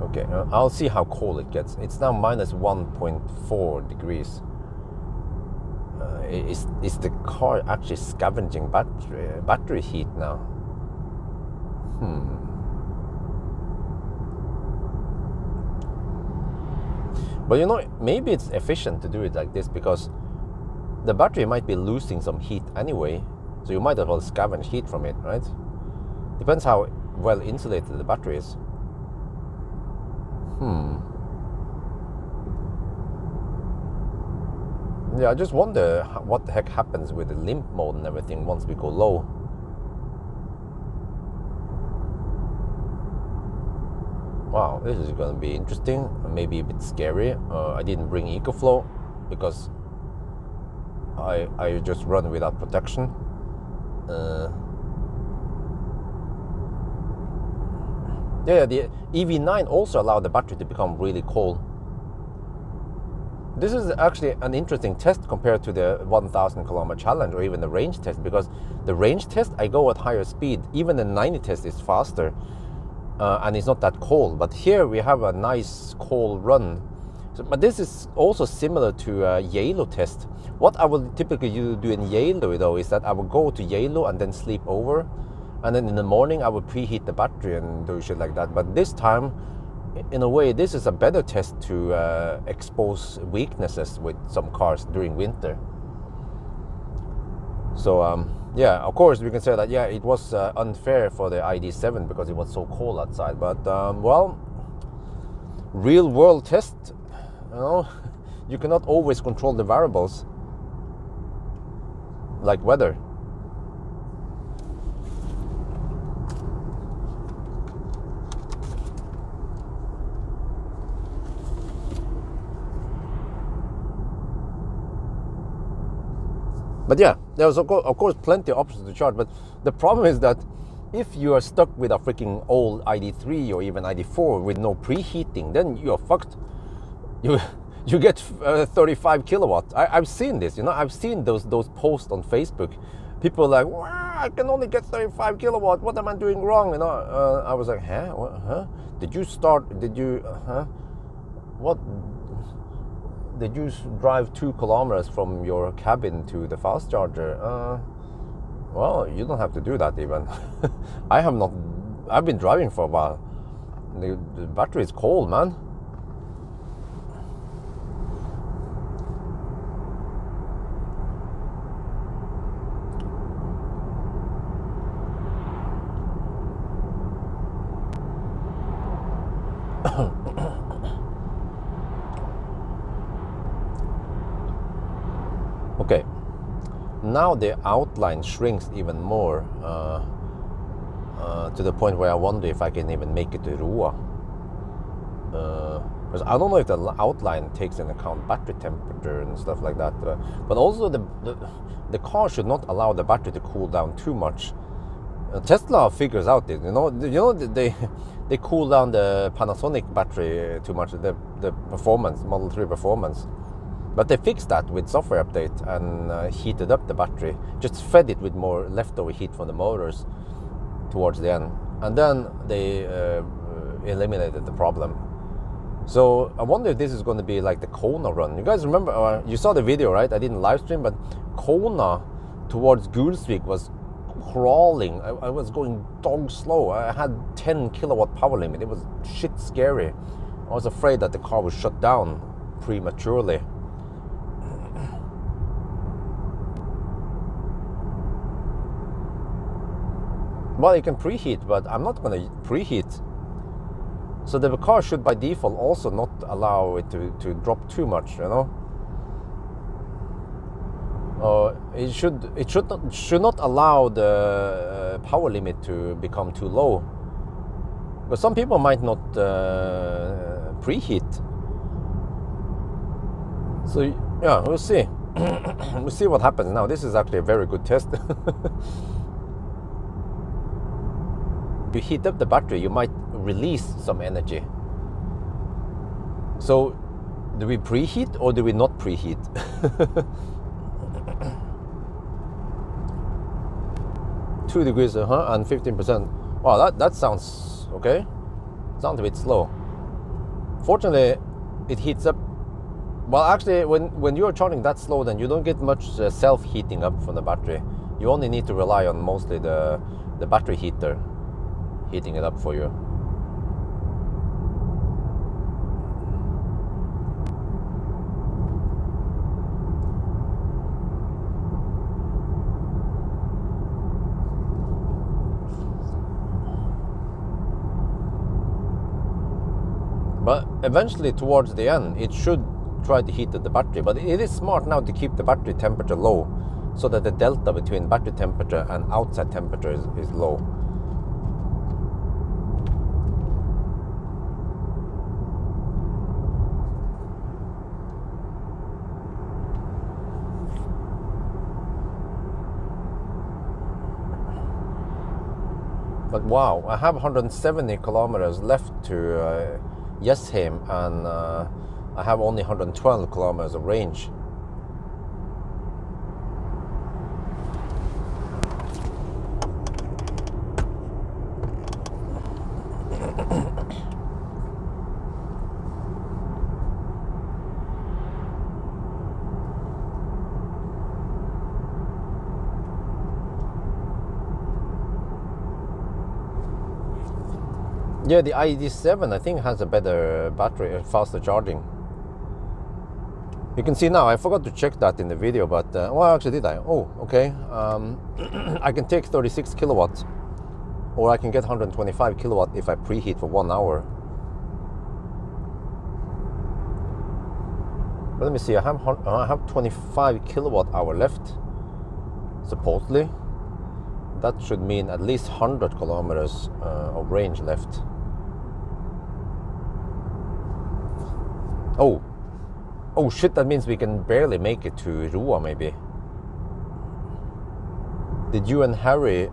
Okay, I'll see how cold it gets. It's now minus 1.4 degrees. Is the car actually scavenging battery heat now? But you know, maybe it's efficient to do it like this because the battery might be losing some heat anyway, so you might as well scavenge heat from it, right? Depends how well insulated the battery is. Yeah, I just wonder what the heck happens with the limp mode and everything once we go low. Wow, this is going to be interesting, maybe a bit scary. I didn't bring EcoFlow because I just run without protection. Yeah, the EV9 also allowed the battery to become really cold. This is actually an interesting test compared to the 1000 kilometer challenge or even the range test, because the range test I go at higher speed. Even the 90 test is faster and it's not that cold. But here we have a nice cold run. So, but this is also similar to a Yalo test. What I will typically do in Yalo though is that I will go to Yalo and then sleep over. And then in the morning I will preheat the battery and do shit like that. But this time, in a way, this is a better test to expose weaknesses with some cars during winter. So yeah, of course we can say that, yeah, it was unfair for the ID7 because it was so cold outside. But well, real world test, you know, you cannot always control the variables like weather. But yeah, there's of course plenty of options to charge. But the problem is that if you are stuck with a freaking old ID3 or even ID4 with no preheating, then you're fucked. You get 35 kilowatt. I've seen this, you know. I've seen those posts on Facebook. People are like, wow, I can only get 35 kilowatt. What am I doing wrong? You know. I was like, huh? What? Huh? Did you start? Did you? Huh? What? Did you drive 2 kilometers from your cabin to the fast charger? Well, you don't have to do that even. I have not. I've been driving for a while. The battery is cold, man. Okay, now the outline shrinks even more to the point where I wonder if I can even make it to Roa. Because I don't know if the outline takes into account battery temperature and stuff like that. But also the car should not allow the battery to cool down too much. Tesla figures out this, you know they cool down the Panasonic battery too much, the performance, Model 3 performance. But they fixed that with software update and heated up the battery, just fed it with more leftover heat from the motors towards the end. And then they eliminated the problem. So I wonder if this is going to be like the Kona run. You guys remember, you saw the video, right? I didn't live stream, but Kona towards Gulsvik was crawling. I was going dog slow. I had 10 kilowatt power limit. It was shit scary. I was afraid that the car would shut down prematurely. Well, you can preheat, but I'm not going to preheat. So the car should by default also not allow it to drop too much, you know. should not allow the power limit to become too low. But some people might not preheat. So yeah, we'll see. We'll see what happens now. This is actually a very good test. You heat up the battery, you might release some energy. So do we preheat or do we not preheat? 2 degrees and 15%. Wow, that sounds okay. Sounds a bit slow. Fortunately, it heats up. Well, actually, when you're charging that slow, then you don't get much self-heating up from the battery. You only need to rely on mostly the battery heater heating it up for you. But eventually, towards the end, it should try to heat up the battery. But it is smart now to keep the battery temperature low, so that the delta between battery temperature and outside temperature is low. But wow, I have 170 kilometers left to Jessheim, and I have only 112 kilometers of range. Yeah, the ID7 I think has a better battery, faster charging. You can see now, I forgot to check that in the video, but well, actually did I? Oh, okay. I can take 36 kilowatts, or I can get 125 kilowatt if I preheat for 1 hour. But let me see, I have 25 kilowatt hour left, supposedly. That should mean at least 100 kilometers of range left. Oh shit, that means we can barely make it to Roa, maybe. Did you and Harry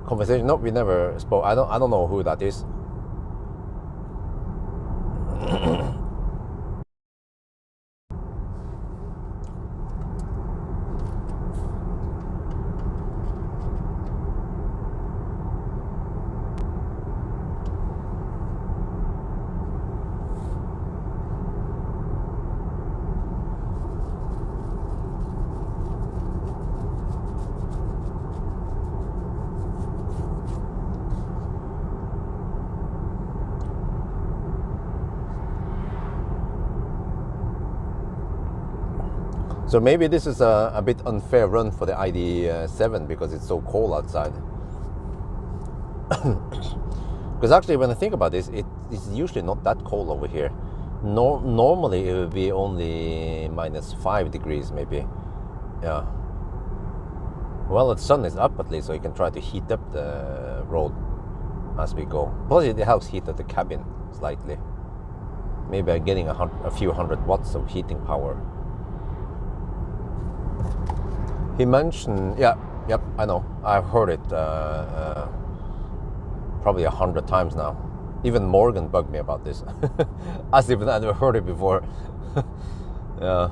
conversation? No, we never spoke. I don't know who that is. So maybe this is a bit unfair run for the ID7 because it's so cold outside. Because actually, when I think about this, it's usually not that cold over here. Normally, it would be only -5 degrees, maybe. Yeah. Well, the sun is up at least, so you can try to heat up the road as we go. Plus, it helps heat up the cabin slightly. Maybe I'm getting a few hundred watts of heating power. He mentioned, yep, I know. I've heard it probably 100 times now. Even Morgan bugged me about this, as if I never heard it before. Yeah.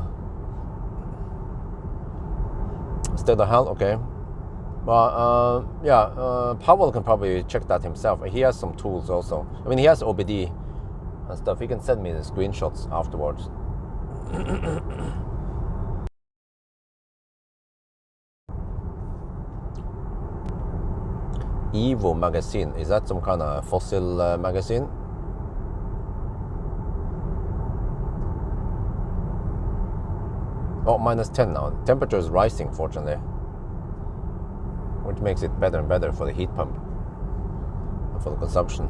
State of health, okay. Well, yeah, Pawel can probably check that himself. He has some tools also. I mean, he has OBD and stuff. He can send me the screenshots afterwards. Evo magazine, is that some kind of fossil magazine? Oh, -10 now. Temperature is rising, fortunately, which makes it better and better for the heat pump and for the consumption.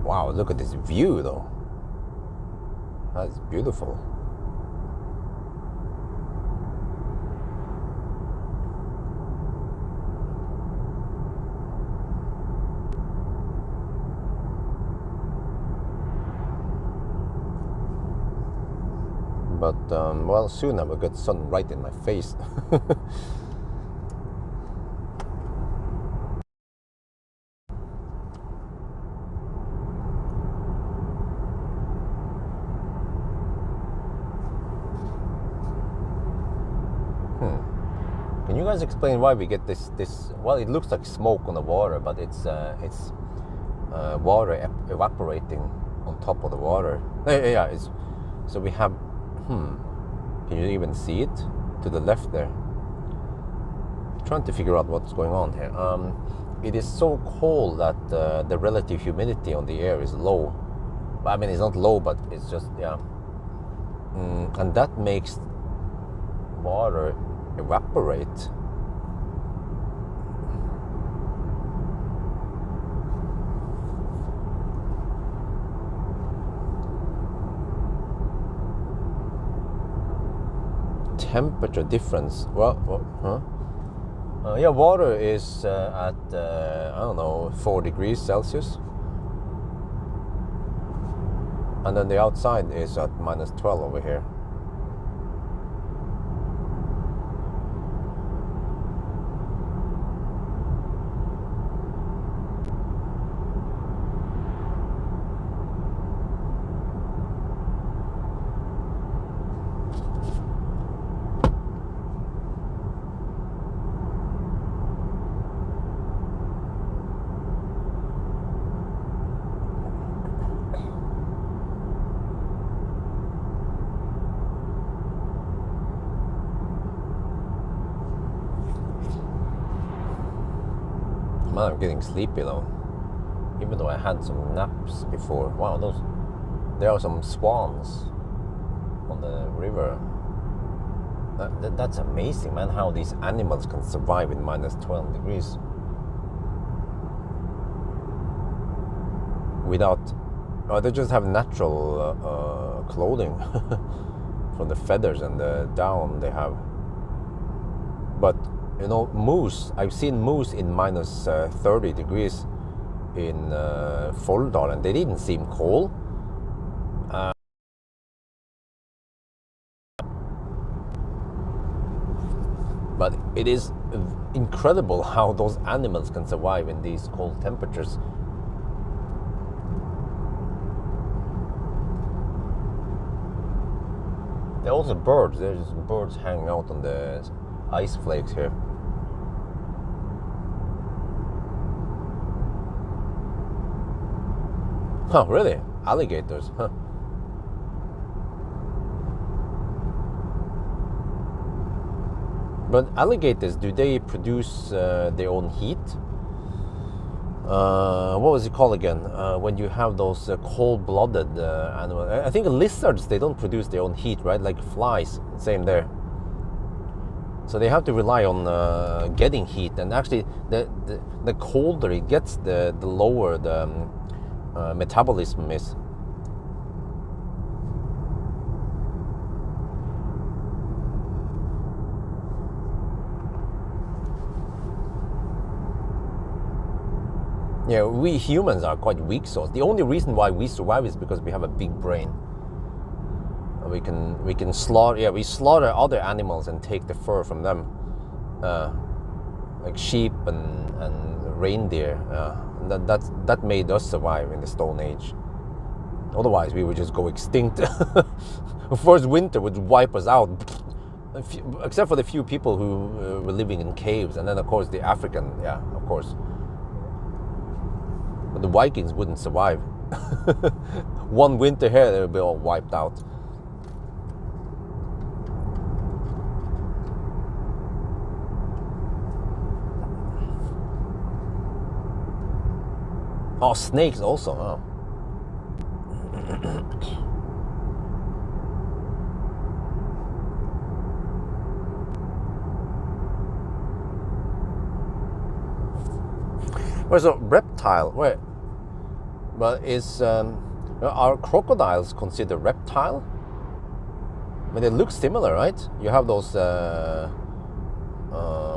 Wow, look at this view though. That's beautiful. But well, soon I will get sun right in my face. Can you guys explain why we get this? Well, it looks like smoke on the water, but it's water evaporating on top of the water. Yeah, it's, so we have. Can you even see it to the left there? I'm trying to figure out what's going on here. It is so cold that the relative humidity on the air is low. I mean, it's not low, but it's just and that makes water evaporate. Temperature difference. Yeah, water is at I don't know, 4 degrees Celsius, and then the outside is at -12 over here. Man, I'm getting sleepy though, even though I had some naps before. Wow, there are some swans on the river. That's amazing, man, how these animals can survive in -12 degrees without, they just have natural clothing from the feathers and the down they have. But you know, moose, I've seen moose in -30 degrees in Folldal, and they didn't seem cold. But it is incredible how those animals can survive in these cold temperatures. There are also birds. There's birds hanging out on the ice flakes here. Oh, really? Alligators? Huh. But alligators, do they produce their own heat? What was it called again? When you have those cold-blooded animals. I think lizards, they don't produce their own heat, right? Like flies, same there. So they have to rely on getting heat. And actually, the colder it gets, the lower the metabolism is. Yeah, we humans are quite weak souls. The only reason why we survive is because we have a big brain. We can slaughter. Yeah, we slaughter other animals and take the fur from them, like sheep and reindeer. That made us survive in the Stone Age. Otherwise, we would just go extinct. First winter would wipe us out, except for the few people who were living in caves, and then of course the African. Yeah, of course. But the Vikings wouldn't survive. One winter here, they would be all wiped out. Oh, snakes also. Oh. Wait, so reptile? Wait, but are crocodiles considered reptile? I mean, they look similar, right? You have those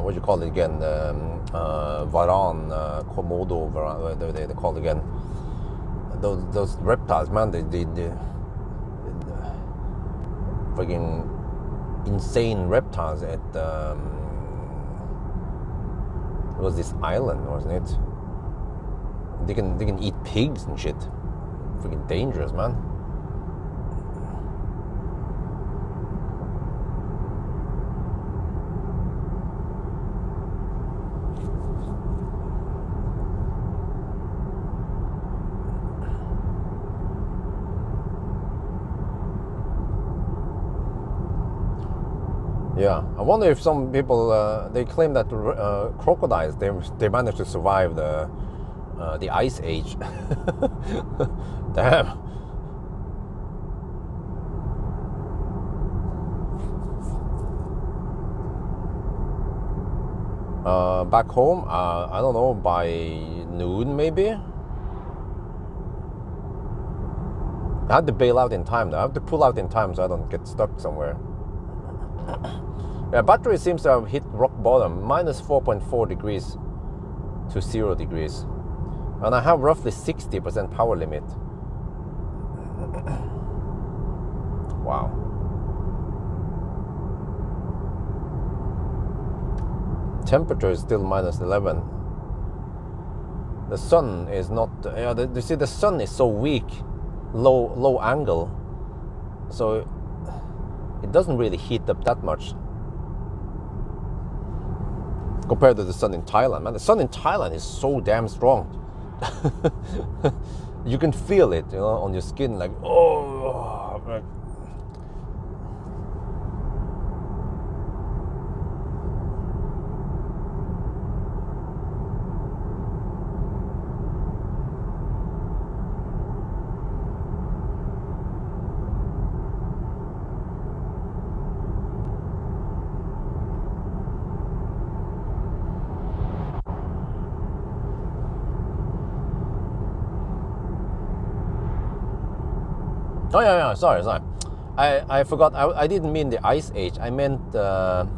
what do you call it again? Varan, Komodo, varan, what they call it again? Those reptiles, man. They freaking insane reptiles at it was this island, wasn't it? They can eat pigs and shit. Freaking dangerous, man. Yeah, I wonder if some people they claim that crocodiles they managed to survive the ice age. Damn. Back home, I don't know, by noon maybe. I had to bail out in time though. I have to pull out in time so I don't get stuck somewhere. Yeah, battery seems to have hit rock bottom, minus 4.4 degrees to 0 degrees. And I have roughly 60% power limit. Wow. Temperature is still minus 11. The sun is not, you see the sun is so weak, low angle. So it doesn't really heat up that much compared to the sun in Thailand. Man, the sun in Thailand is so damn strong. You can feel it, on your skin, like, oh. Oh yeah, sorry. I forgot. I didn't mean the ice age. I meant the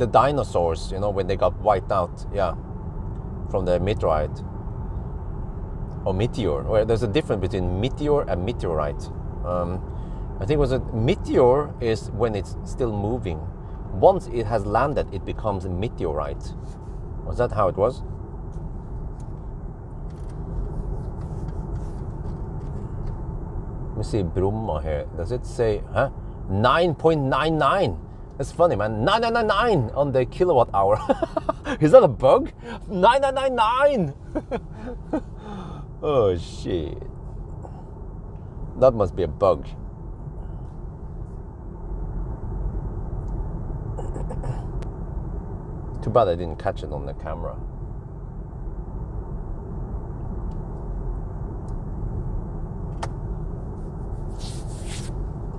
dinosaurs. When they got wiped out. Yeah, from the meteorite or meteor. Well, there's a difference between meteor and meteorite. I think it was a meteor is when it's still moving. Once it has landed, it becomes a meteorite. Was that how it was? Let me see Brumma here. Does it say 9.99? That's funny, man. 9999 on the kilowatt hour. Is that a bug? 9999. Oh shit. That must be a bug. Too bad I didn't catch it on the camera.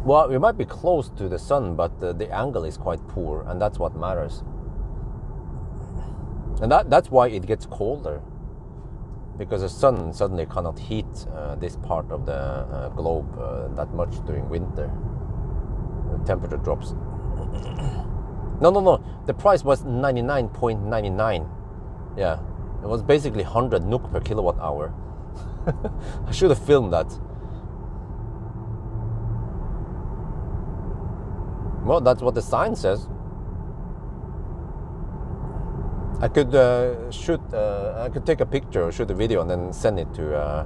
Well, we might be close to the sun, but the angle is quite poor, and that's what matters. And that's why it gets colder, because the sun suddenly cannot heat this part of the globe that much during winter. The temperature drops. No. The price was 99.99. Yeah, it was basically 100 NOK per kilowatt hour. I should have filmed that. Well, that's what the sign says. I could I could take a picture or shoot a video and then send it to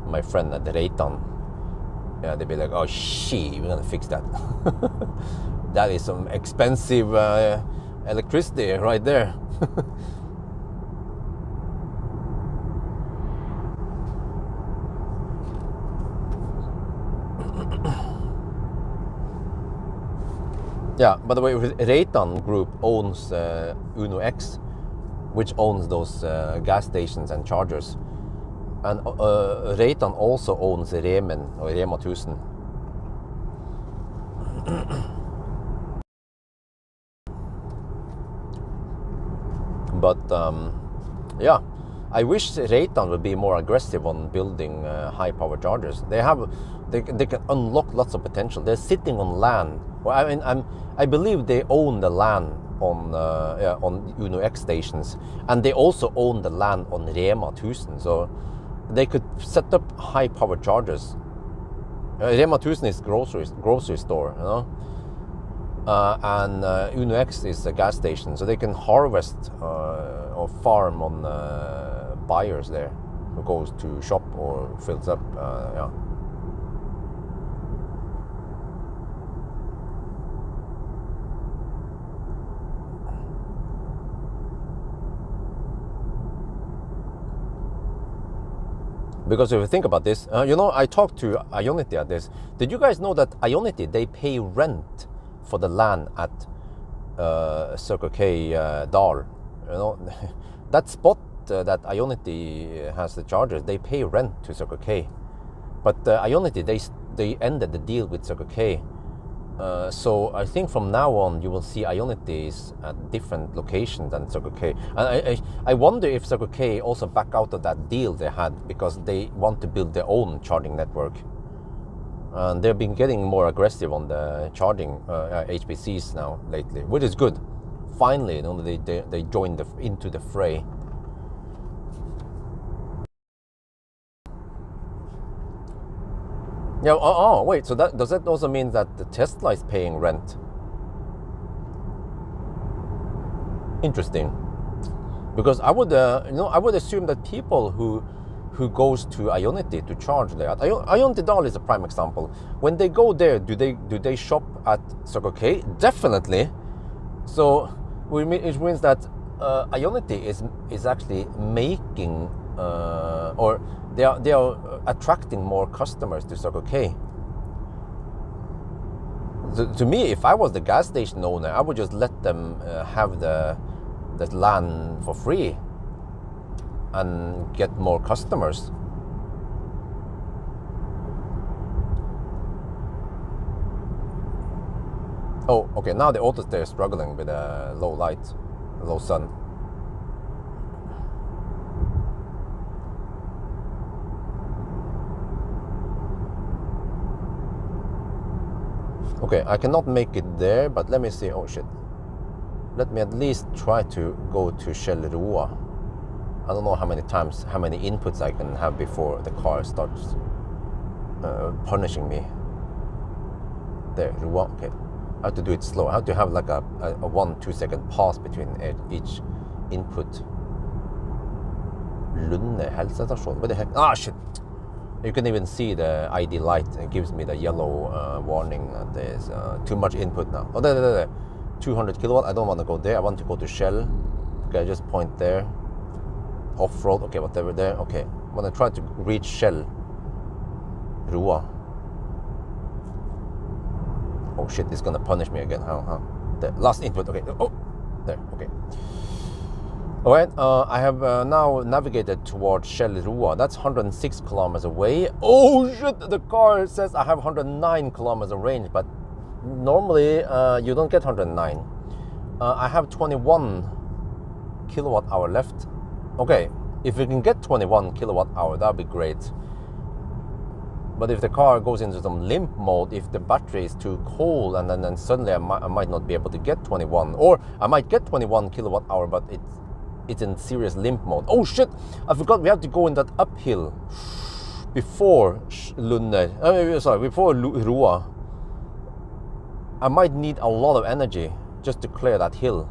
my friend at Reitan. Yeah, they'd be like, "Oh shit, we're gonna fix that." That is some expensive electricity right there. Yeah, by the way, Reitan Group owns Uno X, which owns those gas stations and chargers. And Reitan also owns Remen, or Rema 1000. But yeah, I wish Reitan would be more aggressive on building high power chargers. They can unlock lots of potential. They're sitting on land. Well, I mean, I believe they own the land on Uno X stations, and they also own the land on Rema 1000. So they could set up high power chargers. Rema 1000 is grocery store, you know, and Uno X is a gas station. So they can harvest or farm on buyers there who goes to shop or fills up. Yeah. Because if you think about this, you know, I talked to Ionity at this. Did you guys know that Ionity, they pay rent for the land at Circle K Dal? You know, that spot that Ionity has the chargers, they pay rent to Circle K. But Ionity, they ended the deal with Circle K. So I think from now on you will see Ionities at different locations than Circle K. And I wonder if Circle K also back out of that deal they had because they want to build their own charging network. And they've been getting more aggressive on the charging HPCs now lately, which is good. Finally, you know, they joined into the fray. Yeah. Oh, wait. So does that also mean that the Tesla is paying rent? Interesting. Because I would, I would assume that people who goes to Ionity to charge there, Ionity Dal is a prime example. When they go there, do they shop at Circle K? Definitely. So it means that Ionity is actually making or they are attracting more customers to Circle K. To me, if I was the gas station owner, I would just let them have the land for free and get more customers. Oh, okay. Now the autos they're struggling with a low light, low sun. Okay, I cannot make it there, but let me see. Oh shit. Let me at least try to go to Shell Roa. I don't know how many inputs I can have before the car starts punishing me. There, Roa. Okay. I have to do it slow. I have to have like a 1-2 second pause between each input. Lunde Hemsedal. What the heck? Ah, shit. You can even see the ID light. It gives me the yellow warning that there's too much input now. Oh, there. 200 kilowatt. I don't want to go there. I want to go to Shell. Okay, I just point there. Off-road. Okay, whatever there. Okay, I'm gonna try to reach Shell Roa. Oh shit, it's gonna punish me again. How? The last input. Okay. Oh, there. Okay. All right. I have now navigated towards Shell Roa. That's 106 kilometers away. Oh shit! The car says I have 109 kilometers of range, but normally you don't get 109. I have 21 kilowatt hour left. Okay, if we can get 21 kilowatt hour, that'd be great. But if the car goes into some limp mode, if the battery is too cold, and then suddenly I might not be able to get 21, or I might get 21 kilowatt hour, but it's in serious limp mode. Oh shit! I forgot we have to go in that uphill before before Roa. I might need a lot of energy just to clear that hill.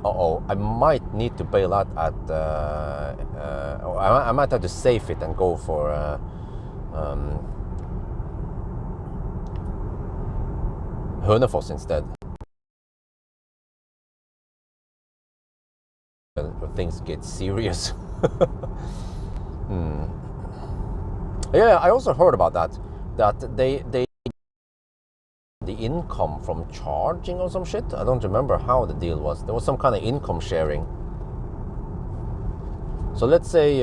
Uh-oh, I might need to bail out at... I might have to save it and go for... Hønefoss instead. Things get serious. Yeah, I also heard about that they the income from charging or some shit. I don't remember how the deal was. There was some kind of income sharing. So let's say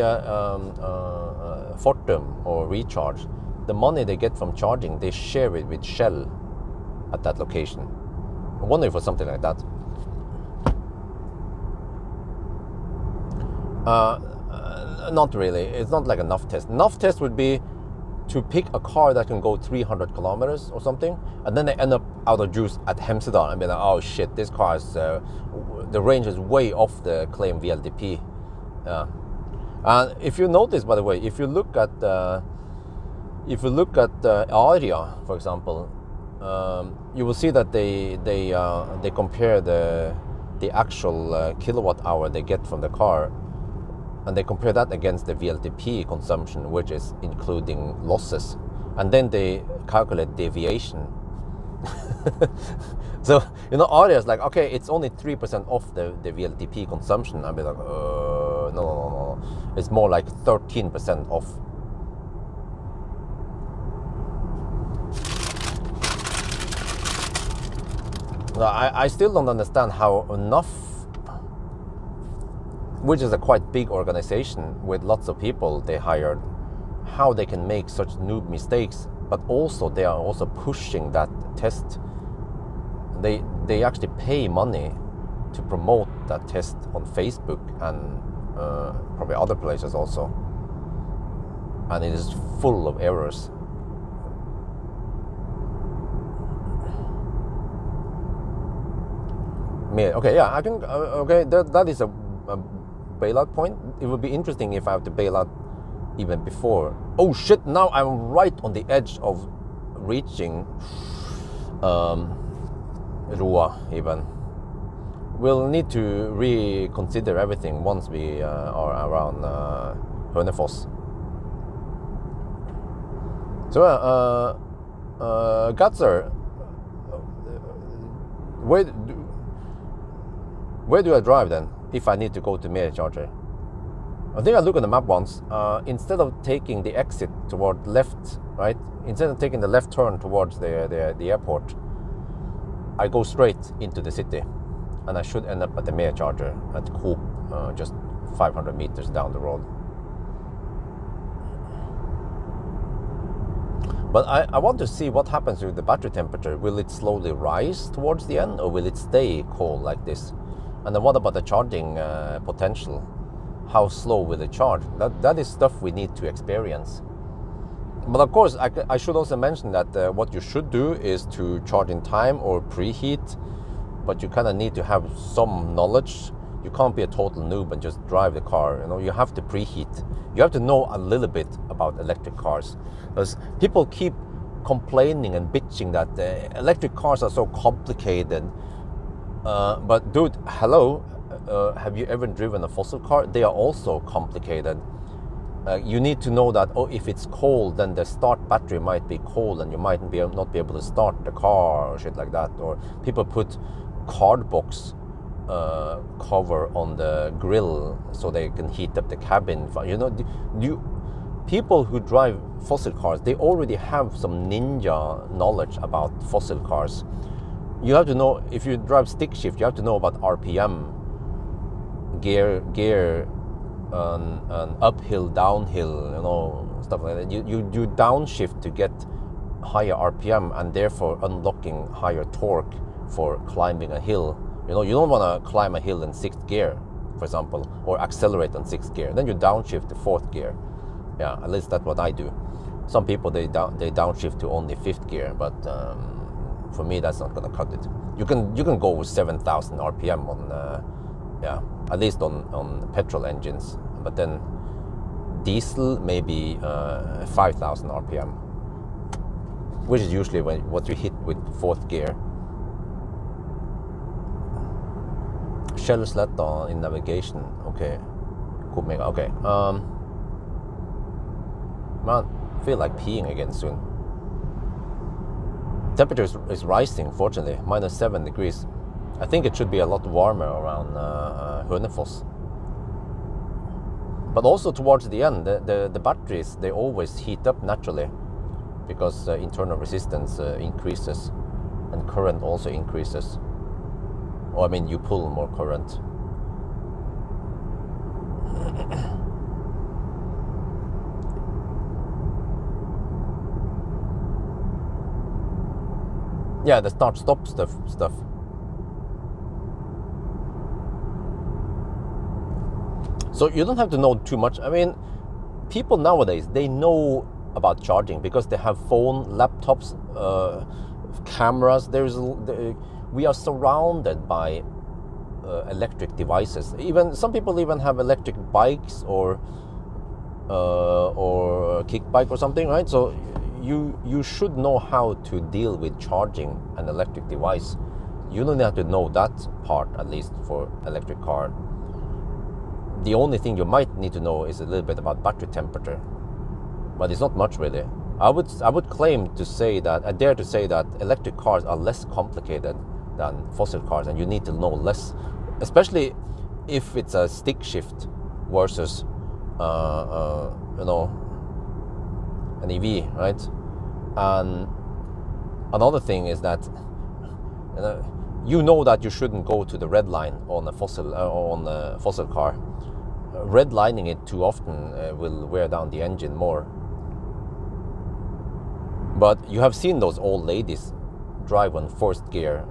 Fortum or Recharge, the money they get from charging, they share it with Shell at that location. I wonder if it was something like that. Not really. It's not like a NUF test. NUF test would be to pick a car that can go 300 kilometers or something, and then they end up out of juice at Hemsedal and be like, oh shit, this car is, the range is way off the claim VLTP. And if you notice, by the way, if you look at Aria, for example, you will see that they compare the actual kilowatt hour they get from the car, and they compare that against the VLTP consumption, which is including losses, and then they calculate deviation. So, you know, Aria is like, okay, it's only 3% off the VLTP consumption. I'll be like, no. It's more like 13% off. I still don't understand how enough, which is a quite big organization with lots of people they hired, how they can make such noob mistakes, but also they are also pushing that test. They actually pay money to promote that test on Facebook and probably other places also, and it is full of errors. Okay, yeah, I can. Okay, that is a bailout point. It would be interesting if I have to bail out even before. Oh shit! Now I'm right on the edge of reaching Roa even. We'll need to reconsider everything once we are around Hønefoss. So, Gatzer, where do I drive then if I need to go to Mere Charger? I think I look on the map once. Instead of taking the exit toward left, right? Instead of taking the left turn towards the airport, I go straight into the city, and I should end up at the Mere Charger at Coop, just 500 meters down the road. But I want to see what happens with the battery temperature. Will it slowly rise towards the end, or will it stay cold like this? And then what about the charging potential? How slow will it charge? That is stuff we need to experience. But of course, I should also mention that what you should do is to charge in time or preheat, but you kind of need to have some knowledge. You can't be a total noob and just drive the car. You know, you have to preheat. You have to know a little bit about electric cars, because people keep complaining and bitching that electric cars are so complicated. But dude, hello, have you ever driven a fossil car? They are also complicated. You need to know that, oh, if it's cold, then the start battery might be cold and you might not be able to start the car or shit like that. Or people put card box cover on the grill so they can heat up the cabin. You know, people who drive fossil cars, they already have some ninja knowledge about fossil cars. You have to know, if you drive stick shift, you have to know about RPM, gear, and uphill, downhill, you know, stuff like that. You do downshift to get higher RPM and therefore unlocking higher torque for climbing a hill. You know, you don't want to climb a hill in 6th gear, for example, or accelerate on 6th gear. Then you downshift to 4th gear. Yeah, at least that's what I do. Some people, they downshift to only 5th gear, but for me, that's not going to cut it. You can go with 7,000 RPM on, yeah, at least on petrol engines, but then diesel maybe 5,000 RPM, which is usually what you hit with 4th gear. Shell sled in navigation, okay. Okay. Man, I feel like peeing again soon. Temperature is rising, fortunately, -7 degrees. I think it should be a lot warmer around Hønefoss. But also towards the end, the batteries, they always heat up naturally because internal resistance increases and current also increases. Or I mean, you pull more current. Yeah, the start-stop stuff. So you don't have to know too much. I mean, people nowadays, they know about charging because they have phone, laptops, cameras. We are surrounded by electric devices. Even some people even have electric bikes or kick bike or something, right? So you should know how to deal with charging an electric device. You don't have to know that part, at least for electric car. The only thing you might need to know is a little bit about battery temperature, but it's not much really. I would claim to say that, I dare to say that electric cars are less complicated than fossil cars, and you need to know less, especially if it's a stick shift versus an EV, right? And another thing is that you know that you shouldn't go to the red line on a fossil car. Redlining it too often will wear down the engine more. But you have seen those old ladies drive on first gear.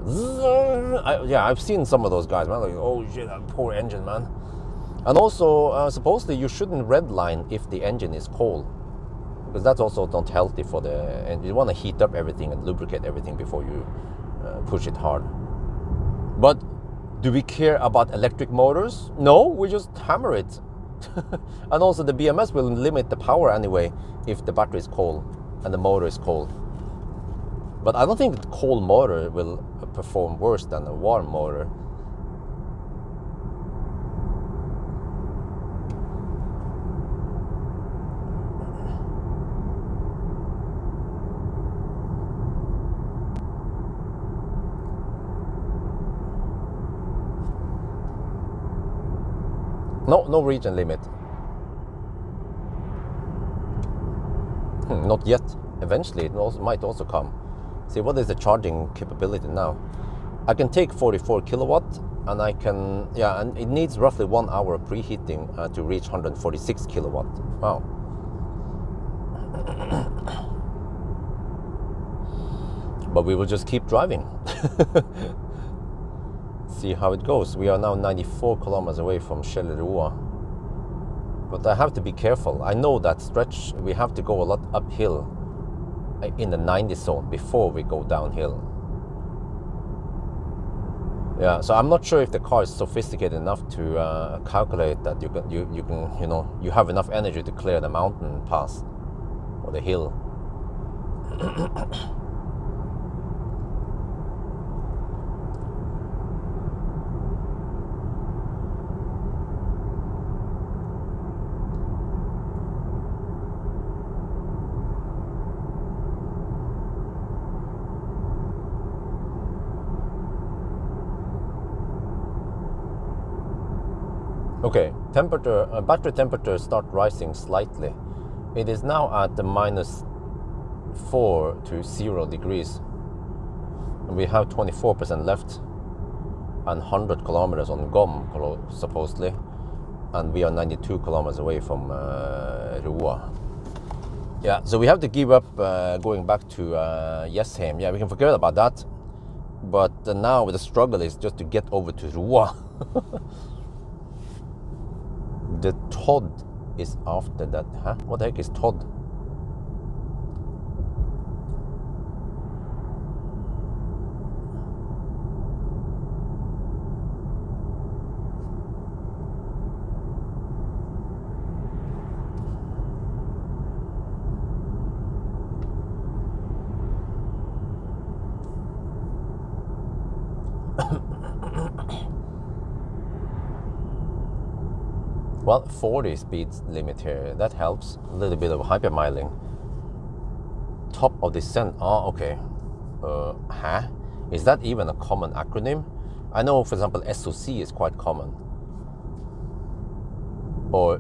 I've seen some of those guys, man. Like, oh shit, that poor engine, man. And also, supposedly you shouldn't redline if the engine is cold, because that's also not healthy for the engine. You want to heat up everything and lubricate everything before you push it hard. But do we care about electric motors? No, we just hammer it. And also the BMS will limit the power anyway if the battery is cold and the motor is cold. But I don't think the cold motor will perform worse than a warm motor. No region limit. Not yet. Eventually, it might also come. See, what is the charging capability now? I can take 44 kilowatt, and I can, and it needs roughly 1 hour preheating to reach 146 kilowatt. Wow. But we will just keep driving. See how it goes. We are now 94 kilometers away from Kjell-Roa. But I have to be careful. I know that stretch, we have to go a lot uphill in the 90 zone before we go downhill. Yeah, so I'm not sure if the car is sophisticated enough to calculate that you can you have enough energy to clear the mountain pass or the hill. Okay, battery temperature start rising slightly. It is now at the -4 to 0 degrees. We have 24% left and 100 kilometers on GOM, supposedly. And we are 92 kilometers away from Roa. Yeah, so we have to give up going back to Jessheim. Yeah, we can forget about that. But now the struggle is just to get over to Roa. The Todd is after that, huh? What the heck is Todd? Well, 40 speed limit here, that helps. A little bit of hypermiling. Top of descent, oh, okay. Is that even a common acronym? I know, for example, SOC is quite common. Or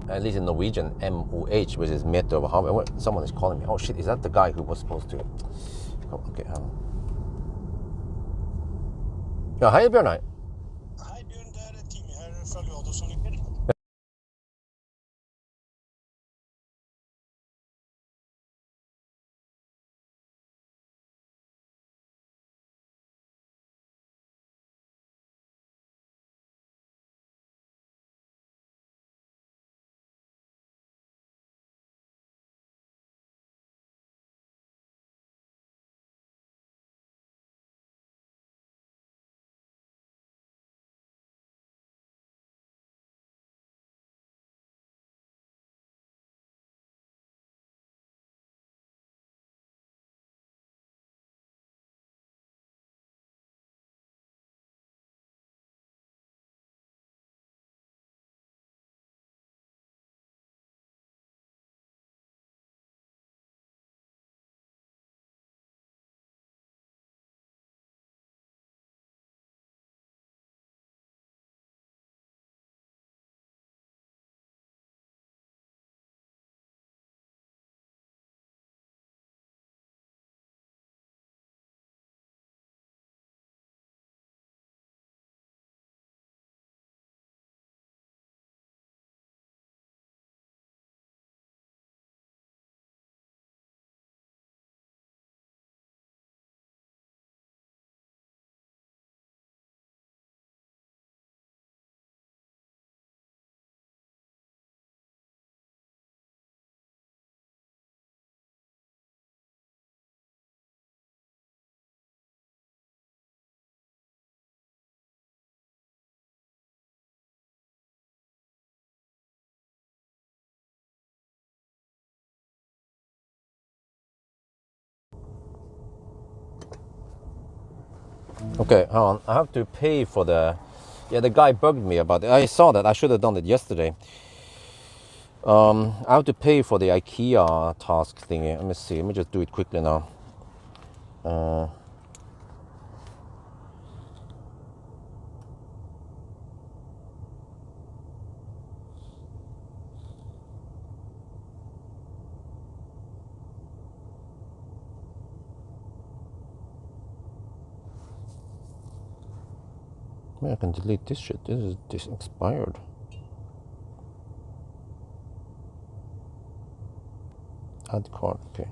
at least in Norwegian, MOH, which is meter over Hamar. Someone is calling me. Oh shit, is that the guy who was supposed to? Oh, okay. Ja, hei Bjørnar. Hei Bjørn, det er Timmy her fra Luado som lytter. Okay, hold on. I have to pay for the... Yeah, the guy bugged me about it. I saw that. I should have done it yesterday. I have to pay for the IKEA task thingy. Let me see. Let me just do it quickly now. Maybe I can delete this shit. This expired. Add card. Okay.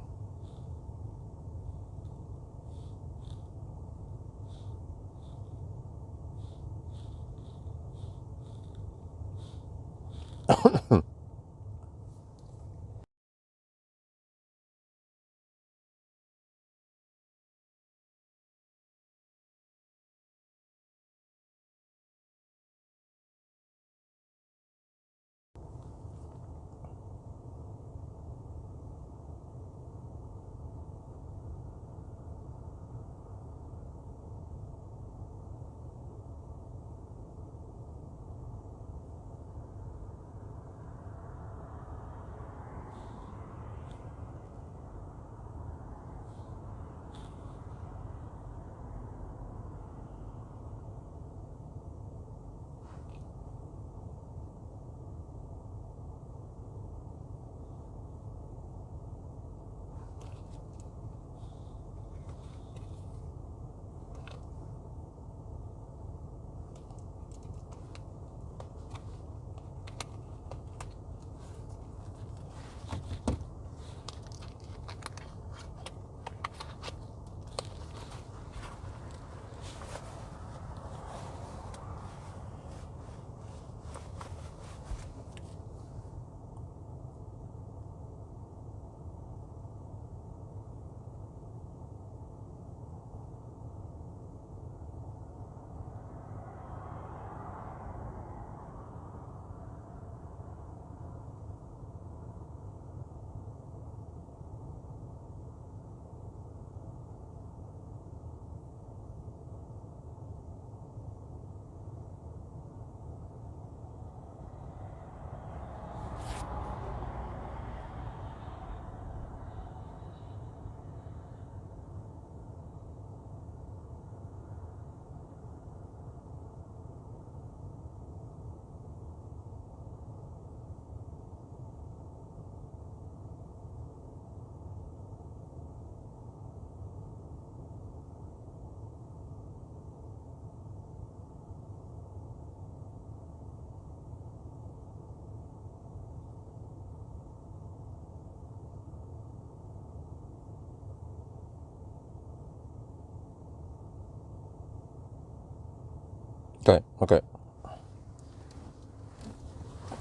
Okay, okay.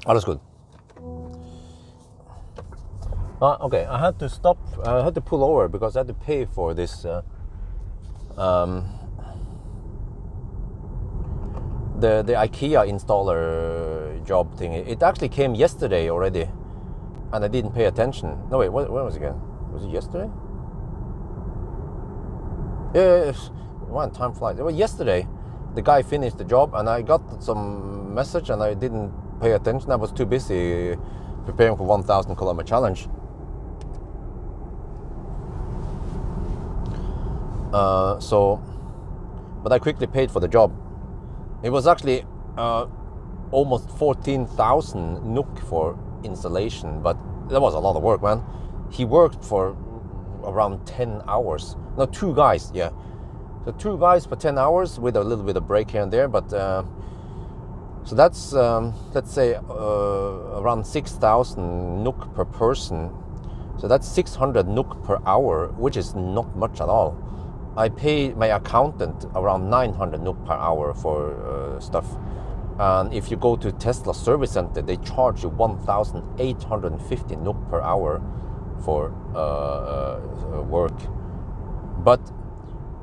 Alles good. Okay, I had to stop. I had to pull over because I had to pay for this the IKEA installer job thing. It actually came yesterday already, and I didn't pay attention. No wait, when was it again? Was it yesterday? Yeah, man, time flies. Well, yesterday, the guy finished the job, and I got some message, and I didn't pay attention. I was too busy preparing for 1,000 kilometer challenge. But I quickly paid for the job. It was actually almost 14,000 NOK for installation, but that was a lot of work, man. He worked for around 10 hours. No, two guys, yeah. So two guys for 10 hours with a little bit of break here and there, but so that's, let's say, around 6,000 NOK per person. So that's 600 NOK per hour, which is not much at all. I pay my accountant around 900 NOK per hour for stuff. And if you go to Tesla service center, they charge you 1,850 NOK per hour for work. But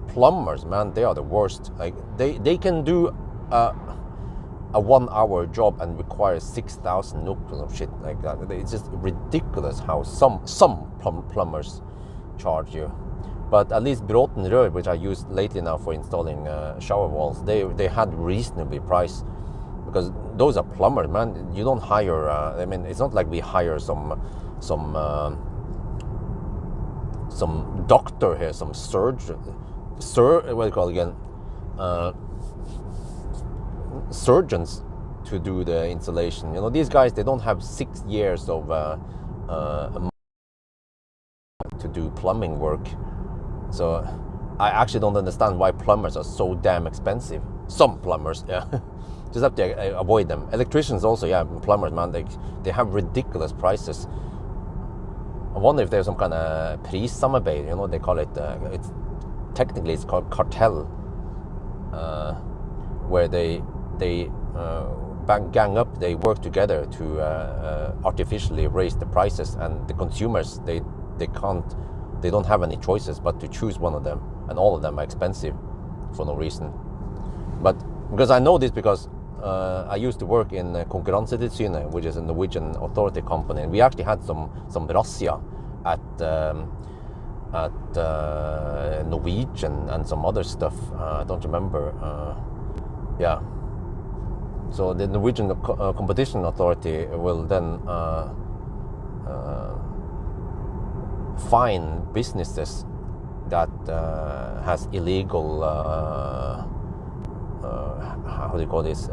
plumbers, man, they are the worst. Like they can do a 1 hour job and require 6,000 NOK or shit like that. It's just ridiculous how some plumbers charge you. But at least Bråten Rør, which I used lately now for installing shower walls, they had reasonably priced, because those are plumbers, man. You don't hire. I mean, it's not like we hire some doctor here, some surgeon, what do you call it again? Surgeons to do the installation. You know, these guys, they don't have 6 years of to do plumbing work. So I actually don't understand why plumbers are so damn expensive. Some plumbers, yeah. Just have to avoid them. Electricians also, yeah, plumbers, man, they have ridiculous prices. I wonder if there's some kind of prissamarbeid, you know, they call it, technically it's called cartel, where they gang up, they work together to artificially raise the prices, and the consumers, they don't have any choices but to choose one of them, and all of them are expensive for no reason. But because I know this, because I used to work in Konkurransetilsynet, which is a Norwegian authority company, and we actually had some razzia at Norwegian and some other stuff. I don't remember. Yeah. So the Norwegian Competition Authority will then fine businesses that has illegal how do you call this?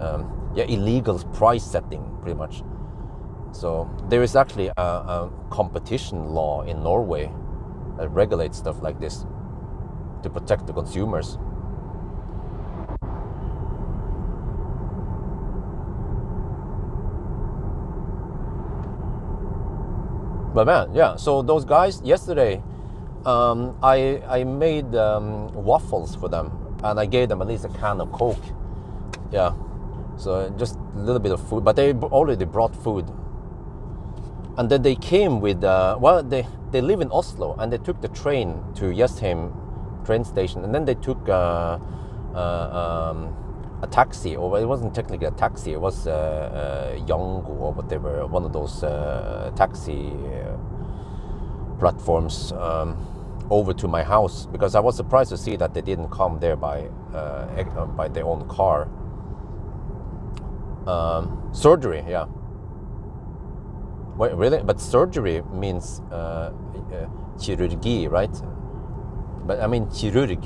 Illegal price setting, pretty much. So there is actually a competition law in Norway that regulates stuff like this to protect the consumers. But man, yeah, so those guys, yesterday, I made waffles for them, and I gave them at least a can of Coke. Yeah, so just a little bit of food, but they already brought food. And then they came with, well, they live in Oslo, and they took the train to Jessheim train station, and then they took a taxi, or it wasn't technically a taxi, it was Yango or whatever, one of those taxi platforms, over to my house, because I was surprised to see that they didn't come there by their own car. Surgery, yeah. Wait, really? But surgery means chirurgy, right? But I mean chirurg.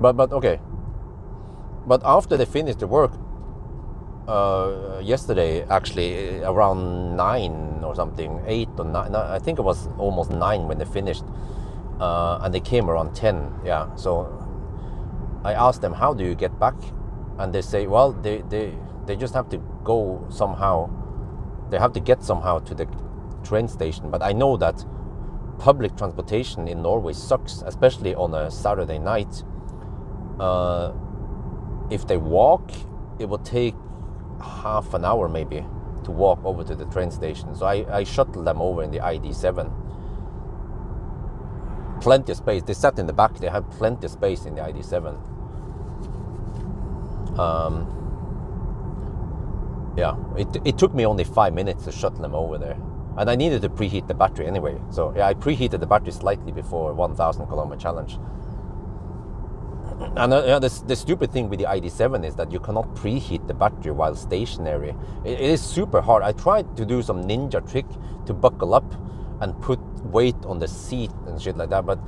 But okay. But after they finished the work, yesterday, actually around 9 or something, 8 or 9, I think it was almost 9 when they finished, and they came around 10. Yeah, so I asked them, how do you get back? And they say, well, they just have to go somehow. They have to get somehow to the train station. But I know that public transportation in Norway sucks, especially on a Saturday night. If they walk, it will take half an hour maybe to walk over to the train station. So I shuttled them over in the ID7. Plenty of space. They sat in the back. They had plenty of space in the ID7. Yeah, it took me only 5 minutes to shuttle them over there, and I needed to preheat the battery anyway. So yeah, I preheated the battery slightly before 1,000 kilometer challenge. And the stupid thing with the ID7 is that you cannot preheat the battery while stationary. It is super hard. I tried to do some ninja trick to buckle up and put weight on the seat and shit like that, but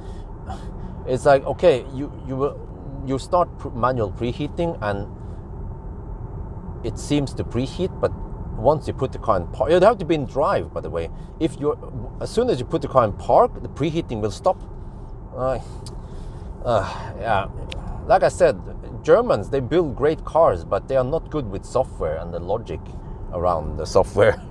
it's like, okay, you start manual preheating and it seems to preheat, but once you put the car in park, you'd have to be in drive, by the way. As soon as you put the car in park, the preheating will stop. Yeah, like I said, Germans, they build great cars, but they are not good with software and the logic around the software.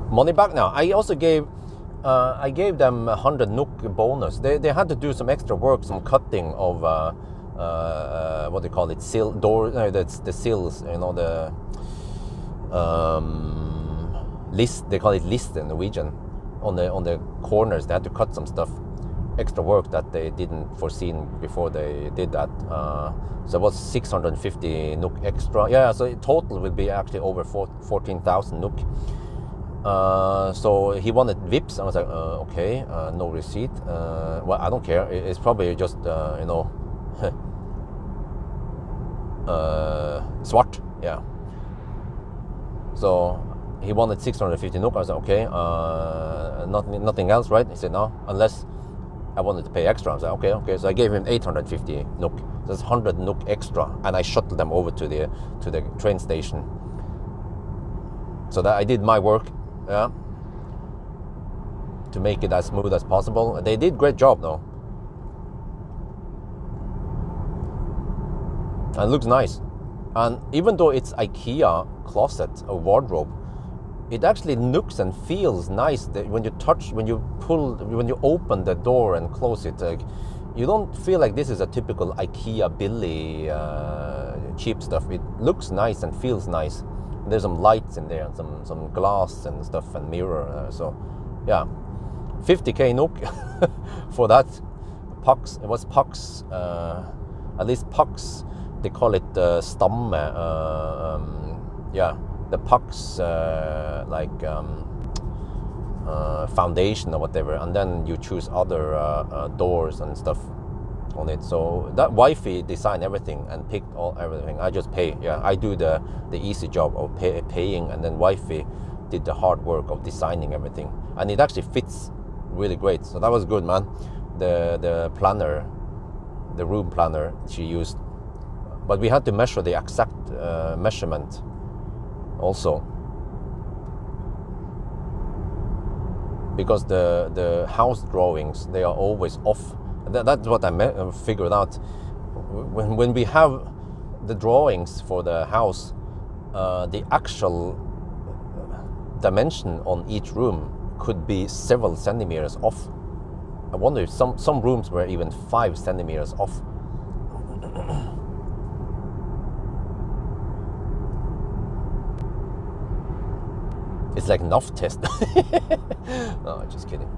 Money back now. I also gave them 100 NOK bonus. They had to do some extra work, some cutting of what do you call it, sill door. No, that's the sills. You know, list. They call it list in Norwegian. On the corners, they had to cut some stuff, extra work that they didn't foreseen before they did that. So it was 650 NOK extra. Yeah, so in total will be actually over 14,000 NOK. So he wanted VIPs. I was like, okay, no receipt. Well, I don't care. It's probably just you know, svart. Yeah. So he wanted 650 NOK. I was like, okay, nothing else, right? He said no, unless I wanted to pay extra. I was like, okay. So I gave him 850 NOK. That's 100 NOK extra, and I shuttled them over to the train station. So that I did my work, yeah, to make it as smooth as possible. They did great job though, and it looks nice. And even though it's IKEA closet or wardrobe, it actually looks and feels nice. When you touch, when you open the door and close it, you don't feel like this is a typical IKEA Billy cheap stuff. It looks nice and feels nice. There's some lights in there and some glass and stuff and mirror. So yeah, 50k NOK for that. Pucks. It was pucks. At least pucks. They call it stamme. Yeah, the pucks foundation or whatever, and then you choose other doors and stuff on it. So that wifey designed everything and picked everything. I just pay. Yeah, I do the easy job of paying, and then wifey did the hard work of designing everything, and it actually fits really great. So that was good, man. The planner, the room planner she used, but we had to measure the exact measurement also, because the house drawings, they are always off. That's what I figured out. When we have the drawings for the house, the actual dimension on each room could be several centimeters off. I wonder if some rooms were even 5 centimeters off. It's like NAF test. No, just kidding.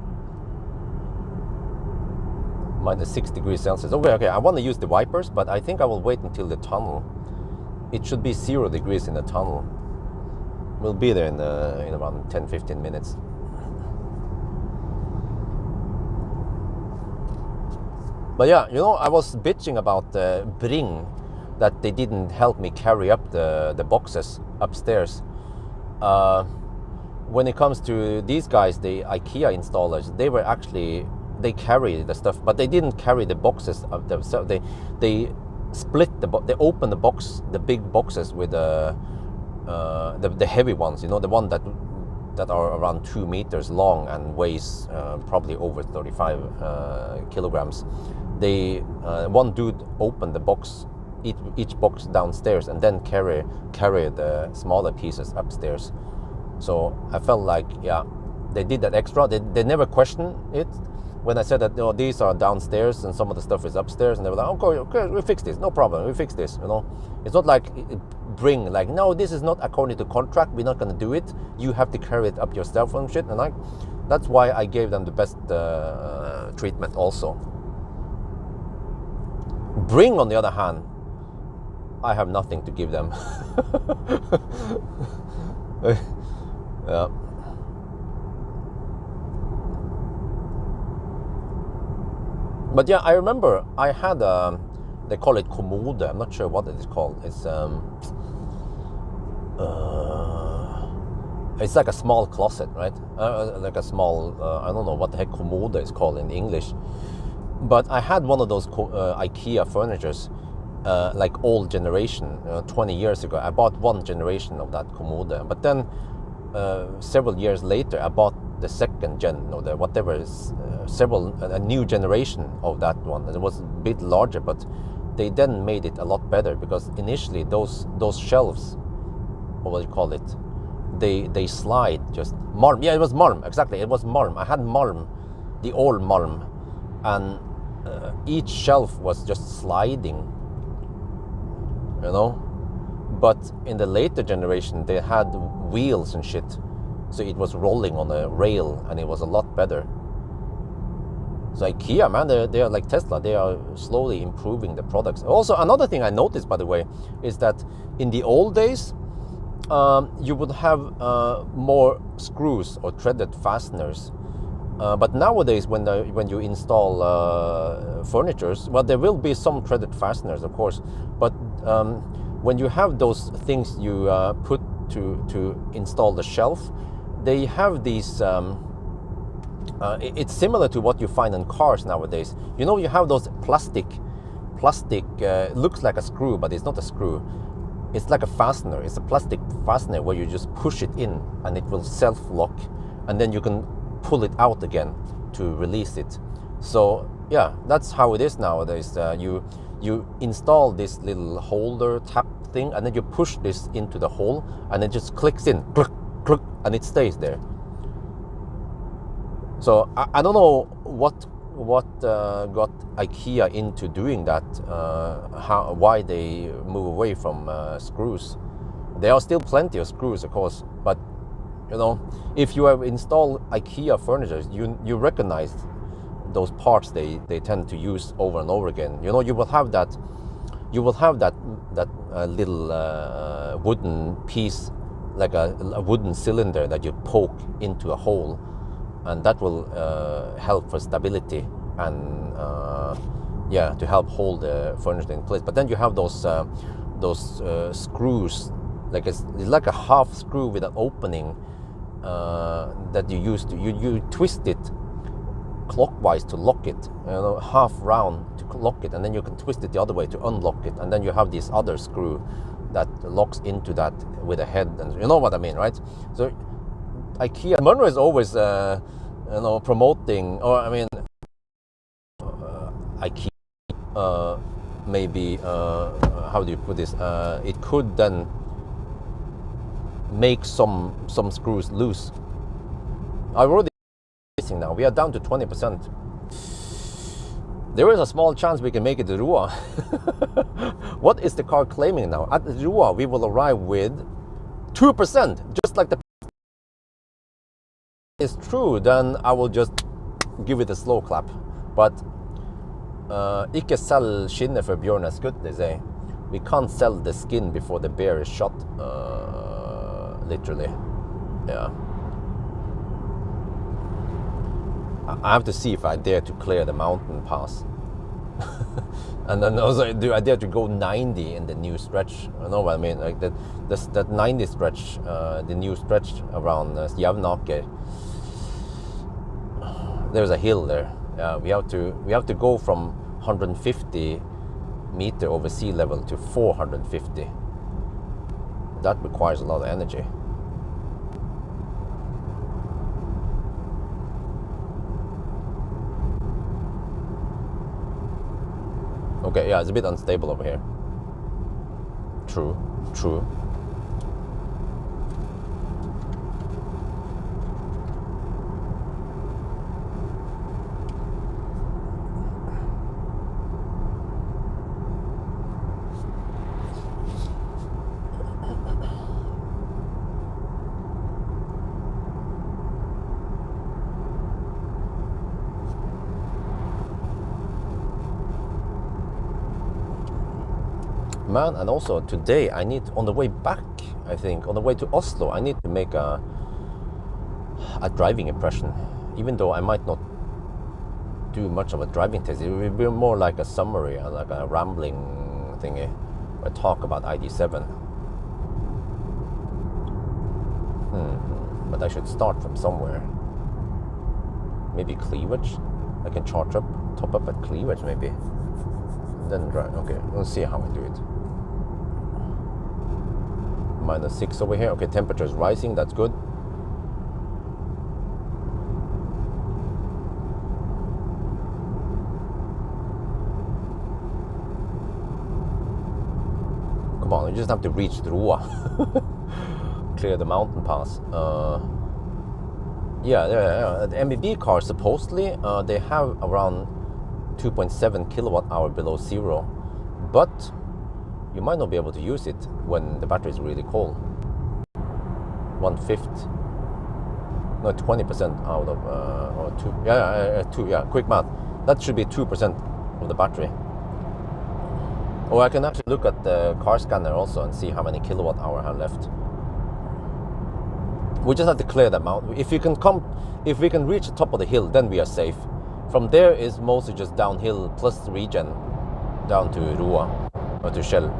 Minus 6 degrees Celsius. Okay, I want to use the wipers, but I think I will wait until the tunnel. It should be 0 degrees in the tunnel. We'll be there in around 10-15 minutes. But yeah, you know, I was bitching about Bring, that they didn't help me carry up the boxes upstairs. When it comes to these guys, the IKEA installers, they carry the stuff, but they didn't carry the boxes of themselves. They split they open the box, the big boxes with the heavy ones, you know, the one that are around 2 meters long and weighs probably over 35 kilograms. One dude opened the box, each box downstairs, and then carry the smaller pieces upstairs. So I felt like, yeah, they did that extra. They never questioned it when I said that, you know, these are downstairs and some of the stuff is upstairs, and they were like, okay, we fix this, no problem, we fix this. You know, it's not like Bring, like, no, this is not according to contract, we're not going to do it, you have to carry it up yourself and shit. And that's why I gave them the best treatment also. Bring, on the other hand, I have nothing to give them. Yeah. But yeah, I remember I had they call it commode. I'm not sure what it is called. It's like a small closet, right? Like a small, I don't know what the heck commode is called in English. But I had one of those IKEA furnitures, like old generation, 20 years ago. I bought one generation of that commode, but then several years later, I bought the second gen, or the whatever is a new generation of that one. And it was a bit larger, but they then made it a lot better, because initially those shelves, or what do you call it, they slide just marm. Yeah, it was marm, exactly. It was marm. I had marm, the old marm, and each shelf was just sliding, you know. But in the later generation, they had wheels and shit, so it was rolling on a rail, and it was a lot better. So IKEA, man, they are like Tesla. They are slowly improving the products. Also, another thing I noticed, by the way, is that in the old days, you would have more screws or threaded fasteners. But nowadays, when you install furnitures, well, there will be some threaded fasteners, of course. But when you have those things you put to install the shelf, they have these. It's similar to what you find in cars nowadays. You know, you have those plastic looks like a screw, but it's not a screw. It's like a fastener. It's a plastic fastener where you just push it in and it will self-lock, and then you can pull it out again to release it. So yeah, that's how it is nowadays. You install this little holder tap thing, and then you push this into the hole, and it just clicks in, click, click, and it stays there. So I don't know what got IKEA into doing that. Why they move away from screws. There are still plenty of screws, of course, but you know, if you have installed IKEA furniture, you recognize those parts they tend to use over and over again. You know, you will have that little wooden piece, like a wooden cylinder that you poke into a hole, and that will help for stability and to help hold the furniture in place. But then you have those screws, it's like a half screw with an opening that you use to you twist it clockwise to lock it, you know, half round to lock it, and then you can twist it the other way to unlock it, and then you have this other screw that locks into that with a head, and you know what I mean, right? So IKEA, Munro is always promoting, or I mean IKEA maybe how do you put this, it could then make some screws loose. I've already now, we are down to 20%. There is a small chance we can make it to Rua. What is the car claiming now? At Rua we will arrive with 2%, just like the is true, then I will just give it a slow clap. But ikke sell skinnet for bjørn er skutt, they say. We can't sell the skin before the bear is shot, literally. Yeah. I have to see if I dare to clear the mountain pass. And then also, do I dare to go 90 in the new stretch? You know what I mean? Like that 90 stretch, the new stretch around Javnaker. There's a hill there. We have to go from 150 meter over sea level to 450. That requires a lot of energy. Okay, yeah, it's a bit unstable over here. True. Man, and also today I need, on the way back, I think, on the way to Oslo, I need to make a driving impression. Even though I might not do much of a driving test, it will be more like a summary, like a rambling thingy, where I talk about ID7. But I should start from somewhere. Maybe Cleavage. I can top up at Cleavage maybe. Then drive. Okay, we'll see how I do it. -6 over here. Okay, temperature is rising. That's good. Come on, you just have to reach Rua. Clear the mountain pass. The MEB cars supposedly they have around 2.7 kilowatt hour below zero, but you might not be able to use it when the battery is really cold. 1/5, no, 20% out of or 2, quick math, that should be 2% of the battery. Or I can actually look at the car scanner also and see how many kilowatt hour I have left. We just have to clear them out. If we can reach the top of the hill, then we are safe. From there is mostly just downhill plus regen down to Roa or to Shell.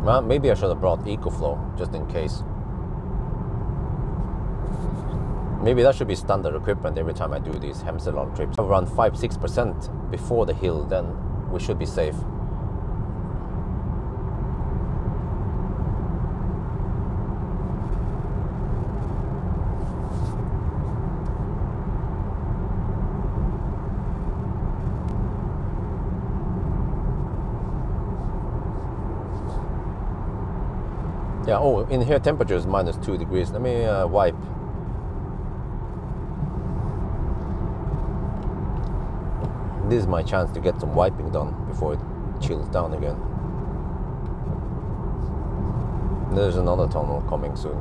Well, maybe I should have brought EcoFlow just in case. Maybe that should be standard equipment every time I do these Hemsedal trips. Around 5-6% before the hill, then we should be safe. Yeah, oh, in here temperature is -2 degrees. Let me wipe. This is my chance to get some wiping done before it chills down again. There's another tunnel coming soon.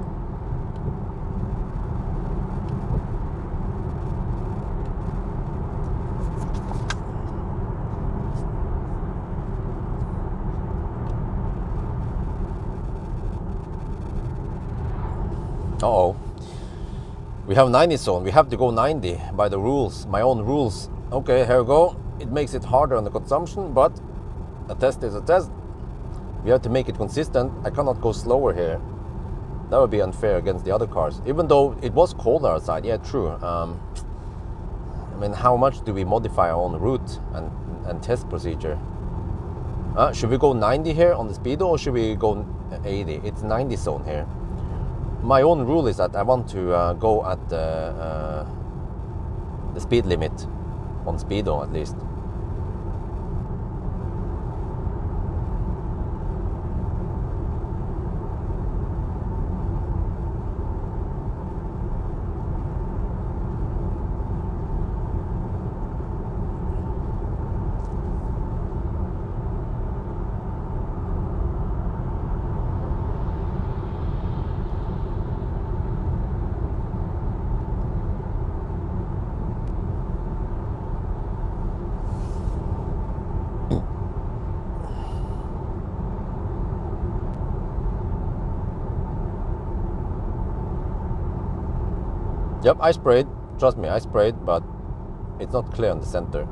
Uh-oh. We have 90 zone. We have to go 90 by the rules, my own rules. Okay, here we go. It makes it harder on the consumption, but a test is a test. We have to make it consistent. I cannot go slower here. That would be unfair against the other cars. Even though it was colder outside. Yeah, true. I mean, how much do we modify our own route and test procedure? Should we go 90 here on the speedo, or should we go 80? It's 90 zone here. My own rule is that I want to go at the speed limit on speedo at least. Yep, I sprayed. Trust me, I sprayed, but it's not clear in the center.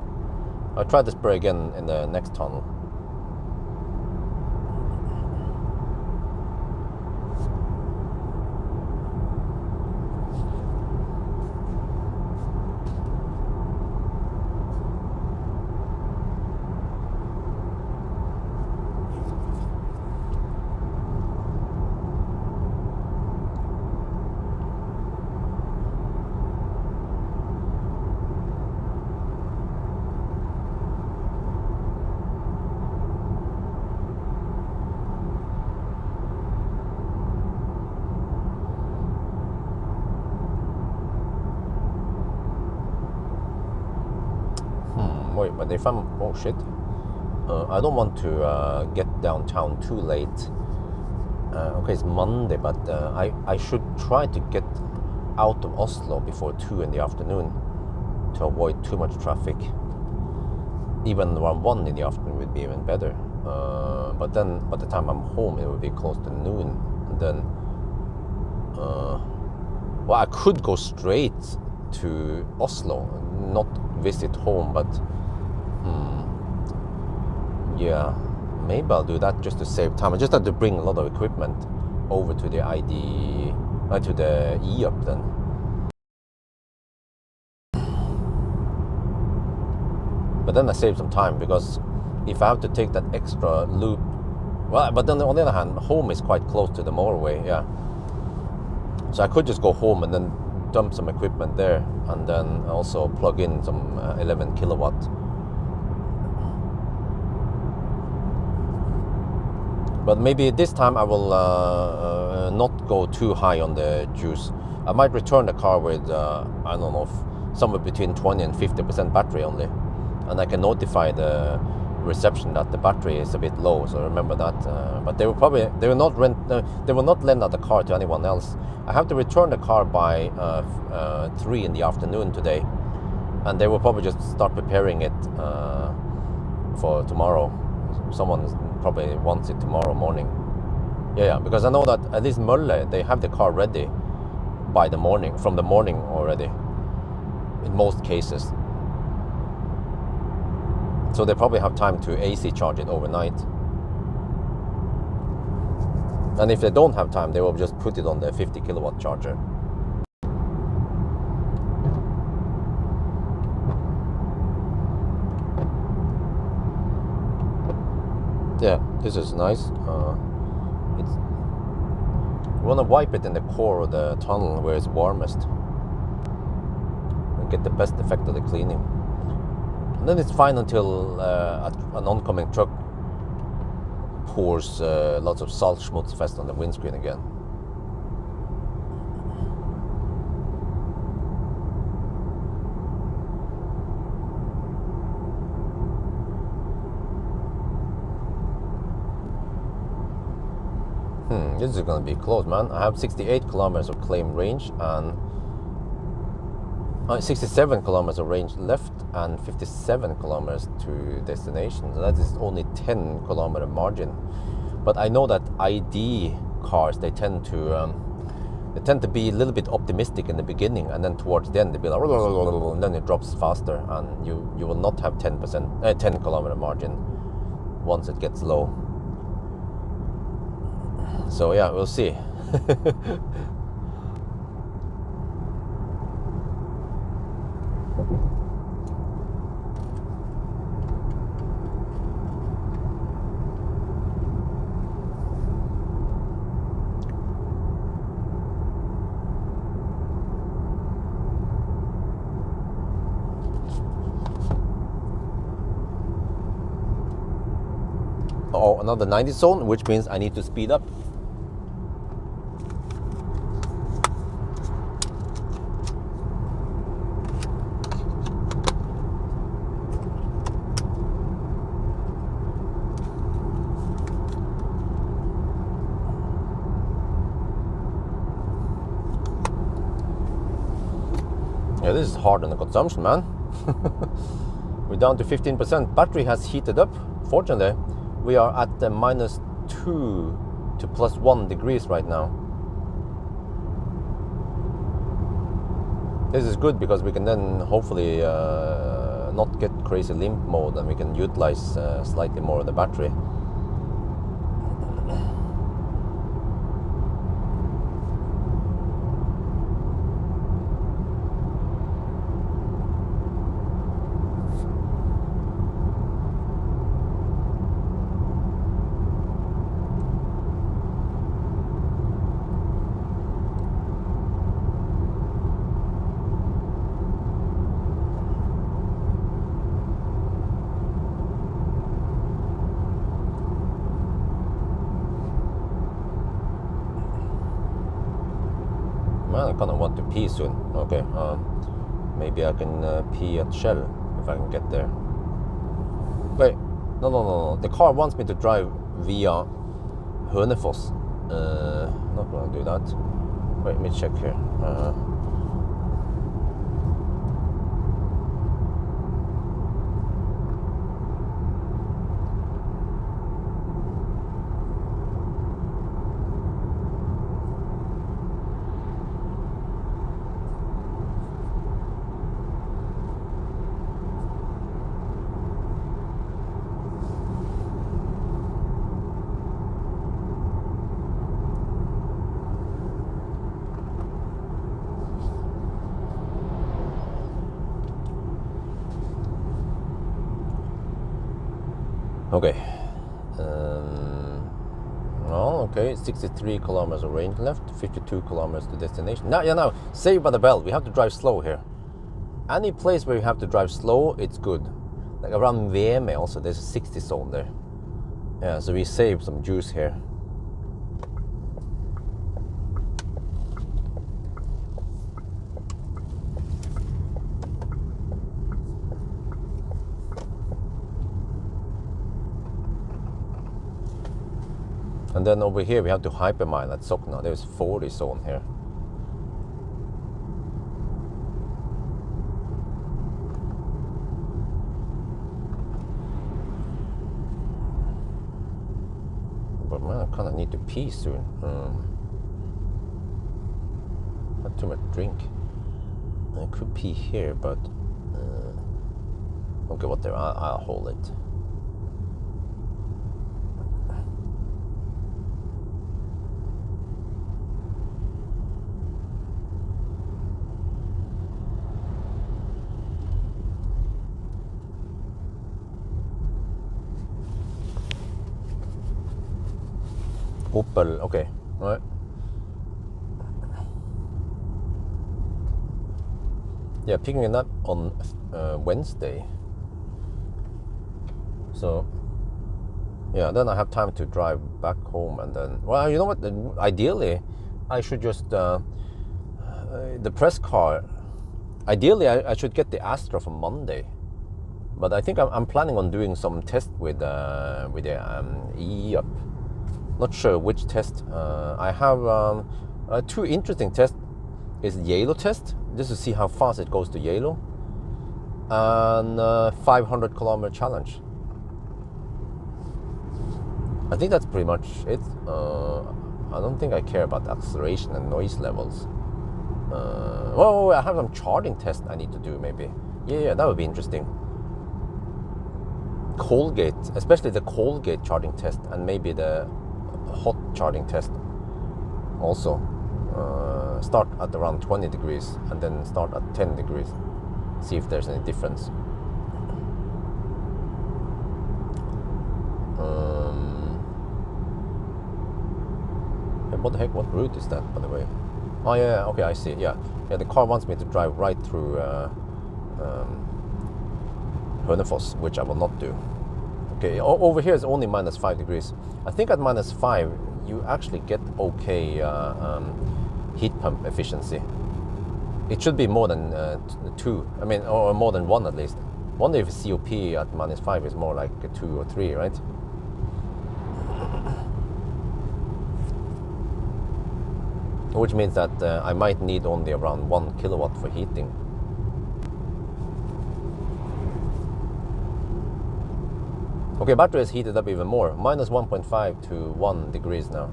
I'll try to spray again in the next tunnel. Wait, but if I'm, oh shit, I don't want to get downtown too late. Okay, it's Monday, but I should try to get out of Oslo before 2 in the afternoon to avoid too much traffic. Even around 1 in the afternoon would be even better. But then by the time I'm home, it would be close to noon. And then, well, I could go straight to Oslo, not visit home, but yeah, maybe I'll do that just to save time. I just have to bring a lot of equipment over to the to the E-up then. But then I save some time, because if I have to take that extra loop, well, but then on the other hand, home is quite close to the motorway, yeah. So I could just go home and then dump some equipment there, and then also plug in some 11 kilowatt. But maybe this time I will not go too high on the juice. I might return the car with, I don't know, somewhere between 20 and 50% battery only. And I can notify the reception that the battery is a bit low, so remember that. But they will not lend out the car to anyone else. I have to return the car by 3 in the afternoon today, and they will probably just start preparing it for tomorrow. Someone probably wants it tomorrow morning. Yeah, because I know that at least Mølle, they have the car ready by the morning, from the morning already, in most cases. So they probably have time to AC charge it overnight. And if they don't have time, they will just put it on the 50 kilowatt charger. Yeah, this is nice. You want to wipe it in the core of the tunnel where it's warmest and get the best effect of the cleaning. And then it's fine until an oncoming truck pours lots of salt schmutzfest on the windscreen again. This is going to be close, man. I have 68 kilometers of claimed range and 67 kilometers of range left and 57 kilometers to destination. So that is only 10 kilometer margin. But I know that ID cars, they tend to be a little bit optimistic in the beginning, and then towards the end they be like, and then it drops faster, and you will not have 10 kilometer margin once it gets low. So yeah, we'll see. Oh, another 90 zone, which means I need to speed up. Yeah, this is hard on the consumption, man. We're down to 15%. Battery has heated up. Fortunately, we are at the -2 to +1 degrees right now. This is good because we can then hopefully not get crazy limp mode, and we can utilize slightly more of the battery. Man, I kind of want to pee soon. Okay, maybe I can pee at Shell if I can get there. Wait, no. The car wants me to drive via Hønefoss. Not gonna do that. Wait, let me check here. Okay. Oh, okay. 63 kilometers of range left, 52 kilometers to destination. Now, Saved by the Bell. We have to drive slow here. Any place where you have to drive slow, it's good. Like around Veme also, there's a 60 zone there. Yeah, so we save some juice here. And then over here we have to hypermile at Sokna. There's 40 zone here. But man, I kind of need to pee soon. Not too much drink. I could pee here, but okay, whatever. I'll hold it. Opel, okay, all right. Yeah, picking it up on Wednesday. So, yeah, then I have time to drive back home and then, well, you know what, ideally, I should just, the press car, ideally I should get the Astra for Monday. But I think I'm planning on doing some test with the E-Up. Not sure which test. I have two interesting tests. Is Yellow test, just to see how fast it goes to Yellow, and 500 kilometer challenge. I think that's pretty much it. I don't think I care about acceleration and noise levels. Well, I have some charging test I need to do maybe. Yeah, that would be interesting. Colgate, especially the Colgate charging test, and maybe the hot charging test also. Start at around 20 degrees and then start at 10 degrees. See if there's any difference. What the heck? What route is that, by the way? Oh yeah, okay, I see. Yeah, the car wants me to drive right through Hønefoss, which I will not do. Okay, over here is only -5 degrees. I think at -5 you actually get okay heat pump efficiency. It should be more than 2. I mean, or more than 1 at least. Wonder if COP at -5 is more like 2 or 3, right? Which means that I might need only around 1 kilowatt for heating. Okay, battery is heated up even more. -1.5 to 1 degrees now.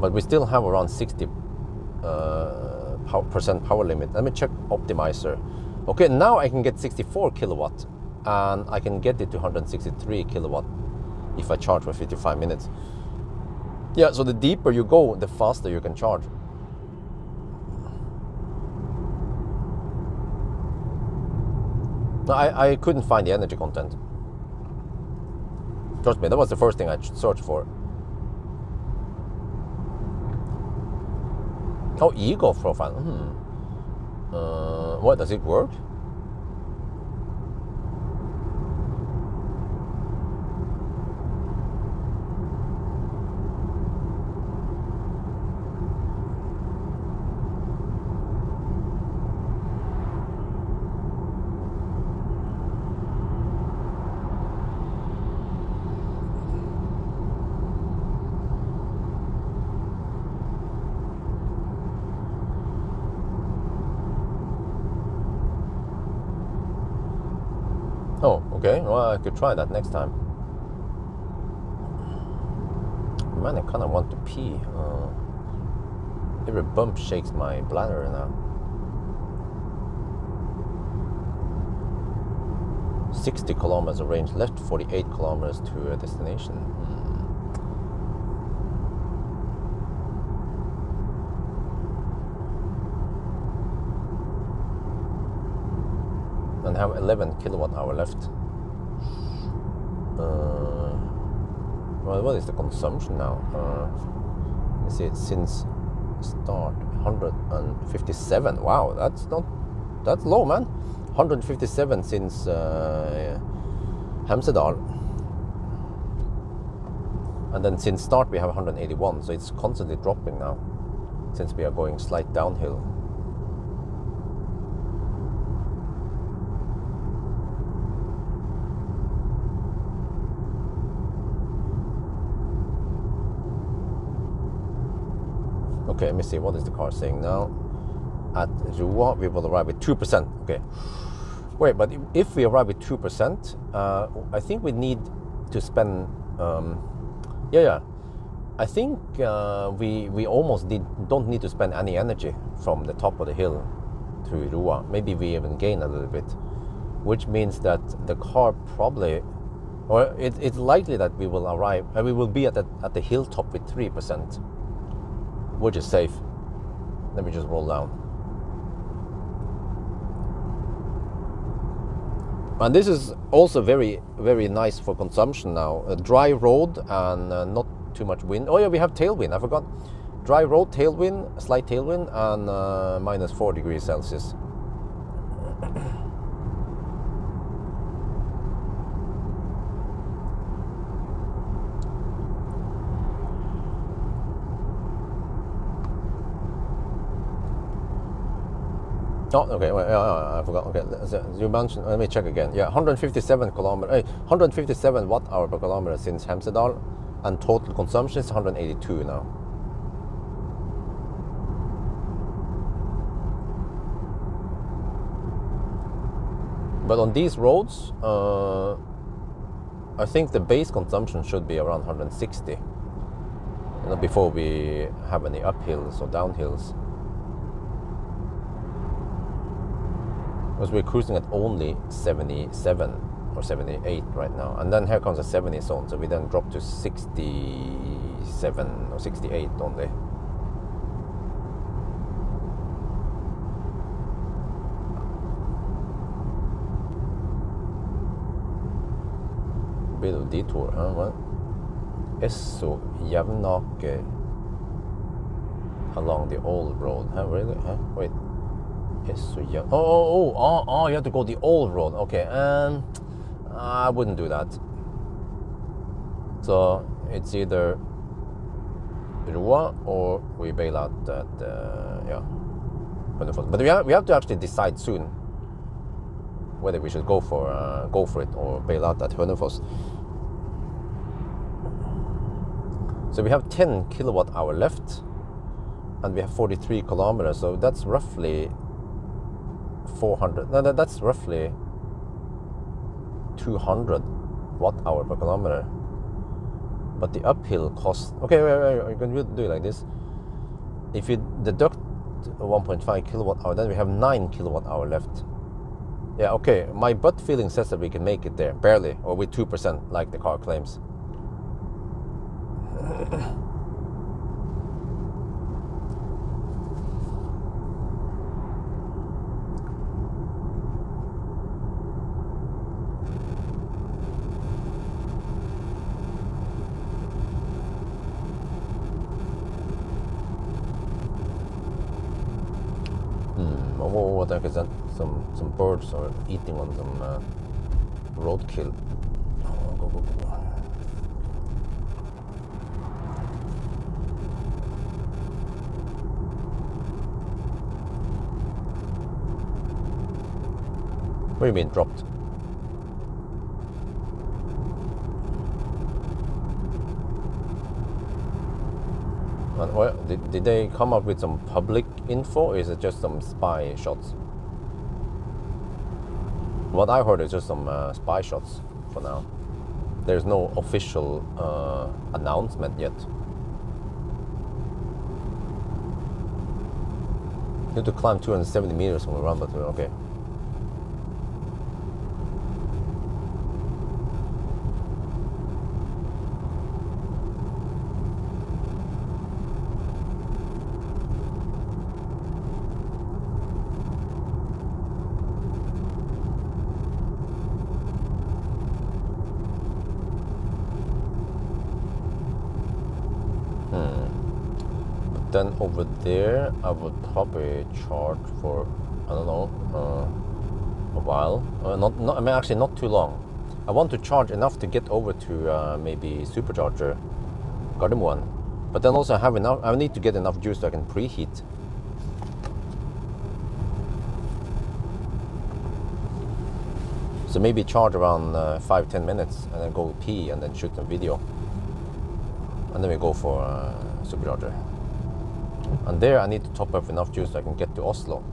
But we still have around 60% power limit. Let me check optimizer. Okay, now I can get 64 kilowatt and I can get it to 163 kilowatt if I charge for 55 minutes. Yeah, so the deeper you go, the faster you can charge. I couldn't find the energy content. Trust me, that was the first thing I searched for. Oh, e-golf profile. What, does it work? Oh, okay. Well, I could try that next time. Man, I kind of want to pee. Every bump shakes my bladder now. 60 kilometers of range left, 48 kilometers to a destination. And have 11 kilowatt hour left. Well, what is the consumption now? Let's see, since start 157. Wow, that's low, man. 157 since Hemsedal, and then since start we have 181. So it's constantly dropping now, since we are going slight downhill. Okay, let me see, what is the car saying now? At Roa, we will arrive with 2%. Okay. Wait, but if we arrive with 2%, I think we need to spend... I think we almost don't need to spend any energy from the top of the hill through Roa. Maybe we even gain a little bit, which means that the car probably... Or it's likely that we will arrive... we will be at the hilltop with 3%. Which is safe. Let me just roll down. And this is also very, very nice for consumption now. A dry road and not too much wind. Oh yeah, we have tailwind, I forgot. Dry road, tailwind, slight tailwind, and minus 4 degrees Celsius. Oh, okay. Wait, I forgot. Okay, you mentioned. Let me check again. Yeah, 157 kilometer, 157 watt-hour per kilometer since Hemsedal, and total consumption is 182 now. But on these roads, I think the base consumption should be around 160. You know, before we have any uphills or downhills. Because we're cruising at only 77 or 78 right now, and then here comes a 70 zone, so we then drop to 67 or 68 only. Bit of detour, huh? What? Esso Jevnake along the old road, huh? Really? Huh? Wait. Oh, you have to go the old road. Okay, I wouldn't do that. So it's either Roa or we bail out at Hønefoss. But we have to actually decide soon whether we should go for it or bail out at Hønefoss. So we have 10 kilowatt hour left, and we have 43 kilometers. So that's roughly 400. No, that's roughly 200 watt-hour per kilometer. But the uphill cost... Okay, wait, you can do it like this. If you deduct 1.5 kilowatt-hour, then we have 9 kilowatt-hour left. Yeah, okay, my gut feeling says that we can make it there, barely, or with 2%, like the car claims. What is that? Some birds are eating on some roadkill. Oh, go. What do you mean dropped? Did they come up with some public info, or is it just some spy shots? What I heard is just some spy shots for now. There's no official announcement yet. You have to climb 270 meters from the ground, but okay. then over there, I would probably charge for, I don't know, a while. I mean, actually not too long. I want to charge enough to get over to maybe supercharger Gardermoen, but then also have enough. I need to get enough juice so I can preheat. So maybe charge around 5-10 minutes and then go pee and then shoot some video, and then we go for supercharger. And there I need to top up enough juice so I can get to Oslo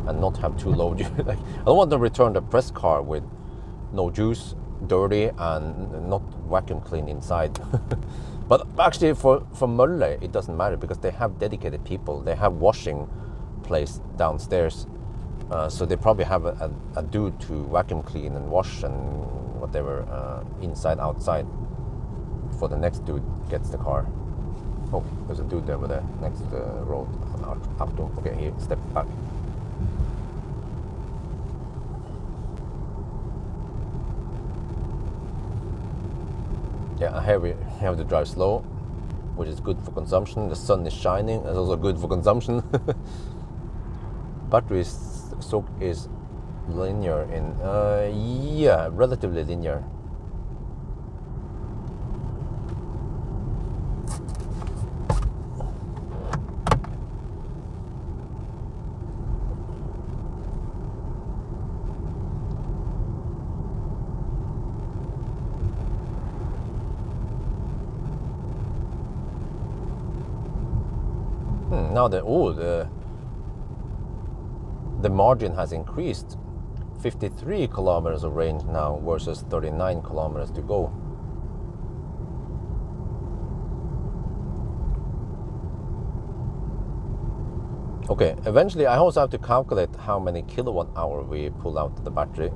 and not have too low juice. Like, I don't want to return the press car with no juice, dirty, and not vacuum clean inside. But actually for Mølle it doesn't matter, because they have dedicated people. They have washing place downstairs, so they probably have a dude to vacuum clean and wash and whatever, inside, outside, before the next dude gets the car. Oh, there's a dude there over there next to the road. Okay, he stepped back. Yeah, here we have to drive slow, which is good for consumption. The sun is shining, it's also good for consumption. Battery soak is linear in, yeah, relatively linear. Now the margin has increased. 53 kilometers of range now versus 39 kilometers to go. Okay, eventually I also have to calculate how many kilowatt hour we pull out of the battery,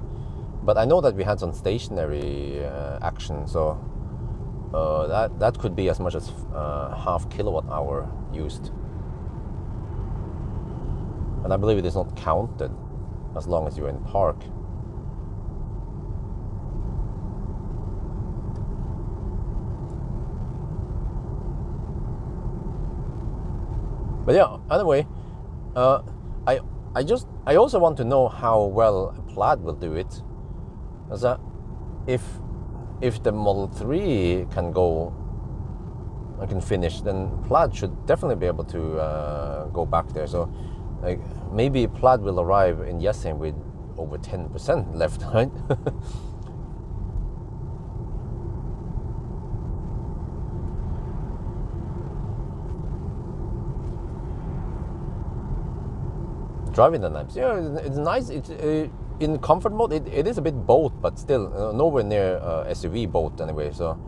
but I know that we had some stationary action, so that could be as much as half kilowatt hour used. And I believe it is not counted as long as you're in park. But yeah, anyway, I also want to know how well Plaid will do it. As if the Model 3 can go, I can finish, then Plaid should definitely be able to go back there. So like, maybe Plaid will arrive in Jessheim with over 10% left, right? Driving dynamics, yeah, it's nice. It's in comfort mode. It is a bit boat, but still nowhere near SUV boat anyway. So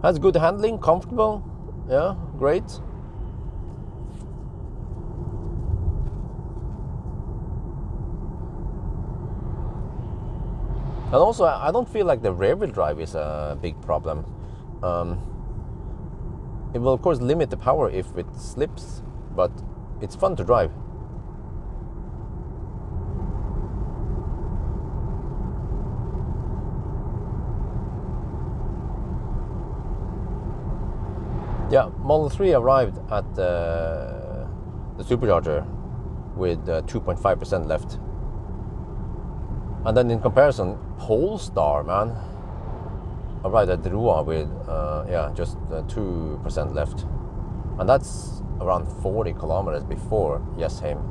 has good handling, comfortable, yeah, great. And also, I don't feel like the rear-wheel drive is a big problem. It will, of course, limit the power if it slips, but it's fun to drive. Yeah, Model 3 arrived at the supercharger with 2.5% left. And then in comparison, Polestar, man, arrived at Roa with just 2% left. And that's around 40 kilometers before Jessheim.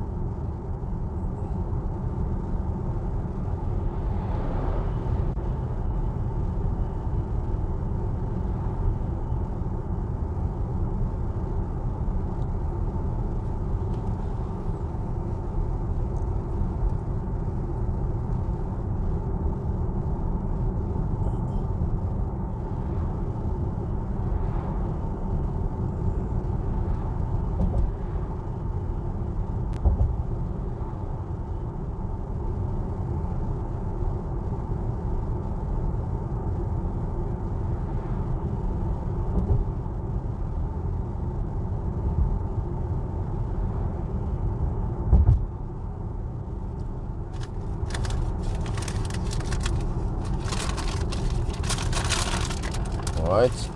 Right.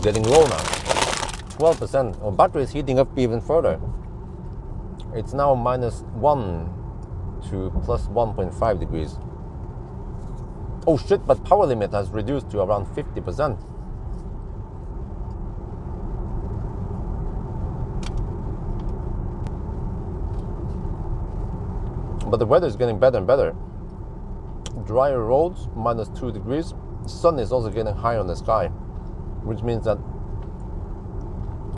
getting low now. 12%. Our battery is heating up even further. It's now -1 to +1.5 degrees. Oh shit, but power limit has reduced to around 50%. But the weather is getting better and better. Drier roads, -2 degrees. The sun is also getting higher on the sky, which means that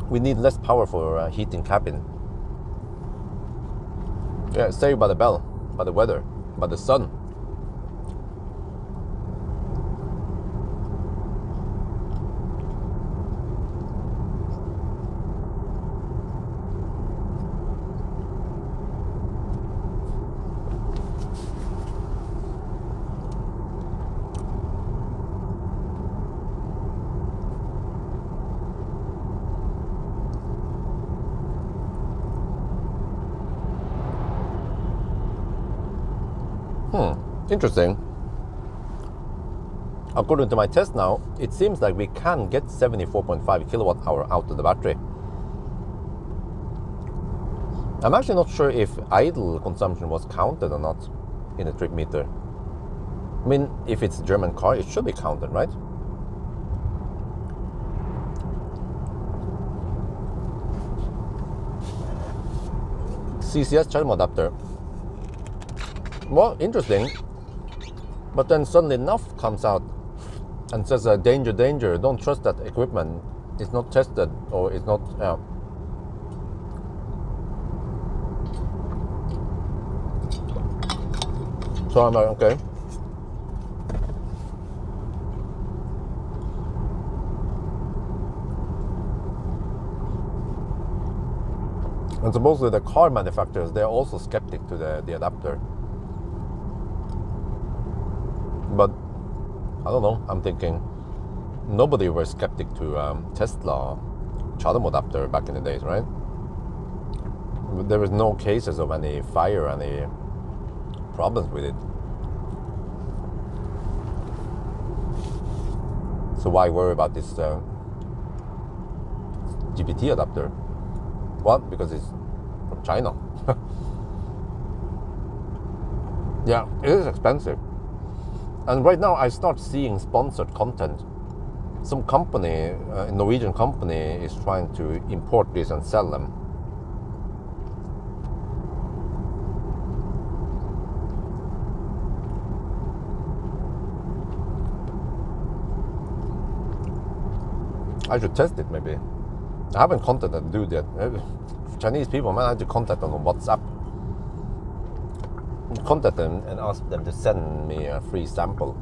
we need less power for heating cabin. Yeah, saved by the bell, by the weather, by the sun. Interesting. According to my test now, it seems like we can get 74.5 kilowatt hour out of the battery. I'm actually not sure if idle consumption was counted or not in the trip meter. I mean, if it's a German car, it should be counted, right? CCS channel adapter. Well, interesting. But then suddenly enough comes out and says, danger, danger, don't trust that equipment. It's not tested, or it's not... So I'm like, okay. And supposedly the car manufacturers, they're also skeptic to the adapter. But I don't know, I'm thinking nobody was skeptic to Tesla charging adapter back in the days, right? There was no cases of any fire, any problems with it. So why worry about this GPT adapter? Well, because it's from China. Yeah, it is expensive. And right now I start seeing sponsored content. Some company, a Norwegian company, is trying to import this and sell them. I should test it maybe. I haven't contacted the dude yet. Chinese people, man, I have to contact them on WhatsApp. Contact them and ask them to send me a free sample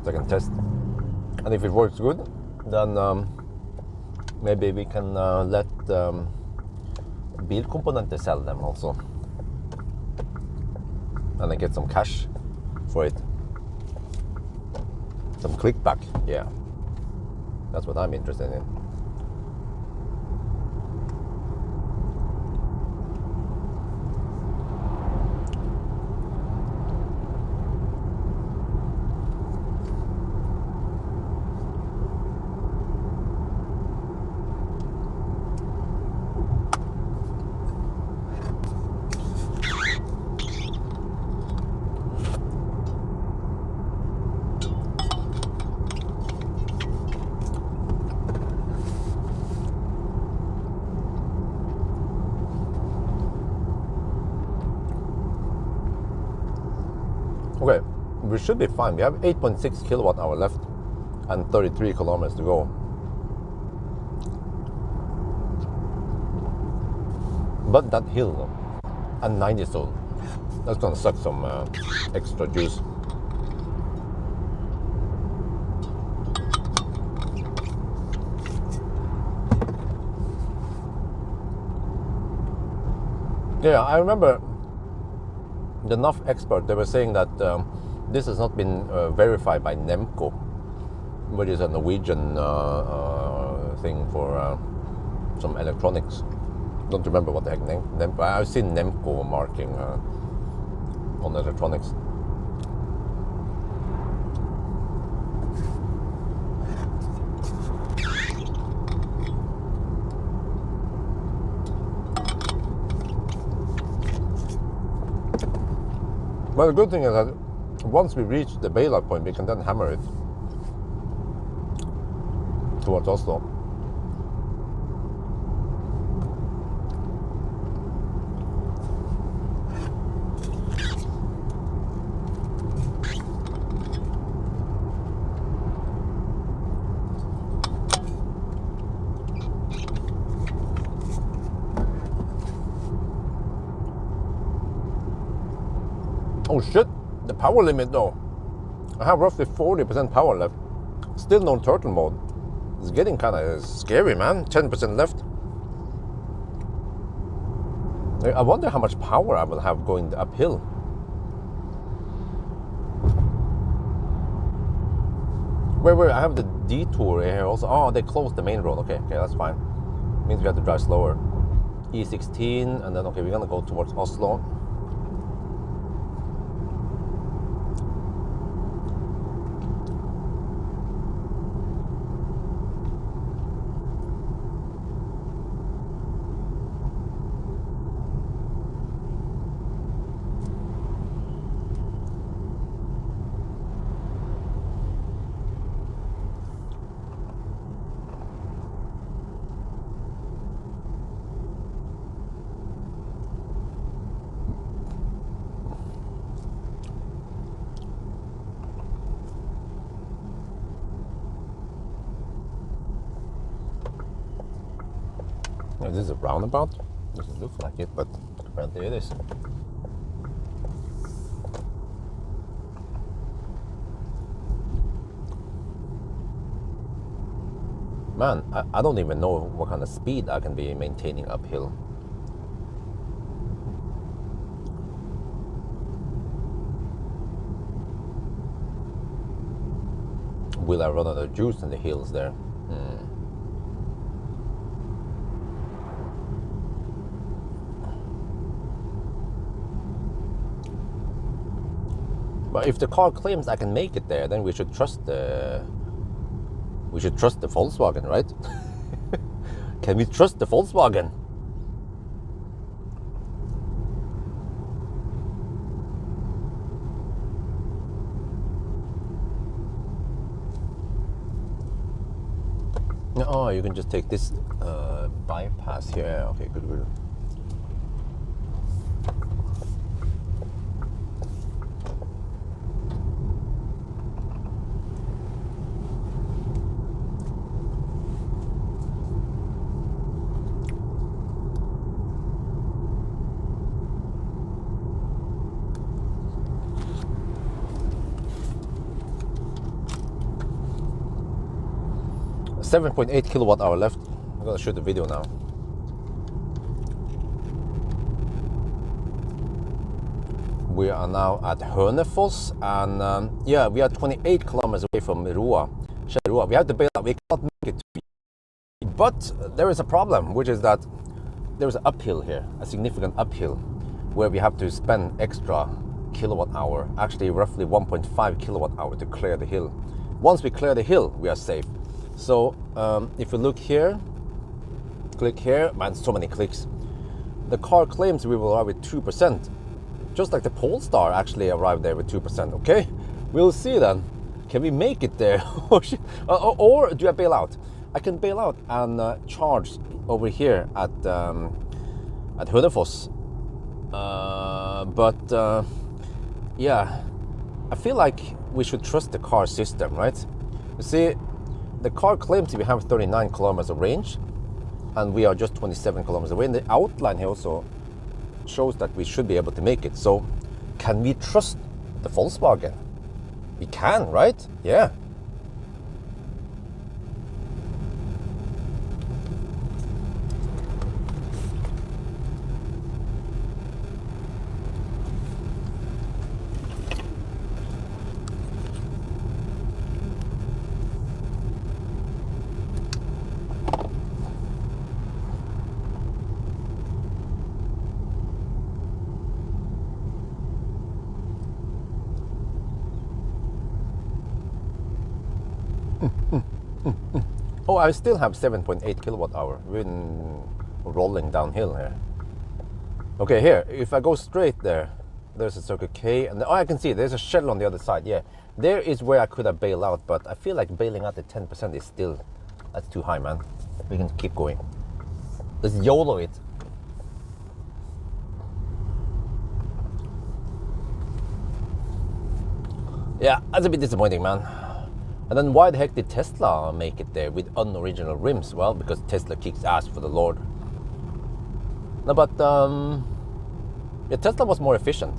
so I can test. And if it works good, then maybe we can let Bilkomponenter sell them also, and then get some cash for it, some clickback. Yeah, that's what I'm interested in. Okay, we should be fine. We have 8.6 kilowatt hour left and 33 kilometers to go. But that hill and 90 zone, that's gonna suck some extra juice. Yeah, I remember the NAF expert, they were saying that this has not been verified by Nemco, which is a Norwegian thing for some electronics. Don't remember what the heck Nemco. I've seen Nemco marking on electronics. But the good thing is that once we reach the bailout point, we can then hammer it towards Oslo. Oh shit, the power limit though. I have roughly 40% power left. Still no turtle mode. It's getting kind of scary, man. 10% left. I wonder how much power I will have going uphill. Wait, I have the detour here also. Oh, they closed the main road. Okay, that's fine. Means we have to drive slower. E16, and then, okay, we're gonna go towards Oslo. This is a roundabout. Doesn't look like it, but apparently it is. Man, I don't even know what kind of speed I can be maintaining uphill. Will I run out of juice in the hills there? But if the car claims I can make it there, then we should trust the Volkswagen, right? Can we trust the Volkswagen? Oh, you can just take this bypass here. Okay, good. .8 kilowatt hour left. I'm gonna shoot the video now. We are now at Hønefoss, and yeah, we are 28 kilometers away from Roa. We have to bail out. We can't make it to you. But there is a problem, which is that there is an uphill here, a significant uphill, where we have to spend extra kilowatt hour, actually roughly 1.5 kilowatt hour to clear the hill. Once we clear the hill, we are safe. So if you look here, click here, man, so many clicks. The car claims we will arrive with 2%, just like the Polestar actually arrived there with 2%. Okay, we'll see then. Can we make it there? Or do I bail out? I can bail out and charge over here at Hønefoss. But yeah, I feel like we should trust the car system, right? You see, the car claims we have 39 kilometers of range, and we are just 27 kilometers away. And the outline here also shows that we should be able to make it. So, can we trust the Volkswagen? We can, right? Yeah. Oh, I still have 7.8 kilowatt hour. We're rolling downhill here. Okay, here, if I go straight there, There's a Circle K, and I can see there's a Shell on the other side. Yeah, there is where I could have bailed out, but I feel like bailing out at 10% is still, that's too high, man. We can keep going. Let's YOLO it. Yeah, that's a bit disappointing, man. And then why the heck did Tesla make it there with unoriginal rims? Well, because Tesla kicks ass for the Lord. No, but yeah, Tesla was more efficient.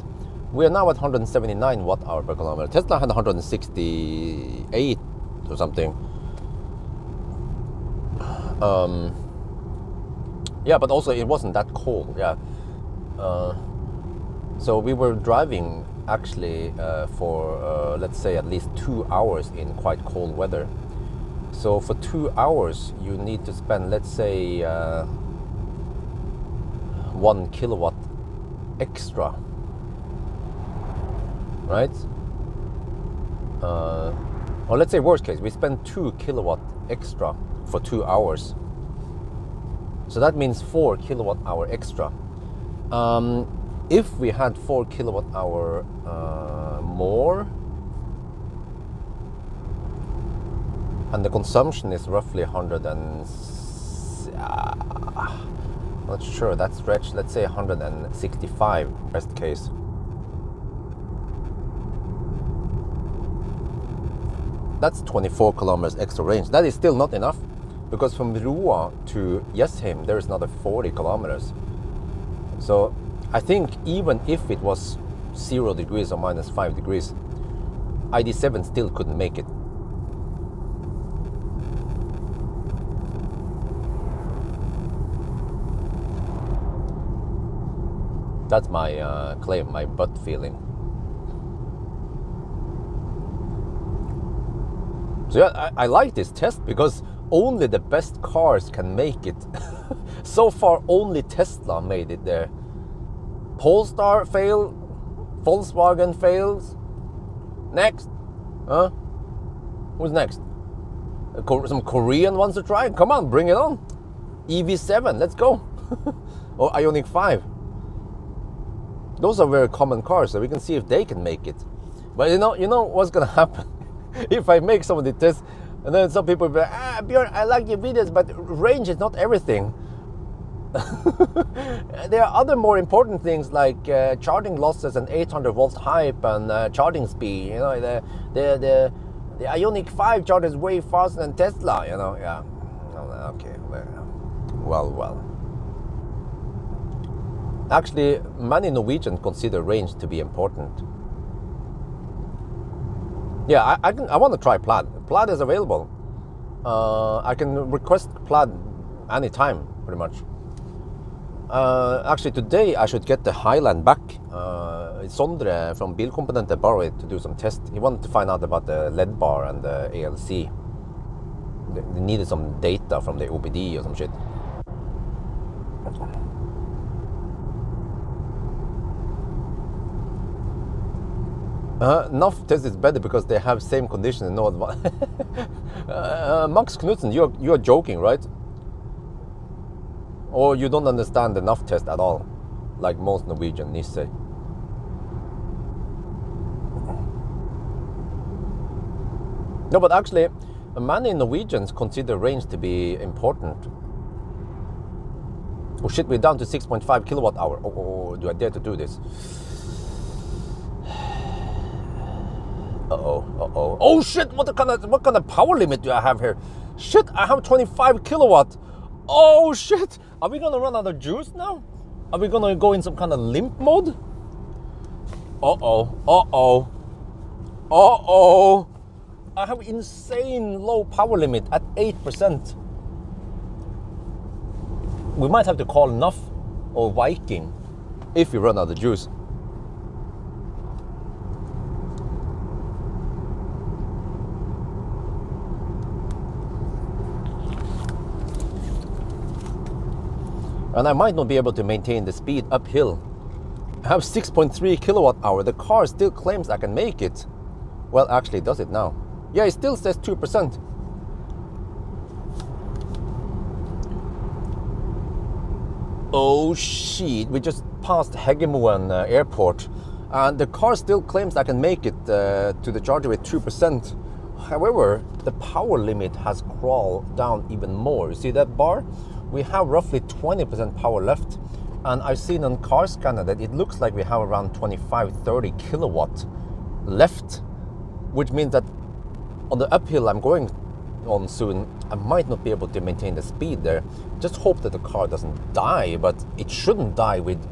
We are now at 179 watt-hour per kilometer. Tesla had 168 or something. Yeah, but also it wasn't that cold. Yeah. So we were driving actually for let's say at least 2 hours in quite cold weather. So for 2 hours you need to spend, let's say 1 kilowatt extra, right? Or let's say worst case, we spend 2 kilowatt extra for 2 hours. So that means 4 kilowatt hour extra. If we had 4 kilowatt hour more, and the consumption is roughly 100 and not sure, that stretch, let's say 165 best case. That's 24 kilometers extra range. That is still not enough, because from Roa to Jessheim there is another 40 kilometers. So I think even if it was 0 degrees or minus 5 degrees, ID7 still couldn't make it. That's my claim, my gut feeling. So yeah, I like this test because only the best cars can make it. So far, only Tesla made it there. Polestar failed, Volkswagen fails. Next, huh? Who's next? Some Korean wants to try? Come on, bring it on. EV7, let's go. Or Ioniq 5. Those are very common cars, so we can see if they can make it. But you know what's gonna happen if I make some of the tests, and then some people will be like, Björn, I like your videos, but range is not everything. There are other more important things like charging losses and 800 volt hype and charging speed. You know, the Ioniq 5 charges way faster than Tesla. You know, yeah. Okay, well. Actually, many Norwegians consider range to be important. Yeah, I want to try Plaid. Plaid is available. I can request Plaid anytime, pretty much. Actually, today I should get the Highland back. Sondre from Bilkomponenter borrowed it to do some tests. He wanted to find out about the LED bar and the ALC. They needed some data from the OBD or some shit. NAF test is better because they have same condition and no advantage. Max Knudsen, you're joking, right? Or you don't understand the NAF test at all, like most Norwegian say. No, but actually, many Norwegians consider range to be important. Oh shit, we're down to 6.5 kilowatt hour. Oh, do I dare to do this? Oh shit, what kind of power limit do I have here? Shit, I have 25 kilowatt. Oh shit, are we gonna run out of juice now? Are we gonna go in some kind of limp mode? I have insane low power limit at 8%. We might have to call NAF or Viking if we run out of juice. And I might not be able to maintain the speed uphill. I have 6.3 kilowatt hour. The car still claims I can make it. Well, actually, does it now? Yeah, it still says 2%. Oh shit, we just passed Hegemoen airport. And the car still claims I can make it to the charger with 2%. However, the power limit has crawled down even more. You see that bar? We have roughly 20% power left. And I've seen on car scanner that it looks like we have around 25-30 kilowatt left, which means that on the uphill I'm going on soon, I might not be able to maintain the speed there. Just hope that the car doesn't die, but it shouldn't die with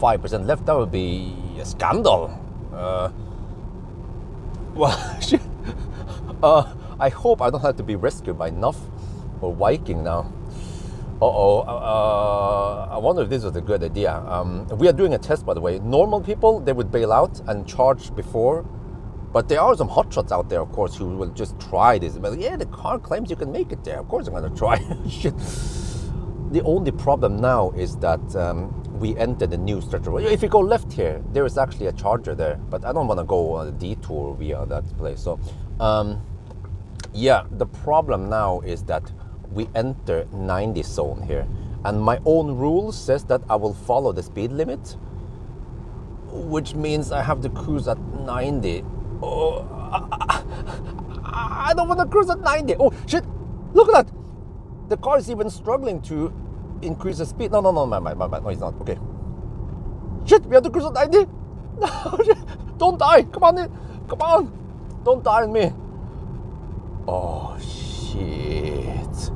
5% left. That would be a scandal. Well, shit. I hope I don't have to be rescued by NUF or Viking now. I wonder if this was a good idea. We are doing a test, by the way. Normal people, they would bail out and charge before. But there are some hotshots out there, of course, who will just try this. But yeah, the car claims you can make it there. Of course I'm going to try. Shit. The only problem now is that we entered the new stretch of road. If you go left here, there is actually a charger there. But I don't want to go on a detour via that place. So, yeah, the problem now is that we enter 90 zone here. And my own rule says that I will follow the speed limit, which means I have to cruise at 90. Oh, I don't want to cruise at 90. Oh, shit. Look at that. The car is even struggling to increase the speed. No, no, it's not. Okay. Shit, we have to cruise at 90. No, shit. Don't die. Come on. Come on. Don't die on me. Oh, shit.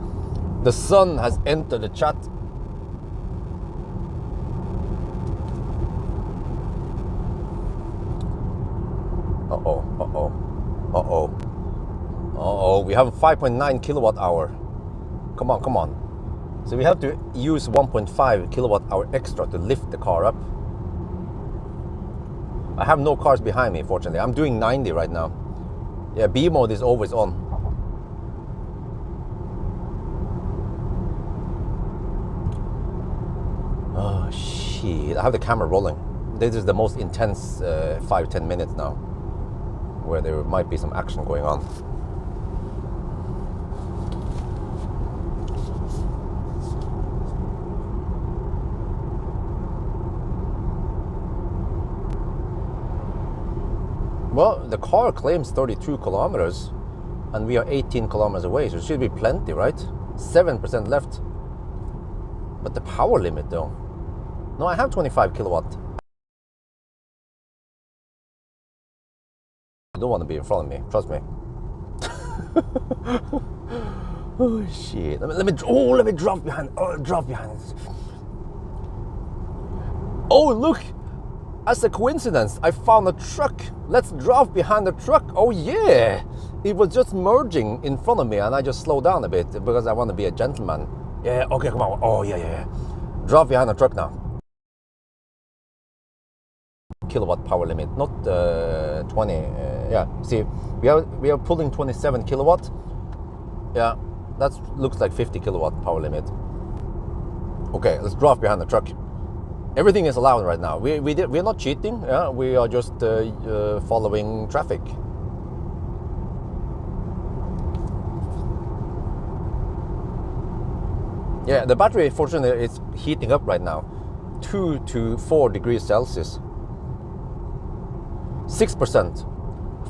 The sun has entered the chat. We have 5.9 kilowatt hour. Come on. So we have to use 1.5 kilowatt hour extra to lift the car up. I have no cars behind me, fortunately. I'm doing 90 right now. Yeah, B mode is always on. Oh shit, I have the camera rolling. This is the most intense 5-10 minutes now, where there might be some action going on. Well, the car claims 32 kilometers and we are 18 kilometers away, so it should be plenty, right? 7% left. But the power limit though. No, I have 25 kilowatt. You don't want to be in front of me, trust me. Oh shit. Let me drop behind. Oh, drop behind. Oh, look. As a coincidence, I found a truck. Let's drive behind the truck. Oh yeah. It was just merging in front of me and I just slowed down a bit because I want to be a gentleman. Yeah, okay, come on. Oh yeah. Drive behind the truck now. Kilowatt power limit, not 20. Yeah, see, we are pulling 27 kilowatt. Yeah, that looks like 50 kilowatt power limit. Okay, let's drive behind the truck. Everything is allowed right now. We're not cheating. Yeah, we are just following traffic. Yeah, the battery fortunately is heating up right now, 2 to 4 degrees Celsius. 6%,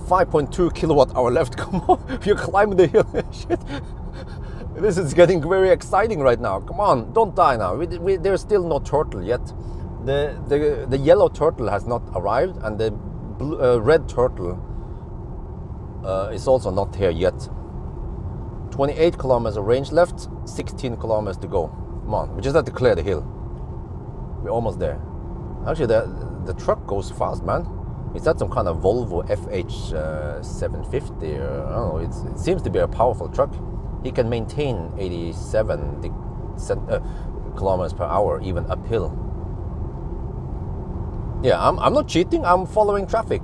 5.2 kilowatt hour left. Come on, you're climbing the hill. Shit. This is getting very exciting right now. Come on, don't die now. There's still no turtle yet. The yellow turtle has not arrived, and the red turtle is also not here yet. 28 kilometers of range left, 16 kilometers to go. Come on, we just have to clear the hill. We're almost there. Actually, the truck goes fast, man. Is that some kind of Volvo FH750? I don't know. It seems to be a powerful truck. He can maintain 87 kilometers per hour, even uphill. Yeah, I'm not cheating. I'm following traffic.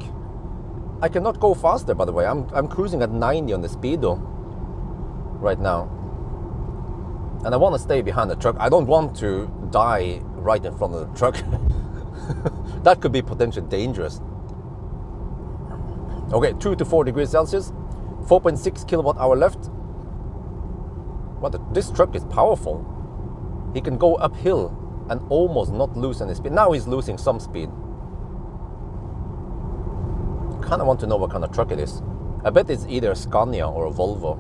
I cannot go faster, by the way. I'm cruising at 90 on the speedo right now, and I want to stay behind the truck. I don't want to die right in front of the truck. That could be potentially dangerous. Okay, 2 to 4 degrees Celsius, 4.6 kilowatt hour left. This truck is powerful. He can go uphill and almost not lose any speed. Now he's losing some speed. kind of want to know what kind of truck it is. I bet it's either a Scania or a Volvo.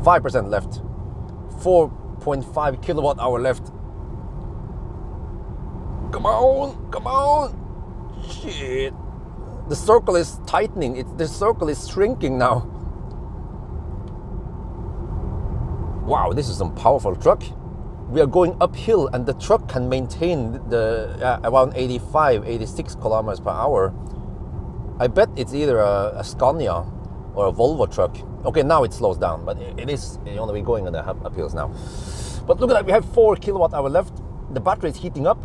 5% left. 4.5 kilowatt hour left. Come on, come on. Shit. The circle is tightening. The circle is shrinking now. Wow, this is some powerful truck. We are going uphill and the truck can maintain the around 85, 86 kilometers per hour. I bet it's either a Scania or a Volvo truck. Okay, now it slows down, but it is, you know, we're going on the uphills now. But look at that, we have 4 kilowatt hour left. The battery is heating up.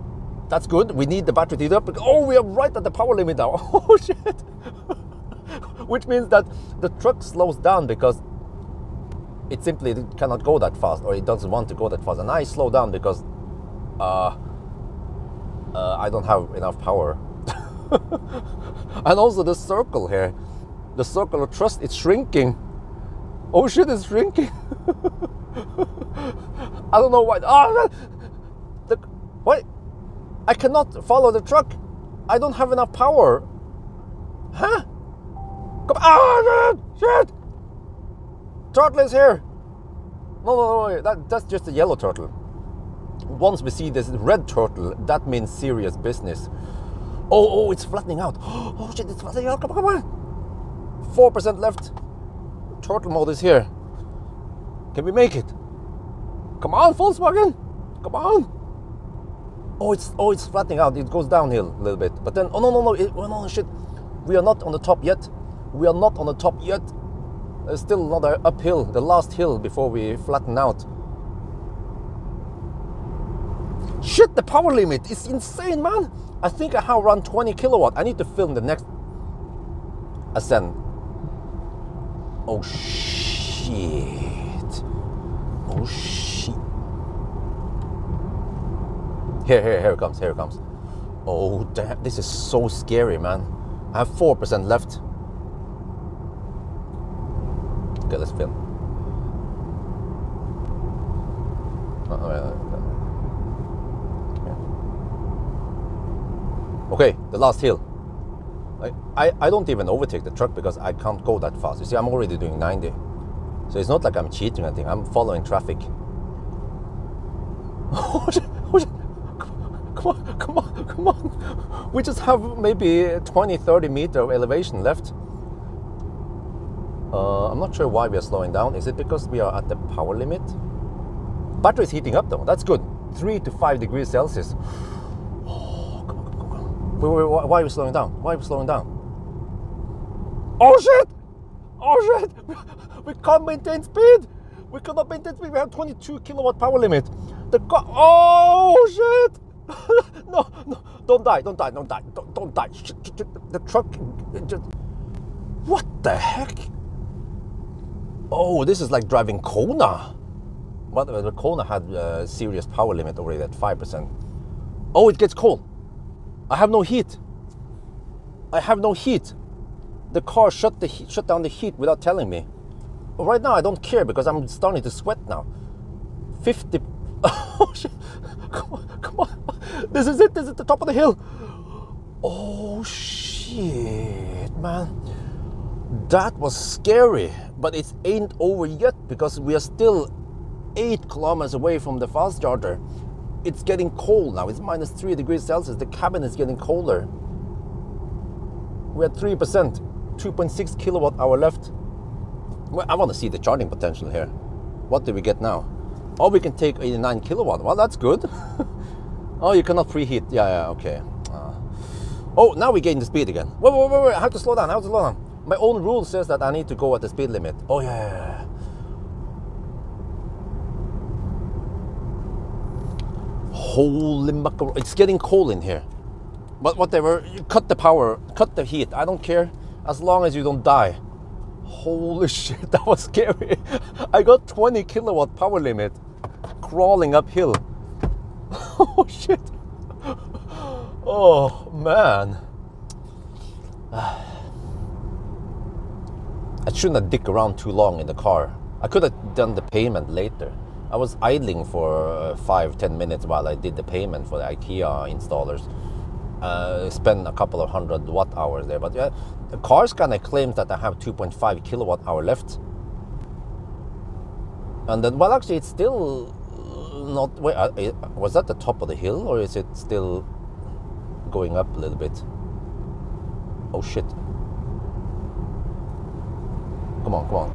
That's good. We need the battery to heat up. Oh, we are right at the power limit now. Oh shit. Which means that the truck slows down because it simply cannot go that fast, or it doesn't want to go that fast. And I slow down because I don't have enough power. And also the circle here, the circle of trust, it's shrinking. Oh shit, it's shrinking. I don't know why. What? I cannot follow the truck. I don't have enough power. Huh? Come on! Shit! Turtle is here. No, that's just a yellow turtle. Once we see this red turtle, that means serious business. Oh, it's flattening out. Oh shit, it's flattening out. Come on. 4% left. Turtle mode is here. Can we make it? Come on, Volkswagen. Come on. Oh, it's flattening out. It goes downhill a little bit. But then, no, shit. We are not on the top yet. We are not on the top yet. There's still another uphill, the last hill before we flatten out. Shit, the power limit is insane, man. I think I have around 20 kilowatt. I need to film the next ascent. Oh shit. Oh shit. Here it comes. Oh damn, this is so scary, man. I have 4% left. Okay, let's film. Okay, the last hill. I don't even overtake the truck because I can't go that fast. You see, I'm already doing 90. So it's not like I'm cheating or anything. I'm following traffic. Oh shit. Come on. We just have maybe 20-30 meter of elevation left. I'm not sure why we are slowing down. Is it because we are at the power limit? Battery is heating up though. That's good. 3 to 5 degrees Celsius. Oh, come on. Wait, why are we slowing down? Oh shit! We can't maintain speed. We cannot maintain speed. We have 22 kilowatt power limit. Oh shit! No, don't die. The truck just... What the heck? Oh, this is like driving Kona. But the Kona had a serious power limit already at 5%. Oh, it gets cold. I have no heat. The car shut down the heat without telling me. Right now I don't care because I'm starting to sweat now. 50. Oh shit. Come on. This is it. This is the top of the hill. Oh shit, man. That was scary, but it ain't over yet because we are still 8 kilometers away from the fast charger. It's getting cold now. It's minus 3 degrees Celsius. The cabin is getting colder. We're at 3%, 2.6 kilowatt hour left. Well, I want to see the charging potential here. What do we get now? Oh, we can take 89 kilowatt. Well, that's good. Oh, you cannot preheat. Yeah, okay. Oh, now we gain the speed again. Wait. I have to slow down. My own rule says that I need to go at the speed limit. Oh, yeah. Holy mackerel. It's getting cold in here. But whatever. You cut the power. Cut the heat. I don't care. As long as you don't die. Holy shit. That was scary. I got 20 kilowatt power limit. Crawling uphill. Oh shit. Oh man. I shouldn't have dicked around too long in the car. I could have done the payment later. I was idling for 5-10 minutes while I did the payment for the IKEA installers. spend a couple of 100 watt hours there. But yeah, the car scanner claims that I have 2.5 kilowatt hour left. And then, well, actually, it's still not. Wait, was that the top of the hill, or is it still going up a little bit? Oh shit! Come on, come on.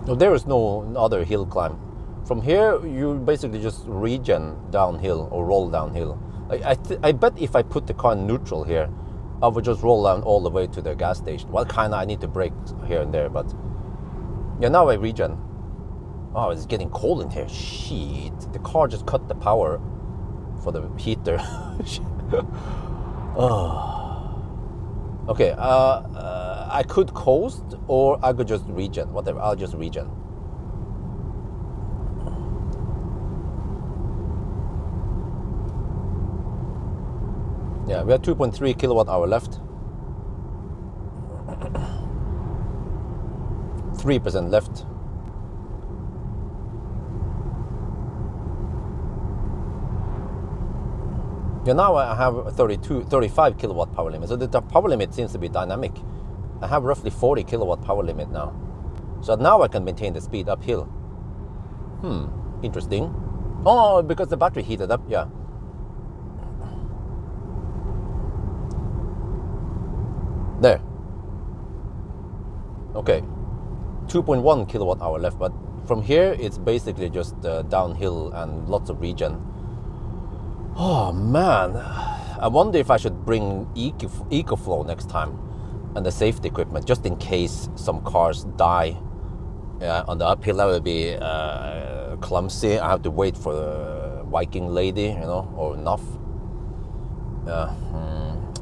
No, there is no other hill climb. From here, you basically just regen downhill or roll downhill. I bet if I put the car in neutral here, I would just roll down all the way to the gas station. Well, kinda, I need to brake here and there, but yeah, now I regen. Oh, it's getting cold in here. Shit, the car just cut the power for the heater. Oh. Okay, I could coast or I could just regen, whatever, I'll just regen. Yeah, we have 2.3 kilowatt hour left. 3% left. Yeah, now I have 35 kilowatt power limit. So the power limit seems to be dynamic. I have roughly 40 kilowatt power limit now. So now I can maintain the speed uphill. Interesting. Oh, because the battery heated up, yeah. There. Okay. 2.1 kilowatt hour left, but from here it's basically just downhill and lots of regen. Oh man, I wonder if I should bring EcoFlow next time and the safety equipment, just in case some cars die on the uphill. That would be clumsy. I have to wait for the Viking lady, you know, or enough.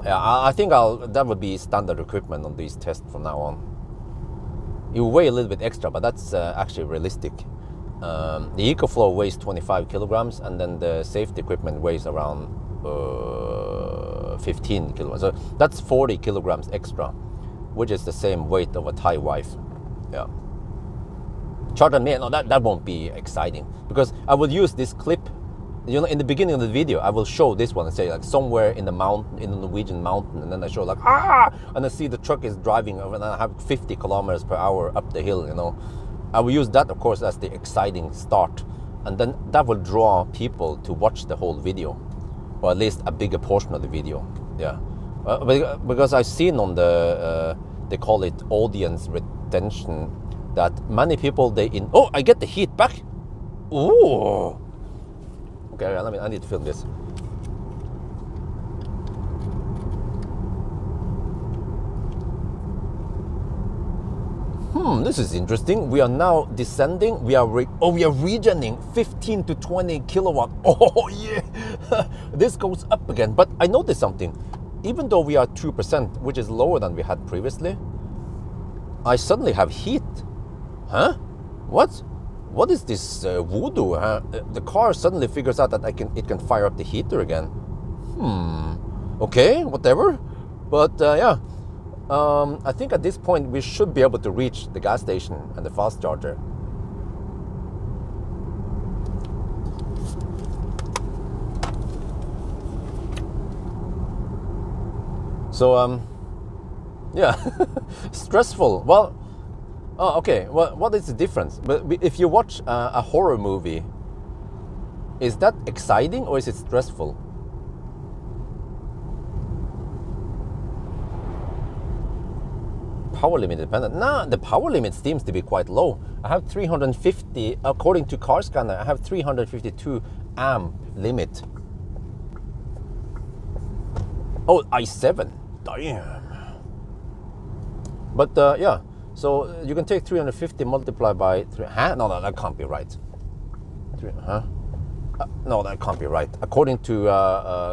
Yeah, I think that would be standard equipment on these tests from now on. You weigh a little bit extra, but that's actually realistic. The EcoFlow weighs 25 kilograms, and then the safety equipment weighs around 15 kilograms. So that's 40 kilograms extra, which is the same weight of a Thai wife. Yeah. Charter me, no, that won't be exciting, because I will use this clip. You know, in the beginning of the video, I will show this one and say like somewhere in the mountain, in the Norwegian mountain, and then I show like and I see the truck is driving, and I have 50 kilometers per hour up the hill. You know, I will use that, of course, as the exciting start, and then that will draw people to watch the whole video, or at least a bigger portion of the video. Yeah, because I've seen on the they call it audience retention, that many people oh, I get the heat back. Ooh. Okay, I need to film this. This is interesting. We are now descending. We are regening 15 to 20 kilowatt. Oh yeah, this goes up again. But I noticed something. Even though we are 2%, which is lower than we had previously, I suddenly have heat. Huh? What? What is this voodoo? The car suddenly figures out that it can fire up the heater again. Okay, whatever. But yeah, I think at this point we should be able to reach the gas station and the fast charger. So yeah, stressful. Well. Oh, okay. Well, what is the difference? But if you watch a horror movie, is that exciting or is it stressful? Power limit dependent. Nah, the power limit seems to be quite low. I have 350, according to Car Scanner, I have 352 amp limit. Oh, I7. Damn. But yeah. So you can take 350 multiplied by 3. Huh? No, that can't be right. No, that can't be right. According to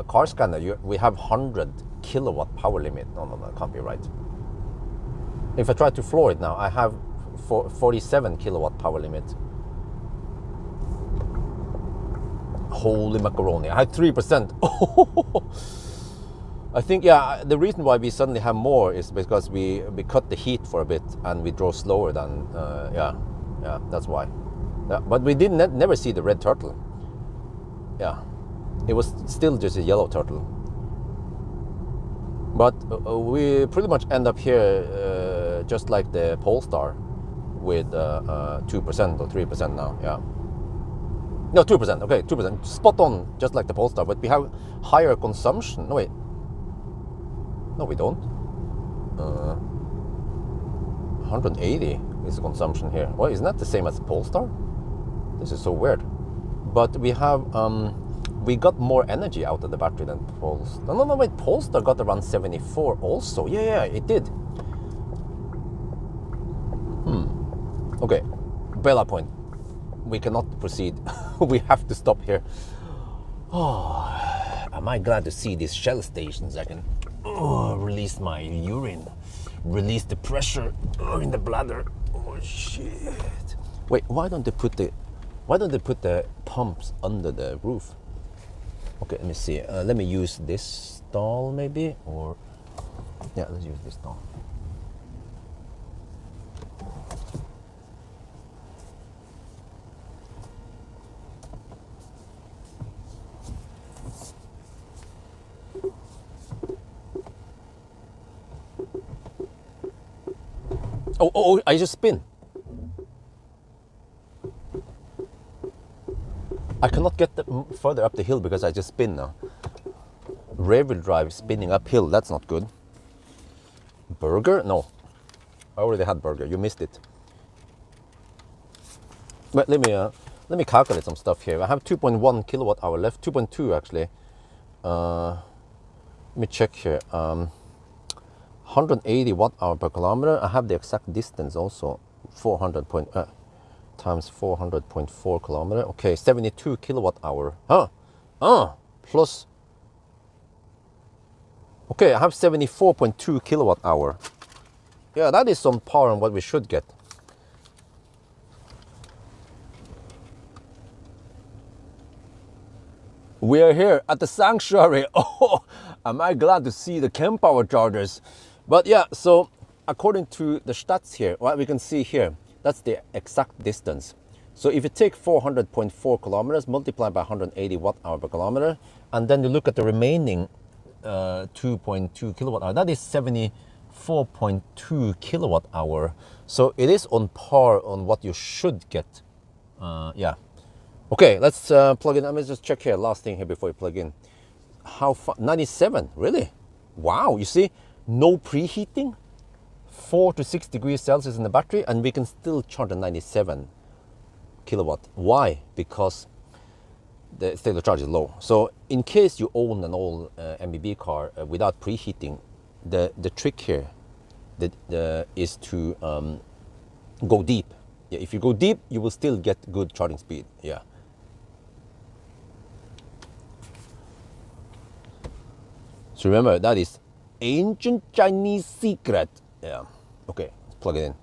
Car Scanner, we have 100 kilowatt power limit. No, that can't be right. If I try to floor it now, I have 47 kilowatt power limit. Holy macaroni! I had 3%. I think, yeah, the reason why we suddenly have more is because we cut the heat for a bit and we draw slower than, yeah, that's why. Yeah, but we didn't never see the red turtle. Yeah, it was still just a yellow turtle. But we pretty much end up here just like the Polestar with 2% or 3% now, yeah. No, 2%, okay, 2%, spot on, just like the Polestar, but we have higher consumption. No, wait. No, we don't. 180 is the consumption here. Well, isn't that the same as Polestar? This is so weird. But we have, we got more energy out of the battery than Polestar. No, wait, Polestar got around 74 also. Yeah, it did. Okay, Bella Point. We cannot proceed. We have to stop here. Oh, am I glad to see these Shell stations? I can release my urine, release the pressure in the bladder. Oh shit! Wait, why don't they put the pumps under the roof? Okay, let me see. Let me use this stall maybe, or yeah, let's use this stall. Oh, I just spin. I cannot get further up the hill because I just spin now. Rear-wheel drive spinning uphill, that's not good. Burger? No. I already had burger, you missed it. But let me calculate some stuff here. I have 2.1 kilowatt hour left, 2.2 actually. Let me check here. 180 watt hour per kilometer. I have the exact distance also. 400 times 400.4 kilometer. Okay, 72 kilowatt hour. Plus. Okay, I have 74.2 kilowatt hour. Yeah, that is some power on what we should get. We are here at the sanctuary. Oh, am I glad to see the Kempower chargers. But yeah, so according to the stats here, what we can see here, that's the exact distance. So if you take 400.4 kilometers, multiply by 180 watt hour per kilometer, and then you look at the remaining 2.2 kilowatt hour, that is 74.2 kilowatt hour. So it is on par on what you should get. Yeah. Okay, let's plug in. Let me just check here. Last thing here before you plug in. How far? 97, really? Wow, you see, no preheating, 4 to 6 degrees Celsius in the battery, and we can still charge a 97 kilowatt. Why? Because the state of charge is low. So in case you own an old MBB car without preheating, the trick here is to go deep. Yeah, if you go deep, you will still get good charging speed. Yeah. So remember, that is ancient Chinese secret. Yeah. Okay, let's plug it in.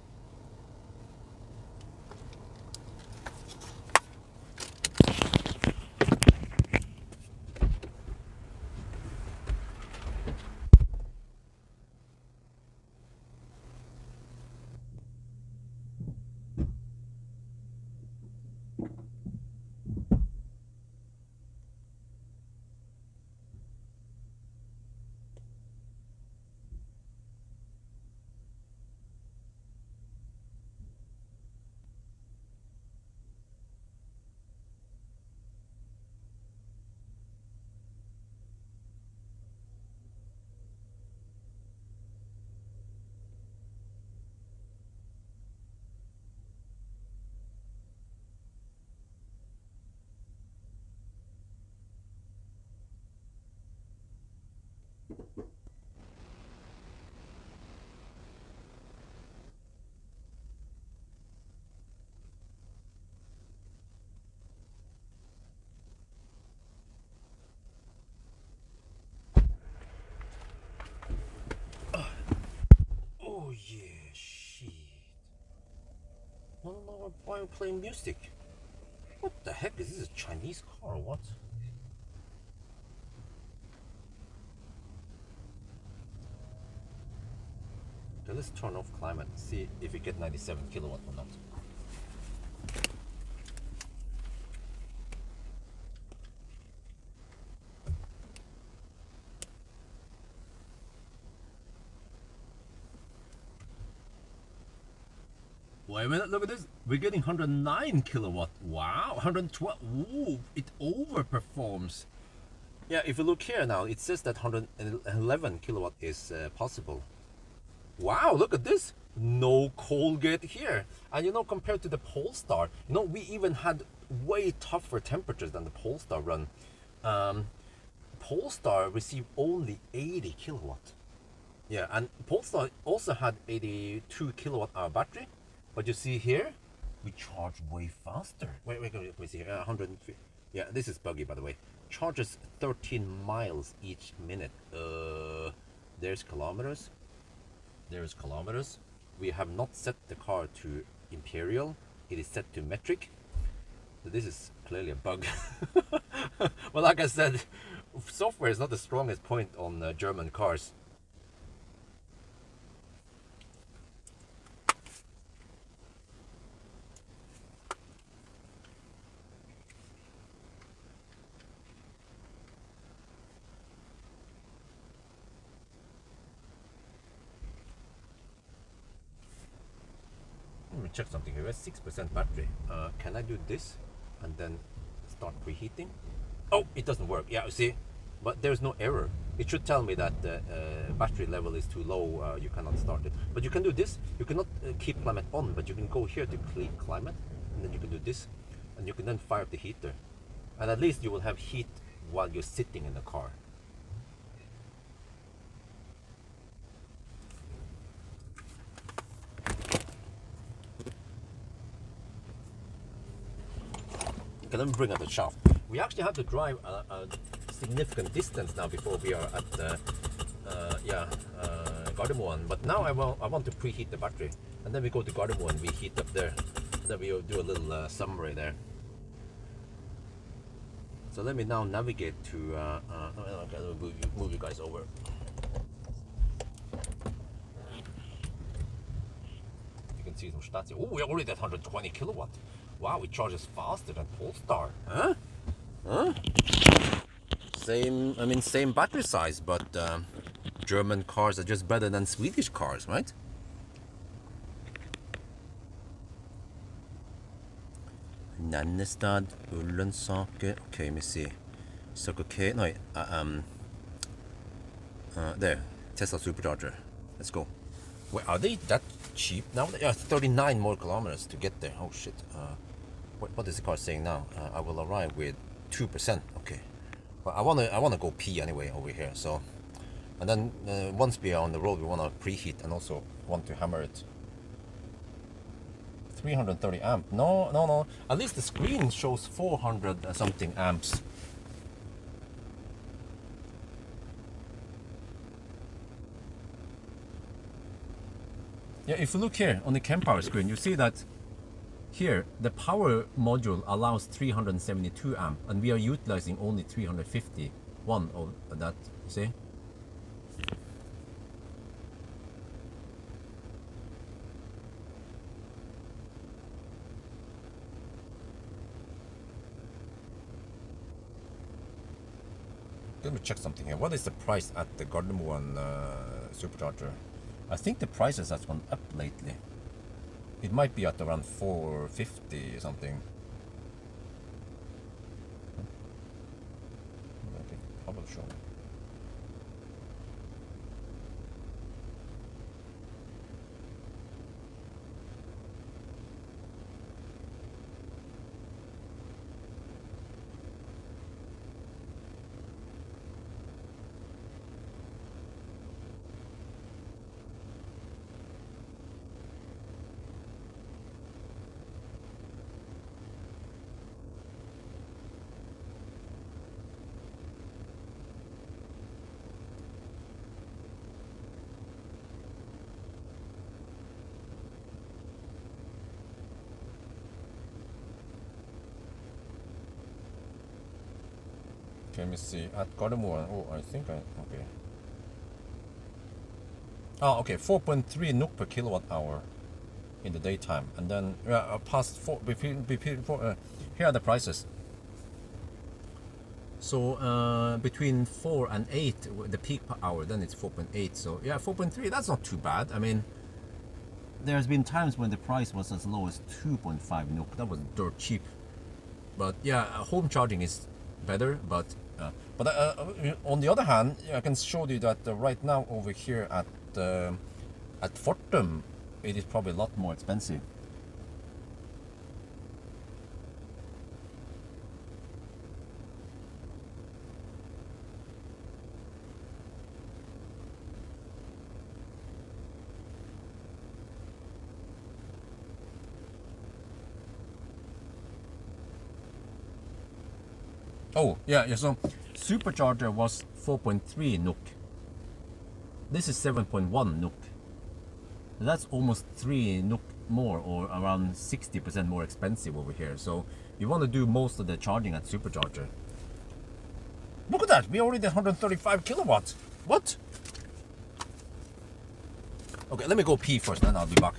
Oh yeah, shit. No, why are you playing music? What the heck? Is this a Chinese car or what? Okay, let's turn off climate, see if we get 97 kilowatt or not. Wait a minute, look at this. We're getting 109 kilowatt. Wow, 112. Ooh, it overperforms. Yeah, if you look here now, it says that 111 kilowatt is possible. Wow, look at this. No Colgate here. And you know, compared to the Polestar, you know, we even had way tougher temperatures than the Polestar run. Polestar received only 80 kilowatt. Yeah, and Polestar also had 82 kilowatt hour battery. But you see here, we charge way faster. Wait, let me see here. 150. Yeah, this is buggy, by the way. Charges 13 miles each minute. There's kilometers. There's kilometers. We have not set the car to imperial. It is set to metric. So this is clearly a bug. Well, like I said, software is not the strongest point on German cars. Let me check something here. We have 6% battery. Can I do this and then start preheating? Oh, it doesn't work. Yeah, you see, but there's no error. It should tell me that the battery level is too low. You cannot start it. But you can do this. You cannot keep climate on, but you can go here to clean climate, and then you can do this, and you can then fire up the heater, and at least you will have heat while you're sitting in the car. Okay, let me bring up the shaft. We actually have to drive a significant distance now before we are at the Gardermoen. But now I want to preheat the battery, and then we go to Gardermoen. We heat up there. Then we do a little summary there. So let me now navigate to. Okay, let me move you guys over. You can see some stats here. Oh, we're already at 120 kilowatt. Wow, it charges faster than Polestar. Huh? Huh? Same battery size, but German cars are just better than Swedish cars, right? Nannestad, Ullensaker. Okay, let me see. Circle K. No, there. Tesla supercharger. Let's go. Wait, are they that cheap now? Yeah, 39 more kilometers to get there. Oh shit. What is the car saying now? I will arrive with 2%. Okay. Well, I wanna go pee anyway over here. So, and then once we are on the road, we wanna preheat and also want to hammer it. 330 amp. No. At least the screen shows 400 something amps. Yeah, if you look here on the Kempower screen, you see that here the power module allows 372 amp, and we are utilizing only 351 of that. You see? Let me check something here. What is the price at the Gardermoen supercharger? I think the prices has gone up lately. It might be at around 450 or something. Okay, Pawel show. Okay, let me see. At Gardermoen, oh, I think okay. Oh, okay, 4.3 NOK per kilowatt hour in the daytime, and then past here are the prices. So between 4 and 8, the peak per hour, then it's 4.8. So yeah, 4.3. That's not too bad. I mean, there's been times when the price was as low as 2.5 NOK. That was dirt cheap. But yeah, home charging is better. But on the other hand, I can show you that right now over here at Fortum, it is probably a lot more expensive. Oh, yeah, so supercharger was 4.3 NOK. This is 7.1 NOK. That's almost 3 NOK more, or around 60% more expensive over here. So you want to do most of the charging at supercharger. Look at that, we already did 135 kilowatts. What? Okay, let me go pee first, then I'll be back.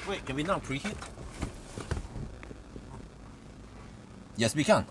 Wait, can we now preheat? Yes, we can.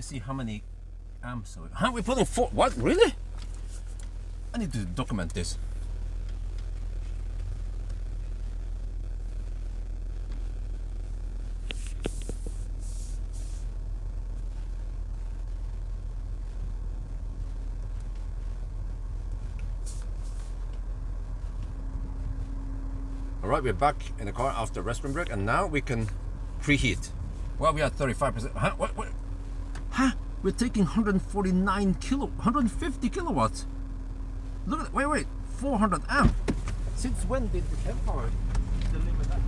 see how many amps. Huh? We're putting 4. What? Really? I need to document this. Alright, we're back in the car after restroom break, and now we can preheat. Well, we are at 35%. Huh? What? Huh? We're taking 150 kilowatts. Look at that. Wait. 400 amp. Since when did the Hamar deliver that?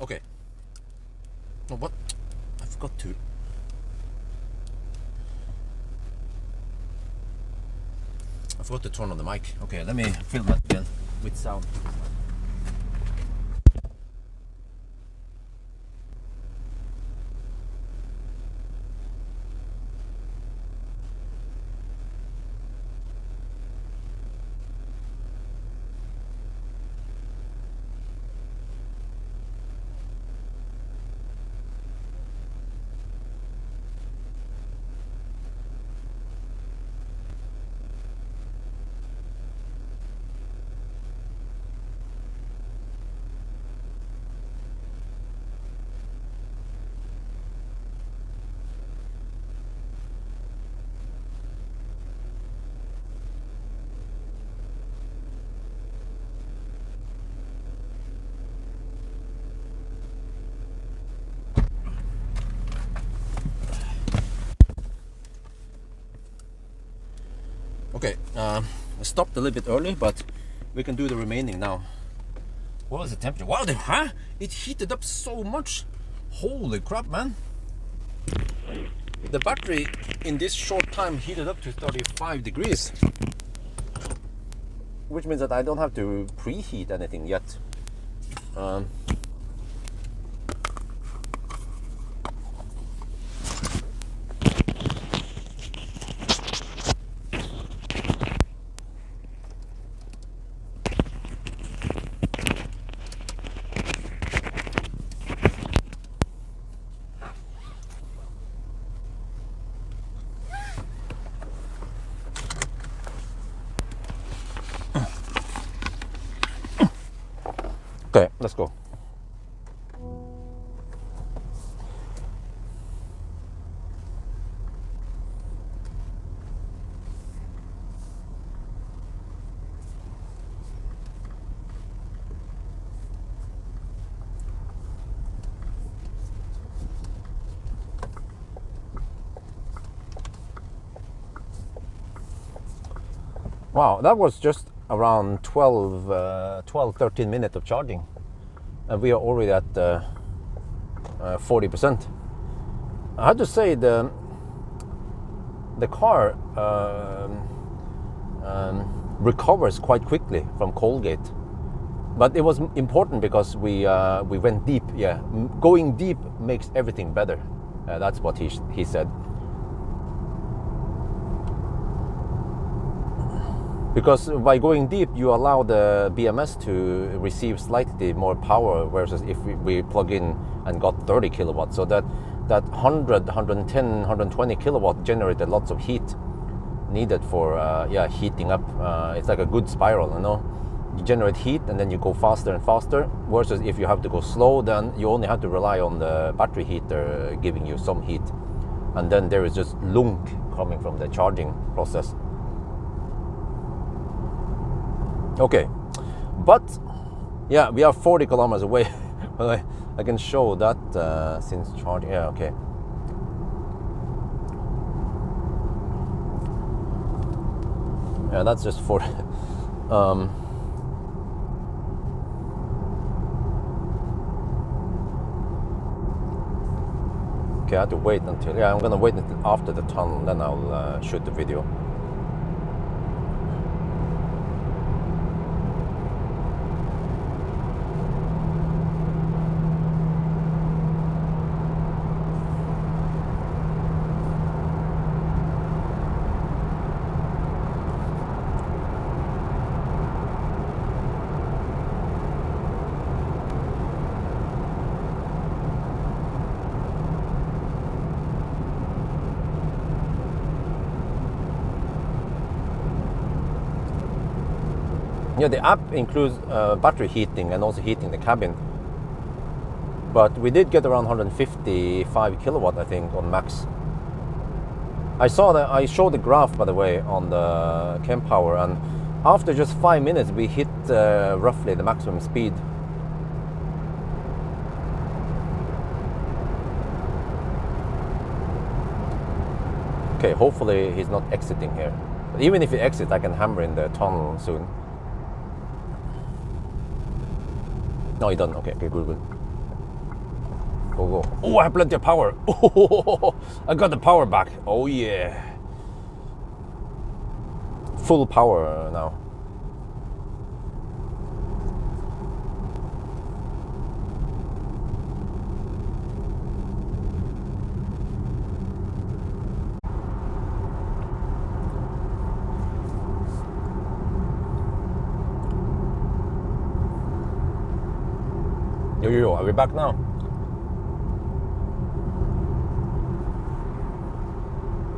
Okay. Oh, what? I forgot to. I forgot to turn on the mic. Okay, let me film that again with sound. Okay, I stopped a little bit early, but we can do the remaining now. What was the temperature? Wow, it heated up so much. Holy crap, man. The battery in this short time heated up to 35 degrees. Which means that I don't have to preheat anything yet. let's go. Wow, that was just around 13 minutes of charging, and we are already at 40%. I have to say the car recovers quite quickly from Colgate, but it was important because we went deep. Yeah, going deep makes everything better. That's what he said. Because by going deep, you allow the BMS to receive slightly more power, versus if we plug in and got 30 kilowatts. So that 100, 110, 120 kilowatt generated lots of heat needed for heating up. It's like a good spiral, you know. You generate heat and then you go faster and faster. Versus if you have to go slow, then you only have to rely on the battery heater giving you some heat, and then there is just lunk coming from the charging process. Okay, but yeah, we are 40 kilometers away. But I can show that since charging. Yeah, okay. Yeah, that's just 40. Okay, I have to wait until. Yeah, I'm gonna wait until after the tunnel, then I'll shoot the video. Yeah, the app includes battery heating and also heating the cabin. But we did get around 155 kilowatt, I think, on max. I showed the graph, by the way, on the Kempower, and after just 5 minutes, we hit roughly the maximum speed. Okay, hopefully he's not exiting here. But even if he exits, I can hammer in the tunnel soon. No, he doesn't. Okay, good. Go. Oh, I have plenty of power. Oh, I got the power back. Oh, yeah. Full power now. Yo, are we back now?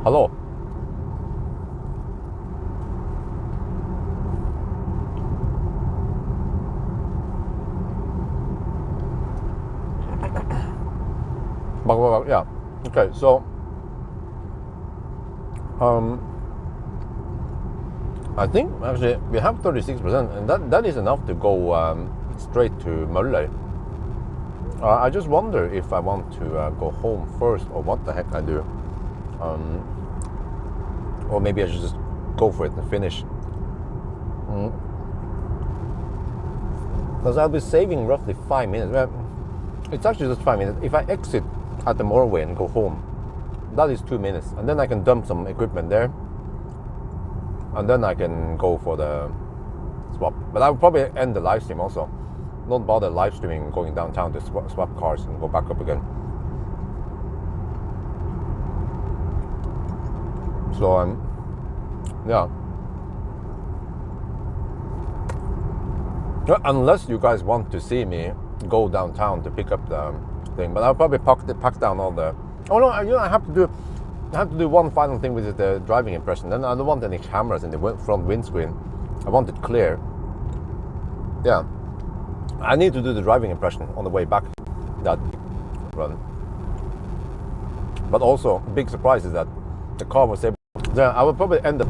Hello? Yeah. Okay, so I think actually we have 36%, and that is enough to go straight to Møller. I just wonder if I want to go home first, or what the heck I do. Or maybe I should just go for it and finish. Because I'll be saving roughly 5 minutes. Well, it's actually just 5 minutes. If I exit at the motorway and go home, that is 2 minutes. And then I can dump some equipment there. And then I can go for the swap. But I will probably end the live stream also. Not bother live streaming, going downtown to swap cars and go back up again. So yeah. Unless you guys want to see me go downtown to pick up the thing, but I'll probably pack down all the. Oh no, I have to do one final thing with the driving impression. Then I don't want any cameras in the front windscreen. I want it clear. Yeah. I need to do the driving impression on the way back that run. But also, big surprise is that the car was able. Yeah, I will probably end up.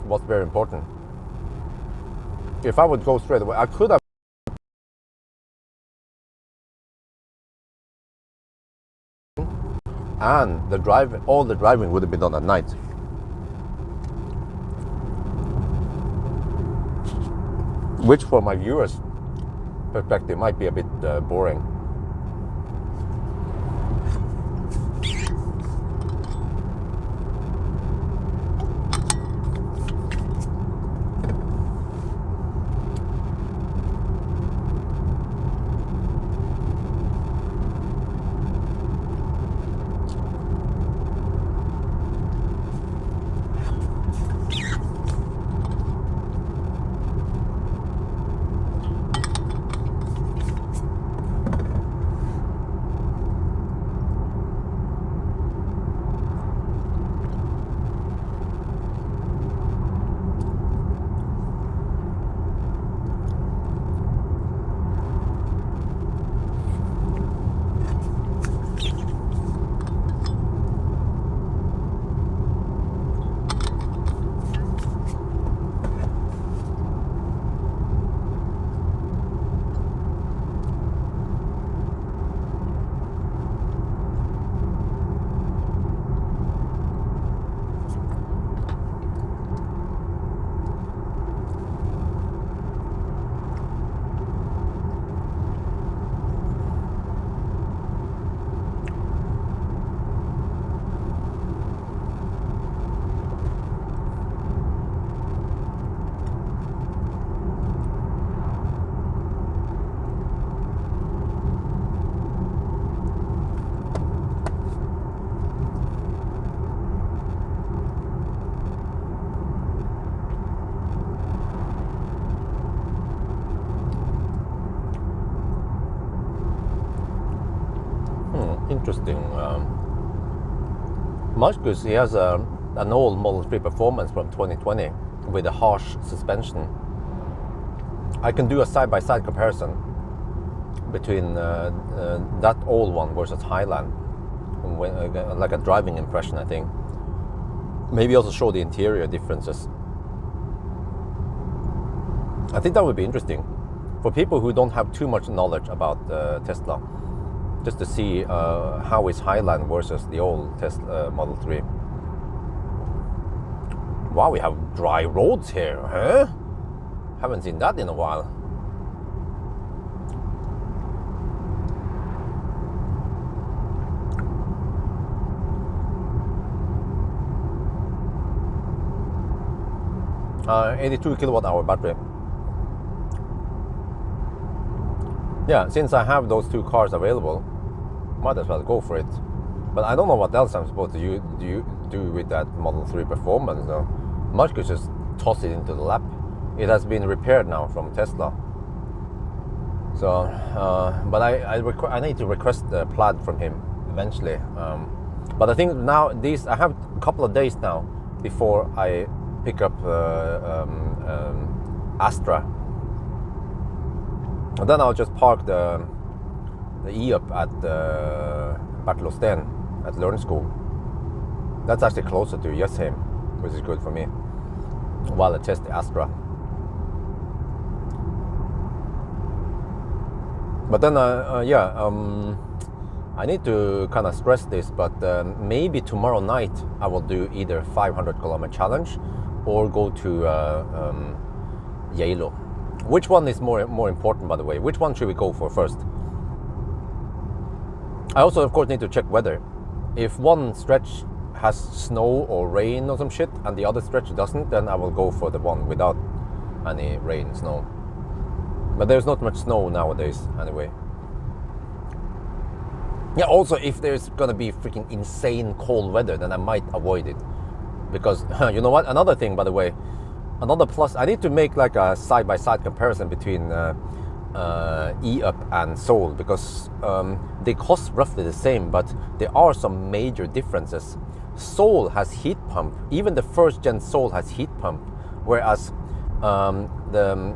Was very important. If I would go straight away, I could have. And all the driving would have been done at night. Which, for my viewers' perspective, might be a bit boring. Interesting. Marcus, he has an old Model 3 Performance from 2020 with a harsh suspension. I can do a side-by-side comparison between that old one versus Highland, like a driving impression, I think. Maybe also show the interior differences. I think that would be interesting for people who don't have too much knowledge about Tesla, just to see how is Highland versus the old Tesla Model 3. Wow, we have dry roads here, huh? Haven't seen that in a while. Uh, 82 kilowatt hour battery. Yeah, since I have those two cars available, might as well go for it. But I don't know what else I'm supposed to do with that Model 3 Performance though. Much could just toss it into the lap. It has been repaired now from Tesla. So, but I need to request the plaid from him eventually. But I think now I have a couple of days now before I pick up Astra. And then I'll just park the E-Up at Bertelåsten at Learn School. That's actually closer to Jessheim, which is good for me, while I test the Astra. But then, I need to kind of stress this, but maybe tomorrow night I will do either 500 kilometer challenge or go to Yalo. Which one is more important, by the way? Which one should we go for first? I also, of course, need to check weather. If one stretch has snow or rain or some shit and the other stretch doesn't, then I will go for the one without any rain, snow. But there's not much snow nowadays anyway. Yeah, also if there's gonna be freaking insane cold weather, then I might avoid it. Because, you know what, another thing, by the way, another plus, I need to make like a side-by-side comparison between E-Up and Soul, because they cost roughly the same, but there are some major differences. Soul has heat pump. Even the first gen Soul has heat pump, whereas the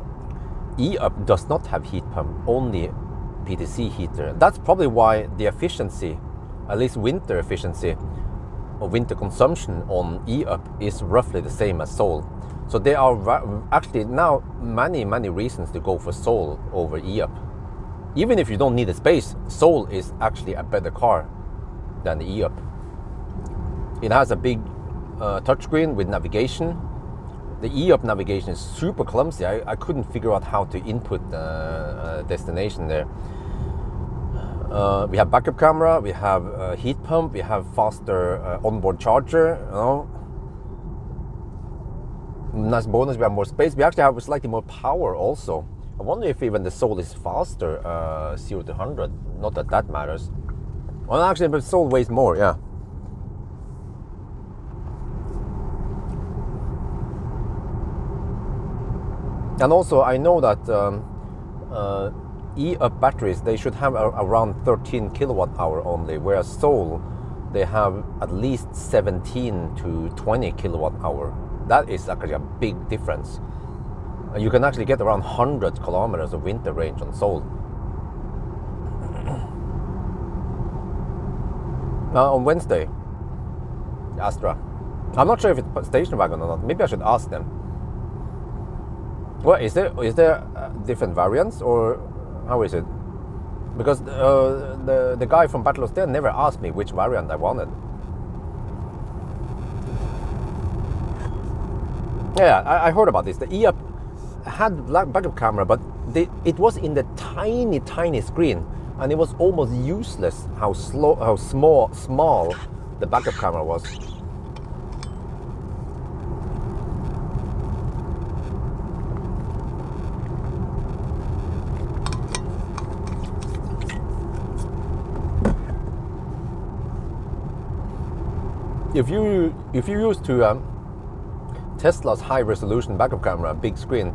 E-Up does not have heat pump, only PTC heater. That's probably why the efficiency, at least winter efficiency or winter consumption on E-Up is roughly the same as Soul. So there are actually now many reasons to go for Soul over E-Up. Even if you don't need the space, Soul is actually a better car than the E-Up. It has a big touchscreen with navigation. The E-Up navigation is super clumsy. I couldn't figure out how to input the destination there. We have backup camera, we have heat pump, we have faster onboard charger. You know. Nice bonus, we have more space. We actually have slightly more power also. I wonder if even the Soul is faster, 0 to 100. Not that that matters. Well, actually, but Soul weighs more, yeah. And also, I know that E-Up batteries, they should have around 13 kilowatt hour only, whereas Soul, they have at least 17 to 20 kilowatt hour. That is actually a big difference. You can actually get around 100 kilometers of winter range on Soul. On Wednesday, Astra. I'm not sure if it's station wagon or not. Maybe I should ask them. Well, is there different variants, or how is it? Because the guy from Battle of Steel never asked me which variant I wanted. Yeah, I heard about this. The E-Up had backup camera, but it was in the tiny screen, and it was almost useless how small the backup camera was. If you use to Tesla's high resolution backup camera, big screen,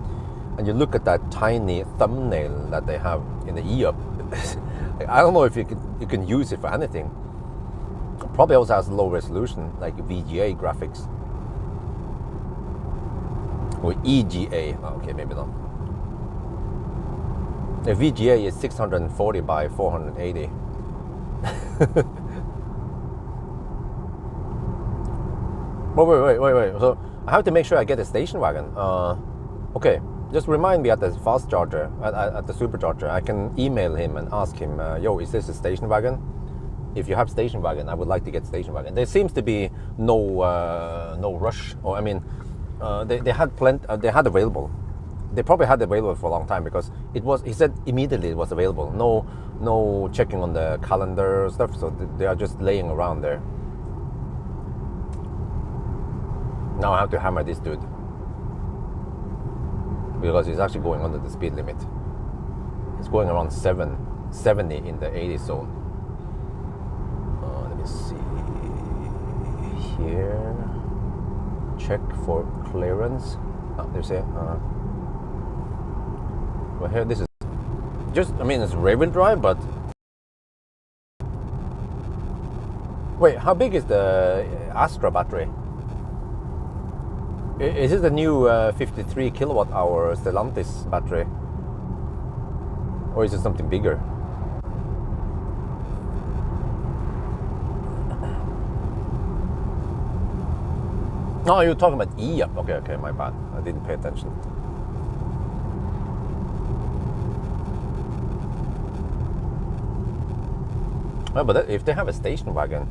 and you look at that tiny thumbnail that they have in the E-Up, I don't know if you can use it for anything. Probably also has low resolution, like VGA graphics. Or EGA, okay, maybe not. The VGA is 640 by 480. Wait. So I have to make sure I get a station wagon. Okay, just remind me at the fast charger, at the supercharger. I can email him and ask him, yo, is this a station wagon? If you have station wagon, I would like to get station wagon. There seems to be no rush, or I mean, they had plenty. They had available. They probably had available for a long time, because it was. He said immediately it was available. No checking on the calendar stuff. So they are just laying around there. Now I have to hammer this dude, because he's actually going under the speed limit. It's going around 70 in the 80 zone. Let me see here. Check for clearance. There's a. Well, here this is just. I mean, it's rear-wheel drive, but wait, how big is the Astra battery? Is it the new 53 kilowatt hour Stellantis battery? Or is it something bigger? No, you're talking about E-Up. Okay, my bad. I didn't pay attention. Well, but if they have a station wagon,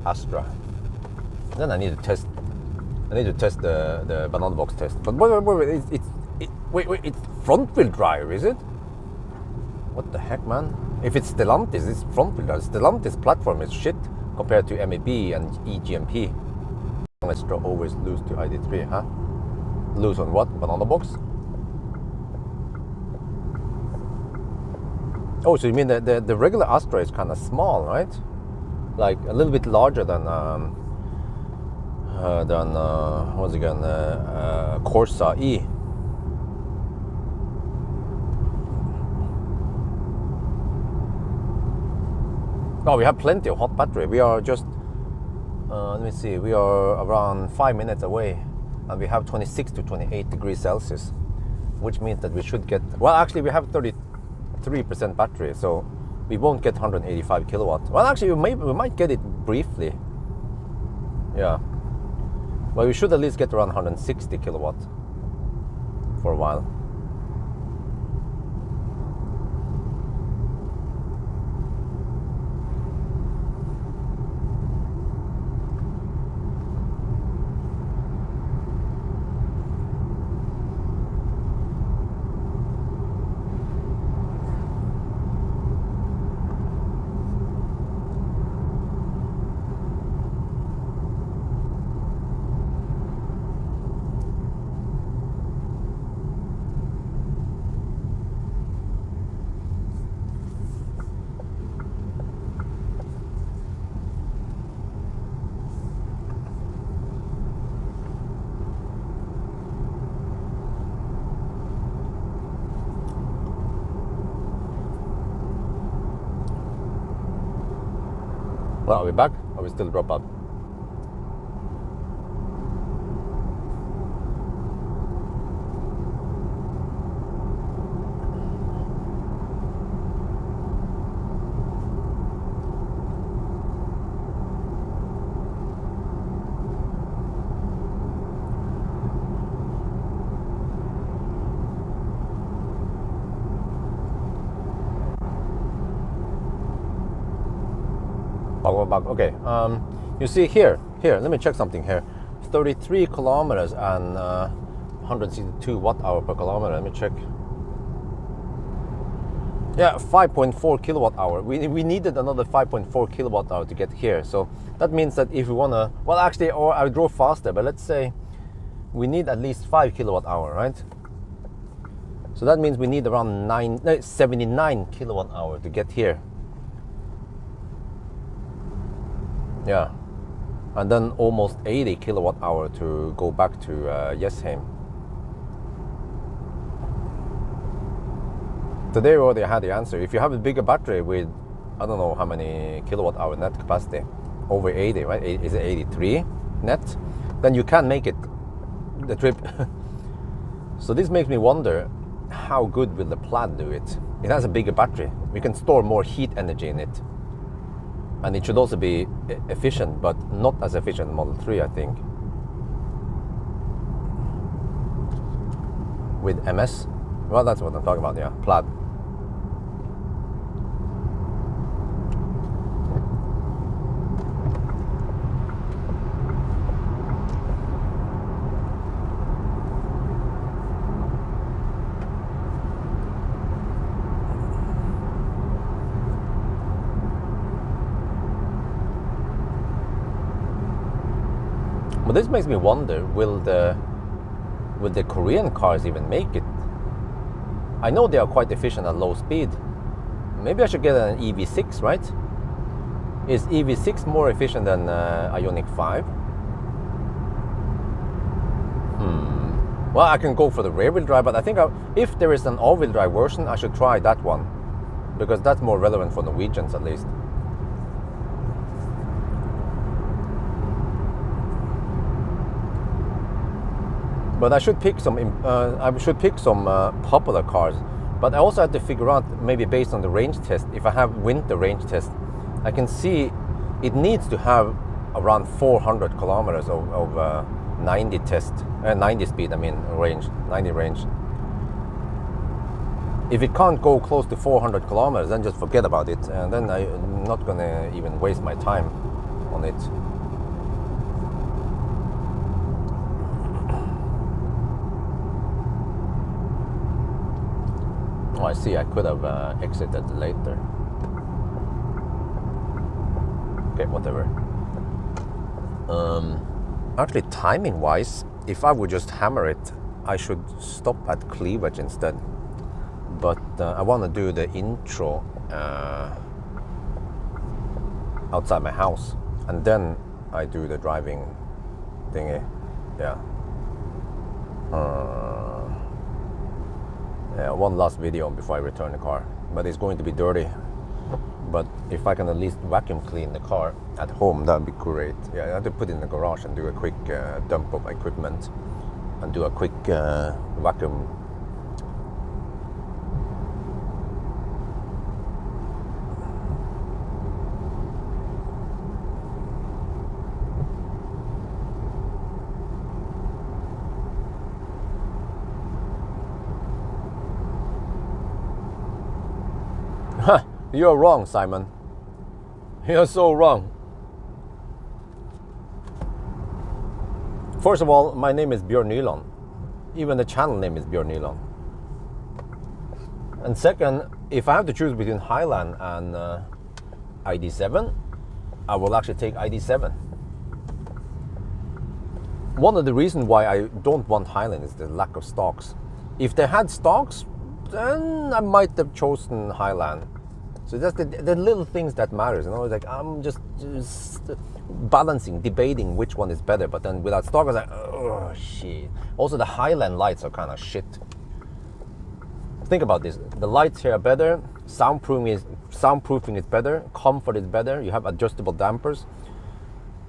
Astra, then I need to test the banana box test. But wait, it's front wheel drive, is it? What the heck, man? If it's Stellantis, it's front wheel drive. Stellantis platform is shit compared to MEB and EGMP. Extra always lose to ID3, huh? Lose on what? Banana box? Oh, so you mean the regular Astra is kind of small, right? Like a little bit larger than what's it again? Corsa E. Oh, we have plenty of hot battery. We are just, let me see, we are around 5 minutes away, and we have 26 to 28 degrees Celsius, which means that we should get, well, actually we have 33% battery, so we won't get 185 kilowatt. Well, actually we might get it briefly. Yeah. Well, we should at least get around 160 kilowatt for a while. Well, are we back? Or we still drop out? Okay, you see here, let me check something here. 33 kilometers and 162 watt hour per kilometer. Let me check. Yeah, 5.4 kilowatt hour. We needed another 5.4 kilowatt hour to get here. So that means that if we wanna, well, actually, or I drove faster, but let's say we need at least 5 kilowatt hour, right? So that means we need around 79 kilowatt hour to get here. Yeah, and then almost 80 kilowatt hour to go back to Jessheim. Today we already had the answer. If you have a bigger battery with, I don't know how many kilowatt hour net capacity, over 80, right? Is it 83 net? Then you can make it the trip. So this makes me wonder, how good will the Plaid do it? It has a bigger battery. We can store more heat energy in it. And it should also be efficient, but not as efficient as Model 3, I think. With MS? Well, that's what I'm talking about, yeah, Plaid. But this makes me wonder, will the Korean cars even make it? I know they are quite efficient at low speed. Maybe I should get an EV6, right? Is EV6 more efficient than Ioniq 5? Well, I can go for the rear-wheel drive, but I think if there is an all-wheel drive version, I should try that one, because that's more relevant for Norwegians at least. But I should pick some. Popular cars. But I also have to figure out, maybe based on the range test, if I have winter range test, I can see it needs to have around 400 kilometers of 90 speed. I mean range, 90 range. If it can't go close to 400 kilometers, then just forget about it, and then I'm not gonna even waste my time on it. Oh, I see, I could have exited later. Okay, whatever. Actually, timing wise, if I would just hammer it, I should stop at Cleavage instead. But I want to do the intro outside my house, and then I do the driving thingy. Yeah. Yeah, one last video before I return the car, but it's going to be dirty but if I can at least vacuum clean the car at home, that'd be great. Yeah, I have to put it in the garage and do a quick dump of equipment and do a quick vacuum. You're wrong, Simon. You're so wrong. First of all, my name is Björn Nyland. Even the channel name is Björn Nyland. And second, if I have to choose between Highland and ID7, I will actually take ID7. One of the reasons why I don't want Highland is the lack of stocks. If they had stocks, then I might have chosen Highland. So that's the little things that matters, you know. It's like I'm just balancing, debating which one is better. But then without stock, I was like, oh shit. Also, the Highland lights are kind of shit. Think about this: the lights here are better, soundproofing is better, comfort is better. You have adjustable dampers,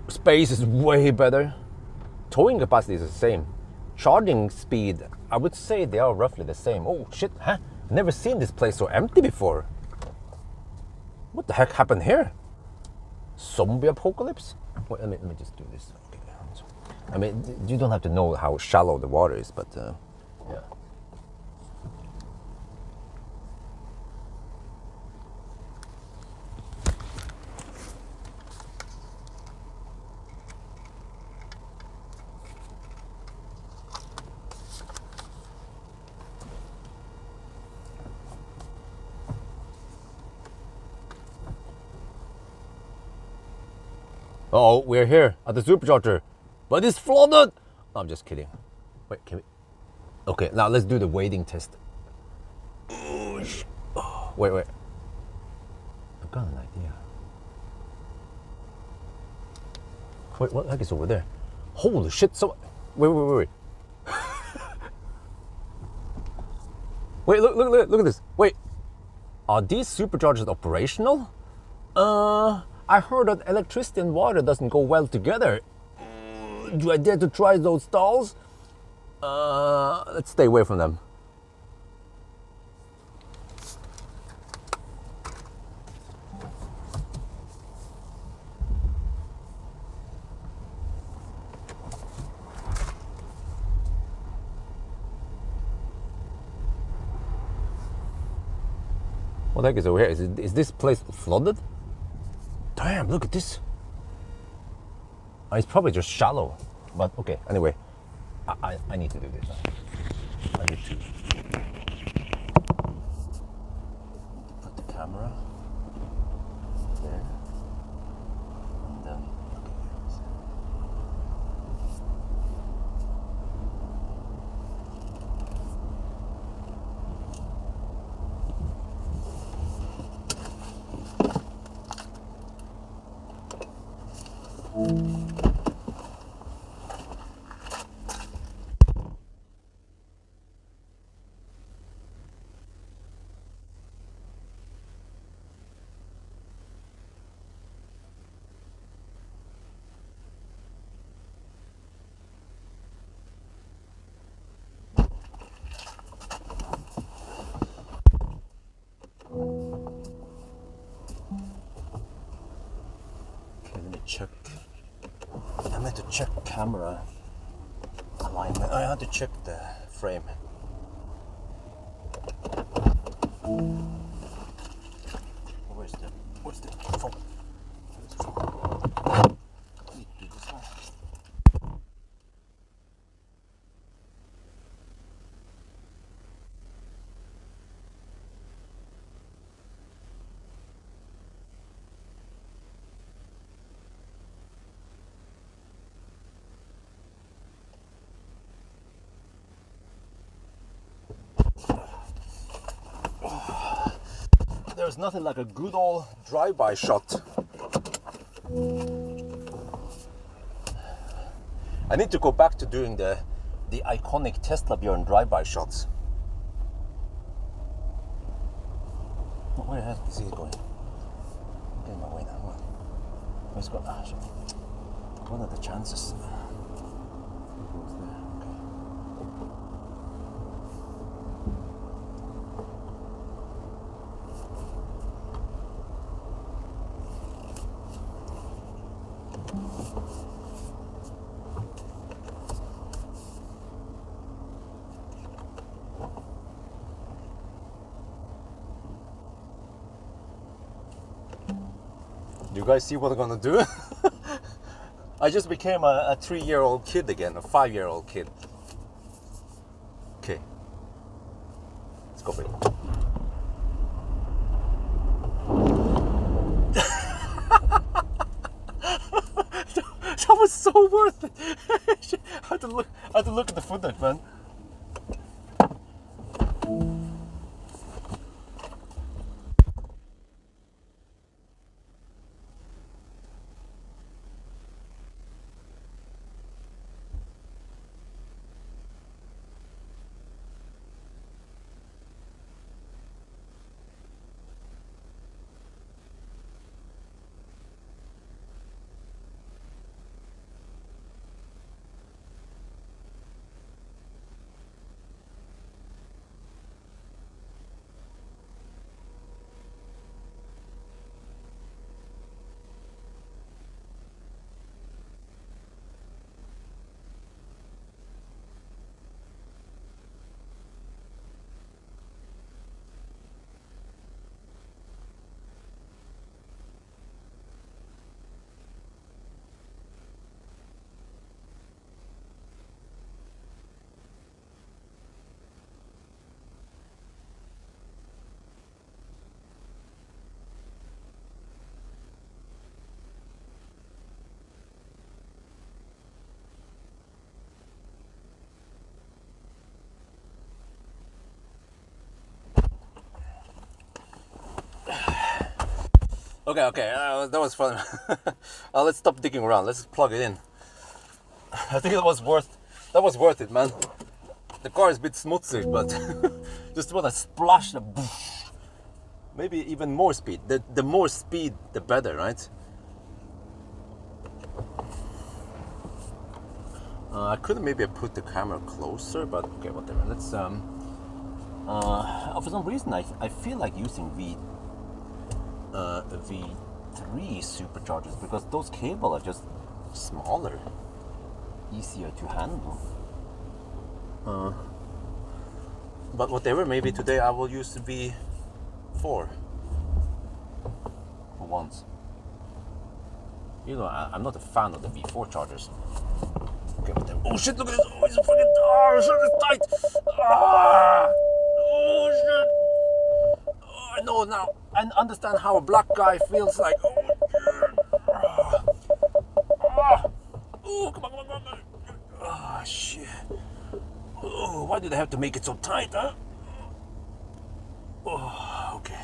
space is way better, towing capacity is the same, charging speed, I would say they are roughly the same. Oh shit! Huh? Never seen this place so empty before. What the heck happened here? Zombie apocalypse? Wait, let me just do this. Okay. I mean, you don't have to know how shallow the water is, but yeah. Oh, we're here at the supercharger, but it's flooded. No, I'm just kidding. Wait, can we? Okay, now let's do the weighting test. Oh, wait. I've got an idea. Wait, what the heck is over there? Holy shit! So, wait. Wait, look at this. Wait, are these superchargers operational? I heard that electricity and water doesn't go well together. Do I dare to try those stalls? Let's stay away from them. What the heck is over here? Is this place flooded? Damn, look at this. It's probably just shallow, but okay, anyway, I need to do this. I need to put the camera there, and then, check. I meant to check camera alignment. I had to check the frame. Where's the phone? I need to do this one. There's nothing like a good old drive-by shot. I need to go back to doing the iconic Tesla Björn drive-by shots. Where the heck is he going? Get in my way now. Where's got that? What are the chances? Who goes there? You guys see what I'm gonna do? I just became a 3-year-old kid again, a 5-year-old kid. Okay, let's go for it. That was so worth it. I had to look at the footage, man. Okay, that was fun. Let's stop digging around. Let's plug it in. I think that was worth it, man. The car is a bit smutsy, but just want to splash the maybe even more speed. The more speed, the better, right? I could maybe put the camera closer, but okay, whatever. Let's for some reason I feel like using V3 superchargers because those cables are just smaller, easier to handle. But whatever, maybe today I will use the V4 for once. You know, I'm not a fan of the V4 chargers. Okay, whatever. Oh shit, look at this! Oh, it's fucking... Oh shit, it's tight! Ah! Oh shit! Oh, I know now. I understand how a black guy feels like. Oh shit! Oh, come on. Oh shit! Oh, why do they have to make it so tight, huh? Oh, okay.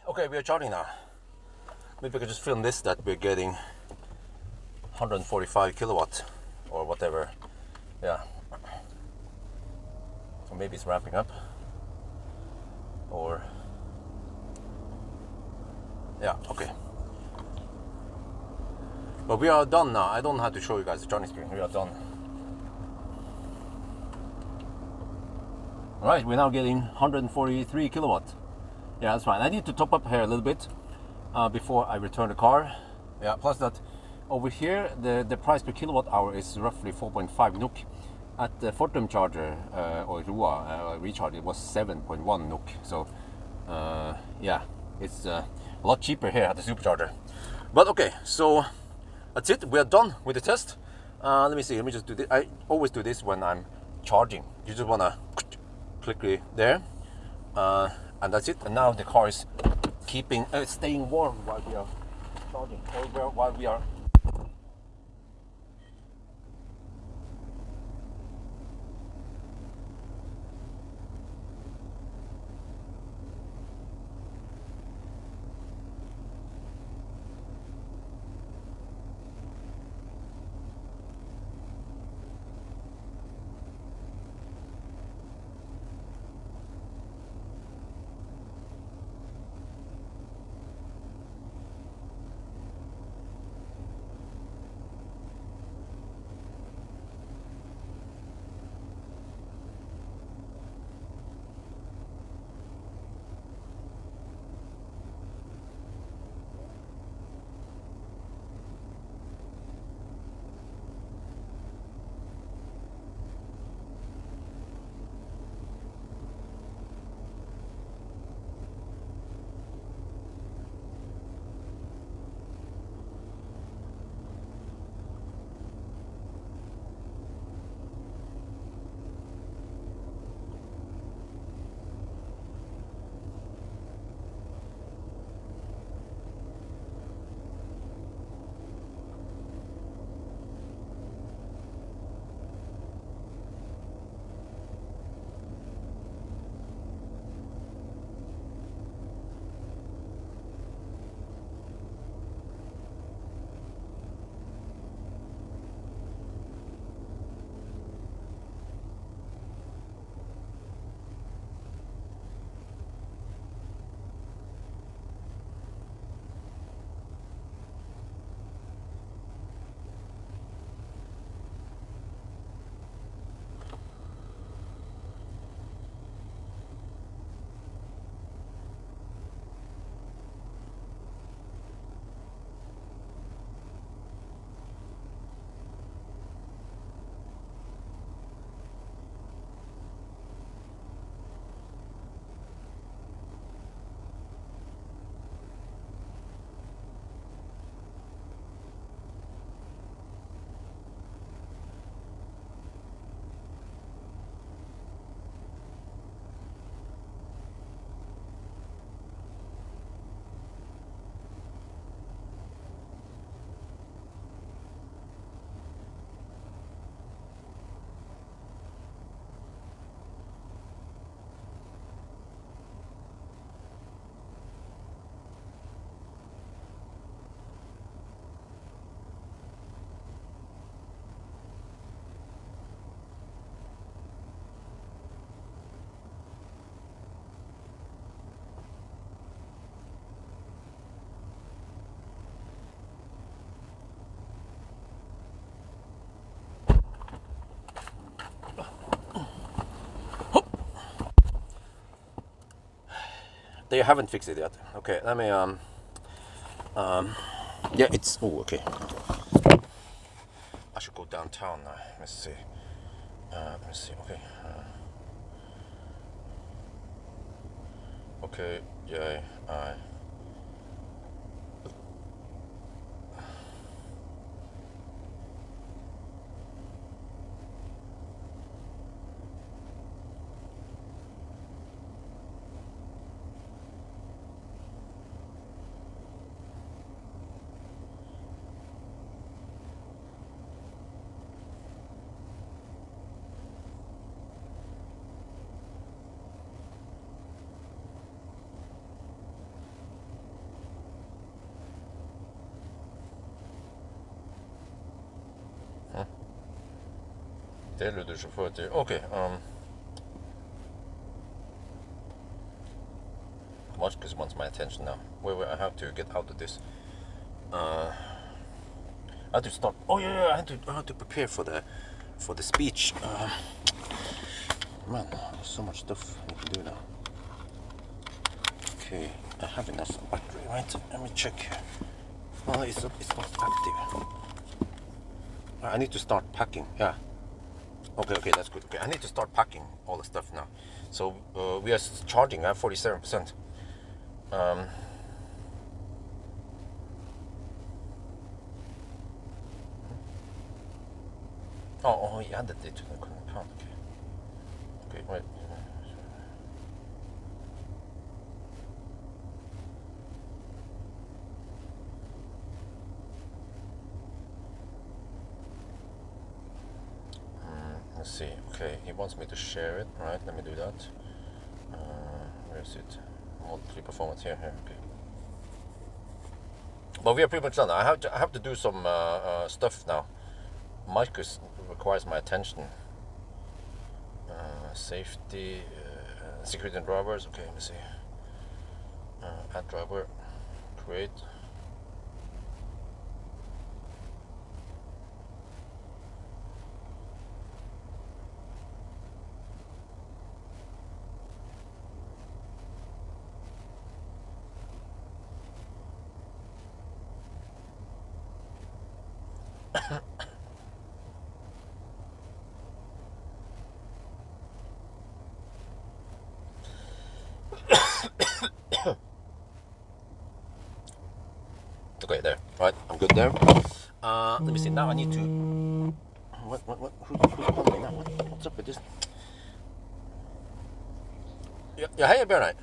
Okay, we are charging now. Maybe I could just film this, that we're getting 145 kilowatt or whatever. Yeah. So maybe it's ramping up. Or yeah, okay. But we are done now. I don't have to show you guys the charging screen. We are done. Alright, we're now getting 143 kilowatt. Yeah, that's fine. I need to top up here a little bit before I return the car. Yeah, plus that over here the price per kilowatt hour is roughly 4.5 NOK. At the Fortum charger or Roa recharge, it was 7.1 NOK. So yeah, it's a lot cheaper here at the supercharger. But okay, so that's it. We are done with the test. Let me see. Let me just do this. I always do this when I'm charging. You just wanna click there, and that's it. And now the car is staying warm while we are charging, or while we are. They haven't fixed it yet. Okay, let me yeah, it's okay. I should go downtown now. Let's see. Okay. Okay. Yeah. Deler du sjåfør til? Okay. Marcus wants my attention now. Wait, I have to get out of this. I have to start. Oh yeah, I have to prepare for the speech. Man, there's so much stuff I need to do now. Okay, I have enough battery, right? Let me check. Oh, it's not active. I need to start packing. Yeah. Okay, that's good. Okay, I need to start packing all the stuff now. So we are charging at 47%. Oh, he added it to the account. Okay, wait. Let's see. Okay, he wants me to share it. Right, let me do that. Where is it? Monthly performance here. Okay. But we are pretty much done. I have to do some stuff now. Marcus requires my attention. Safety, security and drivers. Okay, let me see. Add driver, create. Okay, there. Right, I'm good there. Let me see. Now I need to. What? Who's calling me now? What's up with this? Yeah, hey, Bjørn.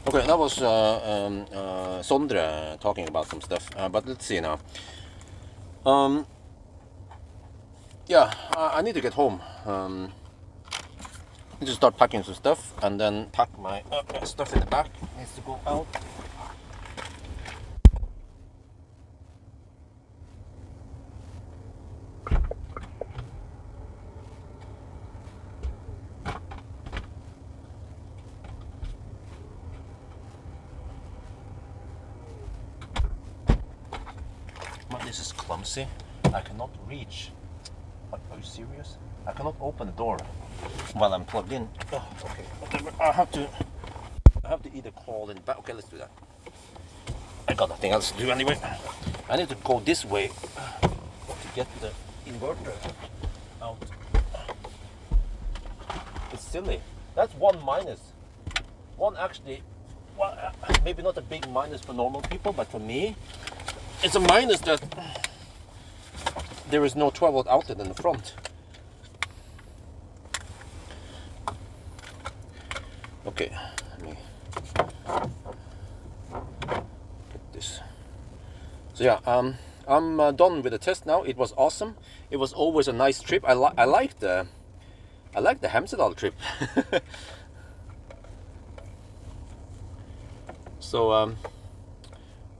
Okay, that was Sondre talking about some stuff, but let's see now. Yeah, I need to get home. I need to start packing some stuff and then pack my stuff in the back. Needs to go out. This is clumsy. I cannot reach. Are you serious? I cannot open the door while I'm plugged in. Oh, okay, whatever. I have to either call in back. Okay, let's do that. I got nothing else to do anyway. I need to go this way to get the inverter out. It's silly. That's one minus. One actually, well, maybe not a big minus for normal people, but for me, it's a minus that there is no 12 volt outlet in the front. Okay, let me get this. So yeah, I'm done with the test now. It was awesome. It was always a nice trip. I like the Hemsedal trip. So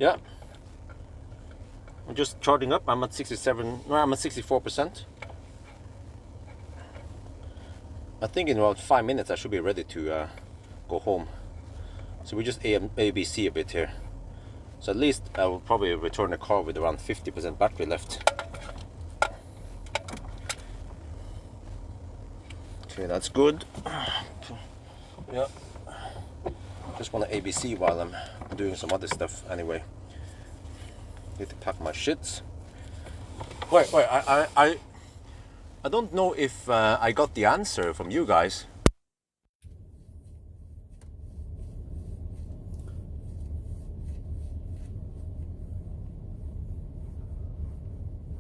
yeah. I'm just charging up. I'm at 67. No, I'm at 64%. I think in about 5 minutes I should be ready to go home. So we just ABC a bit here. So at least I will probably return the car with around 50% battery left. Okay, that's good. Yeah. Just want to ABC while I'm doing some other stuff anyway. Need to pack my shits. Wait, I don't know if I got the answer from you guys.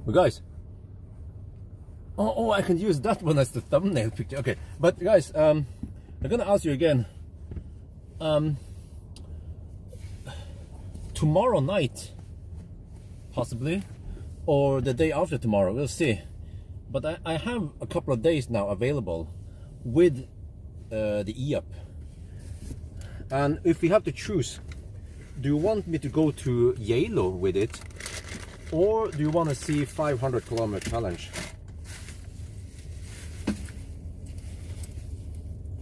But guys, oh, I can use that one as the thumbnail picture. Okay, but guys, I'm gonna ask you again. Tomorrow night, possibly, or the day after tomorrow, we'll see. But I have a couple of days now available with the e-up. And if we have to choose, do you want me to go to Yalo with it, or do you want to see 500 kilometer challenge?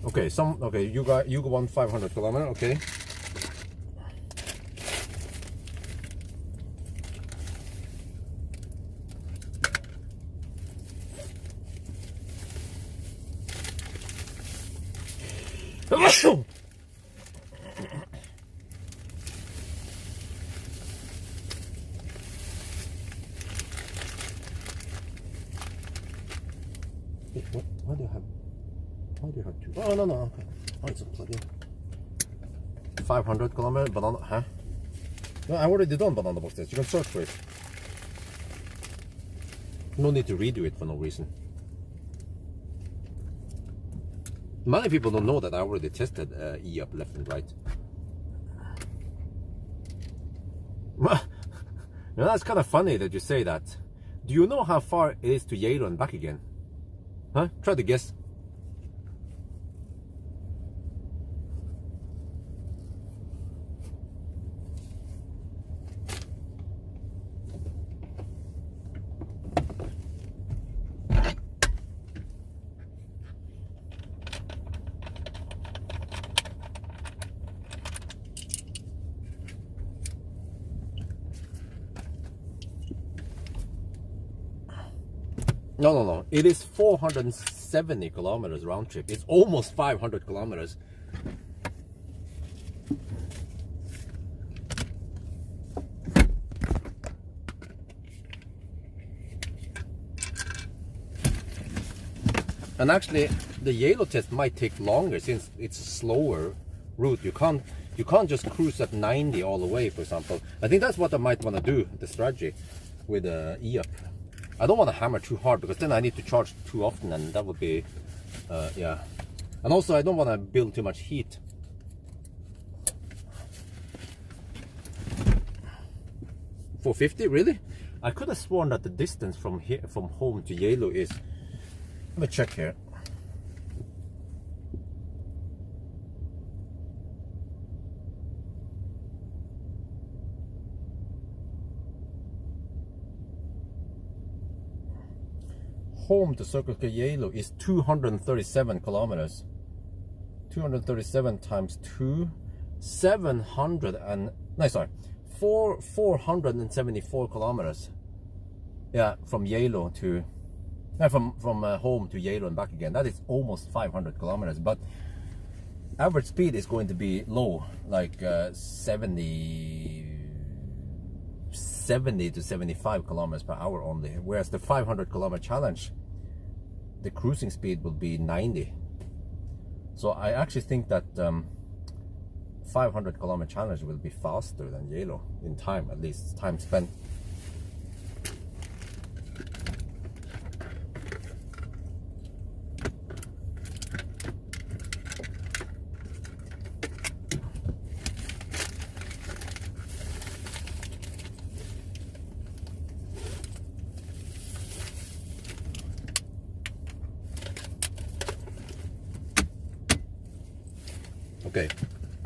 Okay, you go on 500 kilometer, okay. Why do you have two? Oh, no, okay. Oh, it's a plug-in. 500 kilometer banana, huh? No, I already done banana box test. You can search for it. No need to redo it for no reason. Many people don't know that I already tested e-up left and right. You know, that's kind of funny that you say that. Do you know how far it is to Yale and back again? Huh? Try to guess. No. It is 470 kilometers round trip. It's almost 500 kilometers. And actually, the Yalo test might take longer since it's a slower route. You can't just cruise at 90 all the way, for example. I think that's what I might want to do, the strategy with the e-up. I don't want to hammer too hard because then I need to charge too often, and that would be, yeah. And also I don't want to build too much heat. 450, really? I could have sworn that the distance from here, from home to Yellow is, let me check here. Home to Circle K Yellow is 237 kilometers. 237 times 2, 474 kilometers. Yeah, from Yellow to, from home to Yellow and back again. That is almost 500 kilometers. But average speed is going to be low, like 70 to 75 kilometers per hour only, whereas the 500 kilometer challenge, the cruising speed will be 90. So I actually think that 500 kilometer challenge will be faster than Yellow in time, at least time spent. Okay,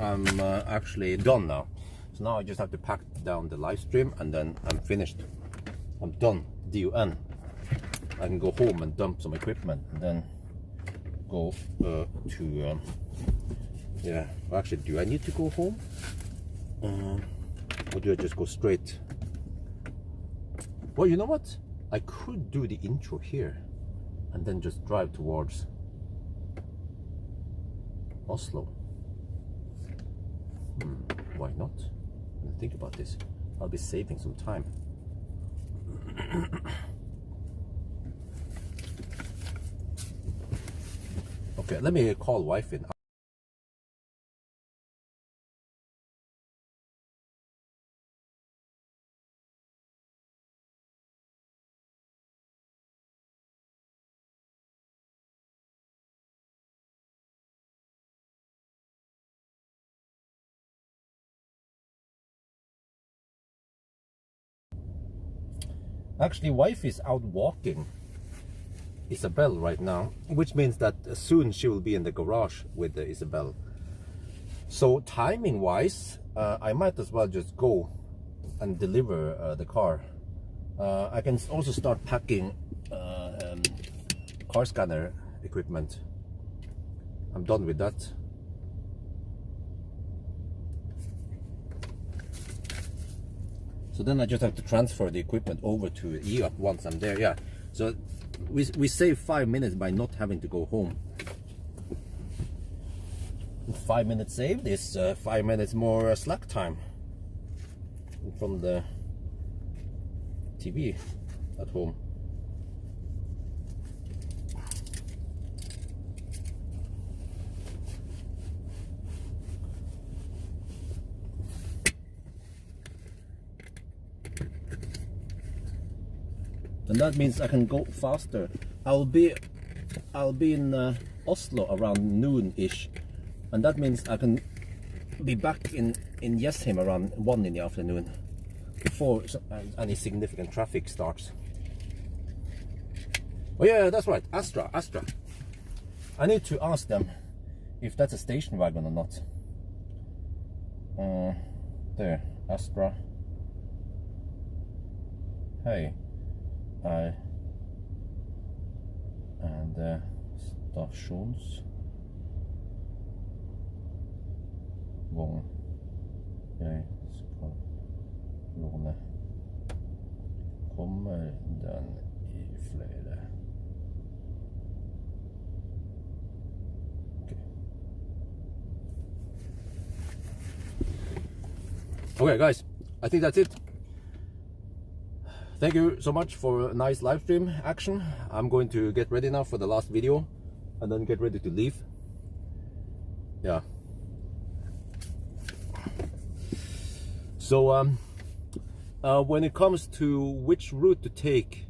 I'm actually done now. So now I just have to pack down the live stream and then I'm finished. I'm done, D-U-N. I can go home and dump some equipment and then go to, yeah, actually, do I need to go home? Or do I just go straight? Well, you know what? I could do the intro here and then just drive towards Oslo. Why not? Think about this. I'll be saving some time. Okay, let me call wife in. Actually, wife is out walking Isabel right now, which means that soon she will be in the garage with Isabel. So timing wise, I might as well just go and deliver the car. I can also start packing car scanner equipment. I'm done with that. So then I just have to transfer the equipment over to EOP once I'm there. Yeah, so we save 5 minutes by not having to go home. 5 minutes saved is 5 minutes more slack time from the TV at home. And that means I can go faster. I'll be in Oslo around noon-ish, and that means I can be back in Jessheim around 1 in the afternoon before any significant traffic starts. Oh yeah, that's right, Astra. I need to ask them if that's a station wagon or not. There, Astra. Hey. And stasjonsvogn. Jeg skal låne. Kommer den i flere? Okay guys, I think that's it. Thank you so much for a nice live stream action. I'm going to get ready now for the last video and then get ready to leave. Yeah. So when it comes to which route to take,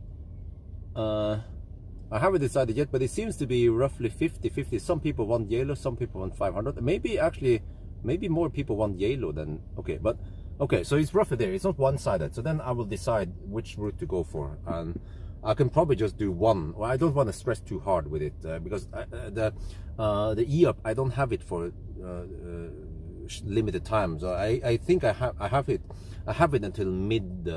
I haven't decided yet, but it seems to be roughly 50-50. Some people want Yellow, some people want 500. Maybe more people want Yellow than, okay, but Okay, so it's roughly there. It's not one-sided. So then I will decide which route to go for, and I can probably just do one. Well, I don't want to stress too hard with it because the e-up, I don't have it for limited time. So I think I have it until mid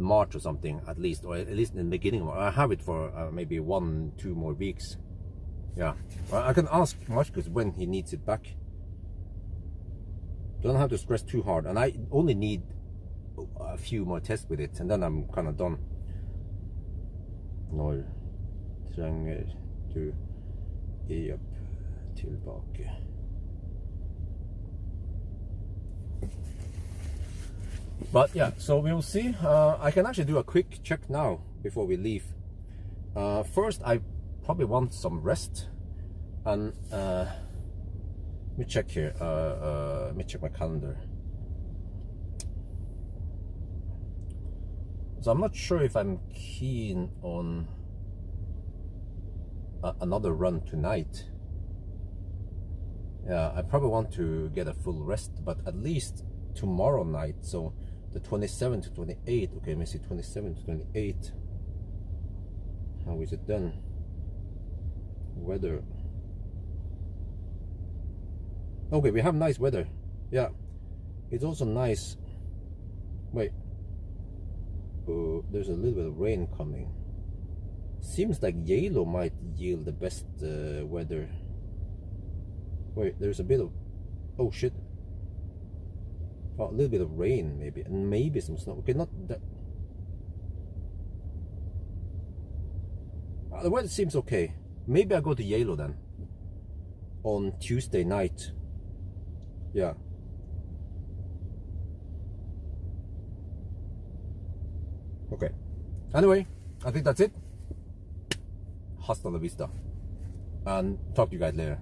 March or something, at least, or at least in the beginning. I have it for maybe 1-2 more weeks. Yeah, I can ask Marcus when he needs it back. Don't have to stress too hard, and I only need a few more tests with it, and then I'm kind of done. Når trenger du e-up tilbake? But yeah, so we will see. I can actually do a quick check now before we leave. First, I probably want some rest, and let me check here. Let me check my calendar. So I'm not sure if I'm keen on another run tonight. Yeah, I probably want to get a full rest, but at least tomorrow night. So the 27th to 28th. Okay, let me see, 27 to 28. How is it done? Weather. Okay, we have nice weather. Yeah, it's also nice. Wait, there's a little bit of rain coming. Seems like yellow might yield the best weather. Wait, there's a bit of, oh shit, oh, a little bit of rain maybe, and maybe some snow. Okay, not that. The weather seems okay. Maybe I go to yellow then on Tuesday night. Yeah. Okay. Anyway, I think that's it. Hasta la vista. And talk to you guys later.